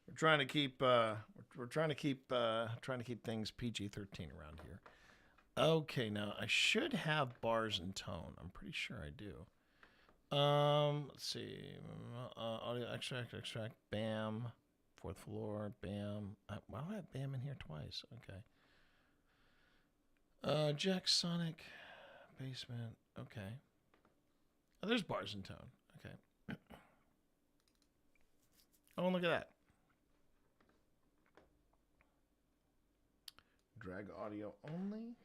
We're trying to keep trying to keep things PG-13 around here. Okay, now I should have bars and tone. I'm pretty sure I do. Let's see. Audio extract, bam. Fourth floor, bam. Why do I have bam in here twice? Okay. Jack Sonic, basement. Okay. Oh, there's bars and tone. Okay. Oh, look at that. Drag audio only.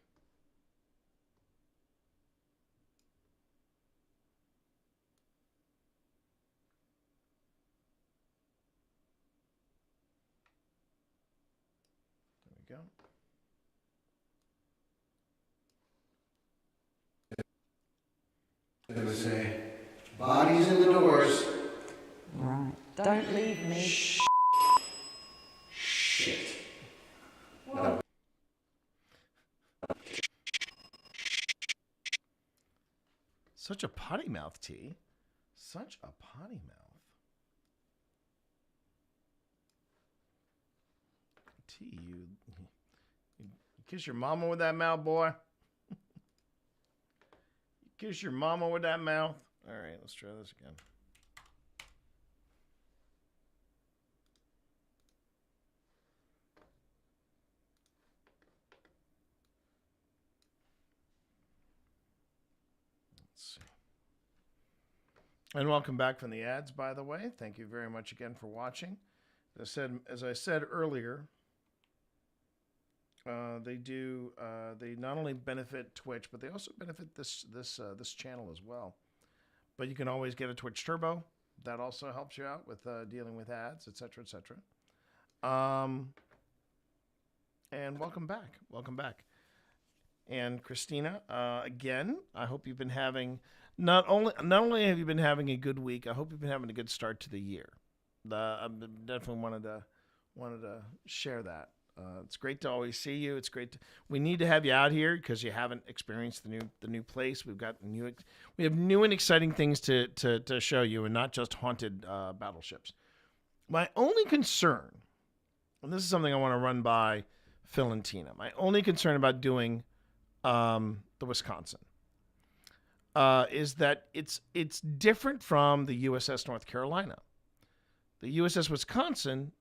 There we go. They would say, bodies in the doors. Right. Don't leave me. Shit. No. Such a potty mouth, T. Such a potty mouth. T, you kiss your mama with that mouth, boy. You kiss your mama with that mouth. All right, let's try this again. Let's see. And welcome back from the ads, by the way. Thank you very much again for watching. As I said earlier, they not only benefit Twitch, but they also benefit this channel as well. But you can always get a Twitch Turbo. That also helps you out with dealing with ads, etc., etc. And welcome back. Welcome back. And Christina, again, I hope you've been having not only have you been having a good week, I hope you've been having a good start to the year. I definitely wanted to share that. It's great to always see you. It's great. We need to have you out here because you haven't experienced the new place. We have new and exciting things to show you, and not just haunted battleships. My only concern, and this is something I want to run by Phil and Tina. My only concern about doing the Wisconsin is that it's different from the USS North Carolina. The USS Wisconsin,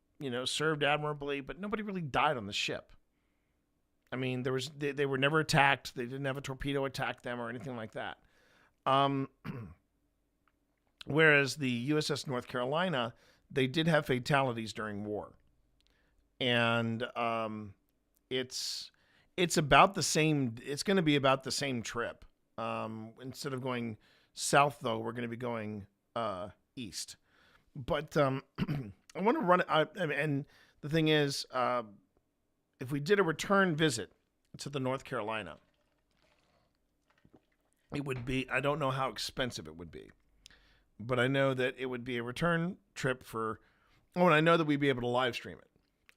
served admirably, but nobody really died on the ship. I mean, they were never attacked. They didn't have a torpedo attack them or anything like that. Whereas the USS North Carolina, they did have fatalities during war. And it's it's about the same. It's going to be about the same trip. Instead of going south, though, we're going to be going east. But I want to run it. And the thing is, if we did a return visit to the North Carolina, it would be, I don't know how expensive it would be, but I know that it would be a return trip and I know that we'd be able to live stream it.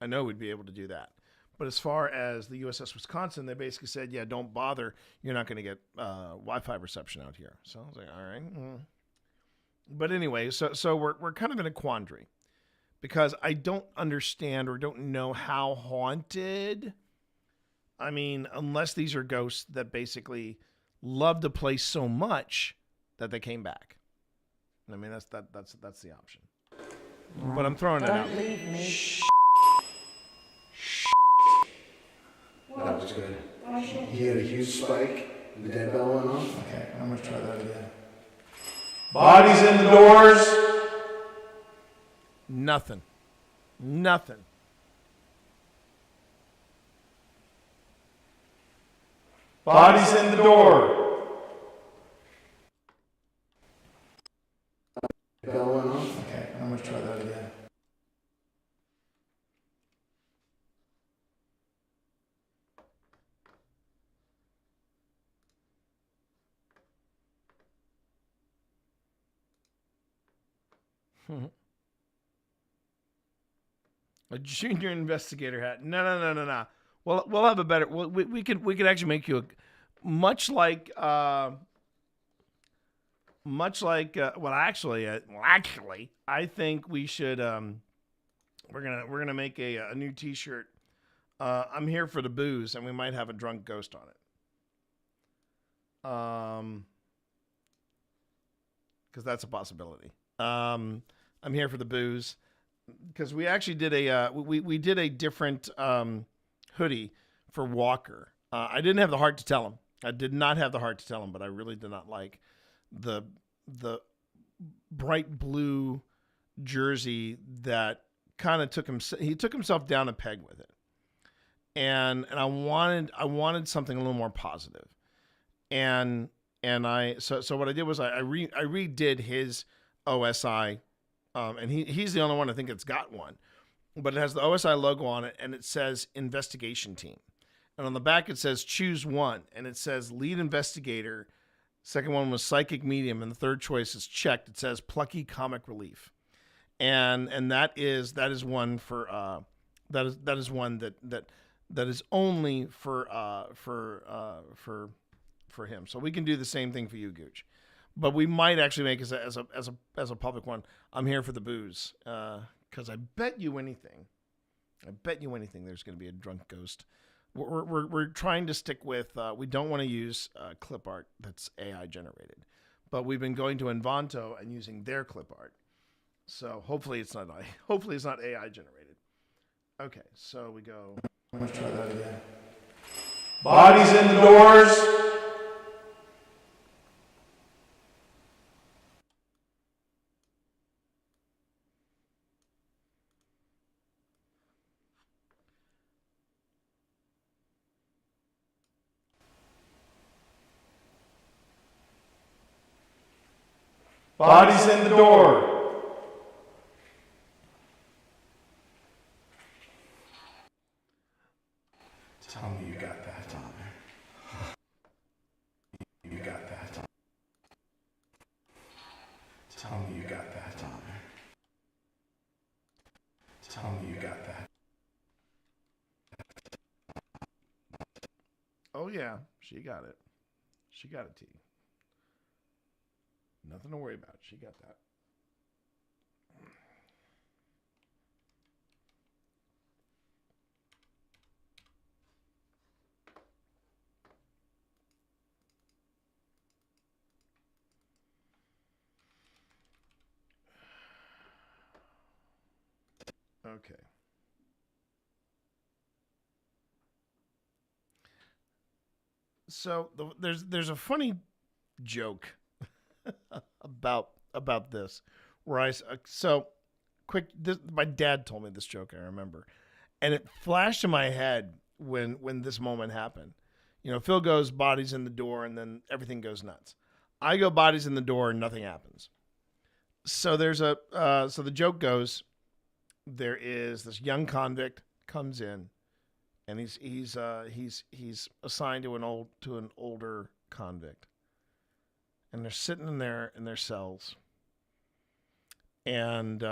I know we'd be able to do that. But as far as the USS Wisconsin, they basically said, yeah, don't bother. You're not going to get Wi-Fi reception out here. So I was like, all right. But anyway, so we're kind of in a quandary because I don't understand or don't know how haunted. I mean, unless these are ghosts that basically loved the place so much that they came back. I mean, that's the option. But I'm throwing it out. Don't leave me. Shh. That was good. He had a huge spike, and the dead bell went off. Okay, I'm gonna try that again. Bodies in the doors. Nothing. Bodies in the door. The bell went off. Okay, I'm gonna try that again. A junior investigator hat. No. We'll have a better. We could actually make you much like. Well, actually, I think we should. We're gonna make a new T-shirt. I'm here for the booze, and we might have a drunk ghost on it. Because that's a possibility. I'm here for the booze. Because we actually did we did a different hoodie for Walker. I didn't have the heart to tell him. I did not have the heart to tell him, but I really did not like the bright blue jersey that kind of took him. He took himself down a peg with it, and I wanted something a little more positive, and so what I did was I redid his OSI. And he's the only one I think that's got one. But it has the OSI logo on it, and it says investigation team. And on the back it says choose one, and it says lead investigator. Second one was psychic medium, and the third choice is checked. It says plucky comic relief. And that is one for that is one that is only for him. So we can do the same thing for you, Gooch. But we might actually make as a public one. I'm here for the booze, because I bet you anything, there's going to be a drunk ghost. We're trying to stick with. We don't want to use clip art that's AI generated, but we've been going to Envanto and using their clip art. So hopefully it's not AI generated. Okay, so we go. I'm gonna try that again. Bodies in the doors. Bodies in the door. Tell me you got that on there. You got that on. Tell me you got that on there. Tell me you got that. Oh yeah, she got it. She got it, T. Nothing to worry about. She got that. Okay. So there's a funny joke about this, where my dad told me this joke, I remember, and it flashed in my head when this moment happened. Phil goes bodies in the door, and then everything goes nuts. I go bodies in the door, and nothing happens. So there's so the joke goes, there is this young convict comes in, and he's assigned to an older convict, and they're sitting in their cells. And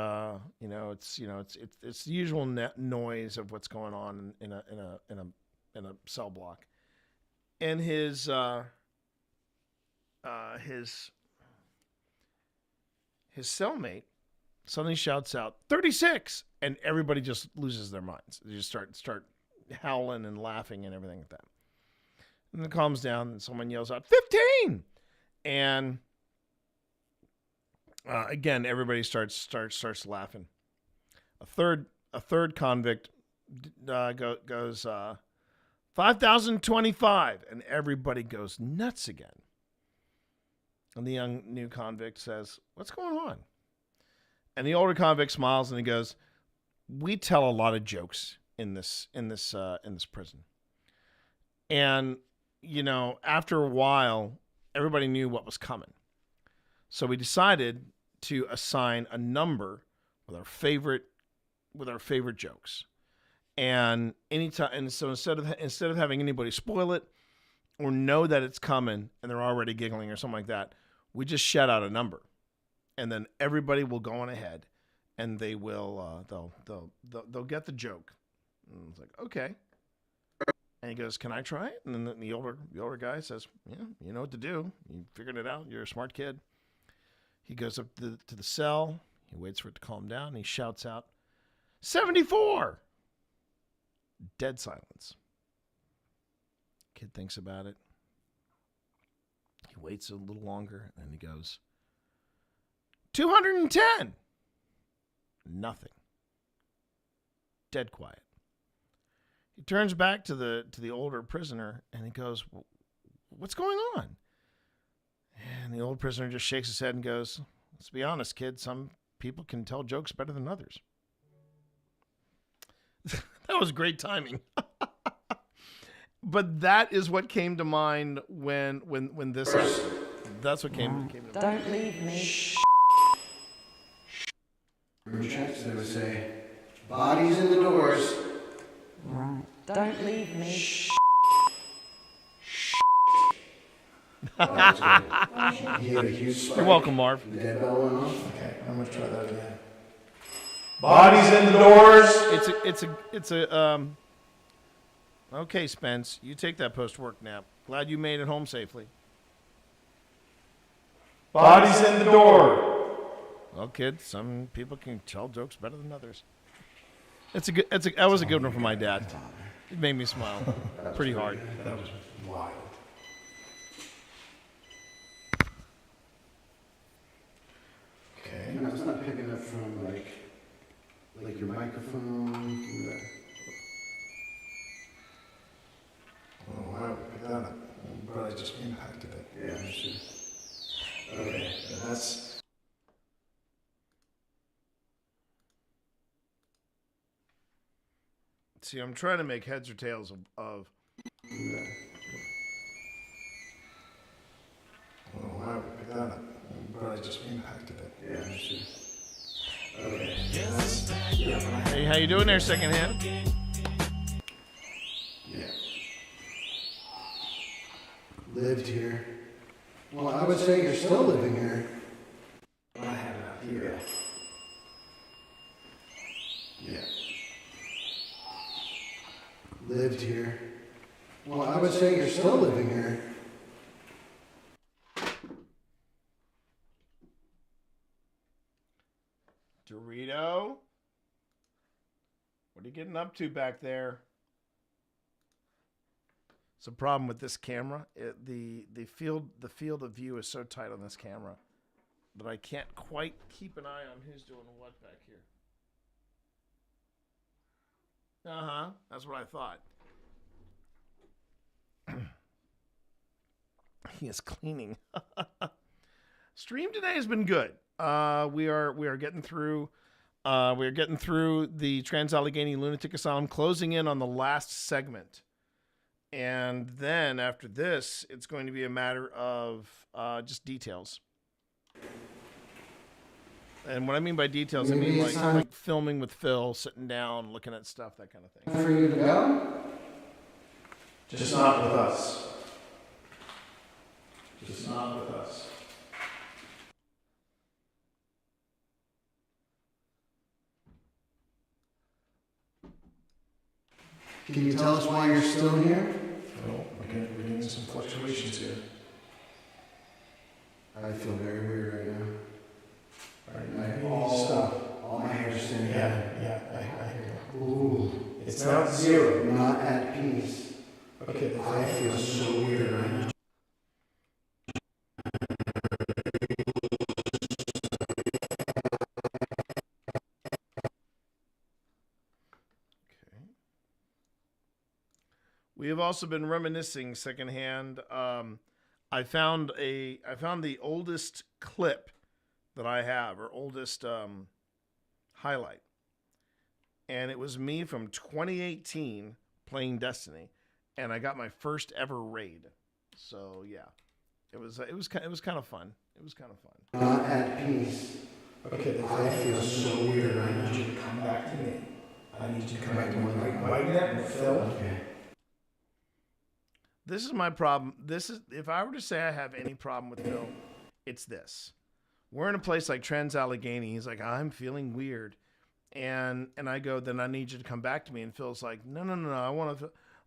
it's the usual noise of what's going on in a cell block, and his cellmate suddenly shouts out 36, and everybody just loses their minds. They just start howling and laughing and everything like that. And it calms down, and someone yells out 15, and again, everybody starts laughing. A third convict goes 5,025, and everybody goes nuts again. And the young new convict says, "What's going on?" And the older convict smiles and he goes, "We tell a lot of jokes in this prison." And after a while, everybody knew what was coming. So we decided to assign a number with our favorite jokes. And so instead of having anybody spoil it or know that it's coming and they're already giggling or something like that, we just shout out a number, and then everybody will go on ahead and they will they'll get the joke. And it's like, okay. And he goes, "Can I try it?" And then the older guy says, "Yeah, you know what to do. You figured it out. You're a smart kid." He goes up to the cell. He waits for it to calm down. And he shouts out, 74. Dead silence. Kid thinks about it. He waits a little longer, and he goes, 210. Nothing. Dead quiet. He turns back to the older prisoner, and he goes, "What's going on?" And the old prisoner just shakes his head and goes, "Let's be honest, kid. Some people can tell jokes better than others." That was great timing. But that is what came to mind when this happened. That's what came to mind. Don't leave me. Room checks, they would say, "Bodies in the doors." Right. Don't leave me. You're welcome, Marv. The dead bell went off. Okay, I'm gonna try that again. Bodies in the doors. It's a Okay, Spence, you take that post-work nap. Glad you made it home safely. Bodies in the door. Well, kids, some people can tell jokes better than others. That was a good one for my dad. It made me smile pretty hard. That was wild. Okay. No, it's not picking up from like your microphone. Oh, why would we pick that up? But I just impacted it. Yeah, sure. Okay, that's. See, I'm trying to make heads or tails of Oh, why would we pick that up? But I just impacted it. Yeah, sure. Okay. Hey, how you doing there, secondhand? Yeah. Lived here. Well, I would say you're still living here. I have it out here. Yeah. Lived here. Well, I would say you're still living here. Dorito? What are you getting up to back there? It's a problem with this camera. The field of view is so tight on this camera that I can't quite keep an eye on who's doing what back here. That's what I thought. He is cleaning. Stream today has been good. We are getting through We're getting through the Trans-Allegheny Lunatic Asylum, closing in on the last segment. And then after this, it's going to be a matter of just details. And what I mean by details, I mean like filming with Phil, sitting down, looking at stuff, that kind of thing. For you to go? Just not with us. Just not with us. Can you tell us why you're still here? Well, we're getting some fluctuations here. I feel very weird right now. All my hair is standing Yeah, up. yeah, I hear you. Ooh. It's not zero. Not at peace. Okay, I feel so weird right now. We have also been reminiscing secondhand. I found the oldest clip that I have, or oldest highlight, and it was me from 2018 playing Destiny, and I got my first ever raid. So yeah, it was kind of fun. It was kind of fun. Not at peace. Okay, I feel so weird right now. I need you to come back to me. I need you to come back to me right now, Phil. Okay. This is my problem. If I were to say I have any problem with Phil, it's this. We're in a place like Trans-Allegheny. He's like, I'm feeling weird. And I go, then I need you to come back to me. And Phil's like, no.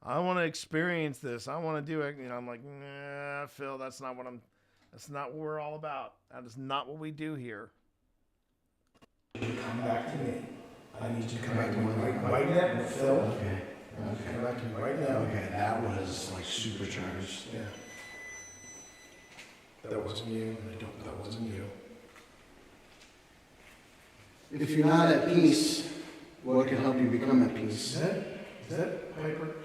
I want to experience this. I want to do it. I'm like, nah, Phil, that's not what we're all about. That is not what we do here. Come back to me. I need you to come back to me right now, Phil. Okay. Come back to me right now. Okay, that was like supercharged. Yeah. That wasn't you. That wasn't you. If you're not at peace, what can help you become at peace? Is that Piper?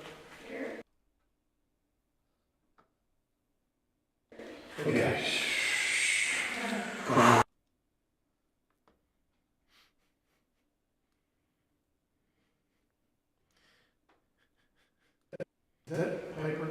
Okay. Is that Piper?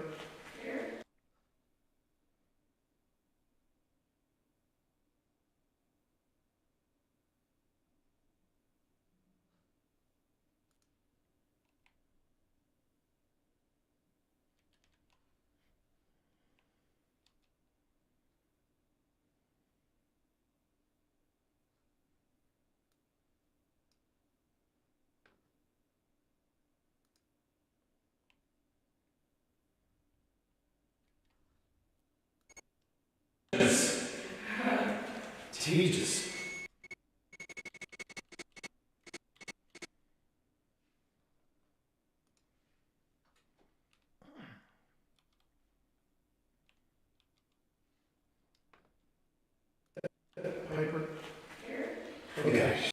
Jesus. Piper? Okay.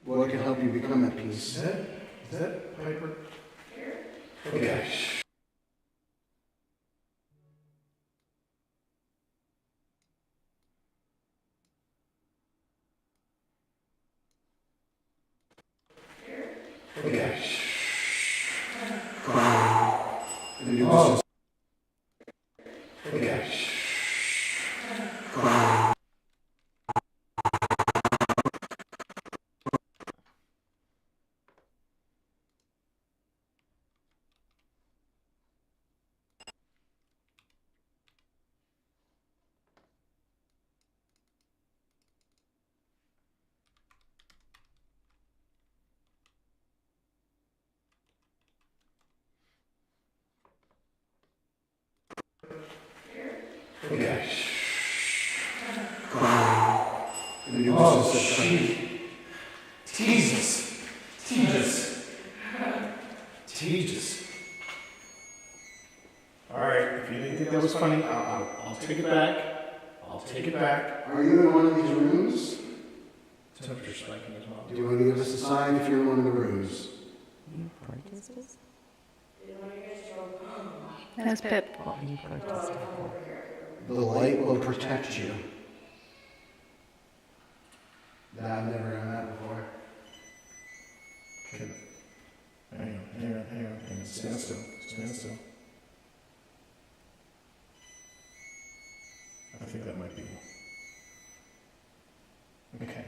What can help you become at peace? Is that Piper? Okay. Okay. Oh. Okay. Okay. And you just said, Jesus. All right, if you didn't think that was funny, I'll take it back. Are you in one of these rooms? Temperature spiking as well. Do you want to give us a sign if you're in one of the rooms? That's Pip. The light will protect you. I've never done that before. Okay. Hang on. Stand still. I think that might be. Okay.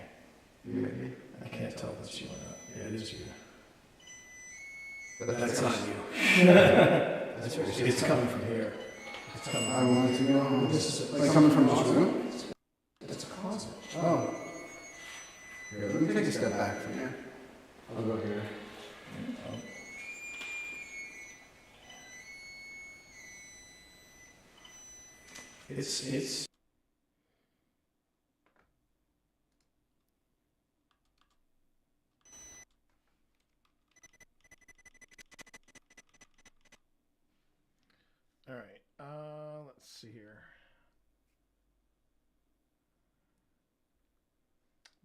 You ready? I can't tell if it's you or not. Yeah, it is you. That's not you. That's very It's coming from here. I wanted to go. This is Like coming from this room? It's a closet. Oh. Here, let me take a step back from here. I'll go here. It's. All right. Let's see here.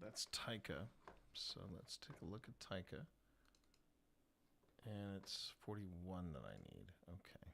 That's Taika. So let's take a look at Taika. And it's 41 that I need. Okay.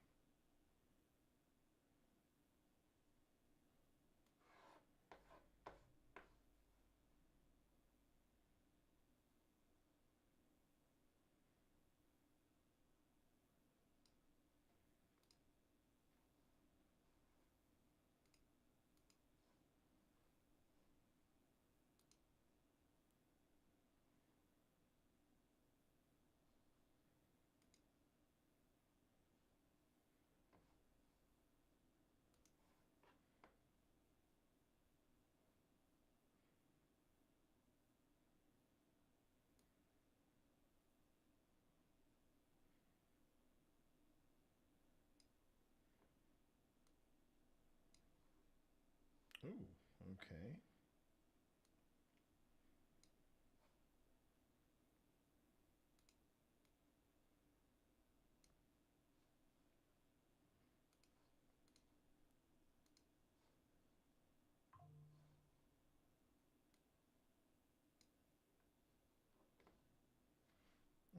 Ooh, okay.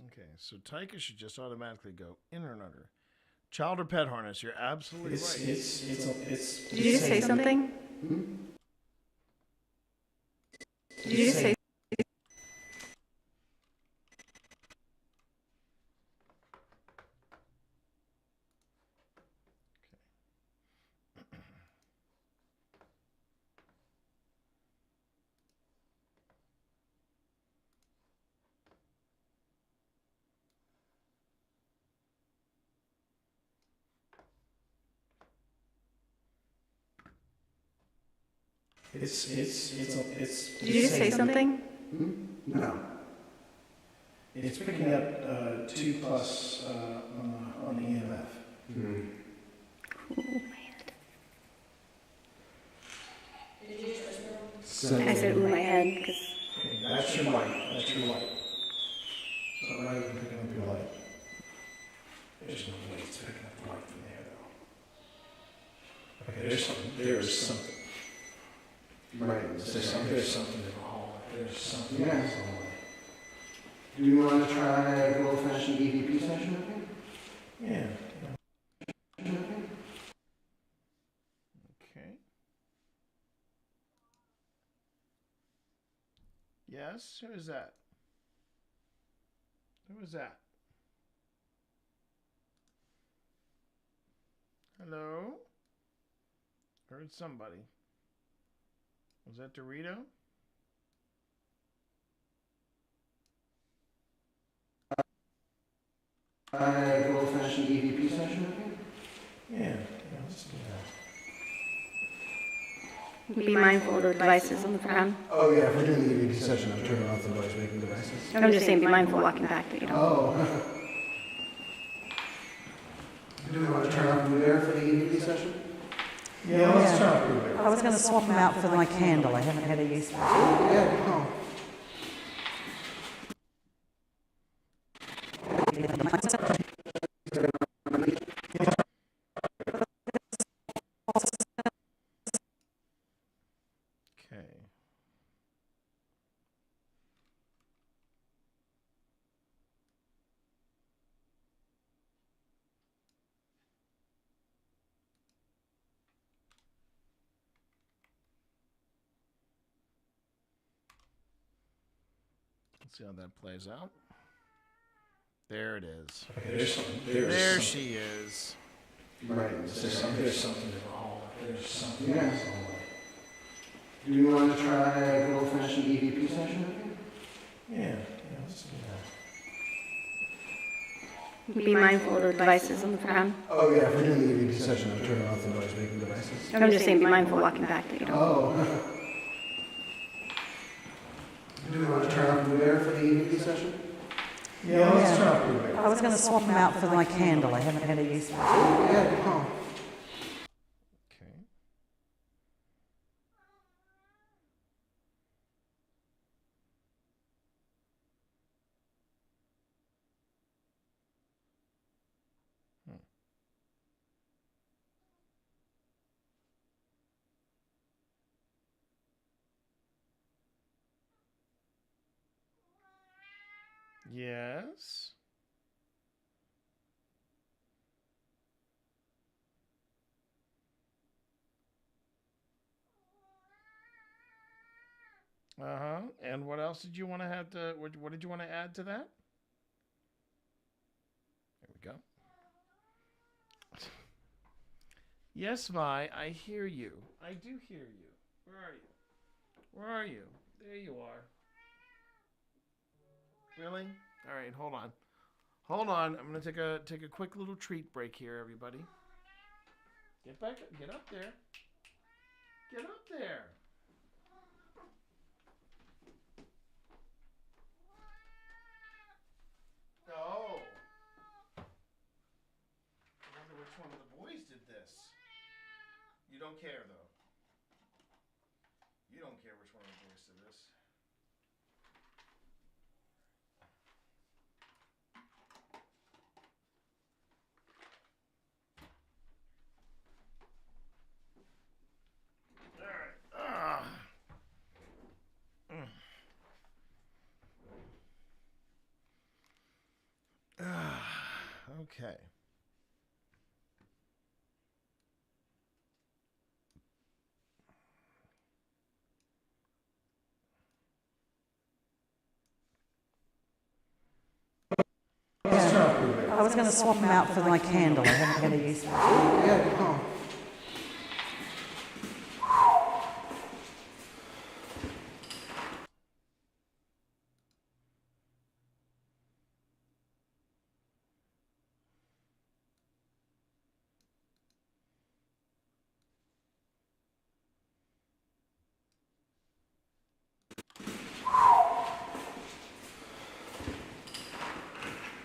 Okay, so Taika should just automatically go in or under. Child or pet harness, you're absolutely right. It's Did you just say something? Did you just say? It's. Did you just say something? No. It's picking up 2+ on the EMF. I said, ooh, my head, because. Okay, that's your light. So I'm not even picking up your light. There's no way it's picking up the light from there, though. Okay, there's something. Right. There's something in the hallway. There's something in the Yes. hallway. Do you want to try a good old-fashioned EVP session with me? Yeah. Okay. Yes, who is that? Who is that? Hello? Heard somebody. Was that Dorito? A good old-fashioned EVP session with me? Yeah, let's do that. Be mindful of the devices on the ground. Oh yeah, if we're doing the EVP session, I'm turning off the noise-making devices. I'm just saying, be mindful walking back, but you know. Oh. Do we want to turn off the air for the EVP session? Yeah, let's try a Pooh Bear. I was going to swap them out for my candle. I haven't had a use for it. Yeah, come on. Okay. Let's see how that plays out. There it is. Okay, there's something. There she is. Right. There's something in the hall. There's something in the Yeah. hallway. Do you want to try a good old-fashioned EVP session with you? Yeah, let's do that. Be mindful of the devices on the ground. Oh yeah, if we're doing the EVP session, I'm turning off the noise-making devices. I'm just saying, be mindful walking back that you don't. Oh. Do we want to turn off Pooh Bear for the EVP session? Yeah, let's try a Pooh Bear. I was going to swap them out for my candle. I haven't had a use for it. Yeah, come on. Okay. Yes. Uh-huh. And what else did you want to have to, what did you want to add to that? There we go. Yes, Vi, I hear you. I do hear you. Where are you? Where are you? There you are. Really? All right, hold on. Hold on. I'm going to take a quick little treat break here, everybody. Get back, get up there. Get up there. Oh. I wonder which one of the boys did this. You don't care, though. You don't care which one of the boys did this. All right. Okay. I was going to swap them out for my candle. I haven't had a use for it. Yeah, come on.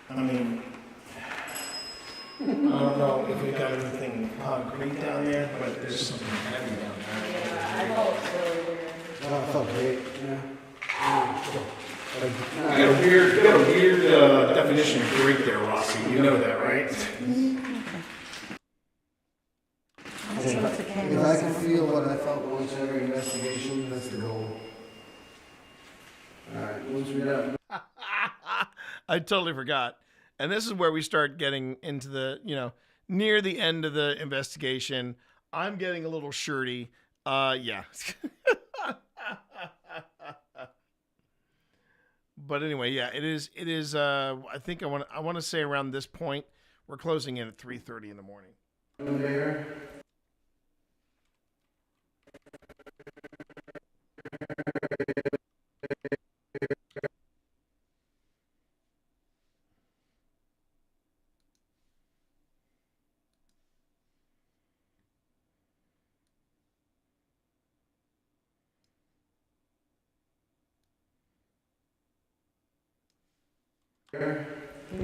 I mean, I don't know if we got anything concrete down there, but there's something heavy down there. Oh, it felt great. Yeah. You got a weird definition of great there, Rossi. You know that, right? If I can feel what I felt once every investigation, that's the goal. All right, once we're done. I totally forgot. And this is where we start getting into the, near the end of the investigation. I'm getting a little shirty. Yeah. But anyway, yeah, it is I think I want to say around this point, we're closing in at 3:30 in the morning. Pooh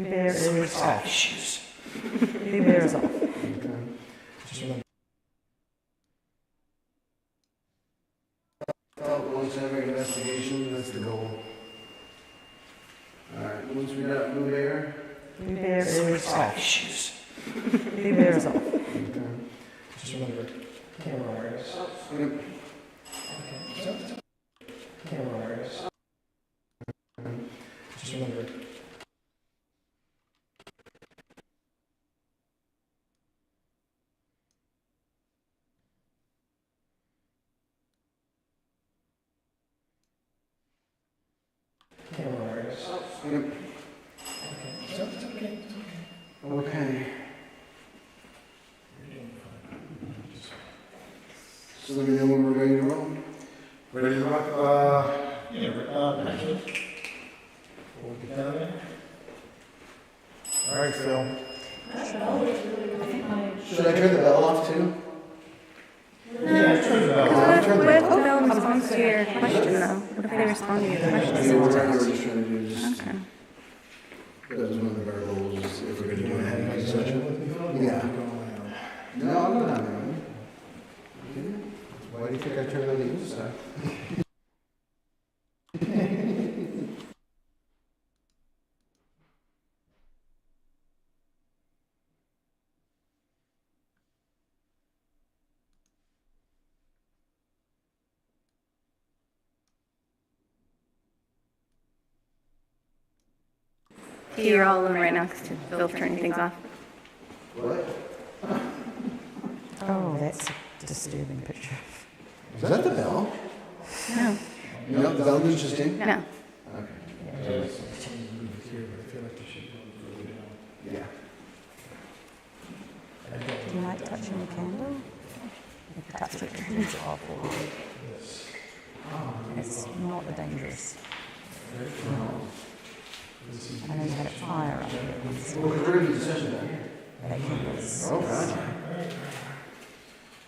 Bear is off. Pooh Bear is off. scientific investigation. That's the goal. All right. Once we got Blue Bear. Blue Bear is off. Blue Bear is off. Okay. Just remember, camera awareness. Yep. Okay. Camera awareness. Just remember. Camera awareness. Yep. Okay. It's okay. Okay. So let me know when we're ready to roll. Ready to rock? Actually. We'll get down there. All right, Phil. Should I turn the bell off too? Yeah, turn the bell off. What if the bell responds to your question, though? What if they respond to your question? Yeah, we're just trying to do this. Okay. That was one of our goals, is if we're going to do an heavy session. Yeah. No, I'm not on there. Why do you think I turned on the inside? You're all alone right now because Phil's turning things off. What? Oh, that's a disturbing picture. Is that the bell? No. No, the bell was just in? No. Okay. Yeah. Do you like touching the candle? If you touch it, it's awful. It's not dangerous. No. I know you had a fire up here once. Well, we're going to do the session down here. That candle's... Oh, God.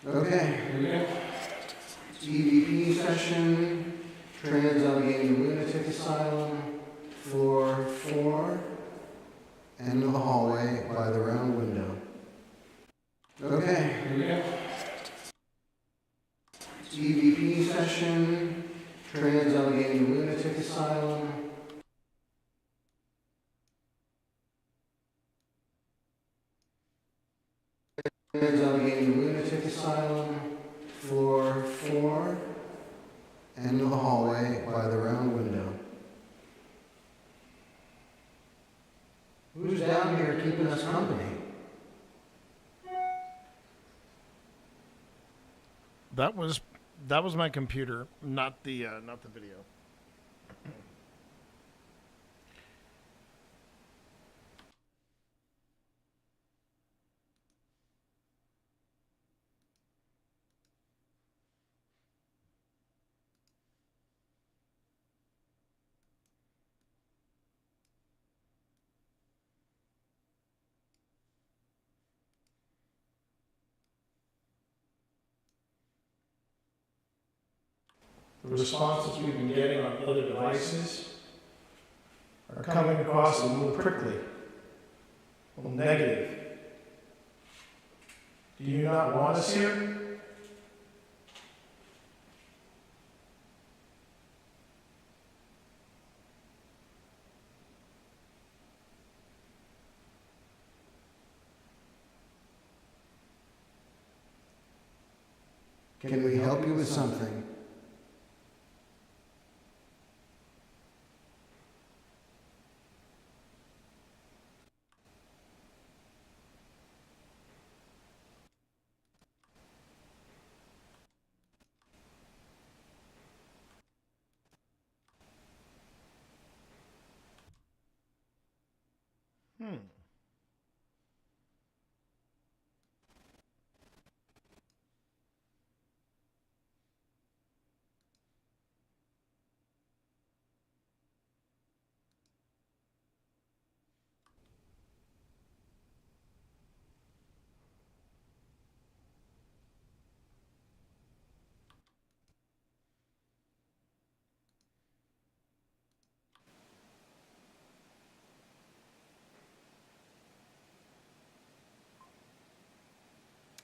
Okay. EVP session, Trans-Allegheny Lunatic Asylum, floor 4, end of the hallway by the round window. Okay. EVP session, Trans-Allegheny Lunatic Asylum. Trans-Allegheny Lunatic Asylum, floor 4, end of the hallway by the round window. Who's down here keeping us company? That was my computer, not the video. The responses we've been getting on other devices are coming across a little prickly, a little negative. Do you not want us here? Can we help you with something?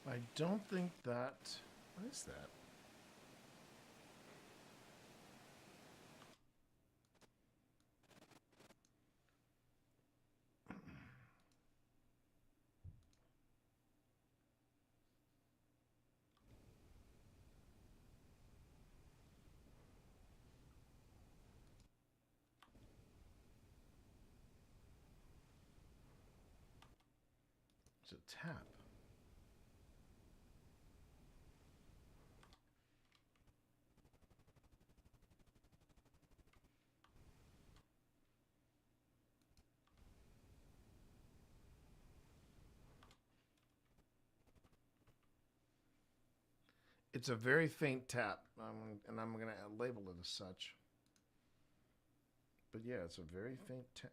I don't think that. What is that? It's a tap. It's a very faint tap, and I'm going to label it as such. But yeah, it's a very faint tap.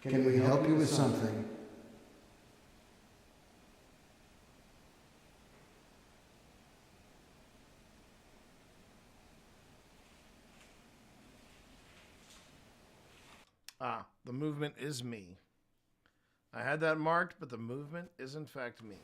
Can we help you with something? Ah, the movement is me. I had that marked, but the movement is in fact me.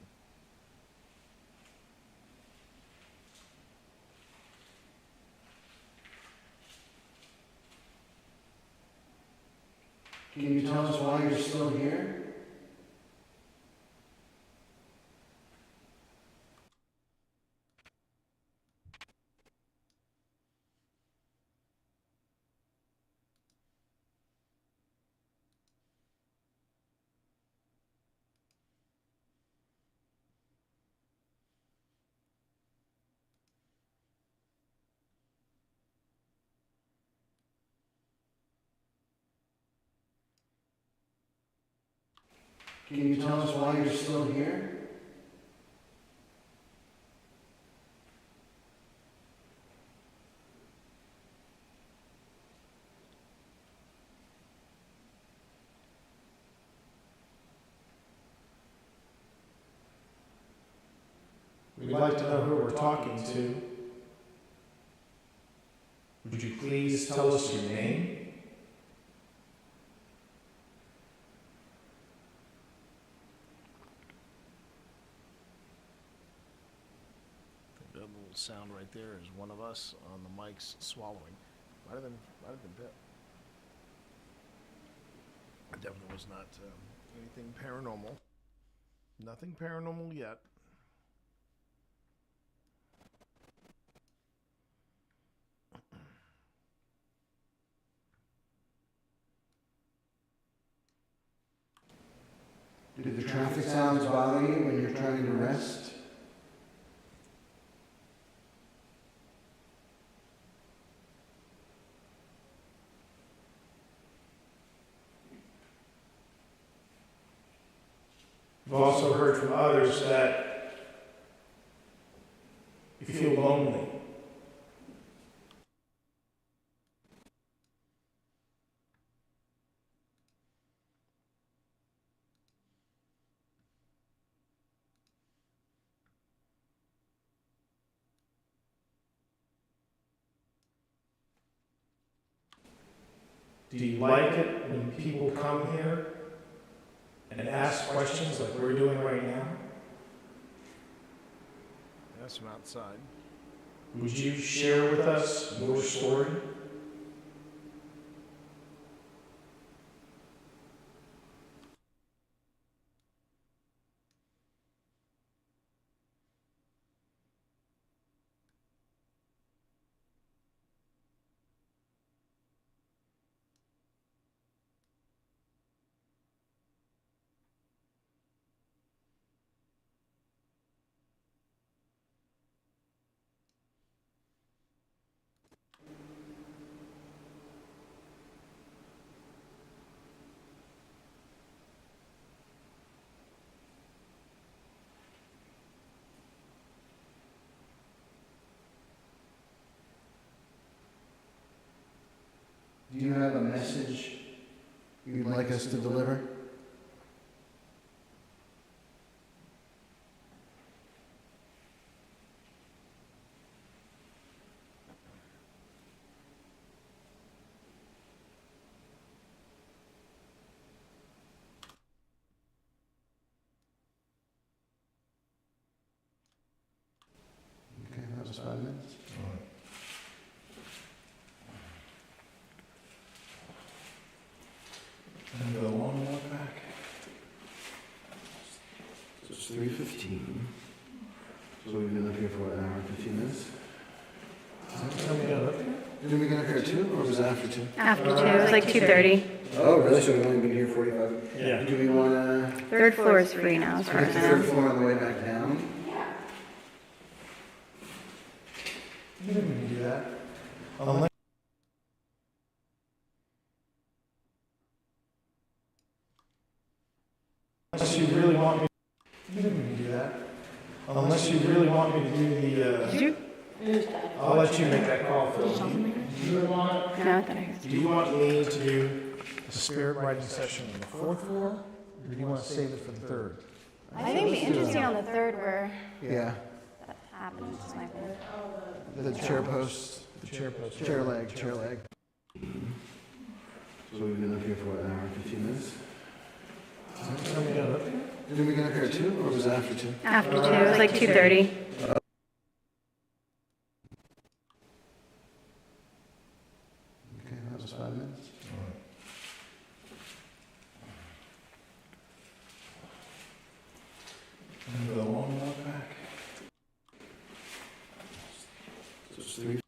Can you tell us why you're still here? Can you tell us why you're still here? We'd like to know who we're talking to. Would you please tell us your name? That little sound right there is one of us on the mics swallowing. Might have been Pip. It definitely was not anything paranormal. Nothing paranormal yet. Do the traffic sounds bother you when you're trying to rest? We've also heard from others that you feel lonely. Do you like it when people come here and ask questions like we're doing right now? That's from outside. Would you share with us your story? Do you have a message you'd like us to deliver? just 5 minutes? All right. And the long walk back. So it's 3:15. So we've been up here for an hour and 15 minutes. Did we get up here at 2 or was it after 2? After 2, it was like 2:30. Oh, really? So we've only been here 45? Yeah. Do we want to... Third floor is free now, as far Get as the I third know. floor on the way back down? You didn't even do that. Unless you really want me, you didn't even do that. Unless you really want me to do the, I'll let you make that call, Phil. Do you want? No, I thought I heard. Do you want me to do a spirit writing session on the 4th floor, or do you want to save it for the 3rd? I think it'd be interesting on the 3rd where Yeah. that happens, is my opinion. The chair post. The chair post. Chair leg. So we've been up here for an hour and 15 minutes? Did we get up here at 2 or was it after 2? After 2, it was like 2:30. Okay, that was 5 minutes. And the long walk back. So it's 3.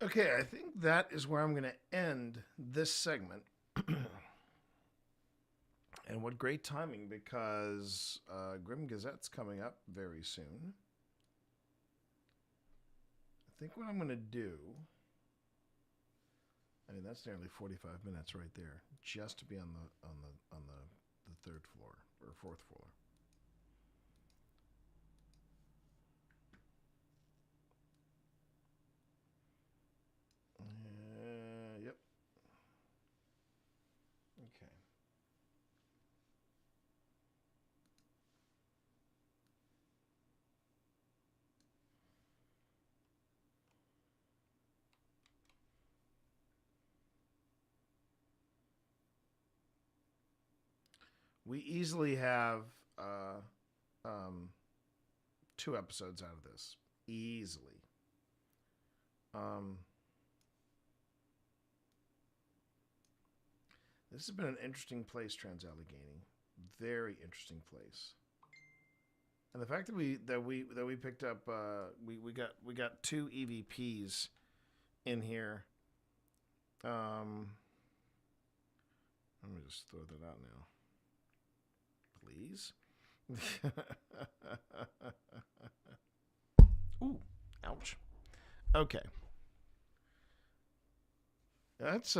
Okay, I think that is where I'm going to end this segment. And what great timing, because Grim Gazette's coming up very soon. I think what I'm going to do, I mean, that's nearly 45 minutes right there, just to be on the 3rd floor or 4th floor. Yep. Okay. We easily have 2 episodes out of this. Easily. This has been an interesting place, Trans-Allegheny. Very interesting place. And the fact that we picked up we got 2 EVPs in here. Let me just throw that out now. Please. Ooh, ouch. Okay. That's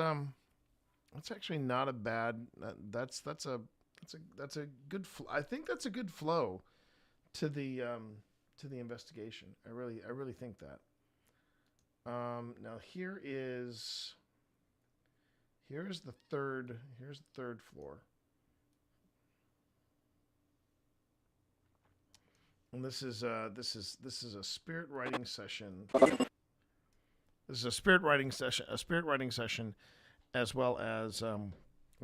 actually not a bad. That's a good. I think that's a good flow to the investigation. I really think that. Now here is the third. Here's the 3rd floor. And this is a spirit writing session. This is a spirit writing session, as well as a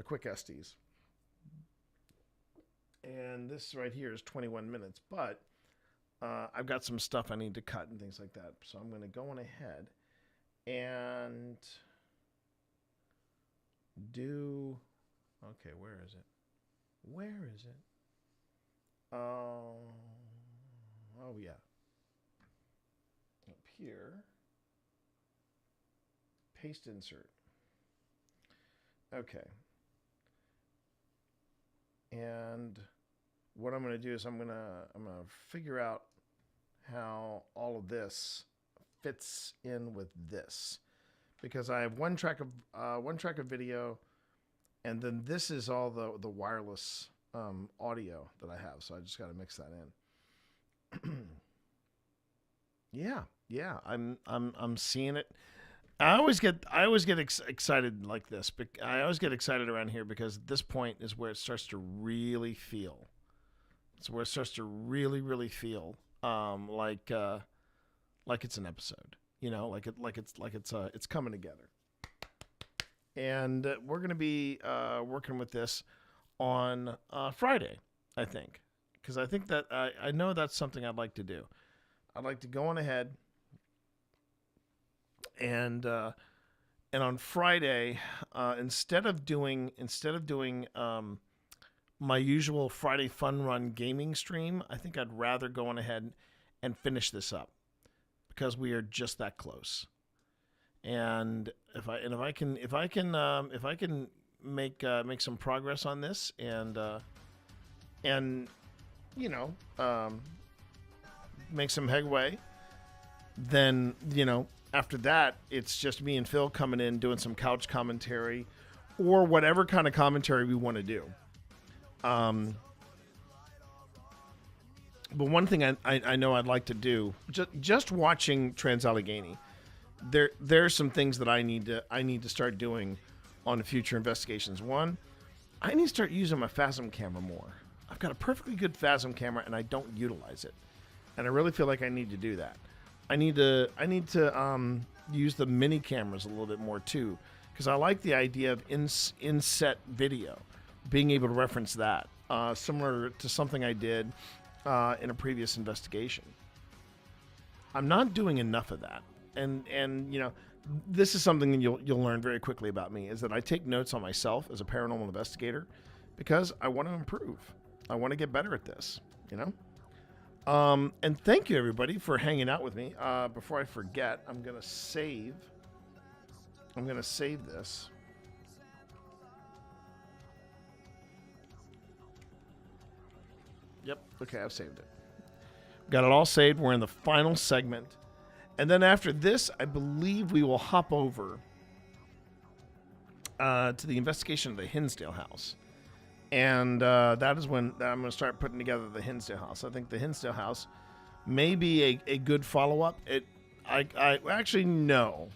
quick Estes. And this right here is 21 minutes, but I've got some stuff I need to cut and things like that. So I'm going to go on ahead and do. Okay, where is it? Oh yeah. Up here. Paste insert. Okay. And what I'm going to do is I'm going to figure out how all of this fits in with this, because I have one track of video, and then this is all the wireless audio that I have. So I just got to mix that in. Yeah, I'm seeing it. I always get excited like this. But I always get excited around here because at this point is where it starts to really feel. It's where it starts to really feel like it's an episode. You know, like it's coming together. And we're going to be working with this on Friday, I think. Because I think that I know that's something I'd like to do. I'd like to go on ahead and on Friday, instead of doing my usual Friday Fun Run gaming stream, I think I'd rather go on ahead and finish this up because we are just that close. And if I can make some progress on this and make some headway, then after that it's just me and Phil coming in doing some couch commentary or whatever kind of commentary we want to do. But one thing I know I'd like to do, just watching Trans-Allegheny, there's some things that I need to start doing on future investigations. One, I need to start using my Phasm camera more. I've got a perfectly good Phasm camera and I don't utilize it, and I really feel like I need to do that. I need to use the mini cameras a little bit more too, because I like the idea of inset video, being able to reference that, similar to something I did in a previous investigation. I'm not doing enough of that, and this is something that you'll learn very quickly about me, is that I take notes on myself as a paranormal investigator because I want to improve. I want to get better at this, And thank you everybody for hanging out with me. Before I forget, I'm gonna save this. Yep. Okay, I've saved it. Got it all saved. We're in the final segment. And then after this, I believe we will hop over to the investigation of the Hinsdale house. And that is when I'm going to start putting together the Hinsdale house. I think the Hinsdale house may be a good follow-up. I actually no.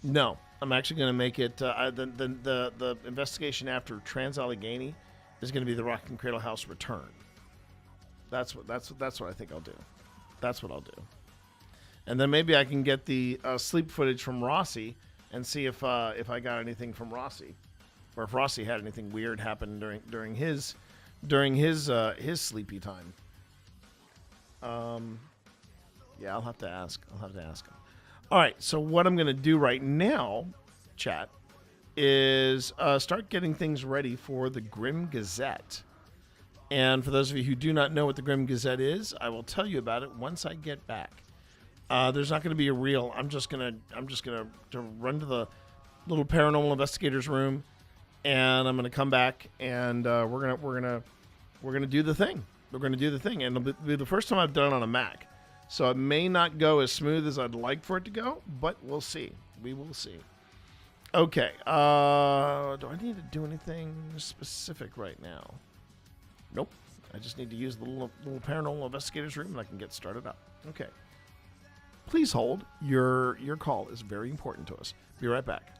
No, I'm actually going to make it the investigation after Trans-Allegheny is going to be the Rock and Cradle House Return. That's what I think I'll do. That's what I'll do. And then maybe I can get the sleep footage from Rossi and see if I got anything from Rossi, or if Rossi had anything weird happen during his sleepy time. Yeah, I'll have to ask him. All right, so what I'm going to do right now, chat, is start getting things ready for the Grim Gazette. And for those of you who do not know what the Grim Gazette is, I will tell you about it once I get back. There's not going to be a reel. I'm just gonna run to the little paranormal investigators room, and I'm gonna come back, and we're gonna do the thing. We're gonna do the thing, and it'll be the first time I've done it on a Mac, so it may not go as smooth as I'd like for it to go, but we'll see. We will see. Okay. Do I need to do anything specific right now? Nope. I just need to use the little paranormal investigators room, and I can get started up. Okay. Please hold. Your call is very important to us. Be right back.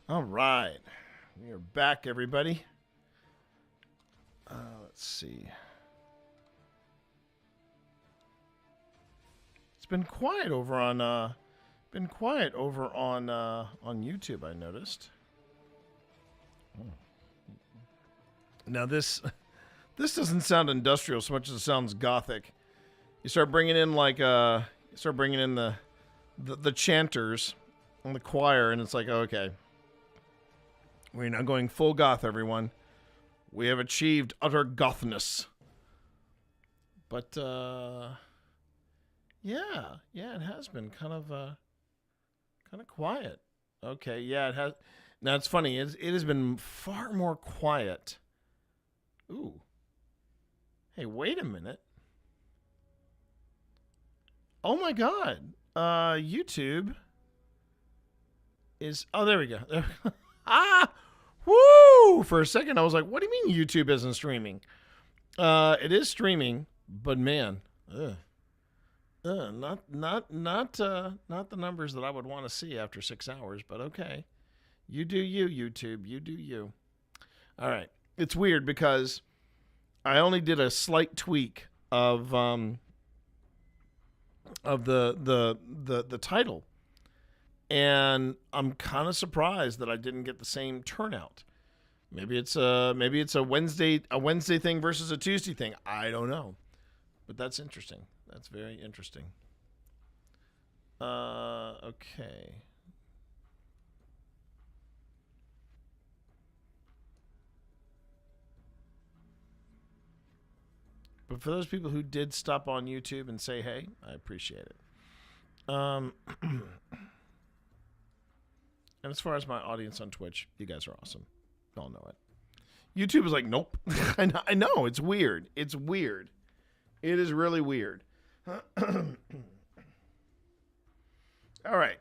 All right. We are back, everybody. Let's see. It's been quiet over on YouTube, I noticed. Now this doesn't sound industrial so much as it sounds gothic. You start bringing in the chanters and the choir, and it's like, okay, we're now going full goth, everyone. We have achieved utter gothness. But yeah, it has been kind of quiet. Okay, yeah, it has. Now it's funny. It has been far more quiet. Ooh. Hey, wait a minute. Oh my God. YouTube is. Oh, there we go. Ah, woo! For a second, I was like, "What do you mean YouTube isn't streaming?" It is streaming, but man, not the numbers that I would want to see after 6 hours. But okay, you do you, YouTube. You do you. All right. It's weird because I only did a slight tweak of the title, and I'm kind of surprised that I didn't get the same turnout. Maybe it's a Wednesday thing versus a Tuesday thing. I don't know, but that's interesting. That's very interesting. Okay. But for those people who did stop on YouTube and say hey, I appreciate it. And as far as my audience on Twitch, you guys are awesome. Y'all know it. YouTube is like, nope. I know. It's weird. It's weird. It is really weird. All right.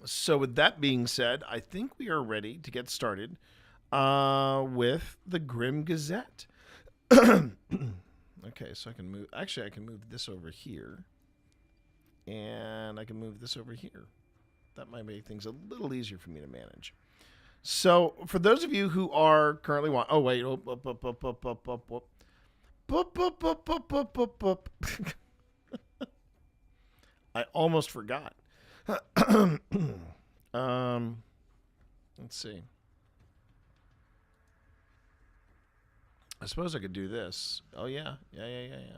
So with that being said, I think we are ready to get started with the Grim Gazette. Okay, so I can move. Actually, I can move this over here, and I can move this over here. That might make things a little easier for me to manage. So, for those of you who are currently watching, I almost forgot. Let's see. I suppose I could do this. Oh, yeah. Yeah.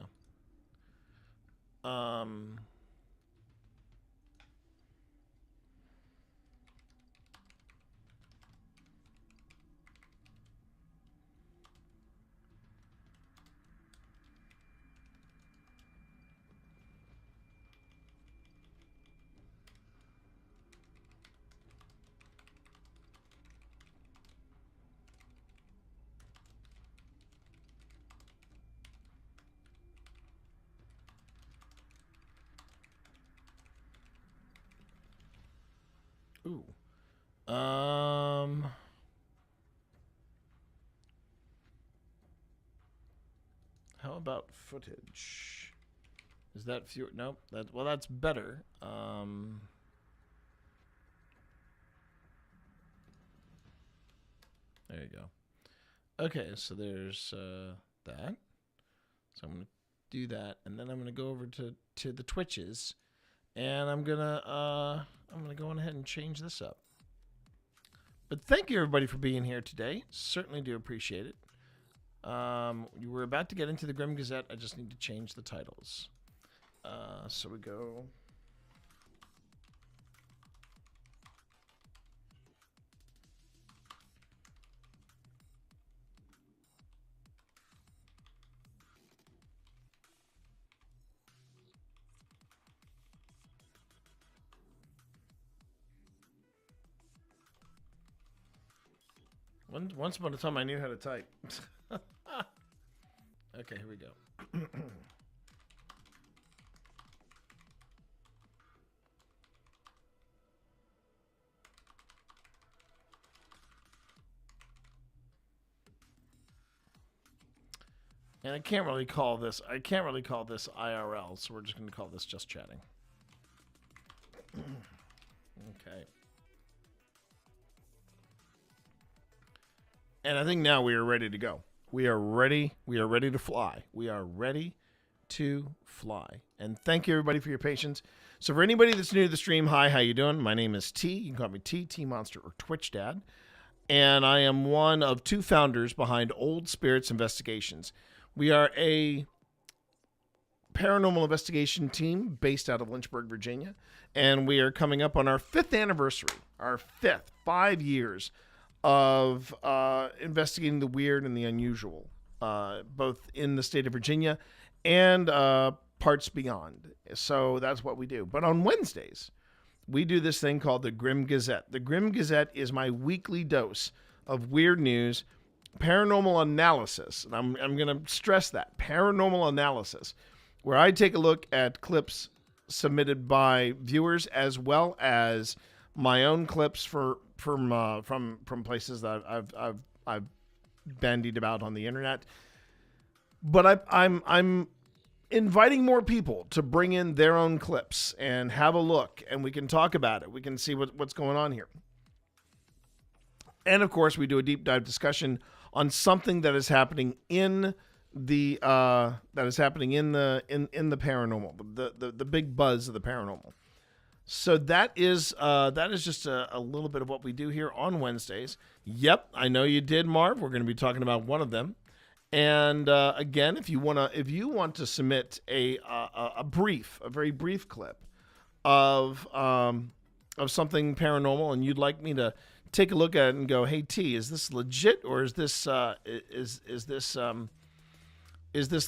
Ooh. How about footage? Is that fewer? Nope. That's better. There you go. Okay, so there's that. So I'm gonna do that, and then I'm gonna go over to the Twitches, and I'm gonna go on ahead and change this up. But thank you everybody for being here today. Certainly do appreciate it. You were about to get into the Grim Gazette. I just need to change the titles. So we go. Once upon a time, I knew how to type. Okay, here we go. And I can't really call this IRL, so we're just going to call this just chatting. Okay. Okay. And I think now we are ready to go. We are ready. We are ready to fly. We are ready to fly. And thank you everybody for your patience. So for anybody that's new to the stream, hi, how you doing? My name is T. You can call me T Monster or Twitch Dad. And I am one of two founders behind Old Spirits Investigations. We are a paranormal investigation team based out of Lynchburg, Virginia. And we are coming up on our 5th anniversary, 5 years of investigating the weird and the unusual, both in the state of Virginia and parts beyond. So that's what we do. But on Wednesdays, we do this thing called the Grim Gazette. The Grim Gazette is my weekly dose of weird news, paranormal analysis. And I'm going to stress that, paranormal analysis, where I take a look at clips submitted by viewers as well as my own clips from places that I've bandied about on the internet. But I'm inviting more people to bring in their own clips and have a look, and we can talk about it. We can see what's going on here. And of course, we do a deep dive discussion on something that is happening in the paranormal, the big buzz of the paranormal. So that is just a little bit of what we do here on Wednesdays. Yep, I know you did, Marv. We're going to be talking about one of them. And again, if you want to submit a very brief clip of something paranormal, and you'd like me to take a look at it and go, "Hey T, is this legit or is this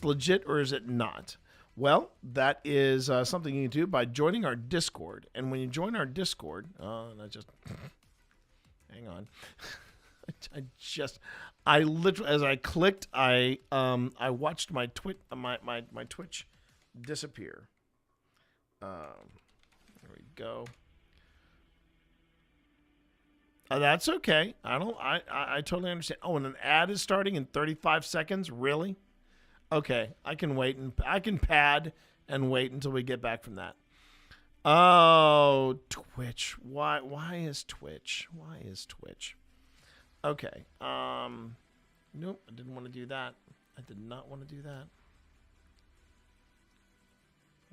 legit or is it not?" Well, that is something you can do by joining our Discord. And when you join our Discord, and I just hang on. I literally, as I clicked, I watched my Twitch disappear. There we go. That's okay. I totally understand. Oh, and an ad is starting in 35 seconds. Really? Okay, I can wait, and I can pad and wait until we get back from that. Oh, Twitch. Why is Twitch? Why is Twitch? Okay. Nope, I didn't want to do that. I did not want to do that.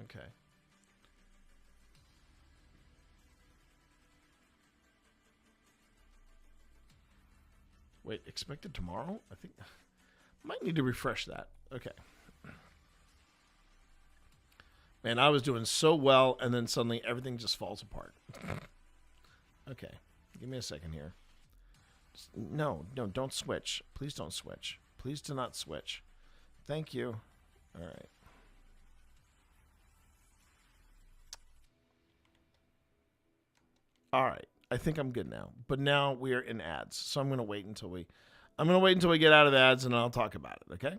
Okay. Wait, expected tomorrow? I think might need to refresh that. Okay. Man, I was doing so well, and then suddenly everything just falls apart. Okay, give me a second here. No, don't switch. Please don't switch. Please do not switch. Thank you. All right. All right. I think I'm good now. But now we are in ads. So I'm going to wait until we get out of ads, and I'll talk about it, okay?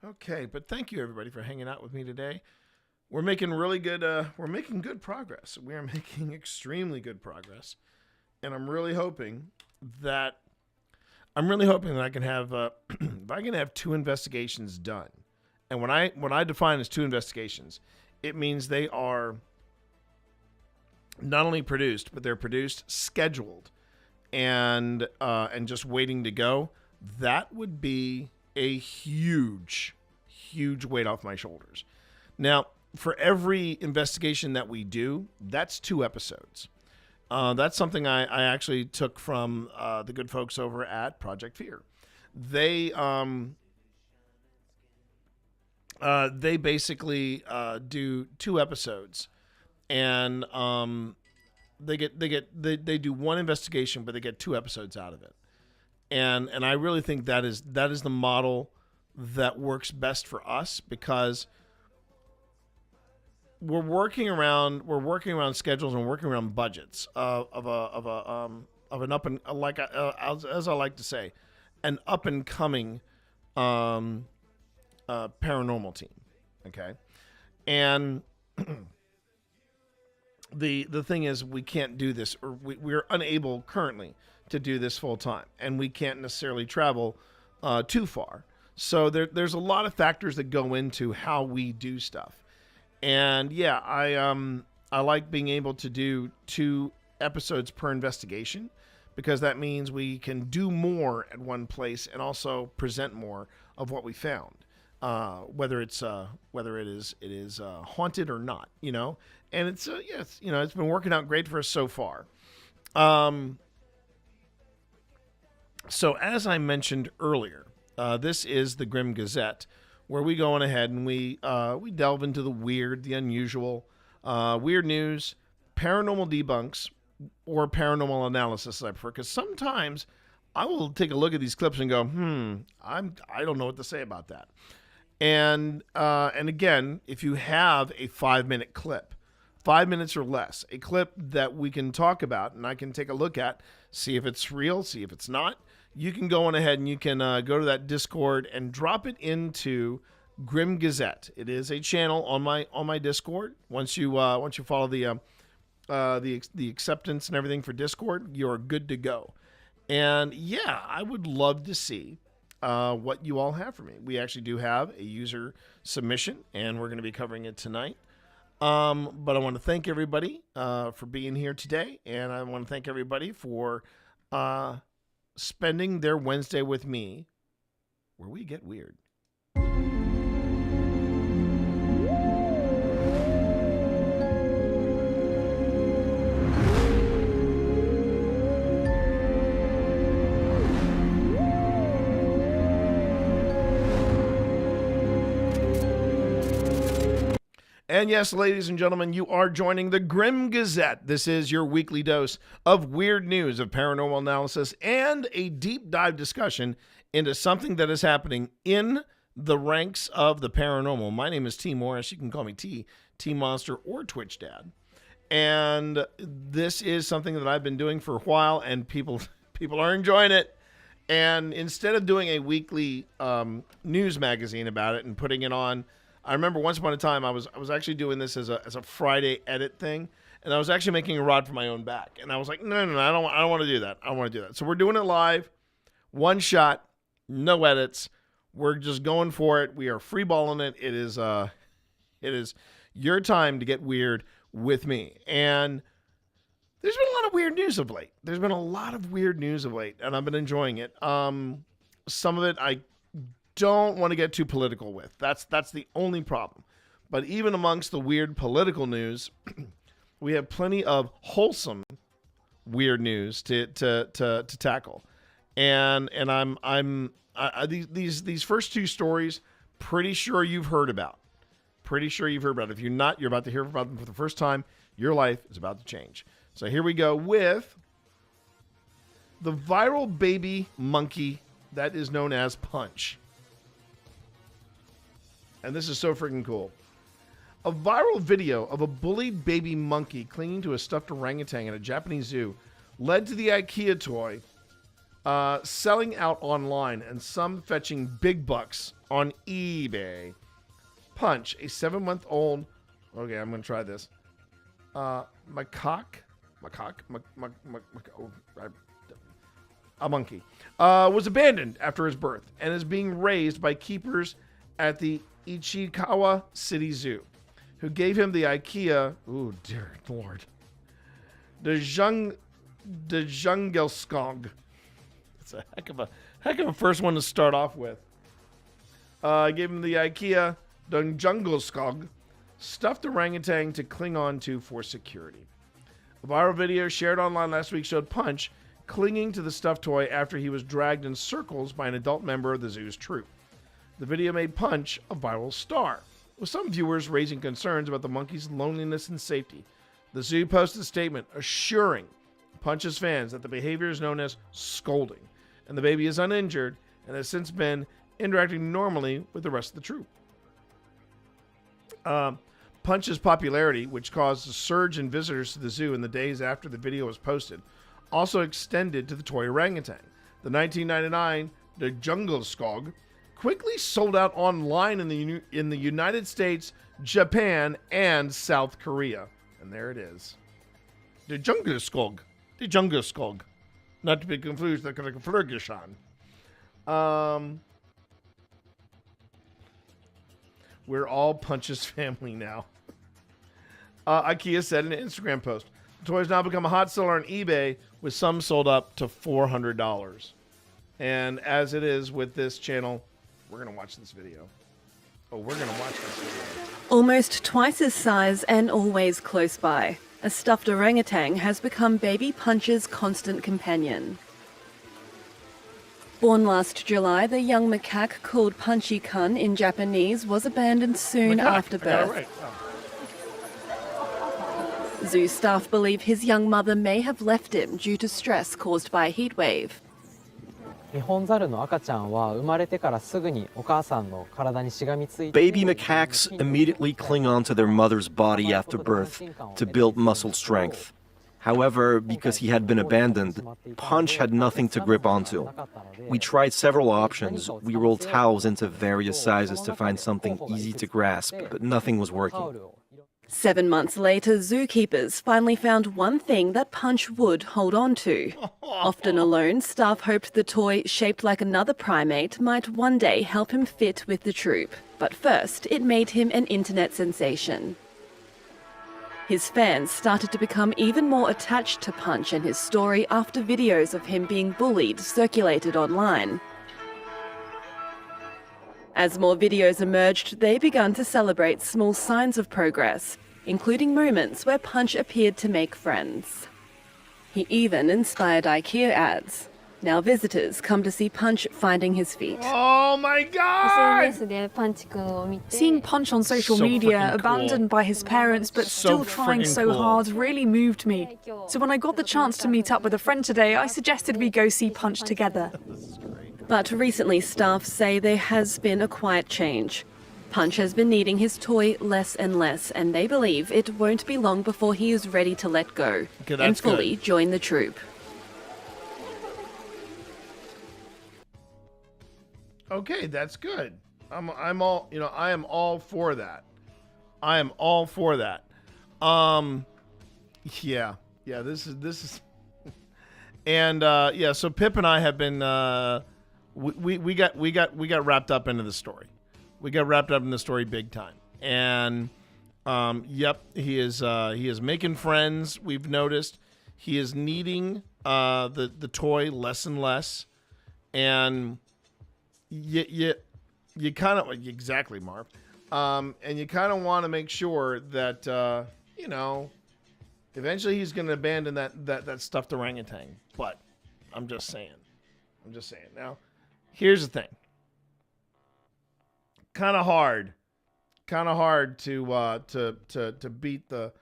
Okay, but thank you everybody for hanging out with me today. We're making really good good progress. We are making extremely good progress. And I'm really hoping that I can have if I can have 2 investigations done. And when I define as 2 investigations, it means they are not only produced, but they're produced, scheduled, and just waiting to go. That would be a huge weight off my shoulders. Now, for every investigation that we do, that's 2 episodes. That's something I actually took from the good folks over at Project Fear. They basically do 2 episodes, and they do 1 investigation, but they get 2 episodes out of it. And I really think that is the model that works best for us, because we're working around schedules and working around budgets of an up and as I like to say, an up and coming paranormal team. Okay, and the thing is, we can't do this, or we're unable currently to do this full time, and we can't necessarily travel too far. So there's a lot of factors that go into how we do stuff. And yeah, I like being able to do 2 episodes per investigation, because that means we can do more at one place and also present more of what we found, whether it is haunted or not, you know. And it's yes, you know, it's been working out great for us so far. So as I mentioned earlier, this is the Grim Gazette, where we go on ahead and we delve into the weird, the unusual, weird news, paranormal debunks, or paranormal analysis, I prefer, because sometimes I will take a look at these clips and go, I don't know what to say about that. And again, if you have a 5-minute clip, 5 minutes or less, a clip that we can talk about and I can take a look at, see if it's real, see if it's not, you can go on ahead and you can go to that Discord and drop it into Grim Gazette. It is a channel on my Discord. Once you follow the acceptance and everything for Discord, you're good to go. And yeah, I would love to see what you all have for me. We actually do have a user submission, and we're going to be covering it tonight. But I want to thank everybody for being here today, and I want to thank everybody for spending their Wednesday with me, where we get weird. And yes, ladies and gentlemen, you are joining the Grim Gazette. This is your weekly dose of weird news, of paranormal analysis, and a deep dive discussion into something that is happening in the ranks of the paranormal. My name is T. Morris. You can call me T Monster, or Twitch Dad. And this is something that I've been doing for a while, and people are enjoying it. And instead of doing a weekly news magazine about it and putting it on, I remember once upon a time I was actually doing this as a Friday edit thing, and I was actually making a rod for my own back. And I was like, no, I don't want to do that. I don't want to do that. So we're doing it live, one shot, no edits. We're just going for it. We are freeballing it. It is your time to get weird with me. And there's been a lot of weird news of late. And I've been enjoying it. Some of it I don't want to get too political with. That's the only problem. But even amongst the weird political news, we have plenty of wholesome weird news to tackle. And these first 2 stories, pretty sure you've heard about. If you're not, you're about to hear about them for the first time. Your life is about to change. So here we go with the viral baby monkey that is known as Punch. And this is so freaking cool. A viral video of a bullied baby monkey clinging to a stuffed orangutan at a Japanese zoo led to the IKEA toy selling out online, and some fetching big bucks on eBay. Punch, a 7-month-old, okay, I'm going to try this, a monkey, was abandoned after his birth and is being raised by keepers at the Ichikawa City Zoo, who gave him the IKEA, oh dear lord, the Jungelskog. It's a heck of a first one to start off with. Gave him the IKEA Jungelskog stuffed orangutan to cling on to for security. A viral video shared online last week showed Punch clinging to the stuffed toy after he was dragged in circles by an adult member of the zoo's troop. The video made Punch a viral star, with some viewers raising concerns about the monkey's loneliness and safety. The zoo posted a statement assuring Punch's fans that the behavior is known as scolding, and the baby is uninjured and has since been interacting normally with the rest of the troop. Punch's popularity, which caused a surge in visitors to the zoo in the days after the video was posted, also extended to the toy orangutan. The 1999 The Jungelskog quickly sold out online in the United States, Japan, and South Korea. And there it is. The Djungelskog. The Djungelskog. Not to be confused with the Ferguson. We're all Punch's family now. IKEA said in an Instagram post, the toy has now become a hot seller on eBay, with some sold up to $400. And as it is with this channel, we're going to watch this video. We're going to watch this video. Almost twice his size and always close by, a stuffed orangutan has become baby Punch's constant companion. Born last July, the young macaque called Punchy-kun in Japanese was abandoned soon after birth. Zoo staff believe his young mother may have left him due to stress caused by a heat wave. Baby macaques immediately cling onto their mother's body after birth to build muscle strength. However, because he had been abandoned, Punch had nothing to grip onto. We tried several options. We rolled towels into various sizes to find something easy to grasp, but nothing was working. 7 months later, zookeepers finally found one thing that Punch would hold on to. Often alone, staff hoped the toy, shaped like another primate, might one day help him fit with the troop. But first, it made him an internet sensation. His fans started to become even more attached to Punch and his story after videos of him being bullied circulated online. As more videos emerged, they began to celebrate small signs of progress, including moments where Punch appeared to make friends. He even inspired IKEA ads. Now visitors come to see Punch finding his feet. Oh my God! Seeing Punch on social media, abandoned by his parents but still trying so hard, really moved me. So when I got the chance to meet up with a friend today, I suggested we go see Punch together. But recently, staff say there has been a quiet change. Punch has been needing his toy less and less, and they believe it won't be long before he is ready to let go and fully join the troop. Okay, that's good. I am all for that. I am all for that. Yeah, this is and yeah, so Pip and I have been we got wrapped up into the story. We got wrapped up in the story big time. And yep, he is making friends, we've noticed. He is needing the toy less and less. And you kind of exactly, Marv. And you kind of want to make sure that eventually he's going to abandon that stuffed orangutan. But I'm just saying. Now, here's the thing. Kind of hard to beat the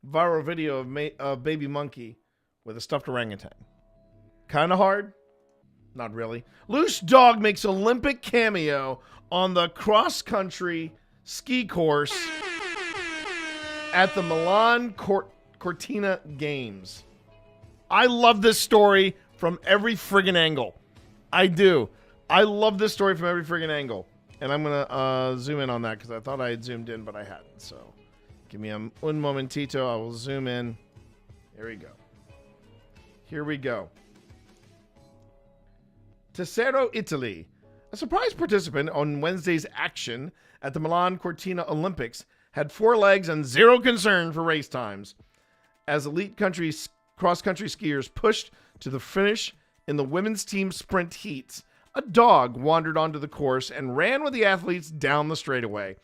viral video of Baby Monkey with a stuffed orangutan. Kind of hard. Not really. Loose Dog makes Olympic cameo on the cross-country ski course at the Milan Cortina Games. I love this story from every friggin' angle. I do. I love this story from every friggin' angle. And I'm going to zoom in on that because I thought I had zoomed in, but I hadn't. So give me un momentito. I will zoom in. Here we go. Tessero, Italy. A surprise participant on Wednesday's action at the Milan Cortina Olympics had 4 legs and 0 concern for race times. As elite cross-country skiers pushed to the finish in the women's team sprint heats, a dog wandered onto the course and ran with the athletes down the straightaway.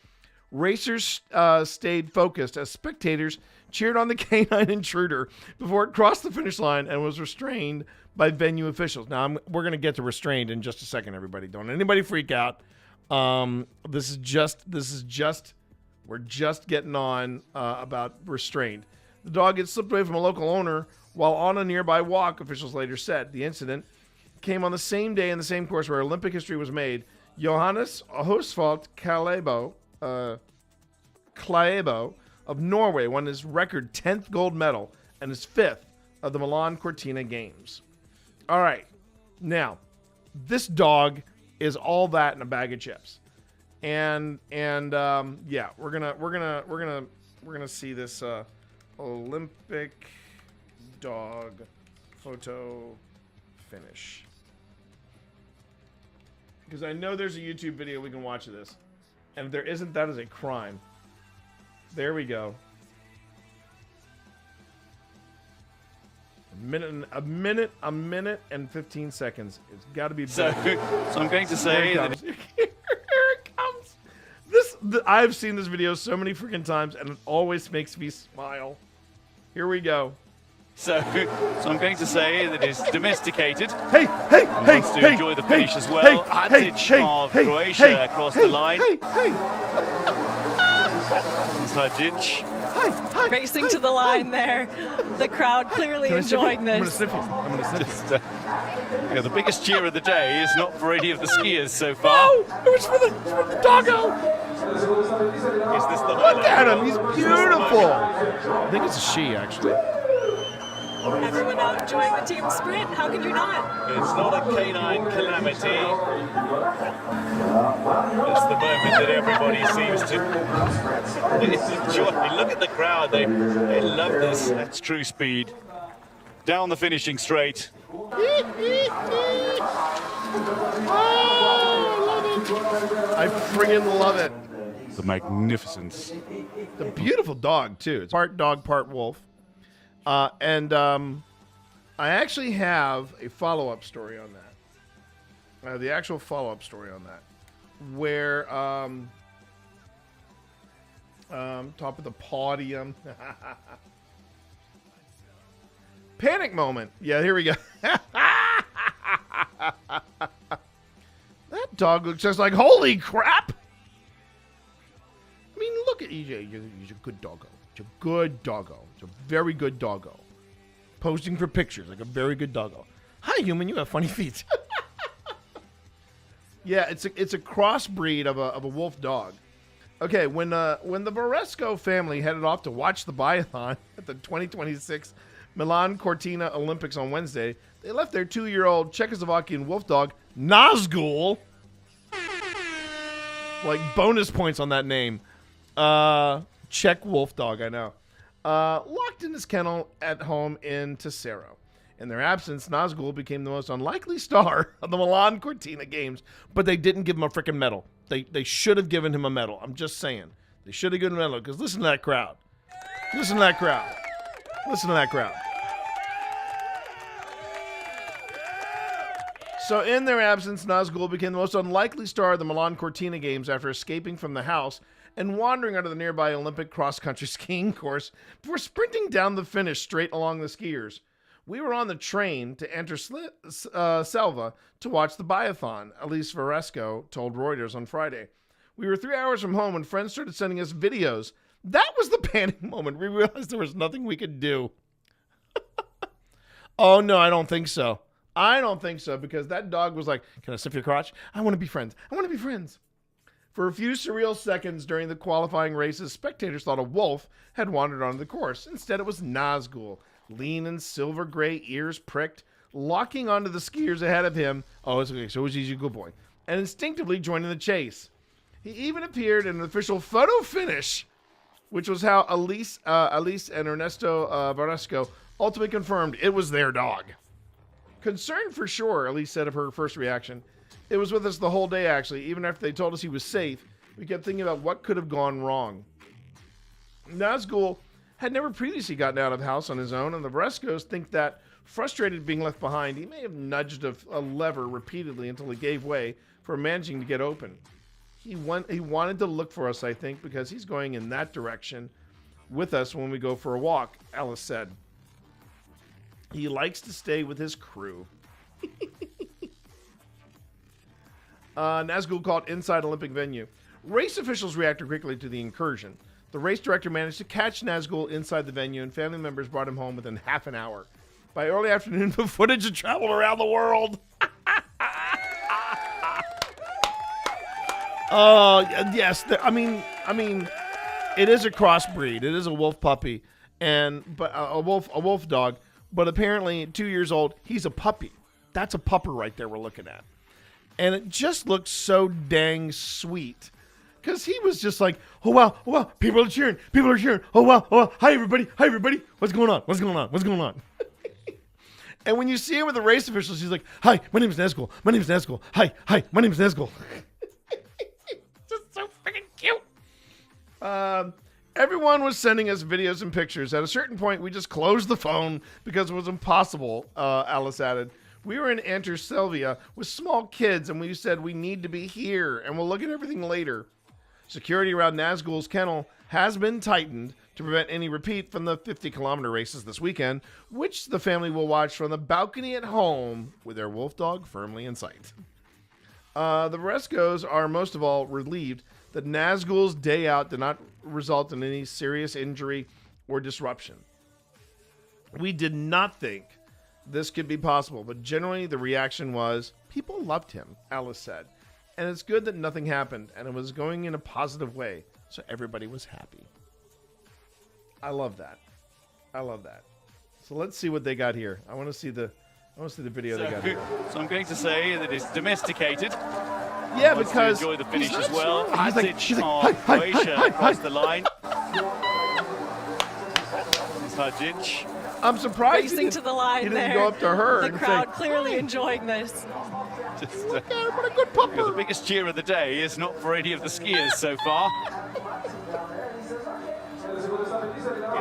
Racers stayed focused as spectators cheered on the canine intruder before it crossed the finish line and was restrained by venue officials. Now, we're going to get to restrained in just a second, everybody. Don't anybody freak out. This is just, we're just getting on about restrained. The dog had slipped away from a local owner while on a nearby walk, officials later said. The incident came on the same day in the same course where Olympic history was made. Johannes Høsfalt Klæbo of Norway won his record 10th gold medal and his 5th of the Milan Cortina Games. All right, now this dog is all that in a bag of chips, and yeah, we're gonna see this Olympic dog photo finish. Because I know there's a YouTube video we can watch of this. And if there isn't, that is a crime. There we go. A minute and 15 seconds. It's got to be better. So I'm going to say Here it comes. I've seen this video so many freaking times, and it always makes me smile. Here we go. So I'm going to say that it's domesticated. Hey! Wants to enjoy the finish as well. Advantage of Croatia across the line. Tadic. Racing to the line there. The crowd clearly enjoying this. I'm gonna sniff you. Yeah, the biggest cheer of the day is not for any of the skiers so far. No! It was for the doggo! Is this the Look at him! He's beautiful! I think it's a she, actually. Everyone out enjoying the team sprint. How could you not? It's not a canine calamity. It's the moment that everybody seems to enjoy. Look at the crowd. They love this. That's true speed. Down the finishing straight. I friggin' love it. The magnificence. It's a beautiful dog, too. It's part dog, part wolf. And I actually have a follow-up story on that. The actual follow-up story on that. Where, top of the podium. Panic moment. Yeah, here we go. That dog looks just like, holy crap! I mean, look at EJ. He's a good doggo. It's a good doggo. It's a very good doggo. Posting for pictures like a very good doggo. Hi, human. You have funny feet. Yeah, it's a crossbreed of a wolf dog. Okay, when the Varesco family headed off to watch the biathlon at the 2026 Milan Cortina Olympics on Wednesday, they left their 2-year-old Czechoslovakian wolf dog Nazgul. Like bonus points on that name. Czech wolf dog, I know. Locked in his kennel at home in Tesoro. In their absence, Nazgul became the most unlikely star of the Milan Cortina Games, but they didn't give him a freaking medal. They should have given him a medal. I'm just saying. They should have given him a medal, because listen to that crowd. Listen to that crowd. Listen to that crowd. So in their absence, Nazgul became the most unlikely star of the Milan Cortina Games after escaping from the house and wandering onto the nearby Olympic cross-country skiing course before sprinting down the finish straight along the skiers. We were on the train to enter Selva to watch the biathlon, Elise Varesco told Reuters on Friday. We were 3 hours from home when friends started sending us videos. That was the panic moment. We realized there was nothing we could do. Oh, no, I don't think so. I don't think so, because that dog was like, can I sniff your crotch? I want to be friends. I want to be friends. For a few surreal seconds during the qualifying races, spectators thought a wolf had wandered onto the course. Instead, it was Nazgul, lean and silver gray, ears pricked, locking onto the skiers ahead of him. Oh, it's okay. So he's a good boy. And instinctively joining the chase. He even appeared in an official photo finish, which was how Elise and Ernesto Varesco ultimately confirmed it was their dog. Concerned for sure, Elise said of her first reaction. It was with us the whole day, actually. Even after they told us he was safe, we kept thinking about what could have gone wrong. Nazgul had never previously gotten out of the house on his own, and the Varescos think that, frustrated being left behind, he may have nudged a lever repeatedly until it gave way for managing to get open. He wanted to look for us, I think, because he's going in that direction with us when we go for a walk, Alice said. He likes to stay with his crew. Nazgul caught inside Olympic venue. Race officials reacted quickly to the incursion. The race director managed to catch Nazgul inside the venue, and family members brought him home within half an hour. By early afternoon, the footage had traveled around the world. Yes. I mean, it is a crossbreed. It is a wolf puppy, but a wolf dog. But apparently, 2 years old, he's a puppy. That's a pupper right there we're looking at. And it just looks so dang sweet Because he was just like, oh wow, people are cheering, oh wow, hi everybody, what's going on? And when you see him with the race officials, he's like, hi, my name is Nazgul, hi, my name is Nazgul. Just so freaking cute. Everyone was sending us videos and pictures. At a certain point, we just closed the phone because it was impossible, Alice added. We were in Anterselvia with small kids, and we said we need to be here, and we'll look at everything later. Security around Nazgul's kennel has been tightened to prevent any repeat from the 50-kilometer races this weekend, which the family will watch from the balcony at home with their wolf dog firmly in sight. The Rescos are most of all relieved that Nazgul's day out did not result in any serious injury or disruption. We did not think this could be possible, but generally the reaction was, people loved him, Alice said. And it's good that nothing happened, and it was going in a positive way, so everybody was happy. I love that. So let's see what they got here. I want to see the video they got here. So I'm going to say that it's domesticated. Yeah, because enjoy the finish as well. He's Croatia like, across the line. Hadjic. I'm surprised Racing to the line he didn't there. go up to her. The and crowd say, clearly enjoying this. Just, what a good pupper. The biggest cheer of the day is not for any of the skiers so far. Is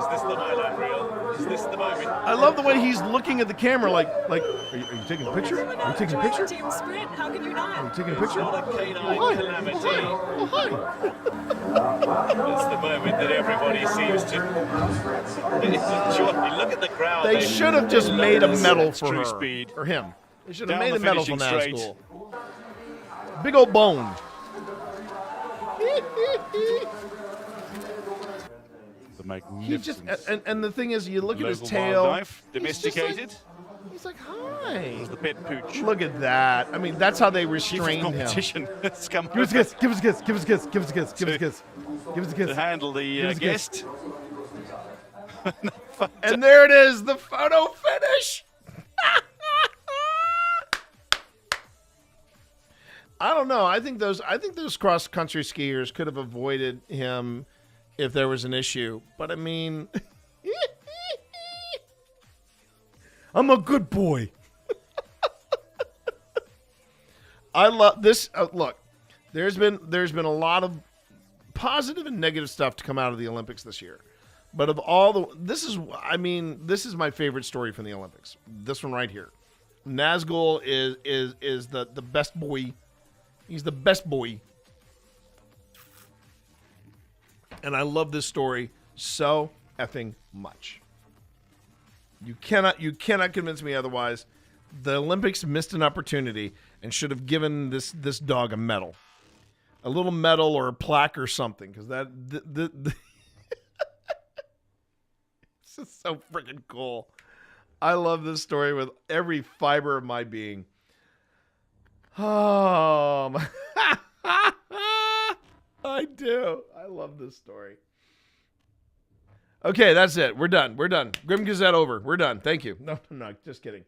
this the highlight reel? Is this the moment? I love the way he's looking at the camera like are you taking a picture? Are you taking a picture? Team sprint, how can you not? Are you taking a picture? Not a canine calamity. Oh, hi. It's the moment that everybody seems to enjoy. Look at the crowd. They should have just made a medal for true her. Speed. Or him. They should have Down made a the medal for finishing straight. Nazgul. Big old bone. The He just magnificent. and the thing is, you look at his Local tail. wildlife, domesticated. He's like, hi. The pet pooch. Look at that. I mean, that's how they Chief of restrained him. competition has come Give us a kiss. Give us a kiss. Give us a kiss. Give us a kiss. Give us a kiss. Give us a kiss. to handle Give the us a kiss. guest. And there it is, the photo finish. I don't know. I think those cross country skiers could have avoided him if there was an issue. But I mean, I'm a good boy. I love this. Look, there's been a lot of positive and negative stuff to come out of the Olympics this year. But of all this is my favorite story from the Olympics. This one right here. Nazgul is the best boy. He's the best boy. And I love this story so effing much. You cannot convince me otherwise. The Olympics missed an opportunity and should have given this dog a medal. A little medal or a plaque or something, because this is so freaking cool. I love this story with every fiber of my being. Oh, I do. I love this story. Okay, that's it. We're done. Grim Gazette over. We're done. Thank you. No, just kidding.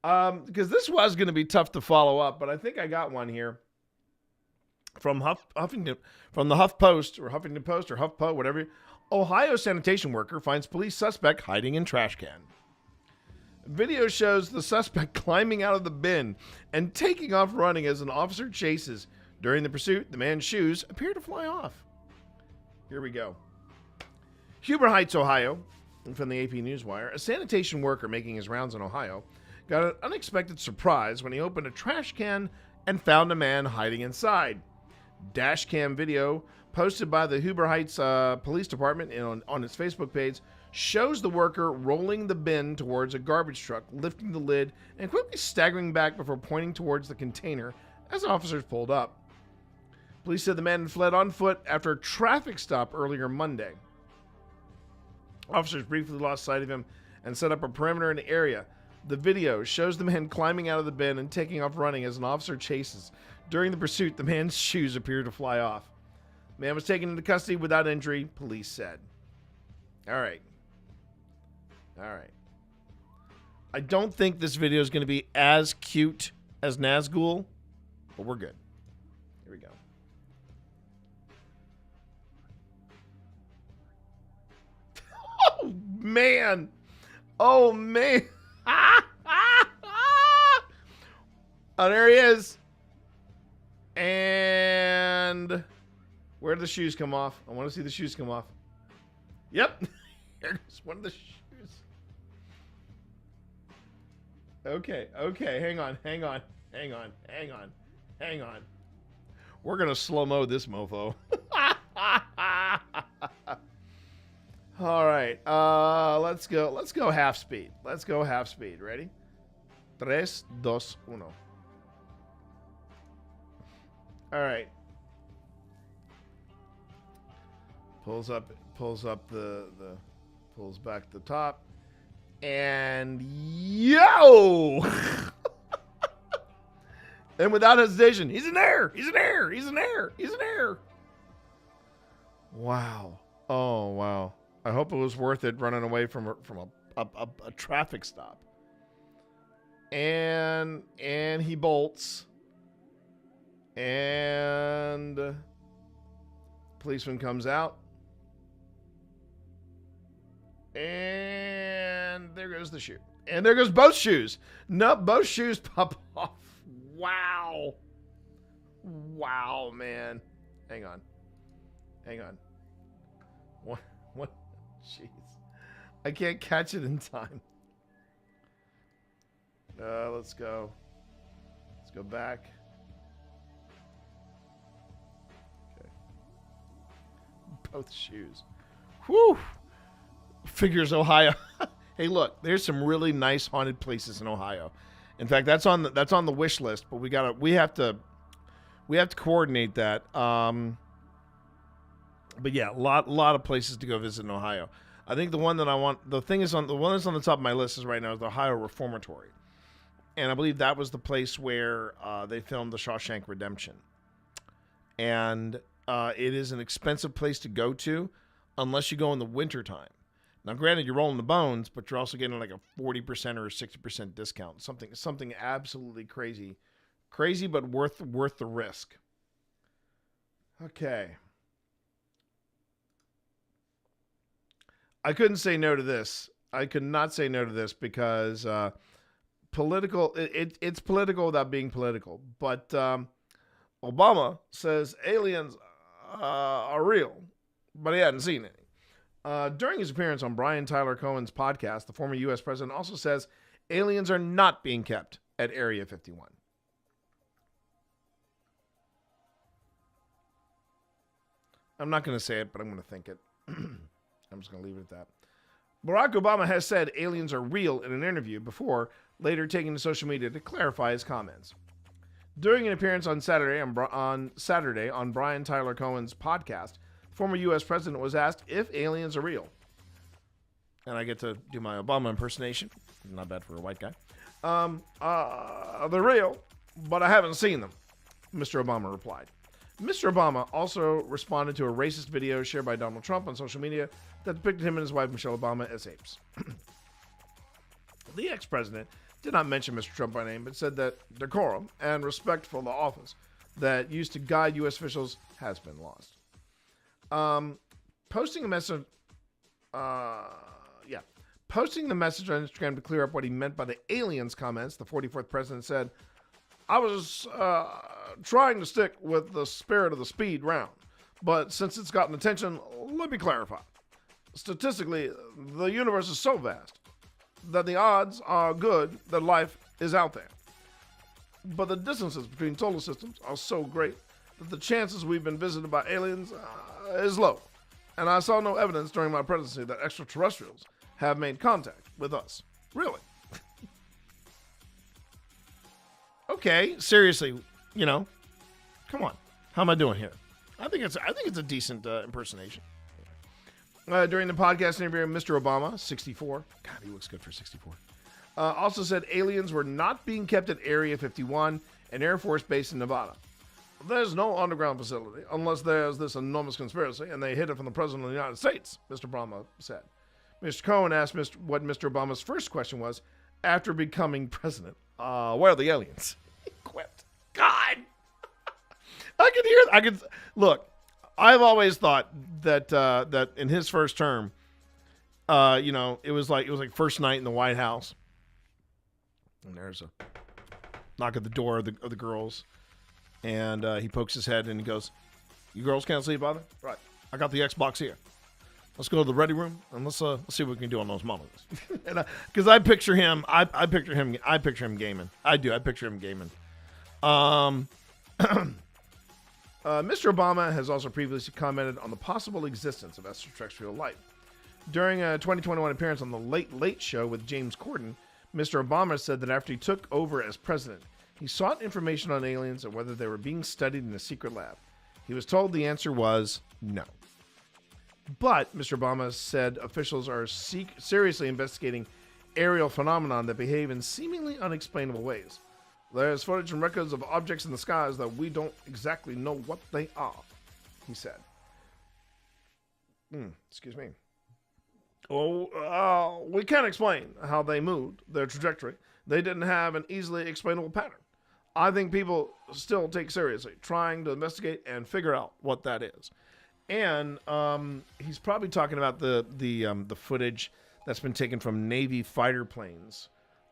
Because this was going to be tough to follow up, but I think I got one here from Huffington, from the HuffPost or Huffington Post or HuffPo, whatever. Ohio sanitation worker finds police suspect hiding in trash can. Video shows the suspect climbing out of the bin and taking off running as an officer chases. During the pursuit, the man's shoes appear to fly off. Here we go. Huber Heights, Ohio, from the AP Newswire, a sanitation worker making his rounds in Ohio got an unexpected surprise when he opened a trash can and found a man hiding inside. Dash cam video posted by the Huber Heights Police Department on its Facebook page shows the worker rolling the bin towards a garbage truck, lifting the lid, and quickly staggering back before pointing towards the container as officers pulled up. Police said the man had fled on foot after a traffic stop earlier Monday. Officers briefly lost sight of him and set up a perimeter in the area. The video shows the man climbing out of the bin and taking off running as an officer chases. During the pursuit, the man's shoes appear to fly off. The man was taken into custody without injury, police said. All right. I don't think this video is going to be as cute as Nazgul, but we're good. Here we go. man. Oh, man. Oh, there he is. And where did the shoes come off? I want to see the shoes come off. Yep. Here's one of the shoes. Okay. Hang on. We're going to slow-mo this mofo. All right. Let's go half speed. Ready? 3, 2, 1. All right. Pulls back the top. And yo! And without hesitation, he's in there. Wow. Oh, wow. I hope it was worth it running away from a traffic stop. And he bolts. And policeman comes out. And there goes the shoe. And there goes both shoes. Nope, both shoes pop off. Wow. Wow, man. Hang on. What? Jeez. I can't catch it in time. Let's go. Let's go back. Okay. Both shoes. Whew. Figures Ohio. Hey, look, there's some really nice haunted places in Ohio. In fact, that's on the wish list, but we have to coordinate that. But yeah, a lot of places to go visit in Ohio. I think the one that's on the top of my list is right now is the Ohio Reformatory. And I believe that was the place where they filmed The Shawshank Redemption. And it is an expensive place to go to unless you go in the wintertime. Now, granted, you're rolling the bones, but you're also getting like a 40% or a 60% discount. Something absolutely crazy, but worth the risk. Okay. I couldn't say no to this. I could not say no to this because political. It's political without being political. But Obama says aliens are real, but he hadn't seen any. During his appearance on Brian Tyler Cohen's podcast, the former U.S. president also says aliens are not being kept at Area 51. I'm not going to say it, but I'm going to think it. I'm just going to leave it at that. Barack Obama has said aliens are real in an interview before later taking to social media to clarify his comments. During an appearance on Saturday on Brian Tyler Cohen's podcast, former U.S. president was asked if aliens are real. And I get to do my Obama impersonation. Not bad for a white guy. They're real, but I haven't seen them, Mr. Obama replied. Mr. Obama also responded to a racist video shared by Donald Trump on social media that depicted him and his wife, Michelle Obama, as apes. The ex-president did not mention Mr. Trump by name, but said that decorum and respect for the office that used to guide U.S. officials has been lost. Posting the message on Instagram to clear up what he meant by the aliens comments, the 44th president said, I was trying to stick with the spirit of the speed round, but since it's gotten attention, let me clarify. Statistically, the universe is so vast that the odds are good that life is out there. But the distances between solar systems are so great that the chances we've been visited by aliens is low. And I saw no evidence during my presidency that extraterrestrials have made contact with us. Really? Okay, seriously, come on. How am I doing here? I think it's a decent impersonation. During the podcast interview, Mr. Obama, 64, God, he looks good for 64, also said aliens were not being kept at Area 51, an Air Force base in Nevada. There's no underground facility unless there's this enormous conspiracy and they hid it from the President of the United States, Mr. Obama said. Mr. Cohen asked what Mr. Obama's first question was after becoming president. Where are the aliens? He quipped. God! Look, I've always thought that in his first term, You know, it was like first night in the White House, and there's a knock at the door of the girls, and he pokes his head and he goes, "You girls can't sleep either? Right. I got the Xbox here. Let's go to the ready room and let's see what we can do on those monitors." Because I picture him gaming. I do. I picture him gaming. Mr. Obama has also previously commented on the possible existence of extraterrestrial life. During a 2021 appearance on the Late Late Show with James Corden, Mr. Obama said that after he took over as president, he sought information on aliens and whether they were being studied in a secret lab. He was told the answer was no. But Mr. Obama said officials are seriously investigating aerial phenomenon that behave in seemingly unexplainable ways. There's footage and records of objects in the skies that we don't exactly know what they are, he said. Excuse me. Oh, we can't explain how they moved, their trajectory. They didn't have an easily explainable pattern. I think people still take seriously trying to investigate and figure out what that is. And he's probably talking about the footage that's been taken from Navy fighter planes.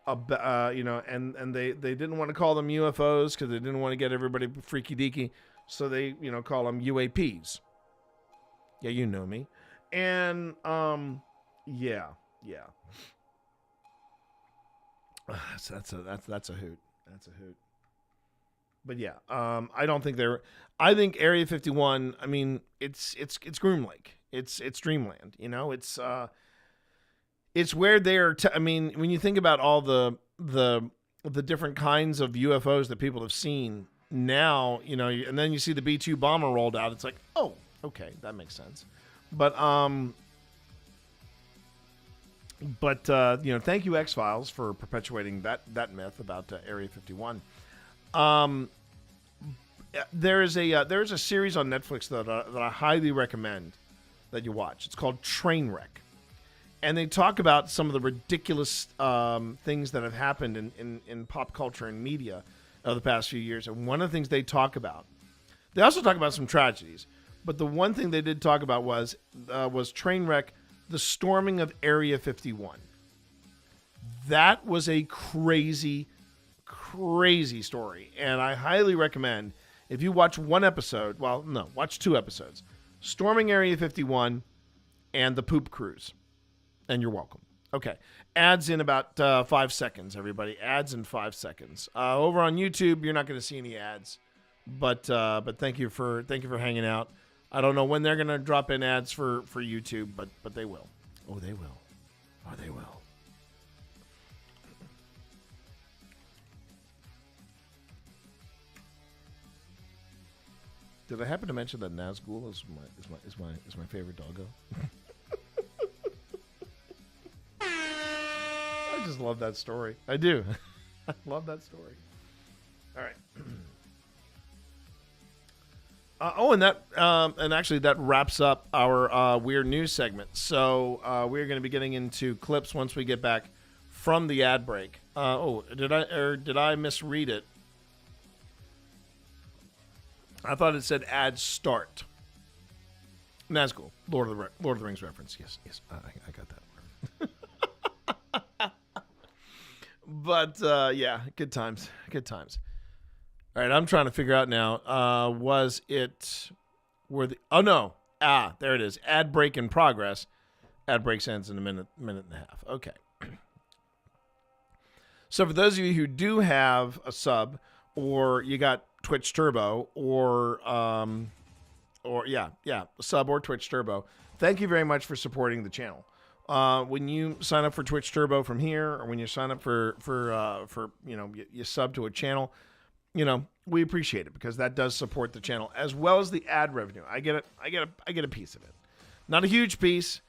You know, and they didn't want to call them UFOs because they didn't want to get everybody freaky deaky, so they call them UAPs. Yeah, you know me. And yeah. That's a hoot. That's a hoot. But yeah, I don't think they're. I think Area 51. I mean, it's Groom Lake. It's Dreamland. You know, it's where they're. I mean, when you think about all the different kinds of UFOs that people have seen now, you know, and then you see the B-2 bomber rolled out. It's like, oh, okay, that makes sense. But you know, thank you X-Files for perpetuating that myth about Area 51. There is a series on Netflix that I highly recommend that you watch. It's called Trainwreck, and they talk about some of the ridiculous things that have happened in pop culture and media of the past few years. And one of the things they talk about, they also talk about some tragedies, but the one thing they did talk about was Trainwreck, the storming of Area 51. That was a crazy story, and I highly recommend if you watch one episode, watch 2 episodes, Storming Area 51 and The Poop Cruise, and you're welcome. Okay, ads in about 5 seconds, everybody. Ads in 5 seconds. Over on YouTube, you're not going to see any ads, but thank you for hanging out. I don't know when they're going to drop in ads for YouTube, but they will. Oh, they will. Oh, they will. Did I happen to mention that Nazgul is my favorite doggo? I just love that story. I do. I love that story. All right. And actually that wraps up our weird news segment. So we're going to be getting into clips once we get back from the ad break. Did I misread it? I thought it said ad start. Nazgul, Lord of the Rings reference. Yes, I got that. But yeah, good times. All right, I'm trying to figure out now. There it is. Ad break in progress. Ad break ends in a minute and a half. Okay. So for those of you who do have a sub, or you got Twitch Turbo, or sub or Twitch Turbo, thank you very much for supporting the channel. When you sign up for Twitch Turbo from here, or when you sign up for you sub to a channel, we appreciate it because that does support the channel as well as the ad revenue. I get a piece of it, not a huge piece.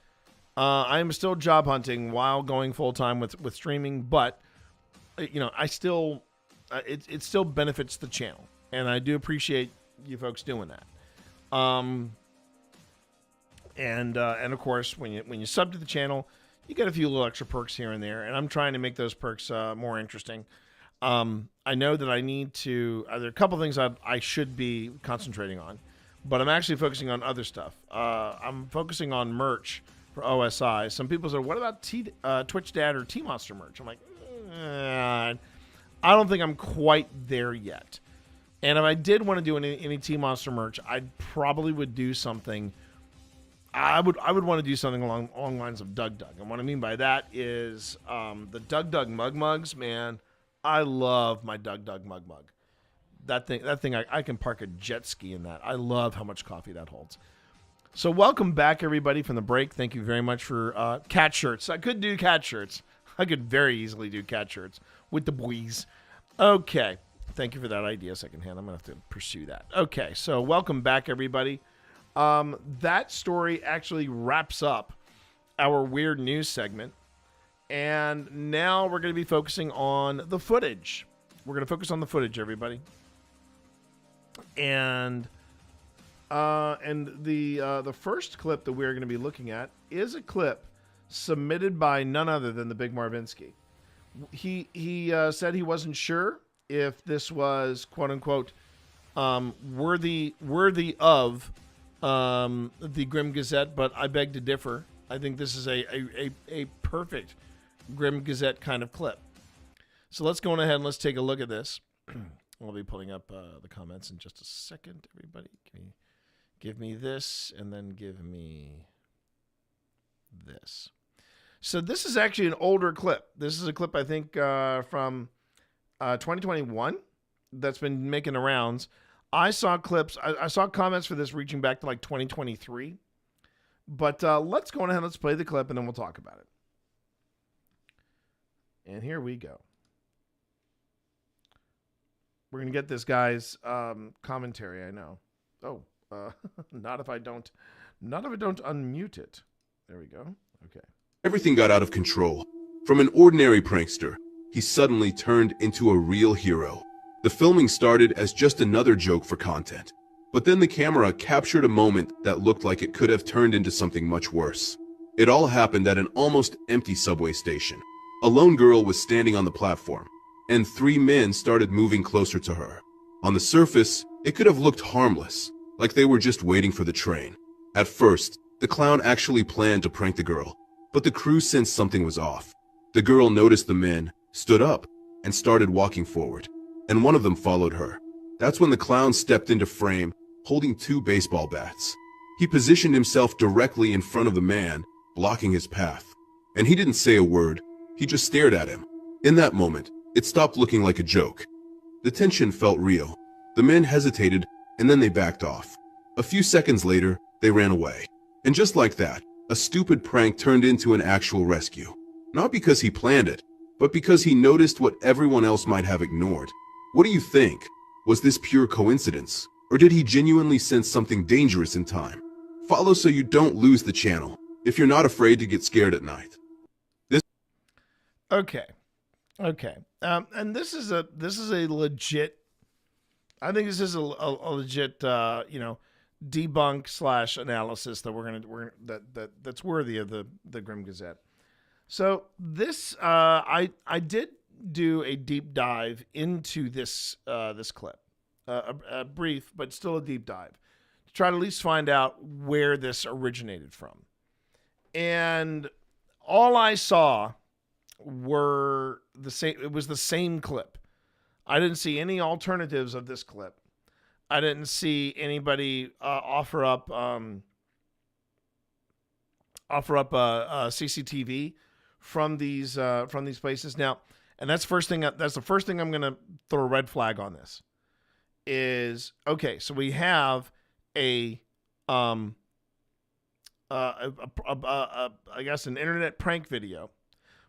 I am still job hunting while going full time with streaming, but I still it still benefits the channel, and I do appreciate you folks doing that. And of course, when you sub to the channel, you get a few little extra perks here and there, and I'm trying to make those perks more interesting. I know that I need to. There are a couple things I should be concentrating on, but I'm actually focusing on other stuff. I'm focusing on merch for OSI. Some people said, what about Twitch Dad or T-Monster merch? I'm like, I don't think I'm quite there yet. And if I did want to do any T-Monster merch, I probably would do something. I would want to do something along lines of Doug Doug. And what I mean by that is the Doug Doug mug mugs, man. I love my Doug Doug mug. That thing, I can park a jet ski in that. I love how much coffee that holds. So welcome back, everybody, from the break. Thank you very much for cat shirts. I could do cat shirts. I could very easily do cat shirts with the boys. Okay. Thank you for that idea, secondhand. I'm going to have to pursue that. Okay, so welcome back, everybody. That story actually wraps up our weird news segment. And now we're going to be focusing on the footage. We're going to focus on the footage, everybody. And the first clip that we're going to be looking at is a clip submitted by none other than the Big Marvinsky. He said he wasn't sure if this was quote unquote worthy of the Grim Gazette, but I beg to differ. I think this is a perfect Grim Gazette kind of clip. So let's go on ahead and let's take a look at this. I'll be pulling up the comments in just a second. Everybody, give me this, and then give me this. So this is actually an older clip. This is a clip, I think, from 2021 that's been making the rounds. I saw clips. I saw comments for this reaching back to like 2023. But let's go on ahead and let's play the clip, and then we'll talk about it. And here we go. We're going to get this guy's commentary, I know. Oh, not if I don't unmute it. There we go. Okay. Everything got out of control. From an ordinary prankster, he suddenly turned into a real hero. The filming started as just another joke for content. But then the camera captured a moment that looked like it could have turned into something much worse. It all happened at an almost empty subway station. A lone girl was standing on the platform, and 3 men started moving closer to her. On the surface, it could have looked harmless, like they were just waiting for the train. At first, the clown actually planned to prank the girl, but the crew sensed something was off. The girl noticed the men, stood up, and started walking forward, and one of them followed her. That's when the clown stepped into frame, holding 2 baseball bats. He positioned himself directly in front of the man, blocking his path. And he didn't say a word, he just stared at him. In that moment, it stopped looking like a joke. The tension felt real. The men hesitated, and then they backed off. A few seconds later, they ran away. And just like that, a stupid prank turned into an actual rescue. Not because he planned it, but because he noticed what everyone else might have ignored. What do you think? Was this pure coincidence? Or did he genuinely sense something dangerous in time? Follow so you don't lose the channel, if you're not afraid to get scared at night. Okay. And this is a legit. I think this is a legit debunk / analysis that that's worthy of the Grim Gazette. So this I did do a deep dive into this clip, a brief but still a deep dive, to try to at least find out where this originated from. And all I saw were the same. It was the same clip. I didn't see any alternatives of this clip. I didn't see anybody offer up CCTV from these places. Now, and that's the first thing I'm going to throw a red flag on this. Is okay. So we have I guess an internet prank video.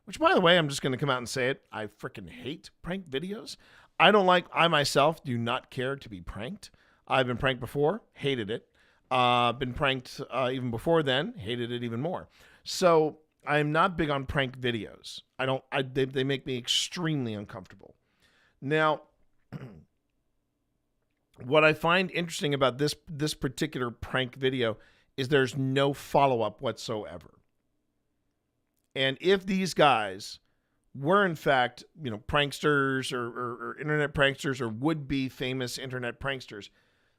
Which, by the way, I'm just going to come out and say it. I freaking hate prank videos. I myself do not care to be pranked. I've been pranked before, hated it. Been pranked even before then, hated it even more. So I'm not big on prank videos. They make me extremely uncomfortable. Now, what I find interesting about this particular prank video is there's no follow-up whatsoever. And if these guys were in fact, pranksters or internet pranksters or would-be famous internet pranksters,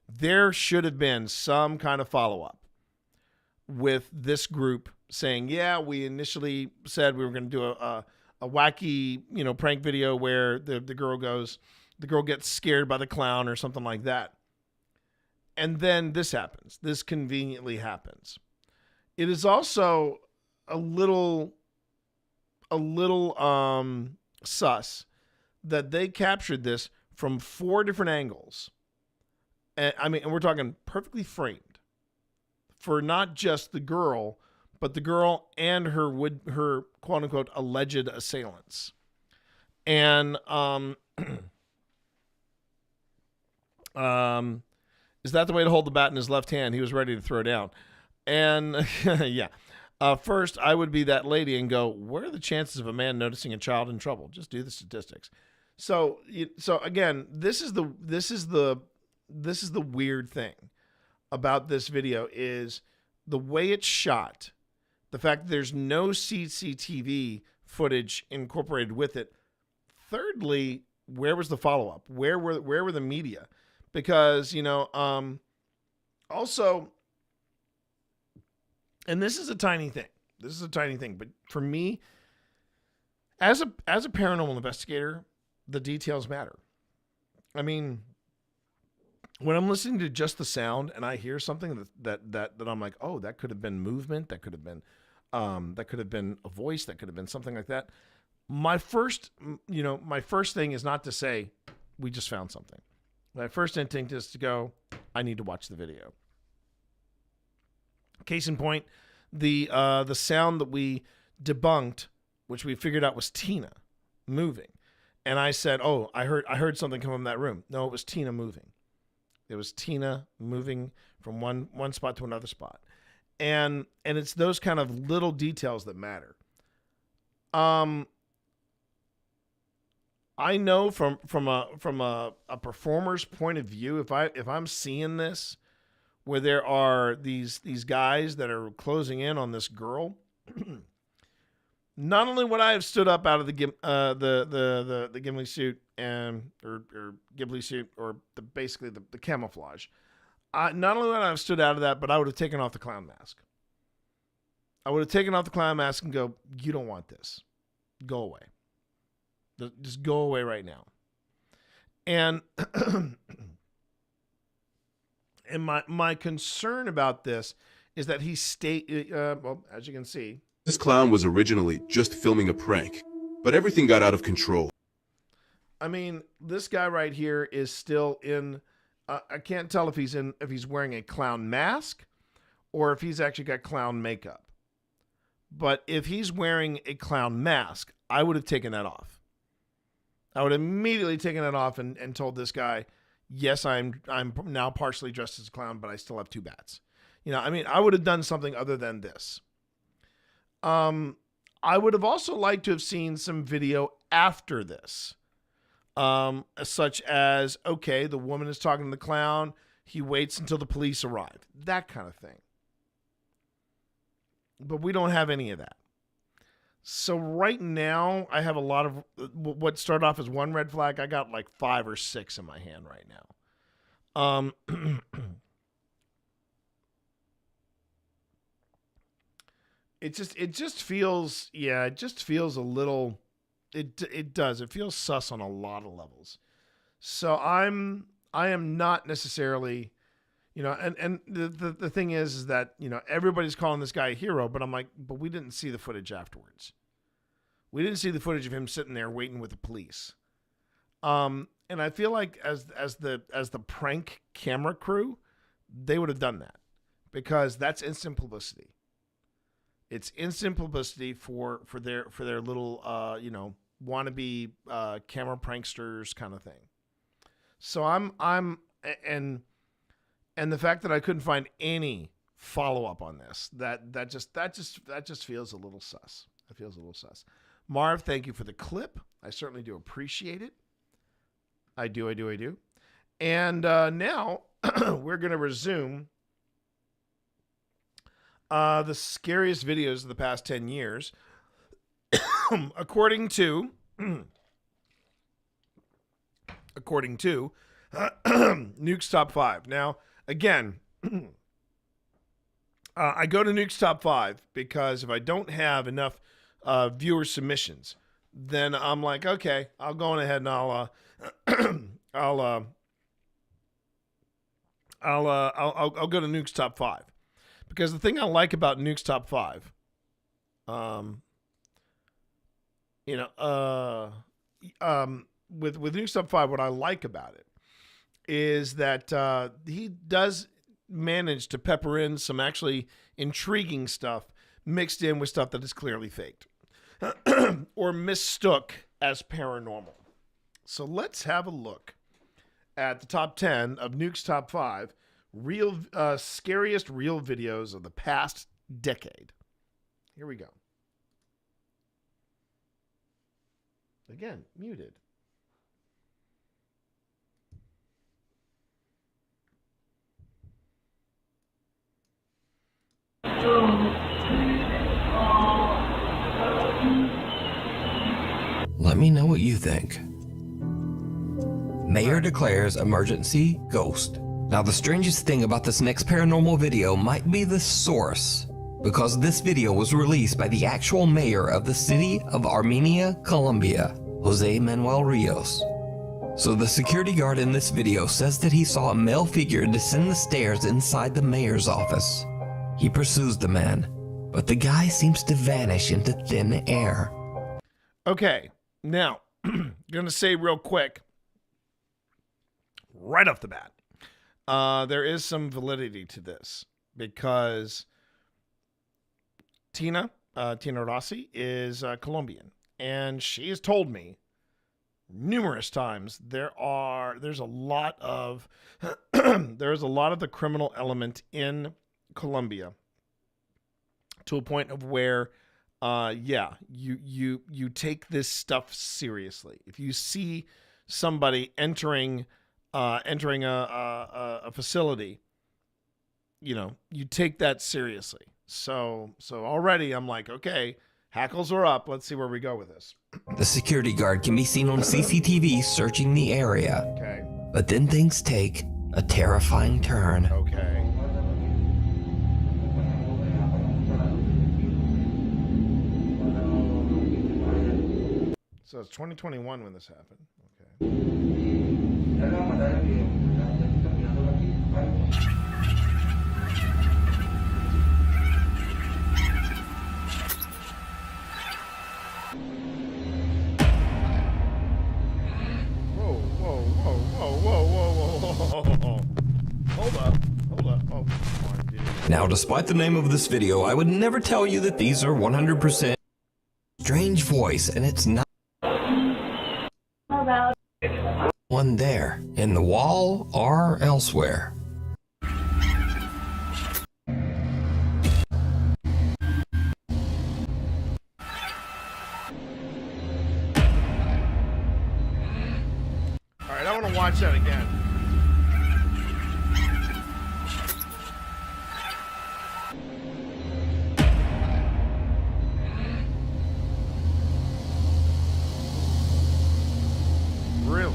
there should have been some kind of follow-up with this group saying, yeah, we initially said we were going to do a wacky, prank video where the girl gets scared by the clown or something like that. And then this happens. This conveniently happens. It is also a little sus that they captured this from 4 different angles. And we're talking perfectly framed for not just the girl, but the girl and her quote unquote alleged assailants. And is that the way to hold the bat in his left hand? He was ready to throw down. And yeah. First, I would be that lady and go, what are the chances of a man noticing a child in trouble? Just do the statistics. So again, this is the weird thing about this video is the way it's shot, the fact that there's no CCTV footage incorporated with it. Thirdly, where was the follow-up? Where were the media? Because, also, and this is a tiny thing. But for me, as a paranormal investigator, the details matter. I mean, when I'm listening to just the sound and I hear something that I'm like, oh, that could have been movement, that could have been a voice, that could have been something like that. My first thing is not to say we just found something. My first instinct is to go, I need to watch the video. Case in point, the sound that we debunked, which we figured out was Tina moving. And I said, oh, I heard something come from that room. No, it was Tina moving. It was Tina moving from one spot to another spot. And it's those kind of little details that matter. I know from a performer's point of view, if I'm seeing this where there are these guys that are closing in on this girl, not only would I have stood up out of the Gimli suit or Ghibli suit or basically the camouflage, not only would I have stood out of that, but I would have taken off the clown mask. I would have taken off the clown mask and go, you don't want this. Go away. Just go away right now. And and my concern about this is that he well, as you can see, this clown was originally just filming a prank, but everything got out of control. I mean, this guy right here is still in. I can't tell if he's wearing a clown mask or if he's actually got clown makeup. But if he's wearing a clown mask, I would have taken that off. I would have immediately taken it off and told this guy, yes, I'm now partially dressed as a clown, but I still have 2 bats. I would have done something other than this. I would have also liked to have seen some video after this. Such as, okay, the woman is talking to the clown. He waits until the police arrive. That kind of thing. But we don't have any of that. So right now, I have a lot of what started off as 1 red flag. I got like 5 or 6 in my hand right now. It just feels a little. It does. It feels sus on a lot of levels. So I am not necessarily, and the thing is that, everybody's calling this guy a hero, but I'm like, but we didn't see the footage afterwards. We didn't see the footage of him sitting there waiting with the police. And I feel like as the prank camera crew, they would have done that because that's instant publicity. It's instant publicity for their little wannabe camera pranksters kind of thing. So and the fact that I couldn't find any follow up on this, that just feels a little sus. It feels a little sus. Marv, thank you for the clip. I certainly do appreciate it. I do. And now we're going to resume the scariest videos of the past 10 years, according to Nuke's Top 5. Now, again, I go to Nuke's Top 5 because if I don't have enough viewer submissions, then I'm like, okay, I'll go on ahead and I'll go to Nuke's Top 5. Because the thing I like about Nuke's Top 5, with Nuke's Top 5, what I like about it is that he does manage to pepper in some actually intriguing stuff mixed in with stuff that is clearly faked or mistook as paranormal. So let's have a look at the top 10 of Nuke's Top 5 scariest real videos of the past decade. Here we go. Again, muted. Let me know what you think. Mayor declares emergency ghost. Now the strangest thing about this next paranormal video might be the source, because this video was released by the actual mayor of the city of Armenia, Colombia, Jose Manuel Rios. So the security guard in this video says that he saw a male figure descend the stairs inside the mayor's office. He pursues the man, but the guy seems to vanish into thin air. Okay, now, gonna say real quick, right off the bat, there is some validity to this because Tina Rossi is Colombian, and she has told me numerous times there's a lot of there's a lot of the criminal element in Colombia to a point of where you take this stuff seriously. If you see somebody entering a facility, you take that seriously. So already I'm like, okay, hackles are up. Let's see where we go with this. The security guard can be seen on CCTV searching the area. Okay. But then things take a terrifying turn. Okay. So it's 2021 when this happened. Whoa. Hold up. Oh, come on, dude. Now, despite the name of this video, I would never tell you that these are 100% strange voice, and it's not one there, in the wall or elsewhere. Alright, I want to watch that again. Really?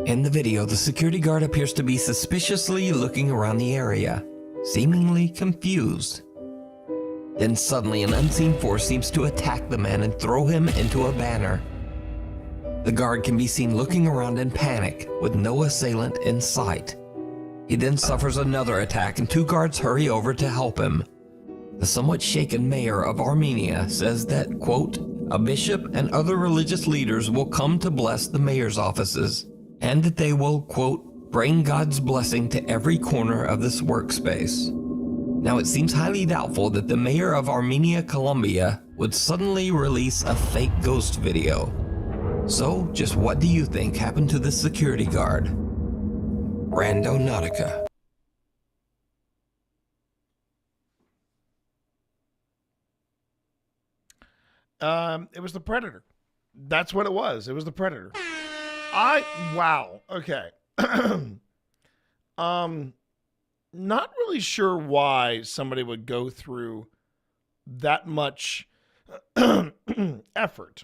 In the video, the security guard appears to be suspiciously looking around the area, seemingly confused. Then suddenly an unseen force seems to attack the man and throw him into a banner. The guard can be seen looking around in panic, with no assailant in sight. He then suffers another attack and two guards hurry over to help him. The somewhat shaken mayor of Armenia says that, quote, a bishop and other religious leaders will come to bless the mayor's offices, and that they will, quote, bring God's blessing to every corner of this workspace. Now, it seems highly doubtful that the mayor of Armenia, Colombia would suddenly release a fake ghost video. So, just what do you think happened to the security guard? Randonautica. It was the Predator. That's what it was. It was the Predator. Wow. Okay. Not really sure why somebody would go through that much effort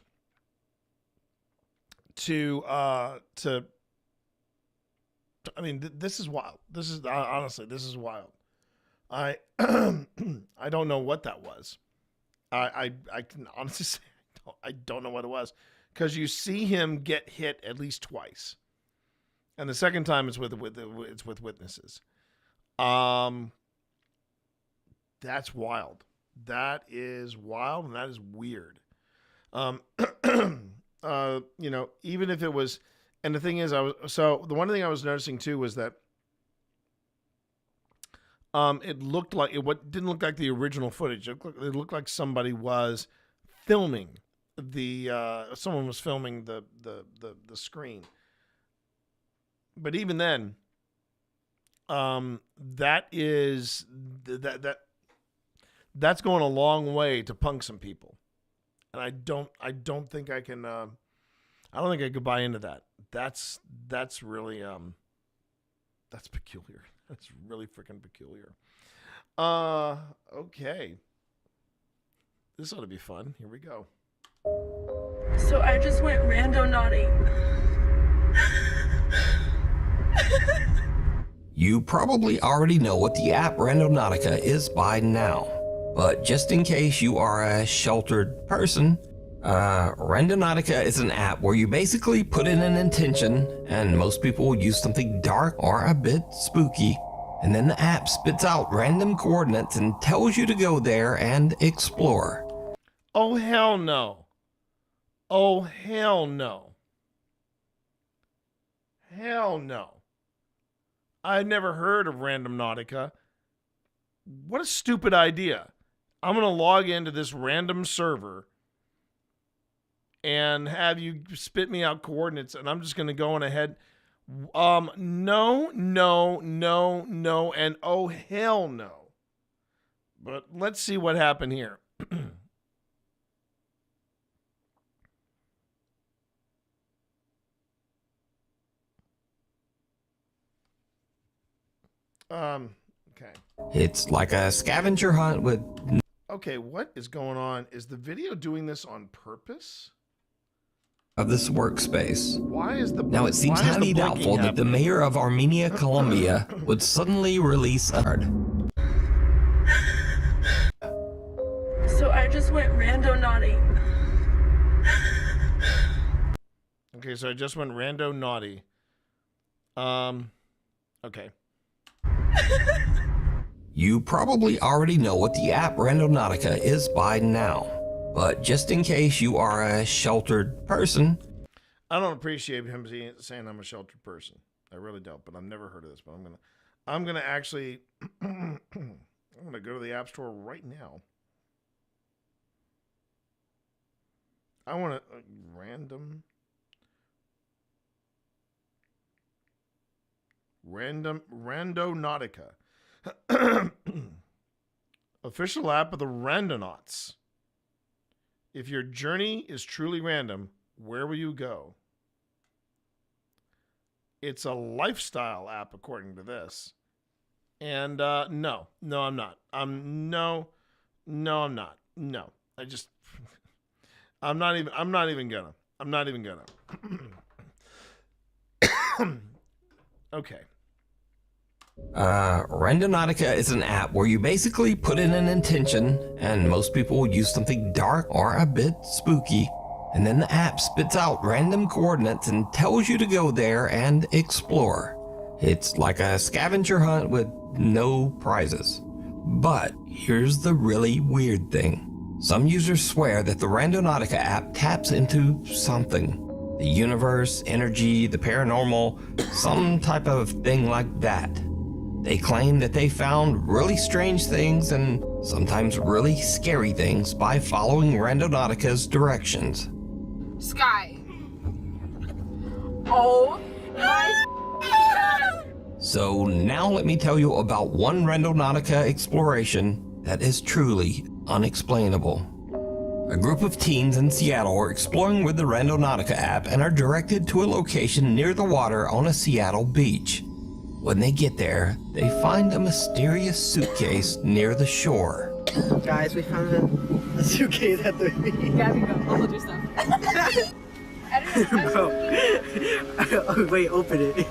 to I mean, this is wild. This is honestly, this is wild. I I don't know what that was. I can honestly say I don't know what it was, because you see him get hit at least twice, and the second time it's with witnesses. That's wild. That is wild, and that is weird. You know, even if it was, and the thing is, the one thing I was noticing too was that it looked like didn't look like the original footage. It looked like somebody was filming someone was filming the screen. But even then, that's going a long way to punk some people, and I don't think I can. I don't think I could buy into that. That's really that's peculiar. That's really freaking peculiar. Okay. This ought to be fun. Here we go. So I just went rando naughty. You probably already know what the app Randonautica is by now, but just in case you are a sheltered person, Randonautica is an app where you basically put in an intention, and most people will use something dark or a bit spooky, and then the app spits out random coordinates and tells you to go there and explore. Oh, hell no. Oh, hell no. Hell no. I've never heard of Randonautica. What a stupid idea. I'm going to log into this random server and have you spit me out coordinates, and I'm just going to go on ahead. No, and oh, hell no. But let's see what happened here. Okay. It's like a scavenger hunt with... Okay, what is going on? Is the video doing this on purpose? Of this workspace. Why is the... Now, it seems highly doubtful that the mayor of Armenia, Colombia would suddenly release a card. So I just went rando naughty. Okay, so I just went rando naughty. Okay. You probably already know what the app Randonautica is by now, but just in case you are a sheltered person... I don't appreciate him saying I'm a sheltered person. I really don't, but I've never heard of this, but I'm gonna actually I'm gonna go to the App Store right now. I want to Randonautica. Official app of the Randonauts. If your journey is truly random, where will you go? It's a lifestyle app, according to this. And no, I'm not. I'm not. No, I'm not even gonna. Okay. Randonautica is an app where you basically put in an intention, and most people will use something dark or a bit spooky, and then the app spits out random coordinates and tells you to go there and explore. It's like a scavenger hunt with no prizes. But here's the really weird thing. Some users swear that the Randonautica app taps into something. The universe, energy, the paranormal, some type of thing like that. They claim that they found really strange things and sometimes really scary things by following Randonautica's directions. Sky. Oh my God. So now let me tell you about one Randonautica exploration that is truly unexplainable. A group of teens in Seattle are exploring with the Randonautica app and are directed to a location near the water on a Seattle beach. When they get there, they find a mysterious suitcase near the shore. Guys, we found a suitcase at the beach. Gabby, go. I'll hold your stuff. Bro. Wait, open it.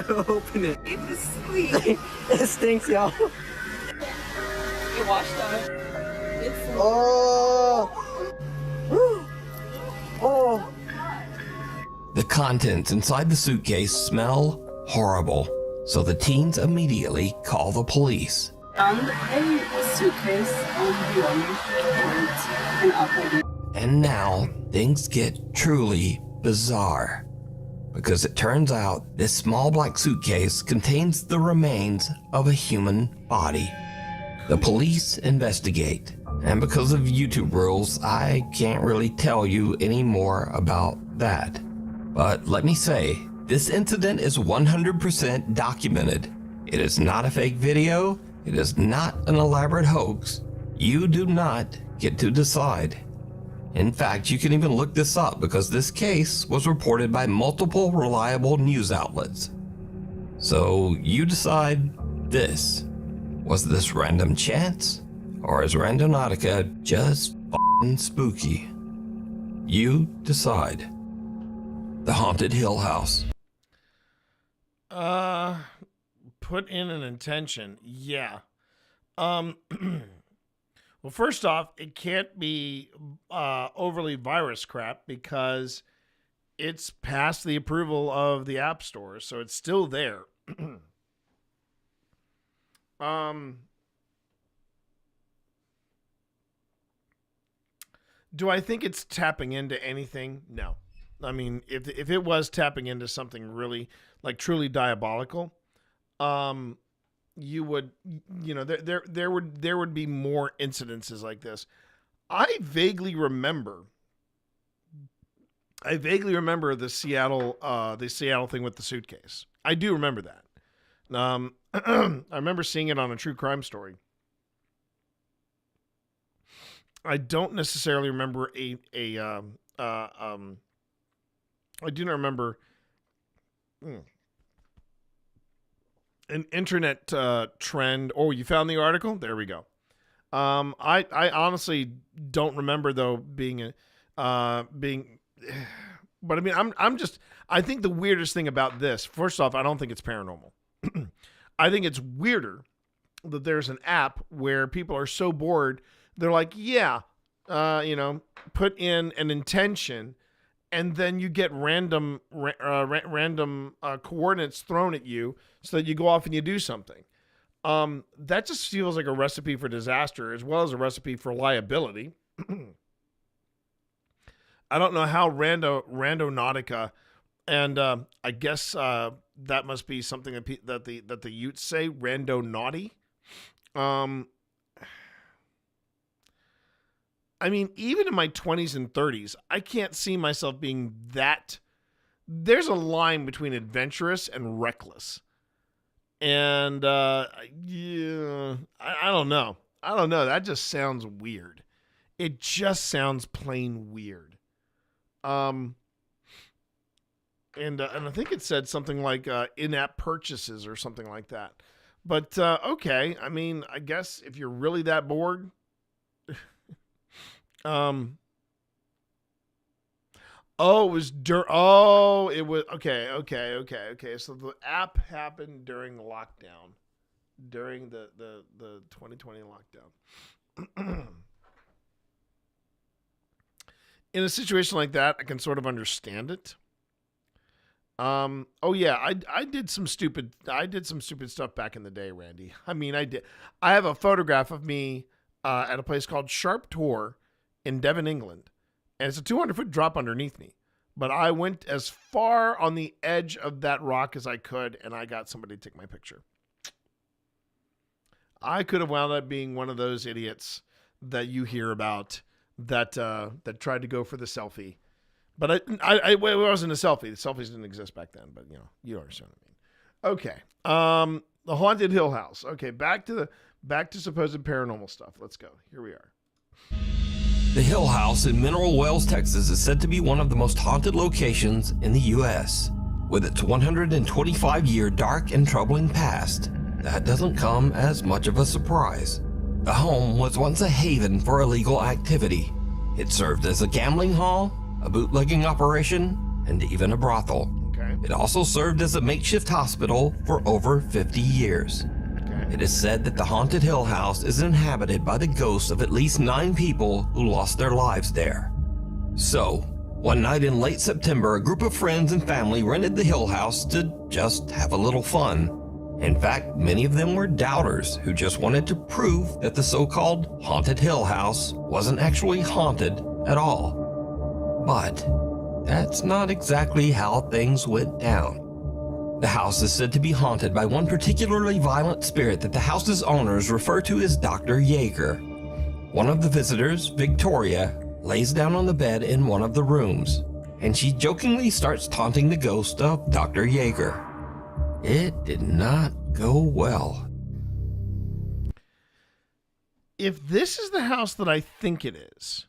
Open it. It's sweet. It stinks, y'all. You washed up. It's Oh! Oh! The contents inside the suitcase smell horrible, so the teens immediately call the police. found a suitcase on the and uploaded. And now things get truly bizarre. Because it turns out this small black suitcase contains the remains of a human body. The police investigate, and because of YouTube rules, I can't really tell you any more about that. But let me say, this incident is 100% documented. It is not a fake video. It is not an elaborate hoax. You do not get to decide. In fact, you can even look this up because this case was reported by multiple reliable news outlets. So you decide this. Was this random chance? Or is Randonautica just f***ing spooky? You decide. The Haunted Hill House. Put in an intention. Yeah. Well, first off, it can't be overly virus crap because it's past the approval of the App Store, so it's still there. Do I think it's tapping into anything? No. I mean, if it was tapping into something really, like, truly diabolical, you would, there would be more incidences like this. I vaguely remember the Seattle thing with the suitcase. I do remember that. I remember seeing it on a true crime story. I don't necessarily remember I do not remember an internet trend. Oh, you found the article? There we go. I honestly don't remember though being but I mean I think the weirdest thing about this, first off, I don't think it's paranormal. I think it's weirder that there's an app where people are so bored they're like, yeah, put in an intention, and then you get random coordinates thrown at you so that you go off and you do something. That just feels like a recipe for disaster as well as a recipe for liability. I don't know how Randonautica, and I guess that must be something that the Utes say, Randonaughty. I mean, even in my 20s and 30s, I can't see myself being that. There's a line between adventurous and reckless. And, yeah, I don't know. That just sounds weird. It just sounds plain weird. And I think it said something like in-app purchases or something like that. But, okay, I mean, I guess if you're really that bored... it was okay. So the app happened during lockdown, during the 2020 lockdown. In a situation like that, I can sort of understand it. I did some stupid stuff back in the day, Randy. I mean, I did. I have a photograph of me at a place called Sharp Tor in Devon, England, and it's a 200-foot drop underneath me. But I went as far on the edge of that rock as I could, and I got somebody to take my picture. I could have wound up being one of those idiots that you hear about that tried to go for the selfie. But it wasn't a selfie. The selfies didn't exist back then, but you understand what I mean. Okay. The Haunted Hill House. Okay, back to supposed paranormal stuff. Let's go. Here we are. The Hill House in Mineral Wells, Texas is said to be one of the most haunted locations in the U.S. With its 125-year dark and troubling past, that doesn't come as much of a surprise. The home was once a haven for illegal activity. It served as a gambling hall, a bootlegging operation, and even a brothel. Okay. It also served as a makeshift hospital for over 50 years. It is said that the Haunted Hill House is inhabited by the ghosts of at least 9 people who lost their lives there. So, one night in late September, a group of friends and family rented the Hill House to just have a little fun. In fact, many of them were doubters who just wanted to prove that the so-called Haunted Hill House wasn't actually haunted at all. But that's not exactly how things went down. The house is said to be haunted by one particularly violent spirit that the house's owners refer to as Dr. Yeager. One of the visitors, Victoria, lays down on the bed in one of the rooms, and she jokingly starts taunting the ghost of Dr. Yeager. It did not go well. If this is the house that I think it is,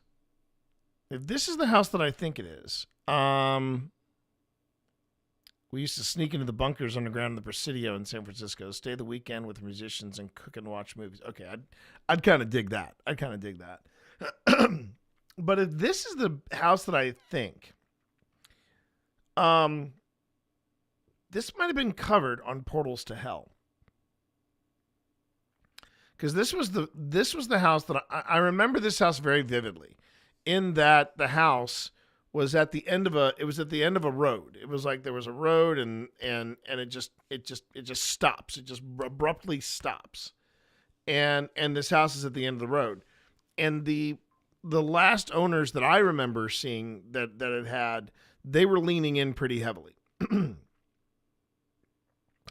we used to sneak into the bunkers underground in the Presidio in San Francisco, stay the weekend with musicians, and cook and watch movies. Okay, I'd kind of dig that. But if this is the house that I think, this might have been covered on Portals to Hell, because this was the house that I remember this house very vividly, in that the house was at the end of a road. It was like there was a road and it just stops. It just abruptly stops. And this house is at the end of the road. And the last owners that I remember seeing that it had, they were leaning in pretty heavily.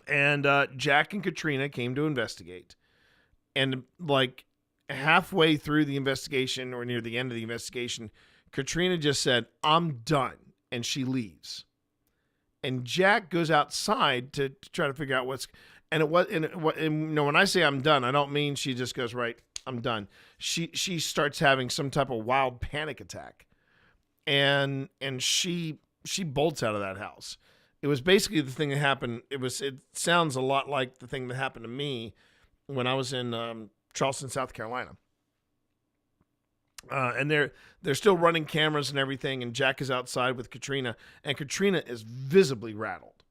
And Jack and Katrina came to investigate. And like halfway through the investigation, or near the end of the investigation, Katrina just said, "I'm done," and she leaves. And Jack goes outside to try to figure out when I say I'm done, I don't mean she just goes, "Right, I'm done." She starts having some type of wild panic attack, and she bolts out of that house. It was basically the thing that happened. It sounds a lot like the thing that happened to me when I was in Charleston, South Carolina. And they're still running cameras and everything, and Jack is outside with Katrina, and Katrina is visibly rattled.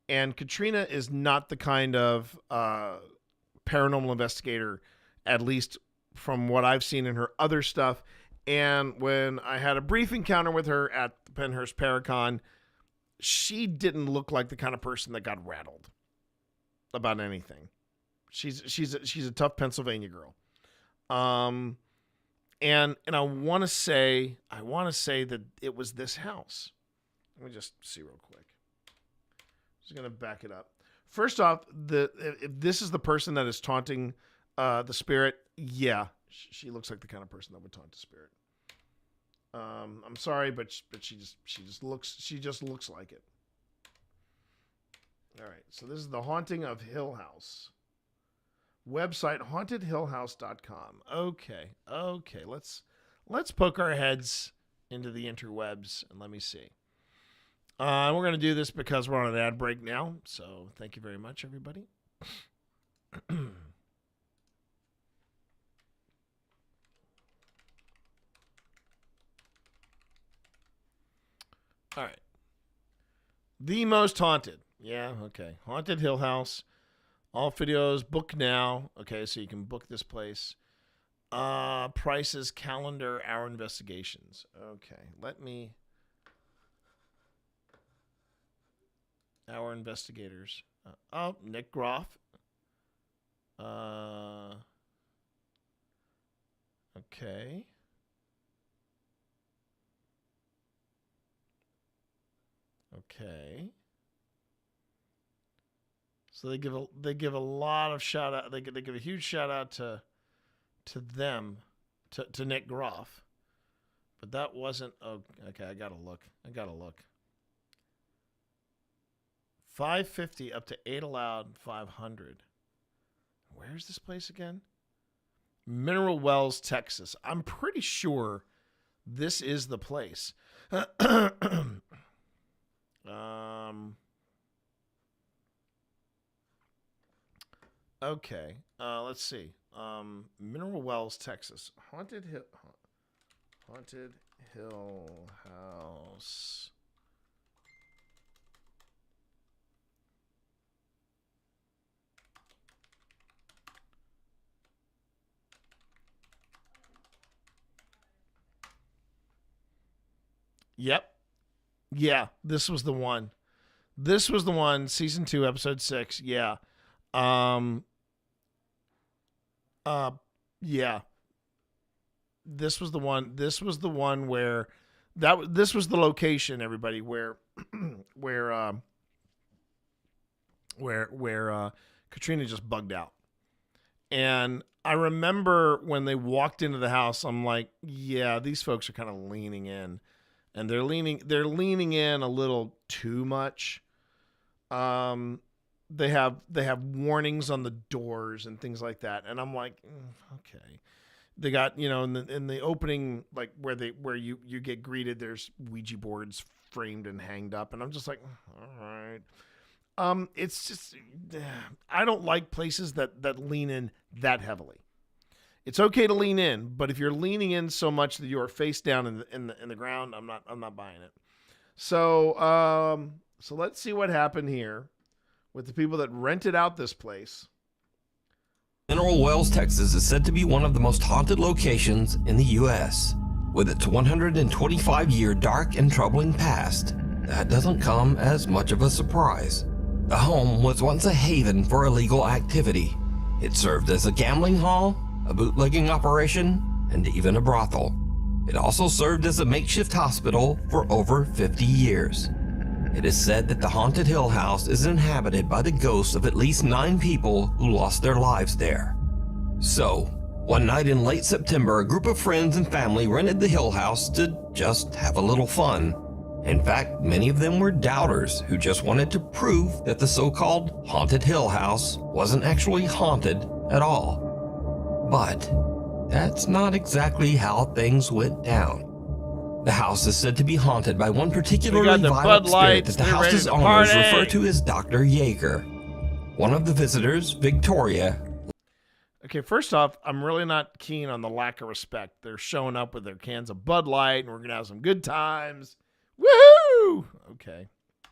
And Katrina is not the kind of paranormal investigator, at least from what I've seen in her other stuff. And when I had a brief encounter with her at the Pennhurst Paracon, she didn't look like the kind of person that got rattled about anything. She's a tough Pennsylvania girl. And I want to say that it was this house. Let me just see real quick. I'm just gonna back it up. First off, if this is the person that is taunting the spirit, yeah, she looks like the kind of person that would taunt the spirit. I'm sorry, but she just looks like it. All right, so this is the Haunting of Hill House. Website hauntedhillhouse.com. Okay. Let's poke our heads into the interwebs and let me see. We're going to do this because we're on an ad break now. So thank you very much, everybody. All right. The Most Haunted. Yeah, okay. Haunted Hill House. All videos, book now. Okay, so you can book this place. Prices, calendar, our investigations. Okay, our investigators. Nick Groff. Okay. Okay. So they give a lot of shout out. They give a huge shout out to them, to Nick Groff. But that wasn't okay. I gotta look. 550 up to 8 allowed, 500. Where's this place again? Mineral Wells, Texas. I'm pretty sure this is the place. Okay. Let's see. Mineral Wells, Texas. Haunted Hill House. Yep. Yeah, this was the one. Season 2, episode 6. Yeah. Yeah. This was the one where this was the location, everybody, where Katrina just bugged out. And I remember when they walked into the house, I'm like, yeah, these folks are kind of leaning in. And they're leaning in a little too much. They have warnings on the doors and things like that, and I'm like, okay. They got, in the opening, like where you get greeted, there's Ouija boards framed and hanged up, and I'm just like, all right. It's just, I don't like places that lean in that heavily. It's okay to lean in, but if you're leaning in so much that you're face down in the ground, I'm not buying it. So let's see what happened here with the people that rented out this place. Mineral Wells, Texas is said to be one of the most haunted locations in the U.S. With its 125-year dark and troubling past, that doesn't come as much of a surprise. The home was once a haven for illegal activity. It served as a gambling hall, a bootlegging operation, and even a brothel. It also served as a makeshift hospital for over 50 years. It is said that the Haunted Hill House is inhabited by the ghosts of at least 9 people who lost their lives there. So, one night in late September, a group of friends and family rented the Hill House to just have a little fun. In fact, many of them were doubters who just wanted to prove that the so-called Haunted Hill House wasn't actually haunted at all. But that's not exactly how things went down. The house is said to be haunted by one particularly violent spirit that the house's owners refer to as Dr. Yeager. One of the visitors, Victoria. Okay, first off, I'm really not keen on the lack of respect. They're showing up with their cans of Bud Light, and we're going to have some good times. Woohoo! Okay.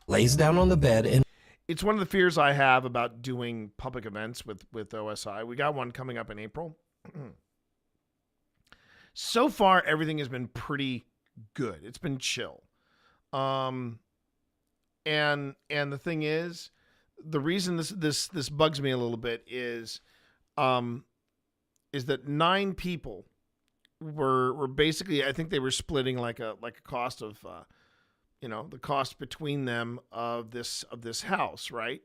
Lays down on the bed and... It's one of the fears I have about doing public events with OSI. We got one coming up in April. So far, everything has been pretty good. It's been chill. And the thing is, the reason this bugs me a little bit is that 9 people were basically, I think they were splitting like a cost of the cost between them of this house, right?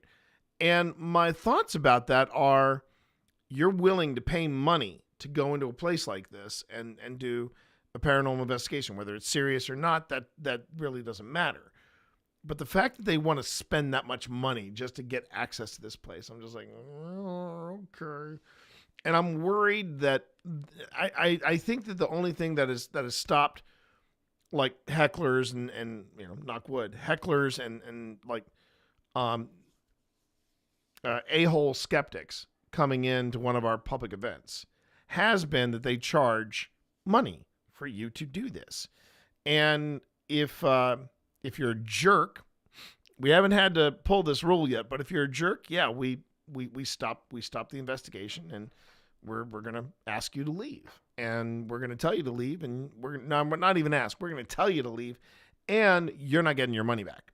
And my thoughts about that are, you're willing to pay money to go into a place like this and do a paranormal investigation, whether it's serious or not, that really doesn't matter. But the fact that they want to spend that much money just to get access to this place, I'm just like, oh, okay. And I'm worried that I think that the only thing that has stopped like hecklers and knock wood, hecklers and like a-hole skeptics coming into one of our public events has been that they charge money for you to do this. And if you're a jerk, we haven't had to pull this rule yet, but if you're a jerk, yeah, we stop the investigation, and we're going to ask you to leave, and we're going to tell you to leave, and we're not even ask, we're going to tell you to leave, and you're not getting your money back.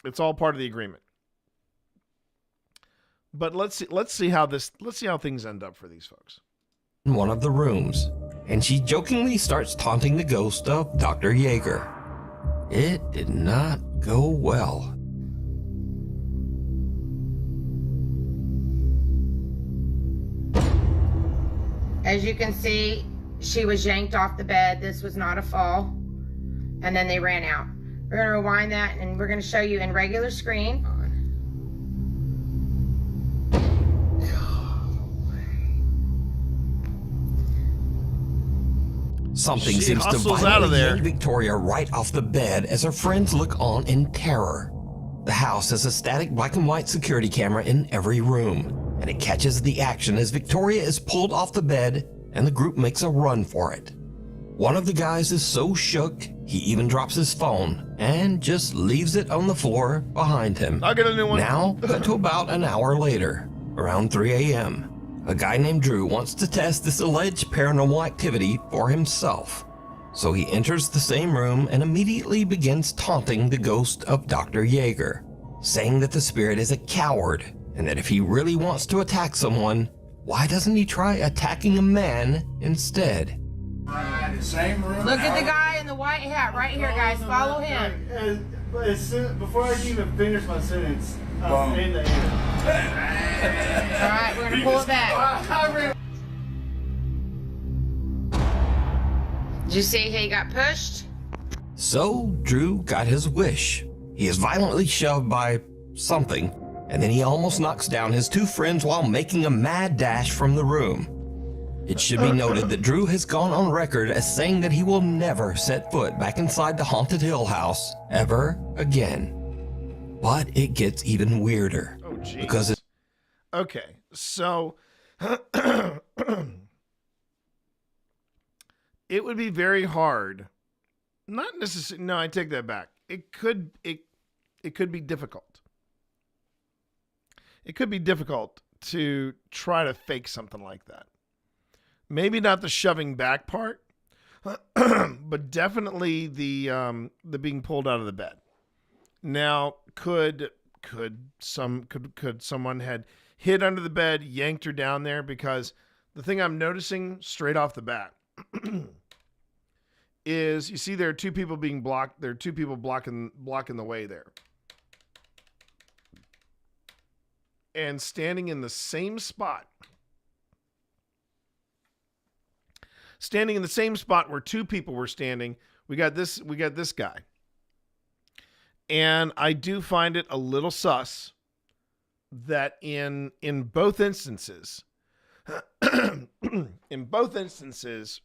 It's all part of the agreement. But let's see how things end up for these folks. In one of the rooms, and she jokingly starts taunting the ghost of Dr. Yeager. It did not go well. As you can see, she was yanked off the bed. This was not a fall. And then they ran out. We're gonna rewind that and we're gonna show you in regular screen. Something She seems to hustles out of violently there. yank Victoria right off the bed as her friends look on in terror. The house has a static black and white security camera in every room, and it catches the action as Victoria is pulled off the bed and the group makes a run for it. One of the guys is so shook, he even drops his phone and just leaves it on the floor behind him. I'll get a new one. Now, cut to about an hour later, around 3 a.m. A guy named Drew wants to test this alleged paranormal activity for himself. So he enters the same room and immediately begins taunting the ghost of Dr. Yeager, saying that the spirit is a coward and that if he really wants to attack someone, why doesn't he try attacking a man instead? Look at the guy in the white hat right here, guys. Follow him. Before I can even finish my sentence, I'm in the air. All right, we're gonna pull it back. Did you see he got pushed? So Drew got his wish. He is violently shoved by something, and then he almost knocks down his two friends while making a mad dash from the room. It should be noted that Drew has gone on record as saying that he will never set foot back inside the Haunted Hill House ever again. But it gets even weirder. Oh, jeez. Because it Okay, so it would be very hard. Not necessarily. No, I take that back. It could be difficult. It could be difficult to try to fake something like that. Maybe not the shoving back part, but definitely the being pulled out of the bed. Now, could someone had hid under the bed, yanked her down there? Because the thing I'm noticing straight off the bat is, you see there are two people being blocked. There are two people blocking the way there. And standing in the same spot. Standing in the same spot where two people were standing, we got this guy. And I do find it a little sus that in both instances,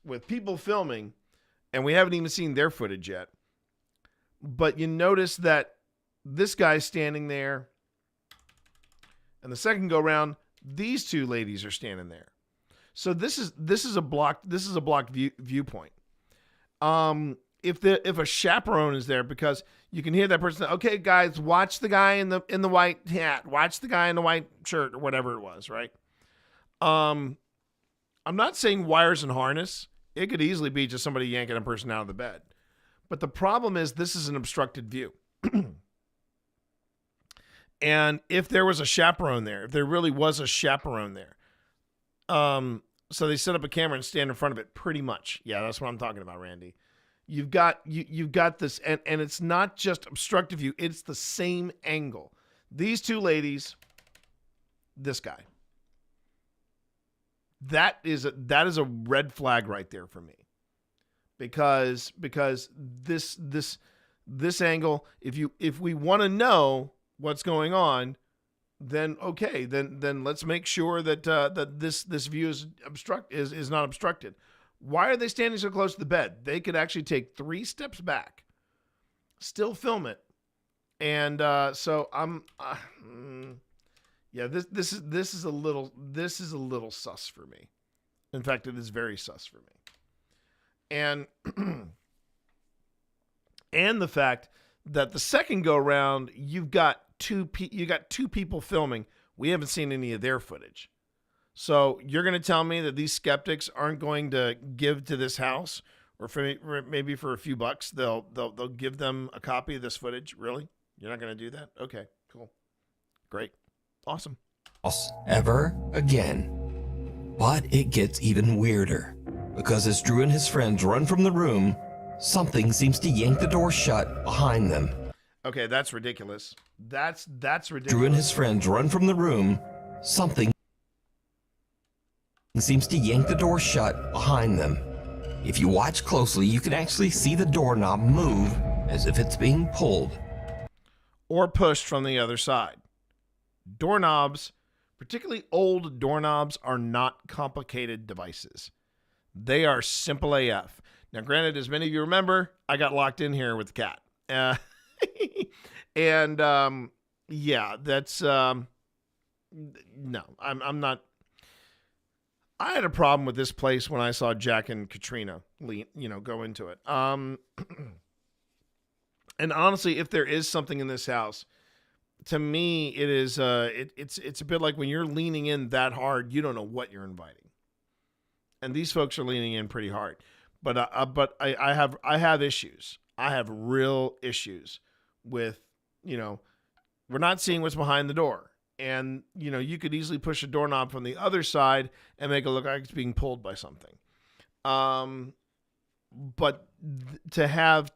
with people filming, and we haven't even seen their footage yet, but you notice that this guy's standing there, and the second go round, these two ladies are standing there. So this is a blocked viewpoint. If a chaperone is there, because you can hear that person, okay, guys, watch the guy in the white hat, watch the guy in the white shirt, or whatever it was, right? I'm not saying wires and harness. It could easily be just somebody yanking a person out of the bed. But the problem is, this is an obstructed view. And if there was a chaperone there, if there really was a chaperone there, so they set up a camera and stand in front of it, pretty much. Yeah, that's what I'm talking about, Randy. You've got this, and it's not just obstructive view, it's the same angle. These two ladies, this guy. That is a red flag right there for me. Because this angle, if we want to know what's going on, then okay, then let's make sure that this view is not obstructed. Why are they standing so close to the bed? They could actually take 3 steps back, still film it, and so I'm this is a little sus for me. In fact, it is very sus for me, and and the fact that the second go round, you got two people filming. We haven't seen any of their footage. So you're going to tell me that these skeptics aren't going to give to this house, or maybe for a few bucks they'll give them a copy of this footage? Really? You're not going to do that? Okay, cool, great, awesome. ever again. But it gets even weirder, because as Drew and his friends run from the room, something seems to yank the door shut behind them. Okay, that's ridiculous. That's ridiculous. Drew and his friends run from the room. Something seems to yank the door shut behind them. If you watch closely, you can actually see the doorknob move as if it's being pulled. Or pushed from the other side. Doorknobs, particularly old doorknobs, are not complicated devices. They are simple AF. Now, granted, as many of you remember, I got locked in here with the cat. Yeah, that's no, I'm not. I had a problem with this place when I saw Jack and Katrina, go into it. And honestly, if there is something in this house, to me, it is. It's a bit like when you're leaning in that hard, you don't know what you're inviting. And these folks are leaning in pretty hard, but I have issues. I have real issues with, we're not seeing what's behind the door. And, you could easily push a doorknob from the other side and make it look like it's being pulled by something. But to have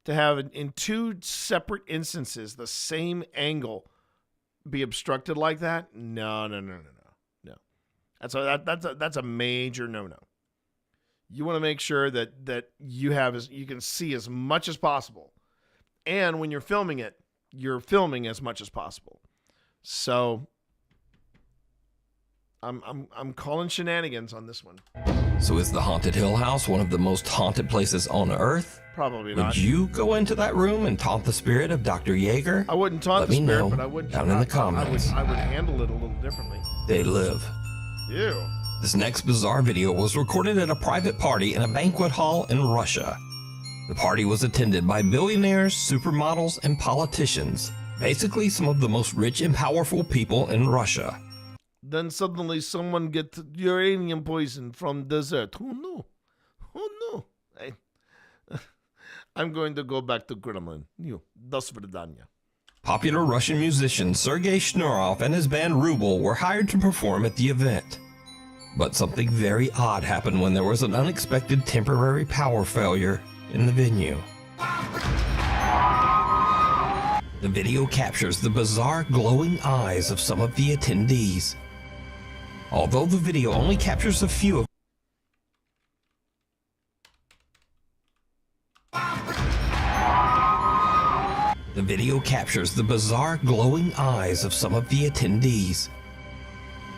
in two separate instances, the same angle be obstructed like that. No. That's a major no. You want to make sure that you can see as much as possible. And when you're filming it, you're filming as much as possible. So I'm calling shenanigans on this one. So is the Haunted Hill House one of the most haunted places on Earth? Probably not. Would you go into that room and taunt the spirit of Dr. Yeager? I wouldn't taunt the spirit, but I would down in the comments. I would handle it a little differently. They live. Ew. This next bizarre video was recorded at a private party in a banquet hall in Russia. The party was attended by billionaires, supermodels, and politicians. Basically, some of the most rich and powerful people in Russia. Then suddenly someone gets uranium poison from desert. Who knew? I'm going to go back to Kremlin. Do svidaniya. Popular Russian musician Sergei Shnorov and his band Ruble were hired to perform at the event. But something very odd happened when there was an unexpected temporary power failure in the venue. The video captures the bizarre glowing eyes of some of the attendees. Although the video only captures a few of The video captures the bizarre glowing eyes of some of the attendees.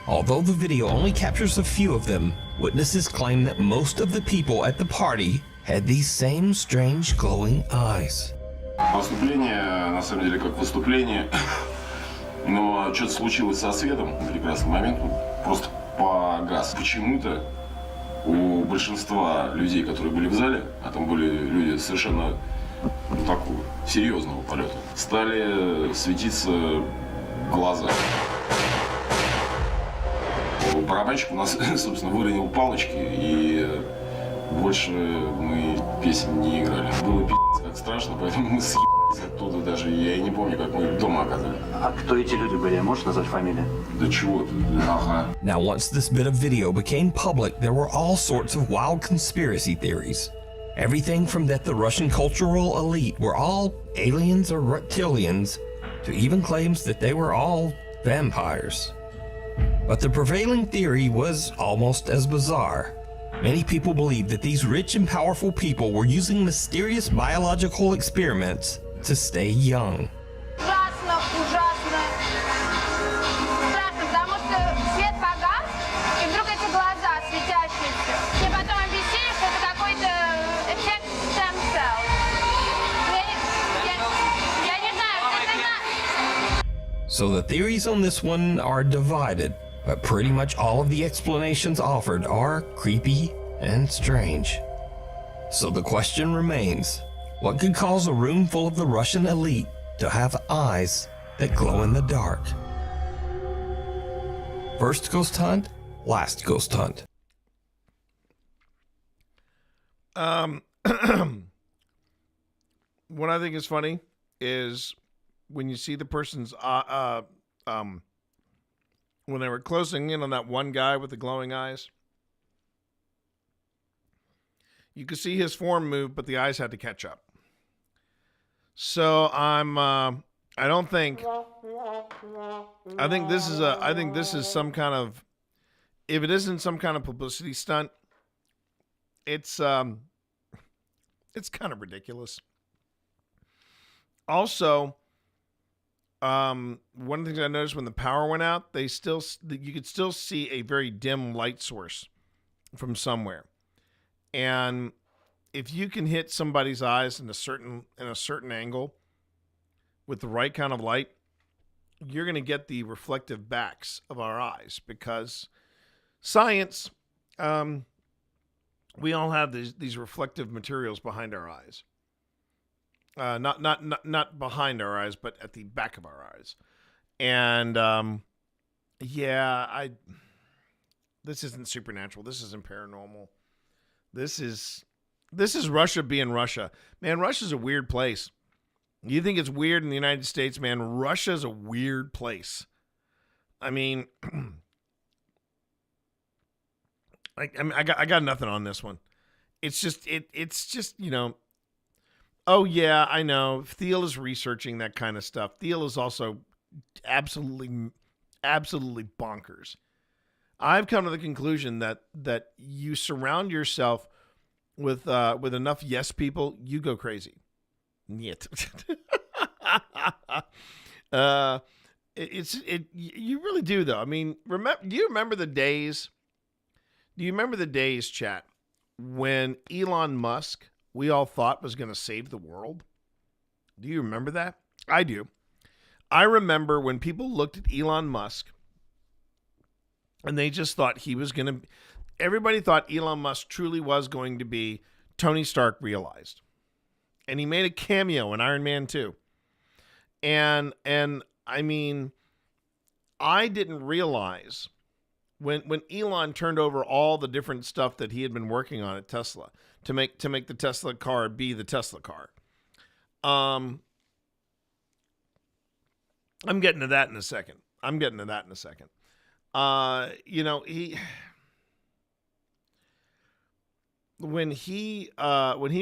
Although the video only captures a few of them, witnesses claim that most of the people at the party had these same strange glowing eyes. Выступление, на самом деле, как выступление, но что-то случилось со светом в прекрасный момент, просто погас. Почему-то у большинства людей, которые были в зале, а там были люди совершенно такого серьезного полета, стали светиться глаза. Барабанщик у нас, собственно, выронил палочки, и больше мы песен не играли. Было пи***ц как страшно, поэтому мы съебались оттуда даже. Я и не помню, как мы дома оказались. А кто эти люди были? Можешь назвать фамилии? Да чего ты? Ага. Now, once this bit of video became public, there were all sorts of wild conspiracy theories. Everything from that the Russian cultural elite were all aliens or reptilians, to even claims that they were all vampires. But the prevailing theory was almost as bizarre. Many people believe that these rich and powerful people were using mysterious biological experiments to stay young. Ужасно, ужасно. Страшно, потому что свет погас, и вдруг эти глаза светящиеся. Мне потом объяснили, что это какой-то эффект stem-cell. Я не знаю, это... So the theories on this one are divided, but pretty much all of the explanations offered are creepy and strange. So the question remains, what could cause a room full of the Russian elite to have eyes that glow in the dark? First ghost hunt, last ghost hunt. What I think is funny is when you see the person's when they were closing in on that one guy with the glowing eyes, you could see his form move, but the eyes had to catch up. So I don't think. I think this is some kind of. If it isn't some kind of publicity stunt, it's kind of ridiculous. Also, one of the things I noticed when the power went out, you could still see a very dim light source from somewhere, and if you can hit somebody's eyes in a certain angle with the right kind of light, you're going to get the reflective backs of our eyes, because science, we all have these reflective materials behind our eyes. Not behind our eyes, but at the back of our eyes. And this isn't supernatural. This isn't paranormal. This is Russia being Russia. Man, Russia's a weird place. You think it's weird in the United States, man? Russia's a weird place. I mean, I got nothing on this one. It's just oh yeah, I know. Thiel is researching that kind of stuff. Thiel is also absolutely bonkers. I've come to the conclusion that you surround yourself with enough yes people, you go crazy. Niet. You really do though. I mean, do you remember the days? Do you remember the days, chat, when Elon Musk, we all thought was going to save the world? Do you remember that? I do. I remember when people looked at Elon Musk and they just thought he was going to. Everybody thought Elon Musk truly was going to be Tony Stark realized. And he made a cameo in Iron Man 2. And I mean, I didn't realize when Elon turned over all the different stuff that he had been working on at Tesla to make the Tesla car be the Tesla car. I'm getting to that in a second. When he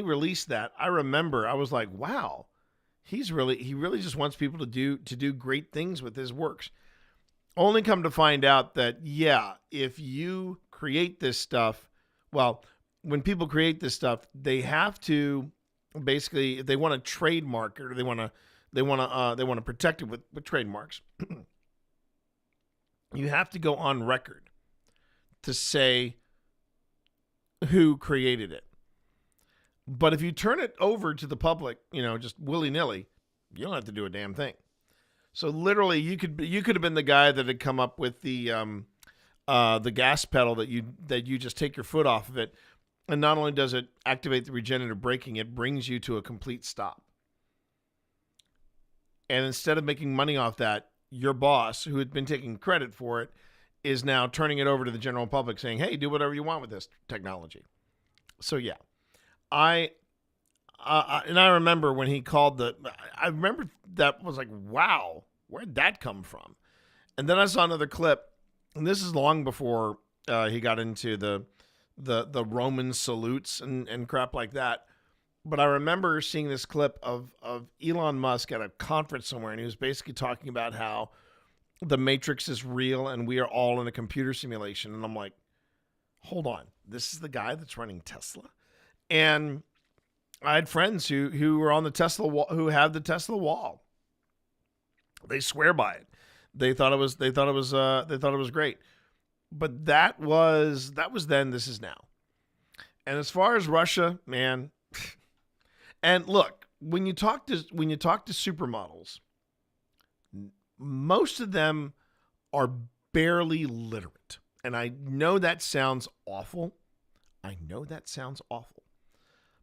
released that, I remember I was like, wow, he really just wants people to do great things with his works. Only come to find out that, yeah, if you create this stuff, well, when people create this stuff, they have to basically, if they want to trademark it or they want to protect it with trademarks, you have to go on record to say who created it. But if you turn it over to the public, just willy-nilly, you don't have to do a damn thing. So literally, you could have been the guy that had come up with the gas pedal that you just take your foot off of it, and not only does it activate the regenerative braking, it brings you to a complete stop. And instead of making money off that, your boss, who had been taking credit for it, is now turning it over to the general public, saying, "Hey, do whatever you want with this technology." So yeah, I remember when he called I remember that was like, wow, where'd that come from? And then I saw another clip, and this is long before he got into the Roman salutes and crap like that. But I remember seeing this clip of Elon Musk at a conference somewhere, and he was basically talking about how the Matrix is real and we are all in a computer simulation. And I'm like, hold on, this is the guy that's running Tesla? And I had friends who were on the Tesla wall, who have the Tesla wall. They swear by it. They thought it was great. But that was then, this is now. And as far as Russia, man, and look, when you talk to supermodels, most of them are barely literate. And I know that sounds awful.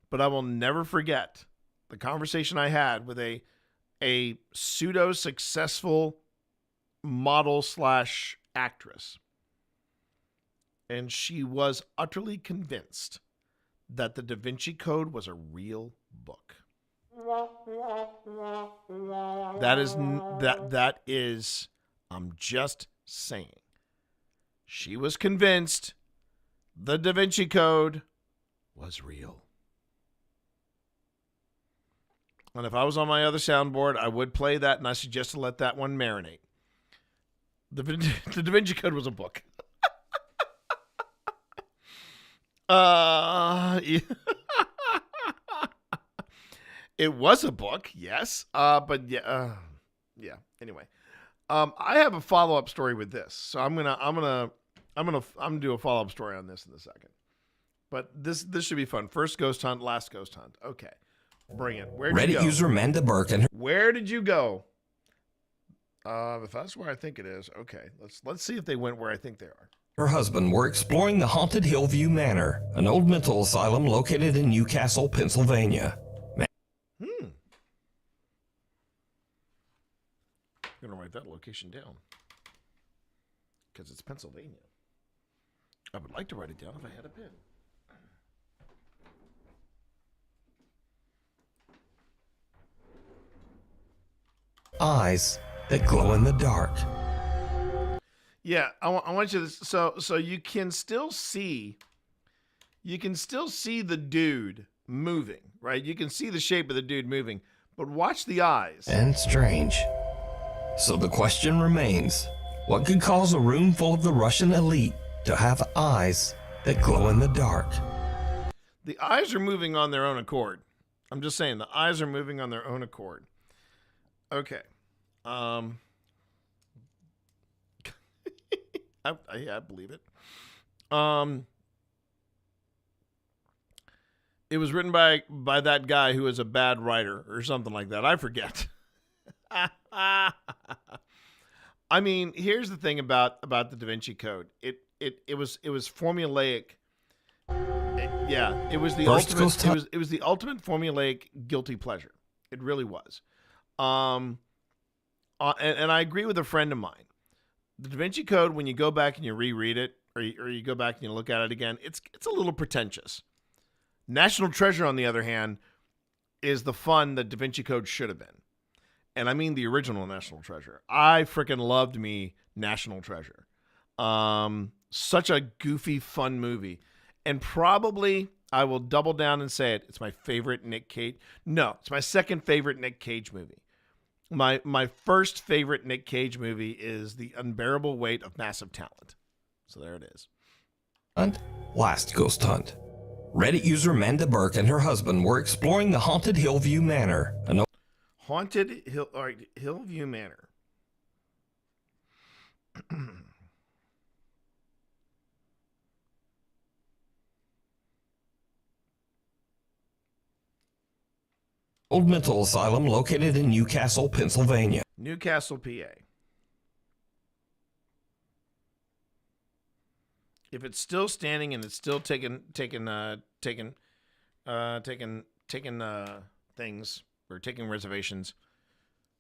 But I will never forget the conversation I had with a pseudo-successful model / actress. And she was utterly convinced that the Da Vinci Code was a real book. That is, I'm just saying. She was convinced the Da Vinci Code was real. And if I was on my other soundboard, I would play that, and I suggest to let that one marinate. The Da Vinci Code was a book. Yeah. It was a book, yes. But yeah, yeah. Anyway, I have a follow-up story with this, so I'm gonna do a follow-up story on this in a second. But this should be fun. First ghost hunt, last ghost hunt. Okay, bring it. Where'd you Reddit go? user Amanda Burke and her Where did you go? If that's where I think it is, okay. Let's see if they went where I think they are. husband were exploring the haunted Hillview Manor, an old mental asylum located in Newcastle, Pennsylvania. I'm gonna write that location down because it's Pennsylvania. I would like to write it down if I had a pen. Eyes that glow in the dark. Yeah, I want you to so you can still see the dude moving, right? You can see the shape of the dude moving, but watch the eyes. And strange. So the question remains, what could cause a room full of the Russian elite to have eyes that glow in the dark? The eyes are moving on their own accord. I'm just saying, the eyes are moving on their own accord. Okay. I believe it. It was written by that guy who is a bad writer or something like that. I forget. I mean, here's the thing about the Da Vinci Code. It was formulaic. It was the ultimate. It was the ultimate formulaic guilty pleasure. It really was. And I agree with a friend of mine. The Da Vinci Code, when you go back and you reread it, or you go back and you look at it again, it's a little pretentious. National Treasure, on the other hand, is the fun that Da Vinci Code should have been. And I mean the original National Treasure. I freaking loved me National Treasure. Such a goofy, fun movie. And probably, I will double down and say it, it's my favorite Nick Cage. No, it's my second favorite Nick Cage movie. My first favorite Nick Cage movie is The Unbearable Weight of Massive Talent. So there it is. And last ghost hunt. Reddit user Amanda Burke and her husband were exploring the haunted Hillview Manor, an Hillview Manor. old mental asylum located in Newcastle, Pennsylvania. Newcastle, PA. If it's still standing and it's still taking things or taking reservations,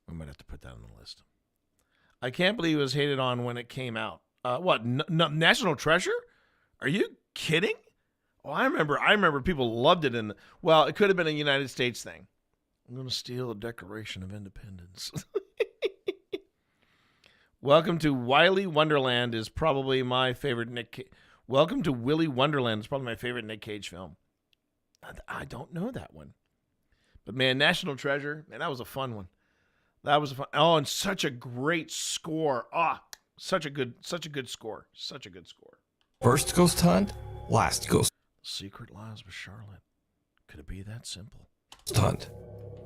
I might have to put that on the list. I can't believe it was hated on when it came out. What? National Treasure? Are you kidding? Oh, I remember people loved it well, it could have been a United States thing. I'm going to steal the Declaration of Independence. Welcome to Willy Wonderland is probably my favorite Welcome to Willy Wonderland is probably my favorite Nick Cage film. I don't know that one. But man, National Treasure, man, that was a fun one. That was a fun. Oh, and such a great score. Such a good score. Such a good score. First ghost hunt, last ghost Secret Lives with Charlotte. Could it be that simple? hunt.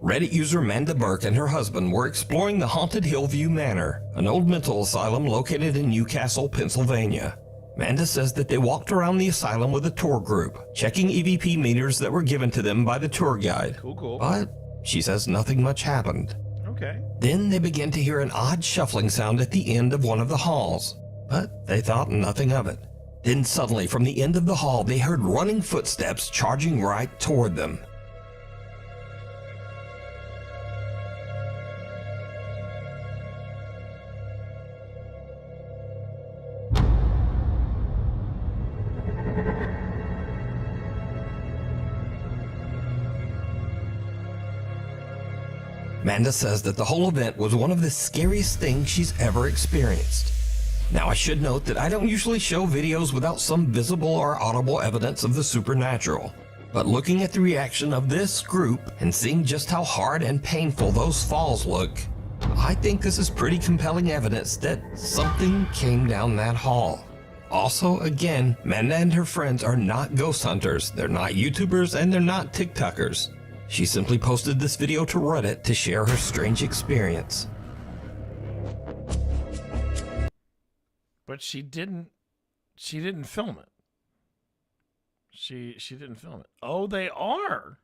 Reddit user Amanda Burke and her husband were exploring the haunted Hillview Manor, an old mental asylum located in Newcastle, Pennsylvania. Amanda says that they walked around the asylum with a tour group, checking EVP meters that were given to them by the tour guide. Cool. But she says nothing much happened. Okay. Then they began to hear an odd shuffling sound at the end of one of the halls, but they thought nothing of it. Then suddenly, from the end of the hall, they heard running footsteps charging right toward them. Amanda says that the whole event was one of the scariest things she's ever experienced. Now, I should note that I don't usually show videos without some visible or audible evidence of the supernatural. But looking at the reaction of this group and seeing just how hard and painful those falls look, I think this is pretty compelling evidence that something came down that hall. Also, again, Amanda and her friends are not ghost hunters, they're not YouTubers, and they're not TikTokers. She simply posted this video to Reddit to share her strange experience. But she didn't film it. She didn't film it. Oh, they are.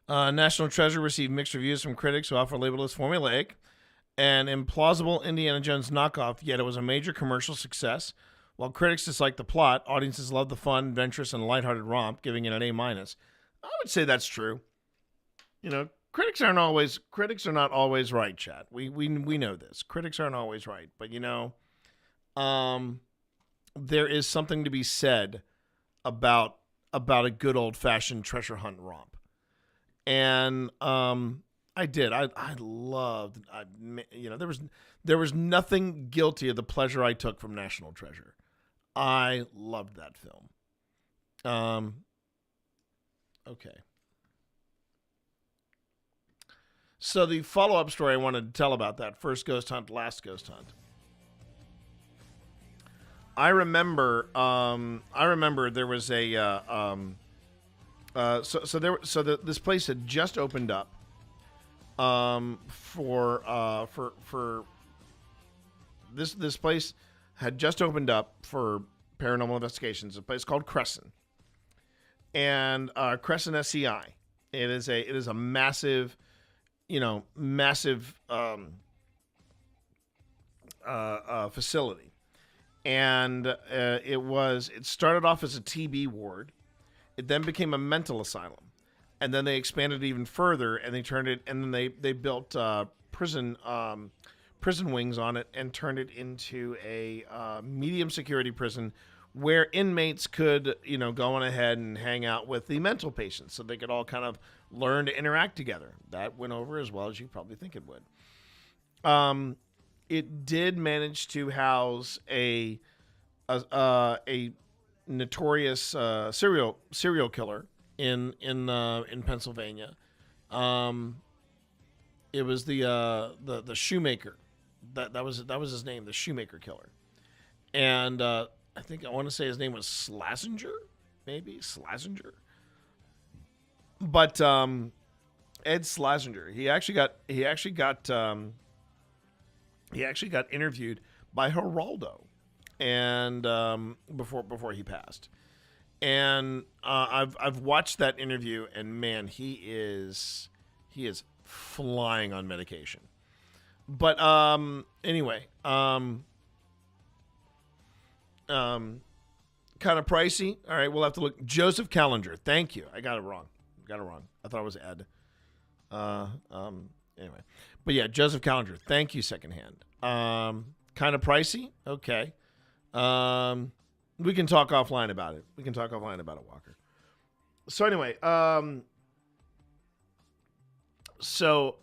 National Treasure received mixed reviews from critics who often labeled it as formulaic and implausible Indiana Jones knockoff, yet it was a major commercial success. While critics disliked the plot, audiences loved the fun, adventurous, and lighthearted romp, giving it an A-. I would say that's true. You know, critics are not always right, chat. We know this. Critics aren't always right, but you know, there is something to be said about a good old-fashioned treasure hunt romp. And I did. I loved. There was nothing guilty of the pleasure I took from National Treasure. I loved that film. Okay. So the follow-up story I wanted to tell about that first ghost hunt, last ghost hunt. I remember there was this place had just opened up this place had just opened up for paranormal investigations. A place called Crescent, and Crescent SCI. It is a massive, facility, and it started off as a TB ward. It then became a mental asylum, and then they expanded it even further, and then they built prison wings on it and turned it into a medium security prison where inmates could, go on ahead and hang out with the mental patients so they could all kind of learn to interact together. That went over as well as you probably think it would. It did manage to house a notorious serial killer in Pennsylvania. It was the Shoemaker. That was his name, the Shoemaker Killer. And I want to say his name was Schlesinger, maybe Schlesinger. But Ed Schlesinger, he actually got interviewed by Geraldo, and before he passed. And I've watched that interview, and man, he is flying on medication. But anyway, kind of pricey. All right, we'll have to look. Joseph Callinger, thank you. I got it wrong. I thought it was Ed. Anyway, but yeah, Joseph Callinger, thank you. Secondhand. Kind of pricey. Okay. We can talk offline about it. Walker. So anyway, so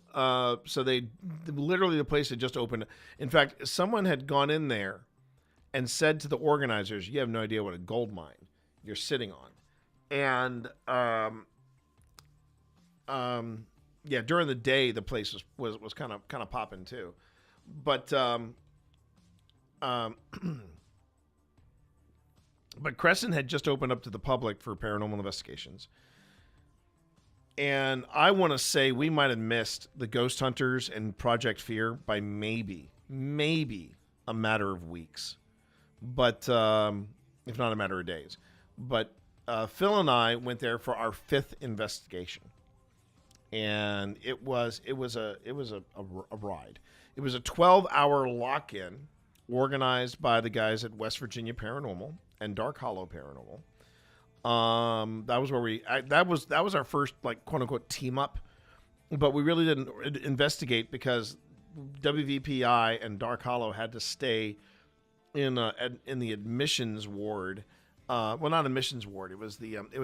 they literally, the place had just opened. In fact, someone had gone in there and said to the organizers, "You have no idea what a gold mine you're sitting on." And yeah, during the day the place was kind of popping too, but but Crescent had just opened up to the public for paranormal investigations. And I want to say we might have missed the Ghost Hunters and Project Fear by maybe a matter of weeks, but if not a matter of days. But Phil and I went there for our 5th investigation, and it was a ride. It was a 12-hour lock-in organized by the guys at West Virginia Paranormal and Dark Hollow Paranormal. That was where that was our first, like, quote unquote team up, but we really didn't investigate because WVPI and Dark Hollow had to stay in the admissions ward. Well, not admissions ward. It was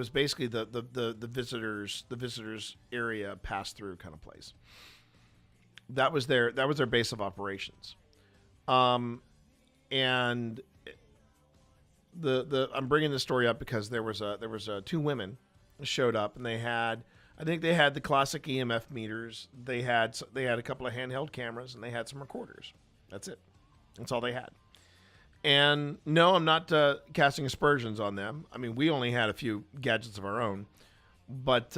basically the visitors area pass through kind of place. That was their base of operations. And I'm bringing this story up because there was two women showed up, and I think they had the classic EMF meters. They had a couple of handheld cameras, and they had some recorders. That's it. That's all they had. And no, I'm not casting aspersions on them. I mean, we only had a few gadgets of our own, but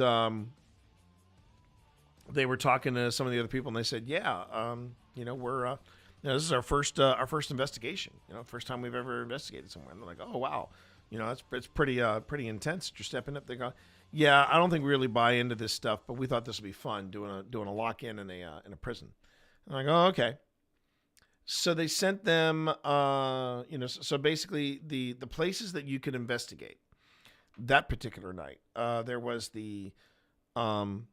they were talking to some of the other people, and they said, "Yeah, we're this is our first investigation. First time we've ever investigated somewhere." And they're like, "Oh wow, it's pretty intense. You're stepping up." They go, "Yeah, I don't think we really buy into this stuff, but we thought this would be fun doing a lock-in in a prison." I'm like, "Oh, okay." So they sent them, so basically the places that you could investigate that particular night. There was the ISO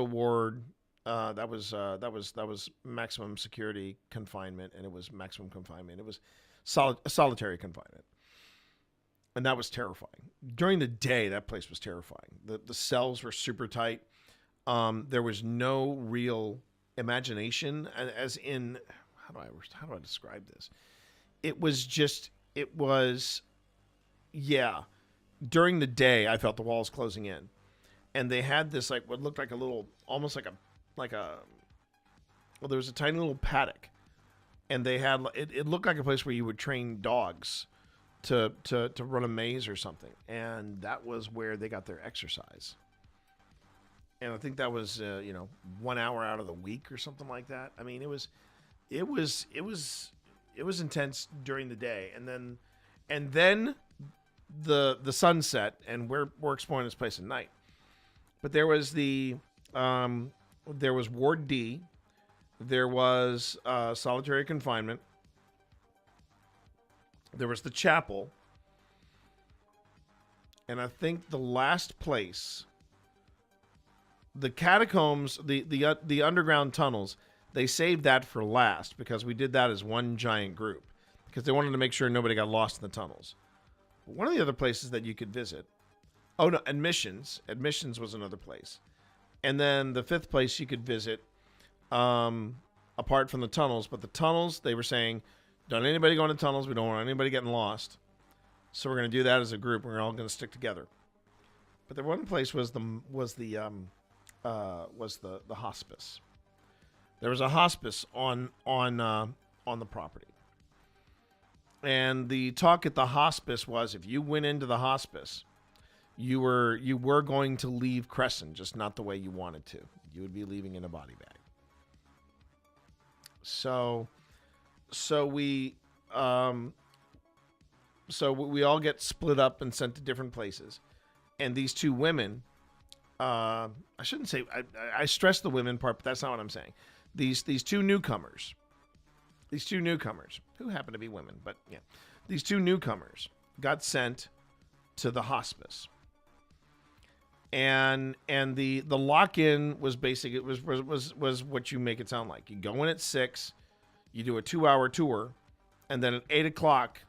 ward. That was maximum security confinement, and it was maximum confinement. It was solitary confinement, and that was terrifying. During the day, that place was terrifying. The cells were super tight. There was no real imagination, as in how do I describe this? It was during the day I felt the walls closing in, and they had this like what looked like a little, almost like there was a tiny little paddock, and they had it looked like a place where you would train dogs to run a maze or something, and that was where they got their exercise. And I think that was 1 hour out of the week or something like that. I mean, it was intense during the day, and then the sunset, and we're exploring this place at night. But there was there was Ward D, there was solitary confinement, there was the chapel, and I think the last place. The catacombs, the underground tunnels, they saved that for last because we did that as one giant group because they wanted to make sure nobody got lost in the tunnels. But one of the other places that you could visit, admissions was another place. And then the fifth place you could visit, apart from the tunnels, but the tunnels, they were saying, don't anybody go into tunnels, we don't want anybody getting lost. So we're going to do that as a group, we're all going to stick together. But the one place was the hospice. There was a hospice on the property, and the talk at the hospice was if you went into the hospice, you were going to leave Crescent, just not the way you wanted to. You would be leaving in a body bag. So we all get split up and sent to different places, and these two women. I shouldn't say I stress the women part, but that's not what I'm saying. These two newcomers who happen to be women, but yeah, these two newcomers got sent to the hospice, and the lock-in was basic. It was what you make it sound like. You go in at 6, you do a 2-hour tour, and then at 8 o'clock,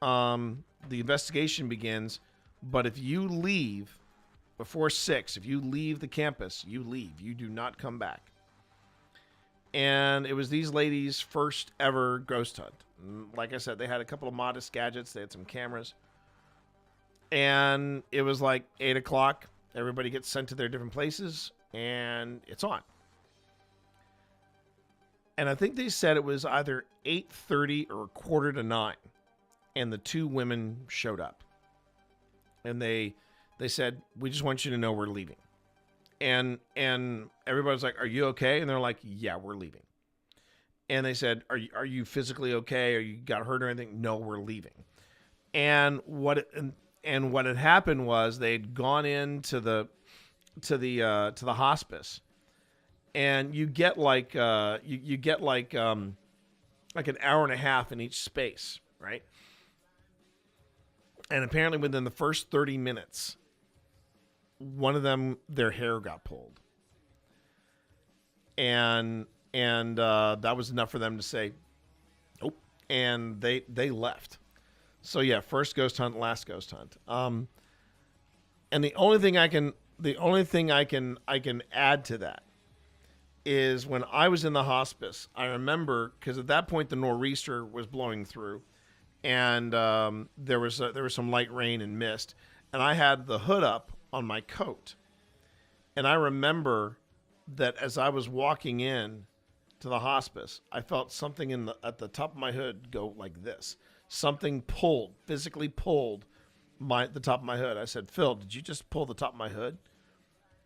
the investigation begins. But if you leave before 6, if you leave the campus, you leave. You do not come back. And it was these ladies' first ever ghost hunt. Like I said, they had a couple of modest gadgets. They had some cameras. And it was like 8 o'clock. Everybody gets sent to their different places, and it's on. And I think they said it was either 8:30 or 8:45, and the two women showed up. And they said, we just want you to know we're leaving. And everybody's like, are you okay? And they're like, yeah, we're leaving. And they said, are you physically okay? Or you got hurt or anything? No, we're leaving. And what had happened was they'd gone into the hospice, and you get like an hour and a half in each space, right? And apparently within the first 30 minutes, one of them, their hair got pulled. And that was enough for them to say, nope. And they left. So yeah, first ghost hunt, last ghost hunt. And the only thing I can add to that is when I was in the hospice, I remember, because at that point the nor'easter was blowing through, and there was some light rain and mist, and I had the hood up on my coat, and I remember that as I was walking in to the hospice, I felt something at the top of my hood go like this. Something physically pulled the top of my hood. I said, "Phil, did you just pull the top of my hood?"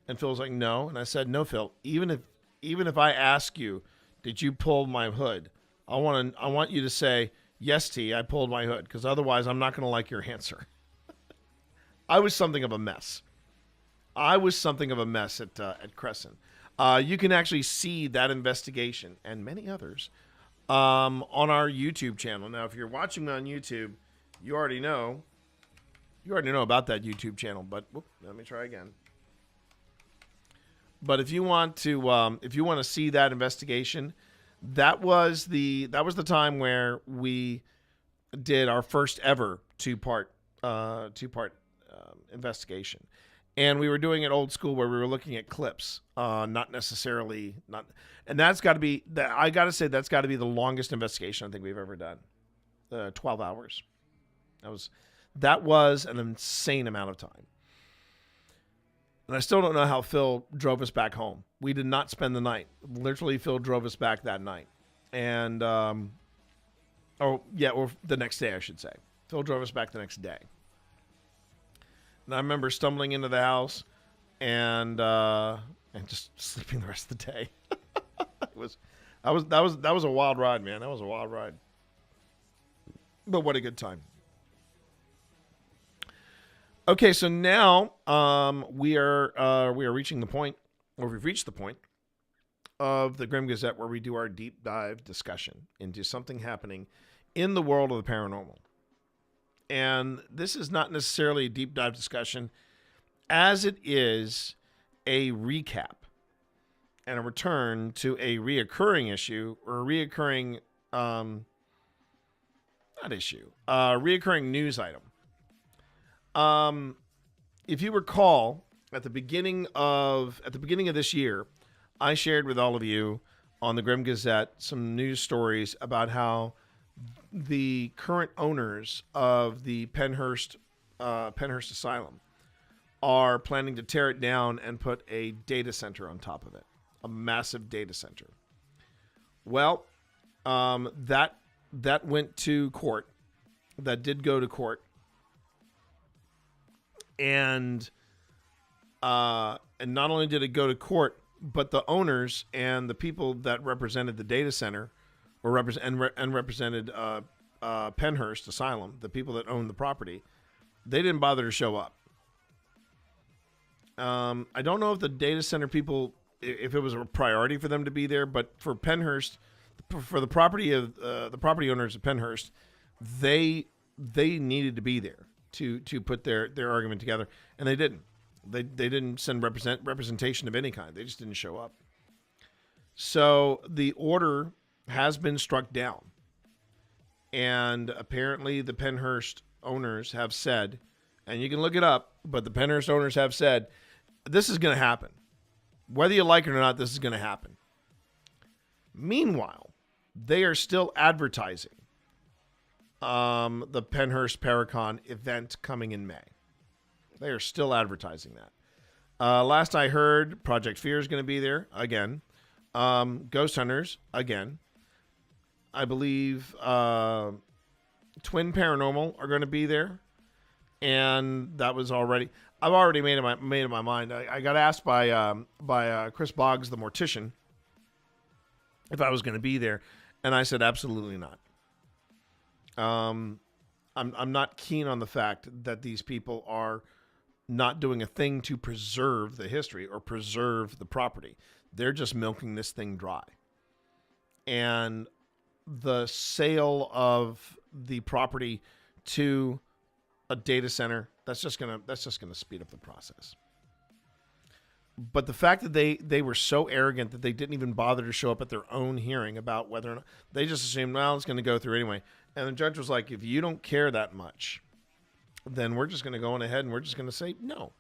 And Phil was like, "No." And I said, "No, Phil. Even if I ask you, did you pull my hood? I want you to say, 'Yes, T, I pulled my hood,' because otherwise I'm not going to like your answer." I was something of a mess. at Crescent. You can actually see that investigation and many others on our YouTube channel. Now, if you're watching on YouTube, you already know about that YouTube channel. But let me try again. But if you want to see that investigation, that was the time where we did our first ever two-part investigation. And we were doing it old school, where we were looking at clips, and that's got to be that's got to be the longest investigation I think we've ever done. 12 hours. That was an insane amount of time. And I still don't know how Phil drove us back home. We did not spend the night. Literally, Phil drove us back that night. And or the next day, I should say. Phil drove us back the next day. And I remember stumbling into the house and just sleeping the rest of the day. That was a wild ride, man. That was a wild ride. But what a good time. Okay, so now we are reaching the point, or we've reached the point of the Grim Gazette where we do our deep dive discussion into something happening in the world of the paranormal. And this is not necessarily a deep dive discussion, as it is a recap and a return to a reoccurring issue, or a reoccurring reoccurring news item. If you recall, at the beginning of this year, I shared with all of you on the Grim Gazette some news stories about how the current owners of the Pennhurst Asylum are planning to tear it down and put a data center on top of it, a massive data center. Well, that went to court. That did go to court. And not only did it go to court, but the owners and the people that represented the data center, or represented Pennhurst Asylum, the people that owned the property, they didn't bother to show up. I don't know if the data center people, if it was a priority for them to be there, but for Pennhurst, for the property owners of Pennhurst, they needed to be there to put their argument together, and they didn't. They didn't send representation of any kind. They just didn't show up. So the order has been struck down, and apparently the Pennhurst owners have said, and you can look it up, but the Pennhurst owners have said, this is going to happen. Whether you like it or not, this is going to happen. Meanwhile, they are still advertising the Pennhurst Paracon event coming in May. They are still advertising that. Last I heard, Project Fear is going to be there again. Ghost Hunters again. I believe Twin Paranormal are going to be there, and that was already. I've already made up my mind. I got asked by Chris Boggs, the mortician, if I was going to be there, and I said absolutely not. I'm not keen on the fact that these people are not doing a thing to preserve the history or preserve the property. They're just milking this thing dry. And the sale of the property to a data center, that's just gonna speed up the process. But the fact that they were so arrogant that they didn't even bother to show up at their own hearing about whether or not, they just assumed, well, it's going to go through anyway. And the judge was like, if you don't care that much, then we're just going to go on ahead and we're just going to say no.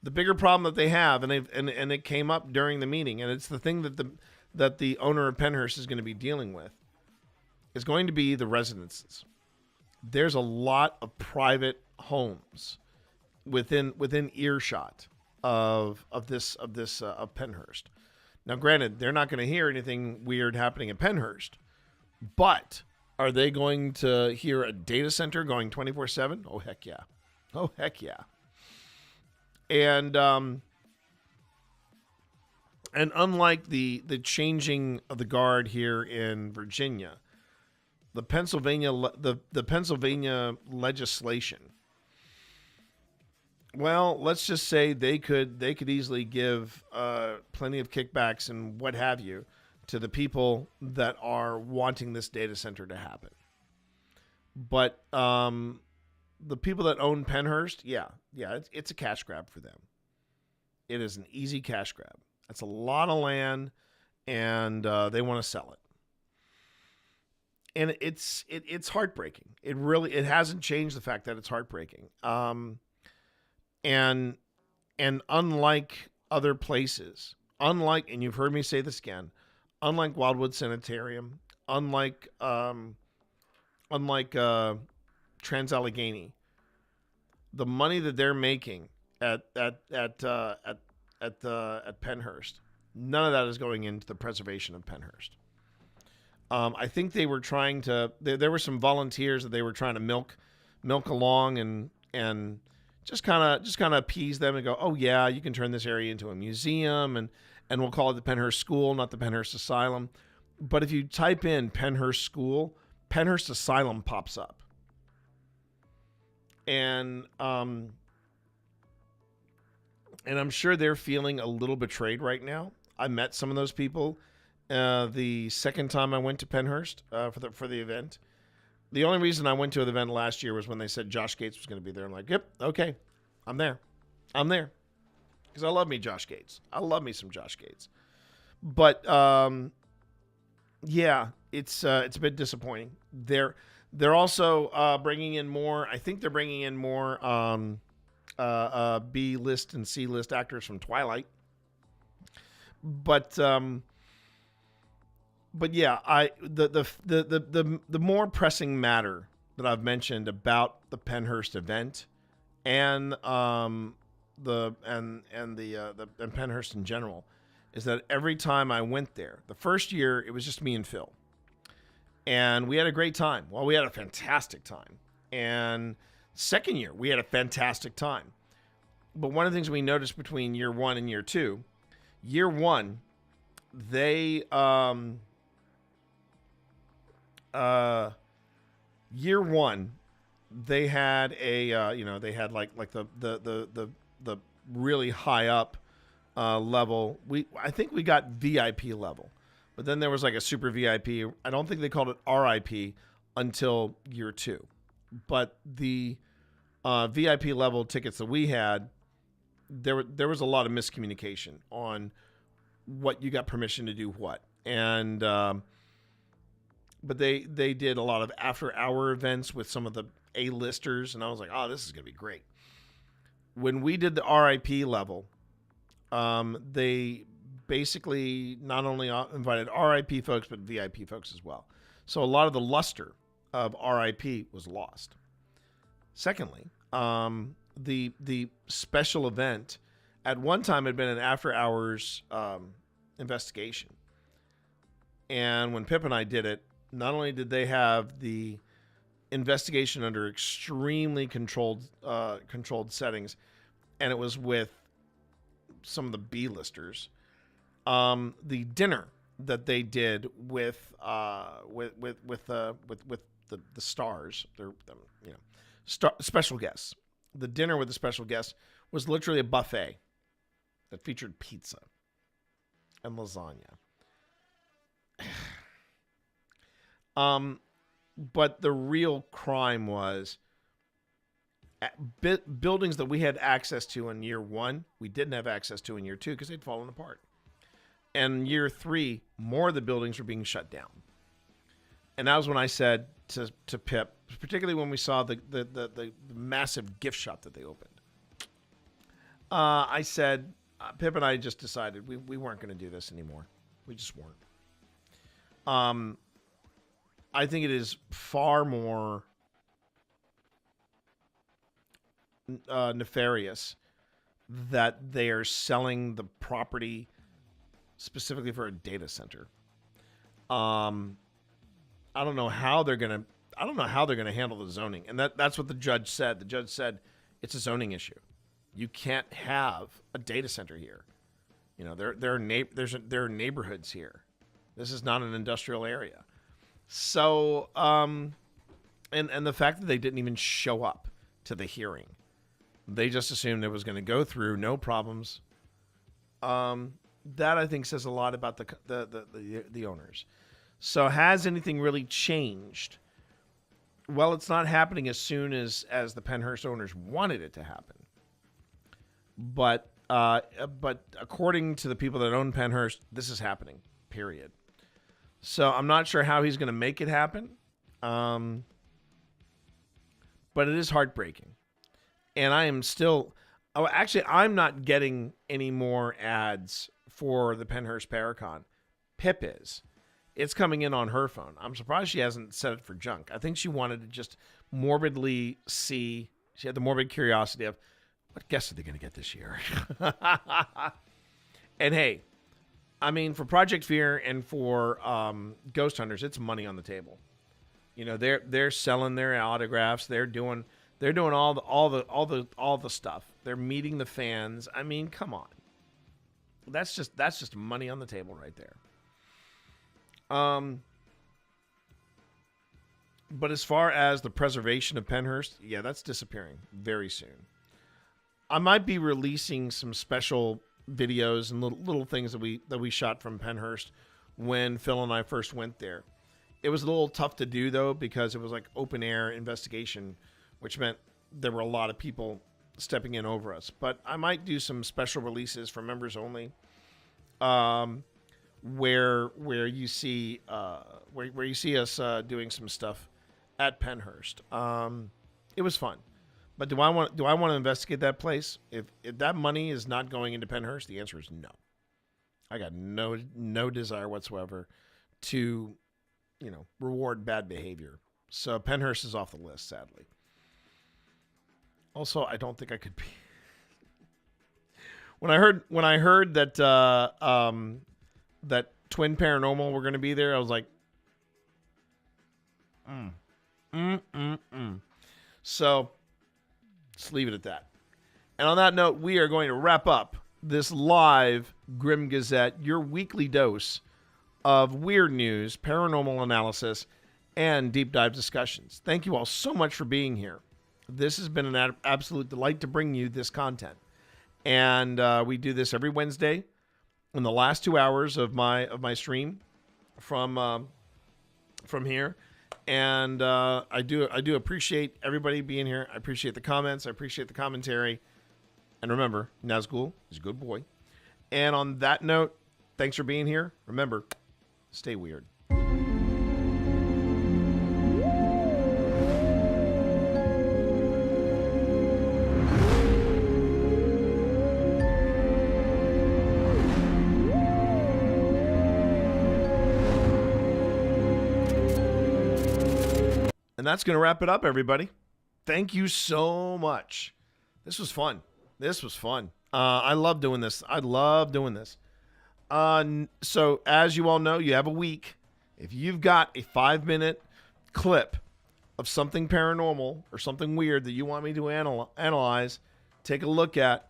The bigger problem that they have, and it came up during the meeting, and it's the thing that the owner of Pennhurst is going to be dealing with, is going to be the residences. there's a lot of private homes within earshot of Pennhurst. Now, granted, they're not going to hear anything weird happening at Pennhurst, but are they going to hear a data center going 24/7? Oh heck yeah! Oh heck yeah! And unlike the changing of the guard here in Virginia, the Pennsylvania legislation. Well, let's just say they could easily give plenty of kickbacks and what have you to the people that are wanting this data center to happen. But the people that own Pennhurst, yeah, it's a cash grab for them. It is an easy cash grab. That's a lot of land, and they want to sell it. And it's heartbreaking. It hasn't changed the fact that it's heartbreaking. And unlike other places, and you've heard me say this again, unlike Wildwood Sanitarium, unlike Trans-Allegheny, the money that they're making at Pennhurst, none of that is going into the preservation of Pennhurst. I think they were trying to. There were some volunteers that they were trying to milk along and just kind of appease them and go, oh yeah, you can turn this area into a museum and we'll call it the Pennhurst School, not the Pennhurst Asylum. But if you type in Pennhurst School, Pennhurst Asylum pops up, and I'm sure they're feeling a little betrayed right now. I met some of those people the second time I went to Pennhurst for the event. The only reason I went to the event last year was when they said Josh Gates was going to be there. I'm like, yep, okay, I'm there. Because I love me Josh Gates. I love me some Josh Gates. But yeah, it's a bit disappointing. They're also bringing in more. I think they're bringing in more B list and C list actors from Twilight. But yeah, the more pressing matter that I've mentioned about the Pennhurst event and Pennhurst in general is that every time I went there, the first year it was just me and Phil, and we had a great time. Well, we had a fantastic time, and second year we had a fantastic time. But one of the things we noticed between year one and year two, year one, they year one, they had they had like the really high up level. I think we got VIP level, but then there was like a super VIP. I don't think they called it RIP until year two, but the VIP level tickets that we had, there was a lot of miscommunication on what you got permission to do what, and but they did a lot of after-hour events with some of the A-listers, and I was like, oh, this is going to be great. When we did the RIP level, they basically not only invited RIP folks, but VIP folks as well. So a lot of the luster of RIP was lost. Secondly, the special event at one time had been an after-hours investigation. And when Pip and I did it, not only did they have the investigation under extremely controlled settings, and it was with some of the B-listers, the dinner that they did with the stars, special guests. The dinner with the special guests was literally a buffet that featured pizza and lasagna. But the real crime was buildings that we had access to in year one, we didn't have access to in year two because they'd fallen apart. And year three, more of the buildings were being shut down. And that was when I said to Pip, particularly when we saw the massive gift shop that they opened. I said, Pip and I just decided we weren't going to do this anymore. We just weren't. I think it is far more nefarious that they are selling the property specifically for a data center. I don't know how they're gonna handle the zoning, and that's what the judge said. The judge said it's a zoning issue. You can't have a data center here. You know, there are neighborhoods here. This is not an industrial area. So, and the fact that they didn't even show up to the hearing, they just assumed it was going to go through, no problems. That I think says a lot about the owners. So has anything really changed? Well, it's not happening as soon as the Pennhurst owners wanted it to happen. But according to the people that own Pennhurst, this is happening, period. So I'm not sure how he's going to make it happen. But it is heartbreaking. And I am still... Oh, actually, I'm not getting any more ads for the Pennhurst Paracon. Pip is. It's coming in on her phone. I'm surprised she hasn't set it for junk. I think she wanted to just morbidly see... She had the morbid curiosity of, what guests are they going to get this year? And hey, I mean, for Project Fear and for Ghost Hunters, it's money on the table. You know, they're selling their autographs. They're doing all the stuff. They're meeting the fans. I mean, come on. That's just money on the table right there. But as far as the preservation of Pennhurst, yeah, that's disappearing very soon. I might be releasing some special videos and little things that we shot from Pennhurst when Phil and I first went there. It was a little tough to do though because it was like open air investigation, which meant there were a lot of people stepping in over us. But I might do some special releases for members only, where you see where you see us doing some stuff at Pennhurst. It was fun. But do I want to investigate that place? If that money is not going into Pennhurst, the answer is no. I got no desire whatsoever to, reward bad behavior. So Pennhurst is off the list, sadly. Also, I don't think I could be. When I heard that that Twin Paranormal were going to be there, I was like, So, just leave it at that. And on that note, we are going to wrap up this live Grim Gazette, your weekly dose of weird news, paranormal analysis, and deep dive discussions. Thank you all so much for being here. This has been an absolute delight to bring you this content. And we do this every Wednesday in the last 2 hours of my stream from here. And I do appreciate everybody being here. I appreciate the comments. I appreciate the commentary. And remember, Nazgul is a good boy. And on that note, thanks for being here. Remember, stay weird. And that's going to wrap it up, everybody. Thank you so much. This was fun. I love doing this. So as you all know, you have a week. If you've got a 5-minute clip of something paranormal or something weird that you want me to analyze, take a look at,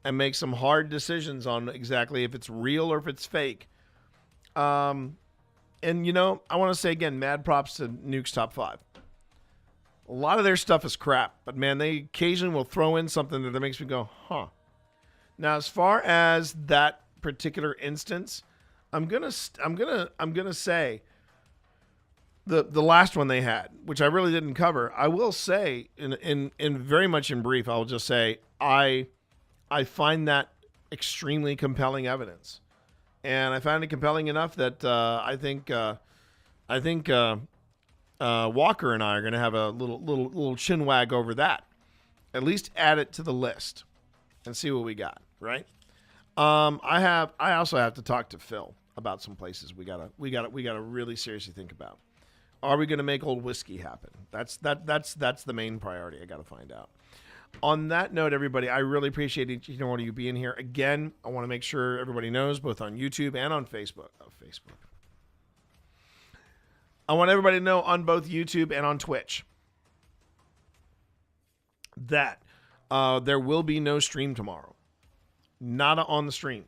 and make some hard decisions on exactly if it's real or if it's fake. And I want to say again, mad props to Nuke's Top 5. A lot of their stuff is crap, but man, they occasionally will throw in something that makes me go, huh. Now, as far as that particular instance, I'm gonna say the last one they had, which I really didn't cover. I will say in very much in brief, I'll just say I find that extremely compelling evidence, and I found it compelling enough that I think Walker and I are going to have a little chin wag over that. At least add it to the list and see what we got, right? I also have to talk to Phil about some places we gotta really seriously think about. Are we going to make Old Whiskey happen? That's the main priority. I got to find out. On that note, everybody, I really appreciate each and one of you being here. Again, I want to make sure everybody knows, both on YouTube and on Facebook. I want everybody to know on both YouTube and on Twitch that there will be no stream tomorrow. Not on the stream.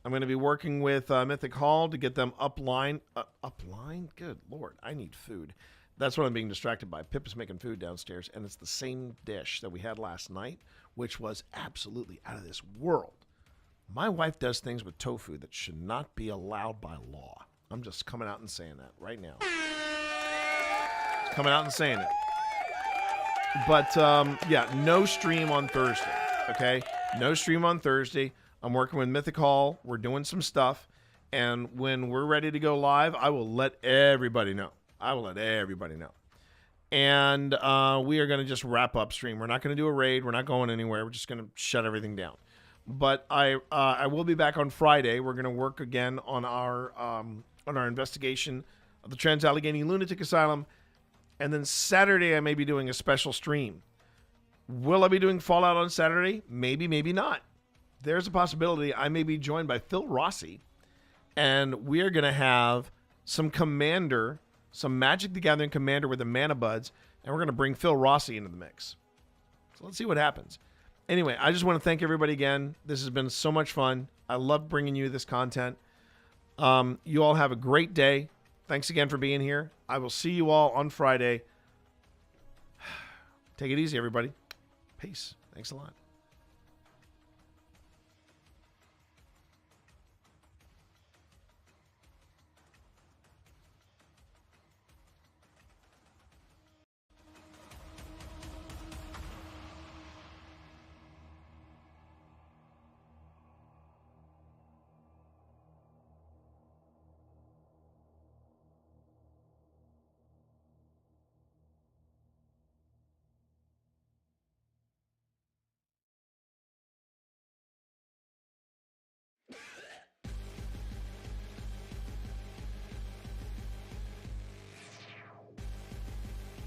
I'm going to be working with Mythic Hall to get them upline. Upline? Good Lord, I need food. That's what I'm being distracted by. Pip is making food downstairs, and it's the same dish that we had last night, which was absolutely out of this world. My wife does things with tofu that should not be allowed by law. I'm just coming out and saying that right now. Coming out and saying it. But, yeah, no stream on Thursday, okay? No stream on Thursday. I'm working with Mythic Hall. We're doing some stuff. And when we're ready to go live, I will let everybody know. And we are going to just wrap up stream. We're not going to do a raid. We're not going anywhere. We're just going to shut everything down. But I will be back on Friday. We're going to work again on our investigation of the Trans-Allegheny Lunatic Asylum. And then Saturday, I may be doing a special stream. Will I be doing Fallout on Saturday? Maybe, maybe not. There's a possibility I may be joined by Phil Rossi. And we are going to have some Magic the Gathering Commander with the Mana Buds. And we're going to bring Phil Rossi into the mix. So let's see what happens. Anyway, I just want to thank everybody again. This has been so much fun. I love bringing you this content. You all have a great day. Thanks again for being here. I will see you all on Friday. Take it easy, everybody. Peace. Thanks a lot.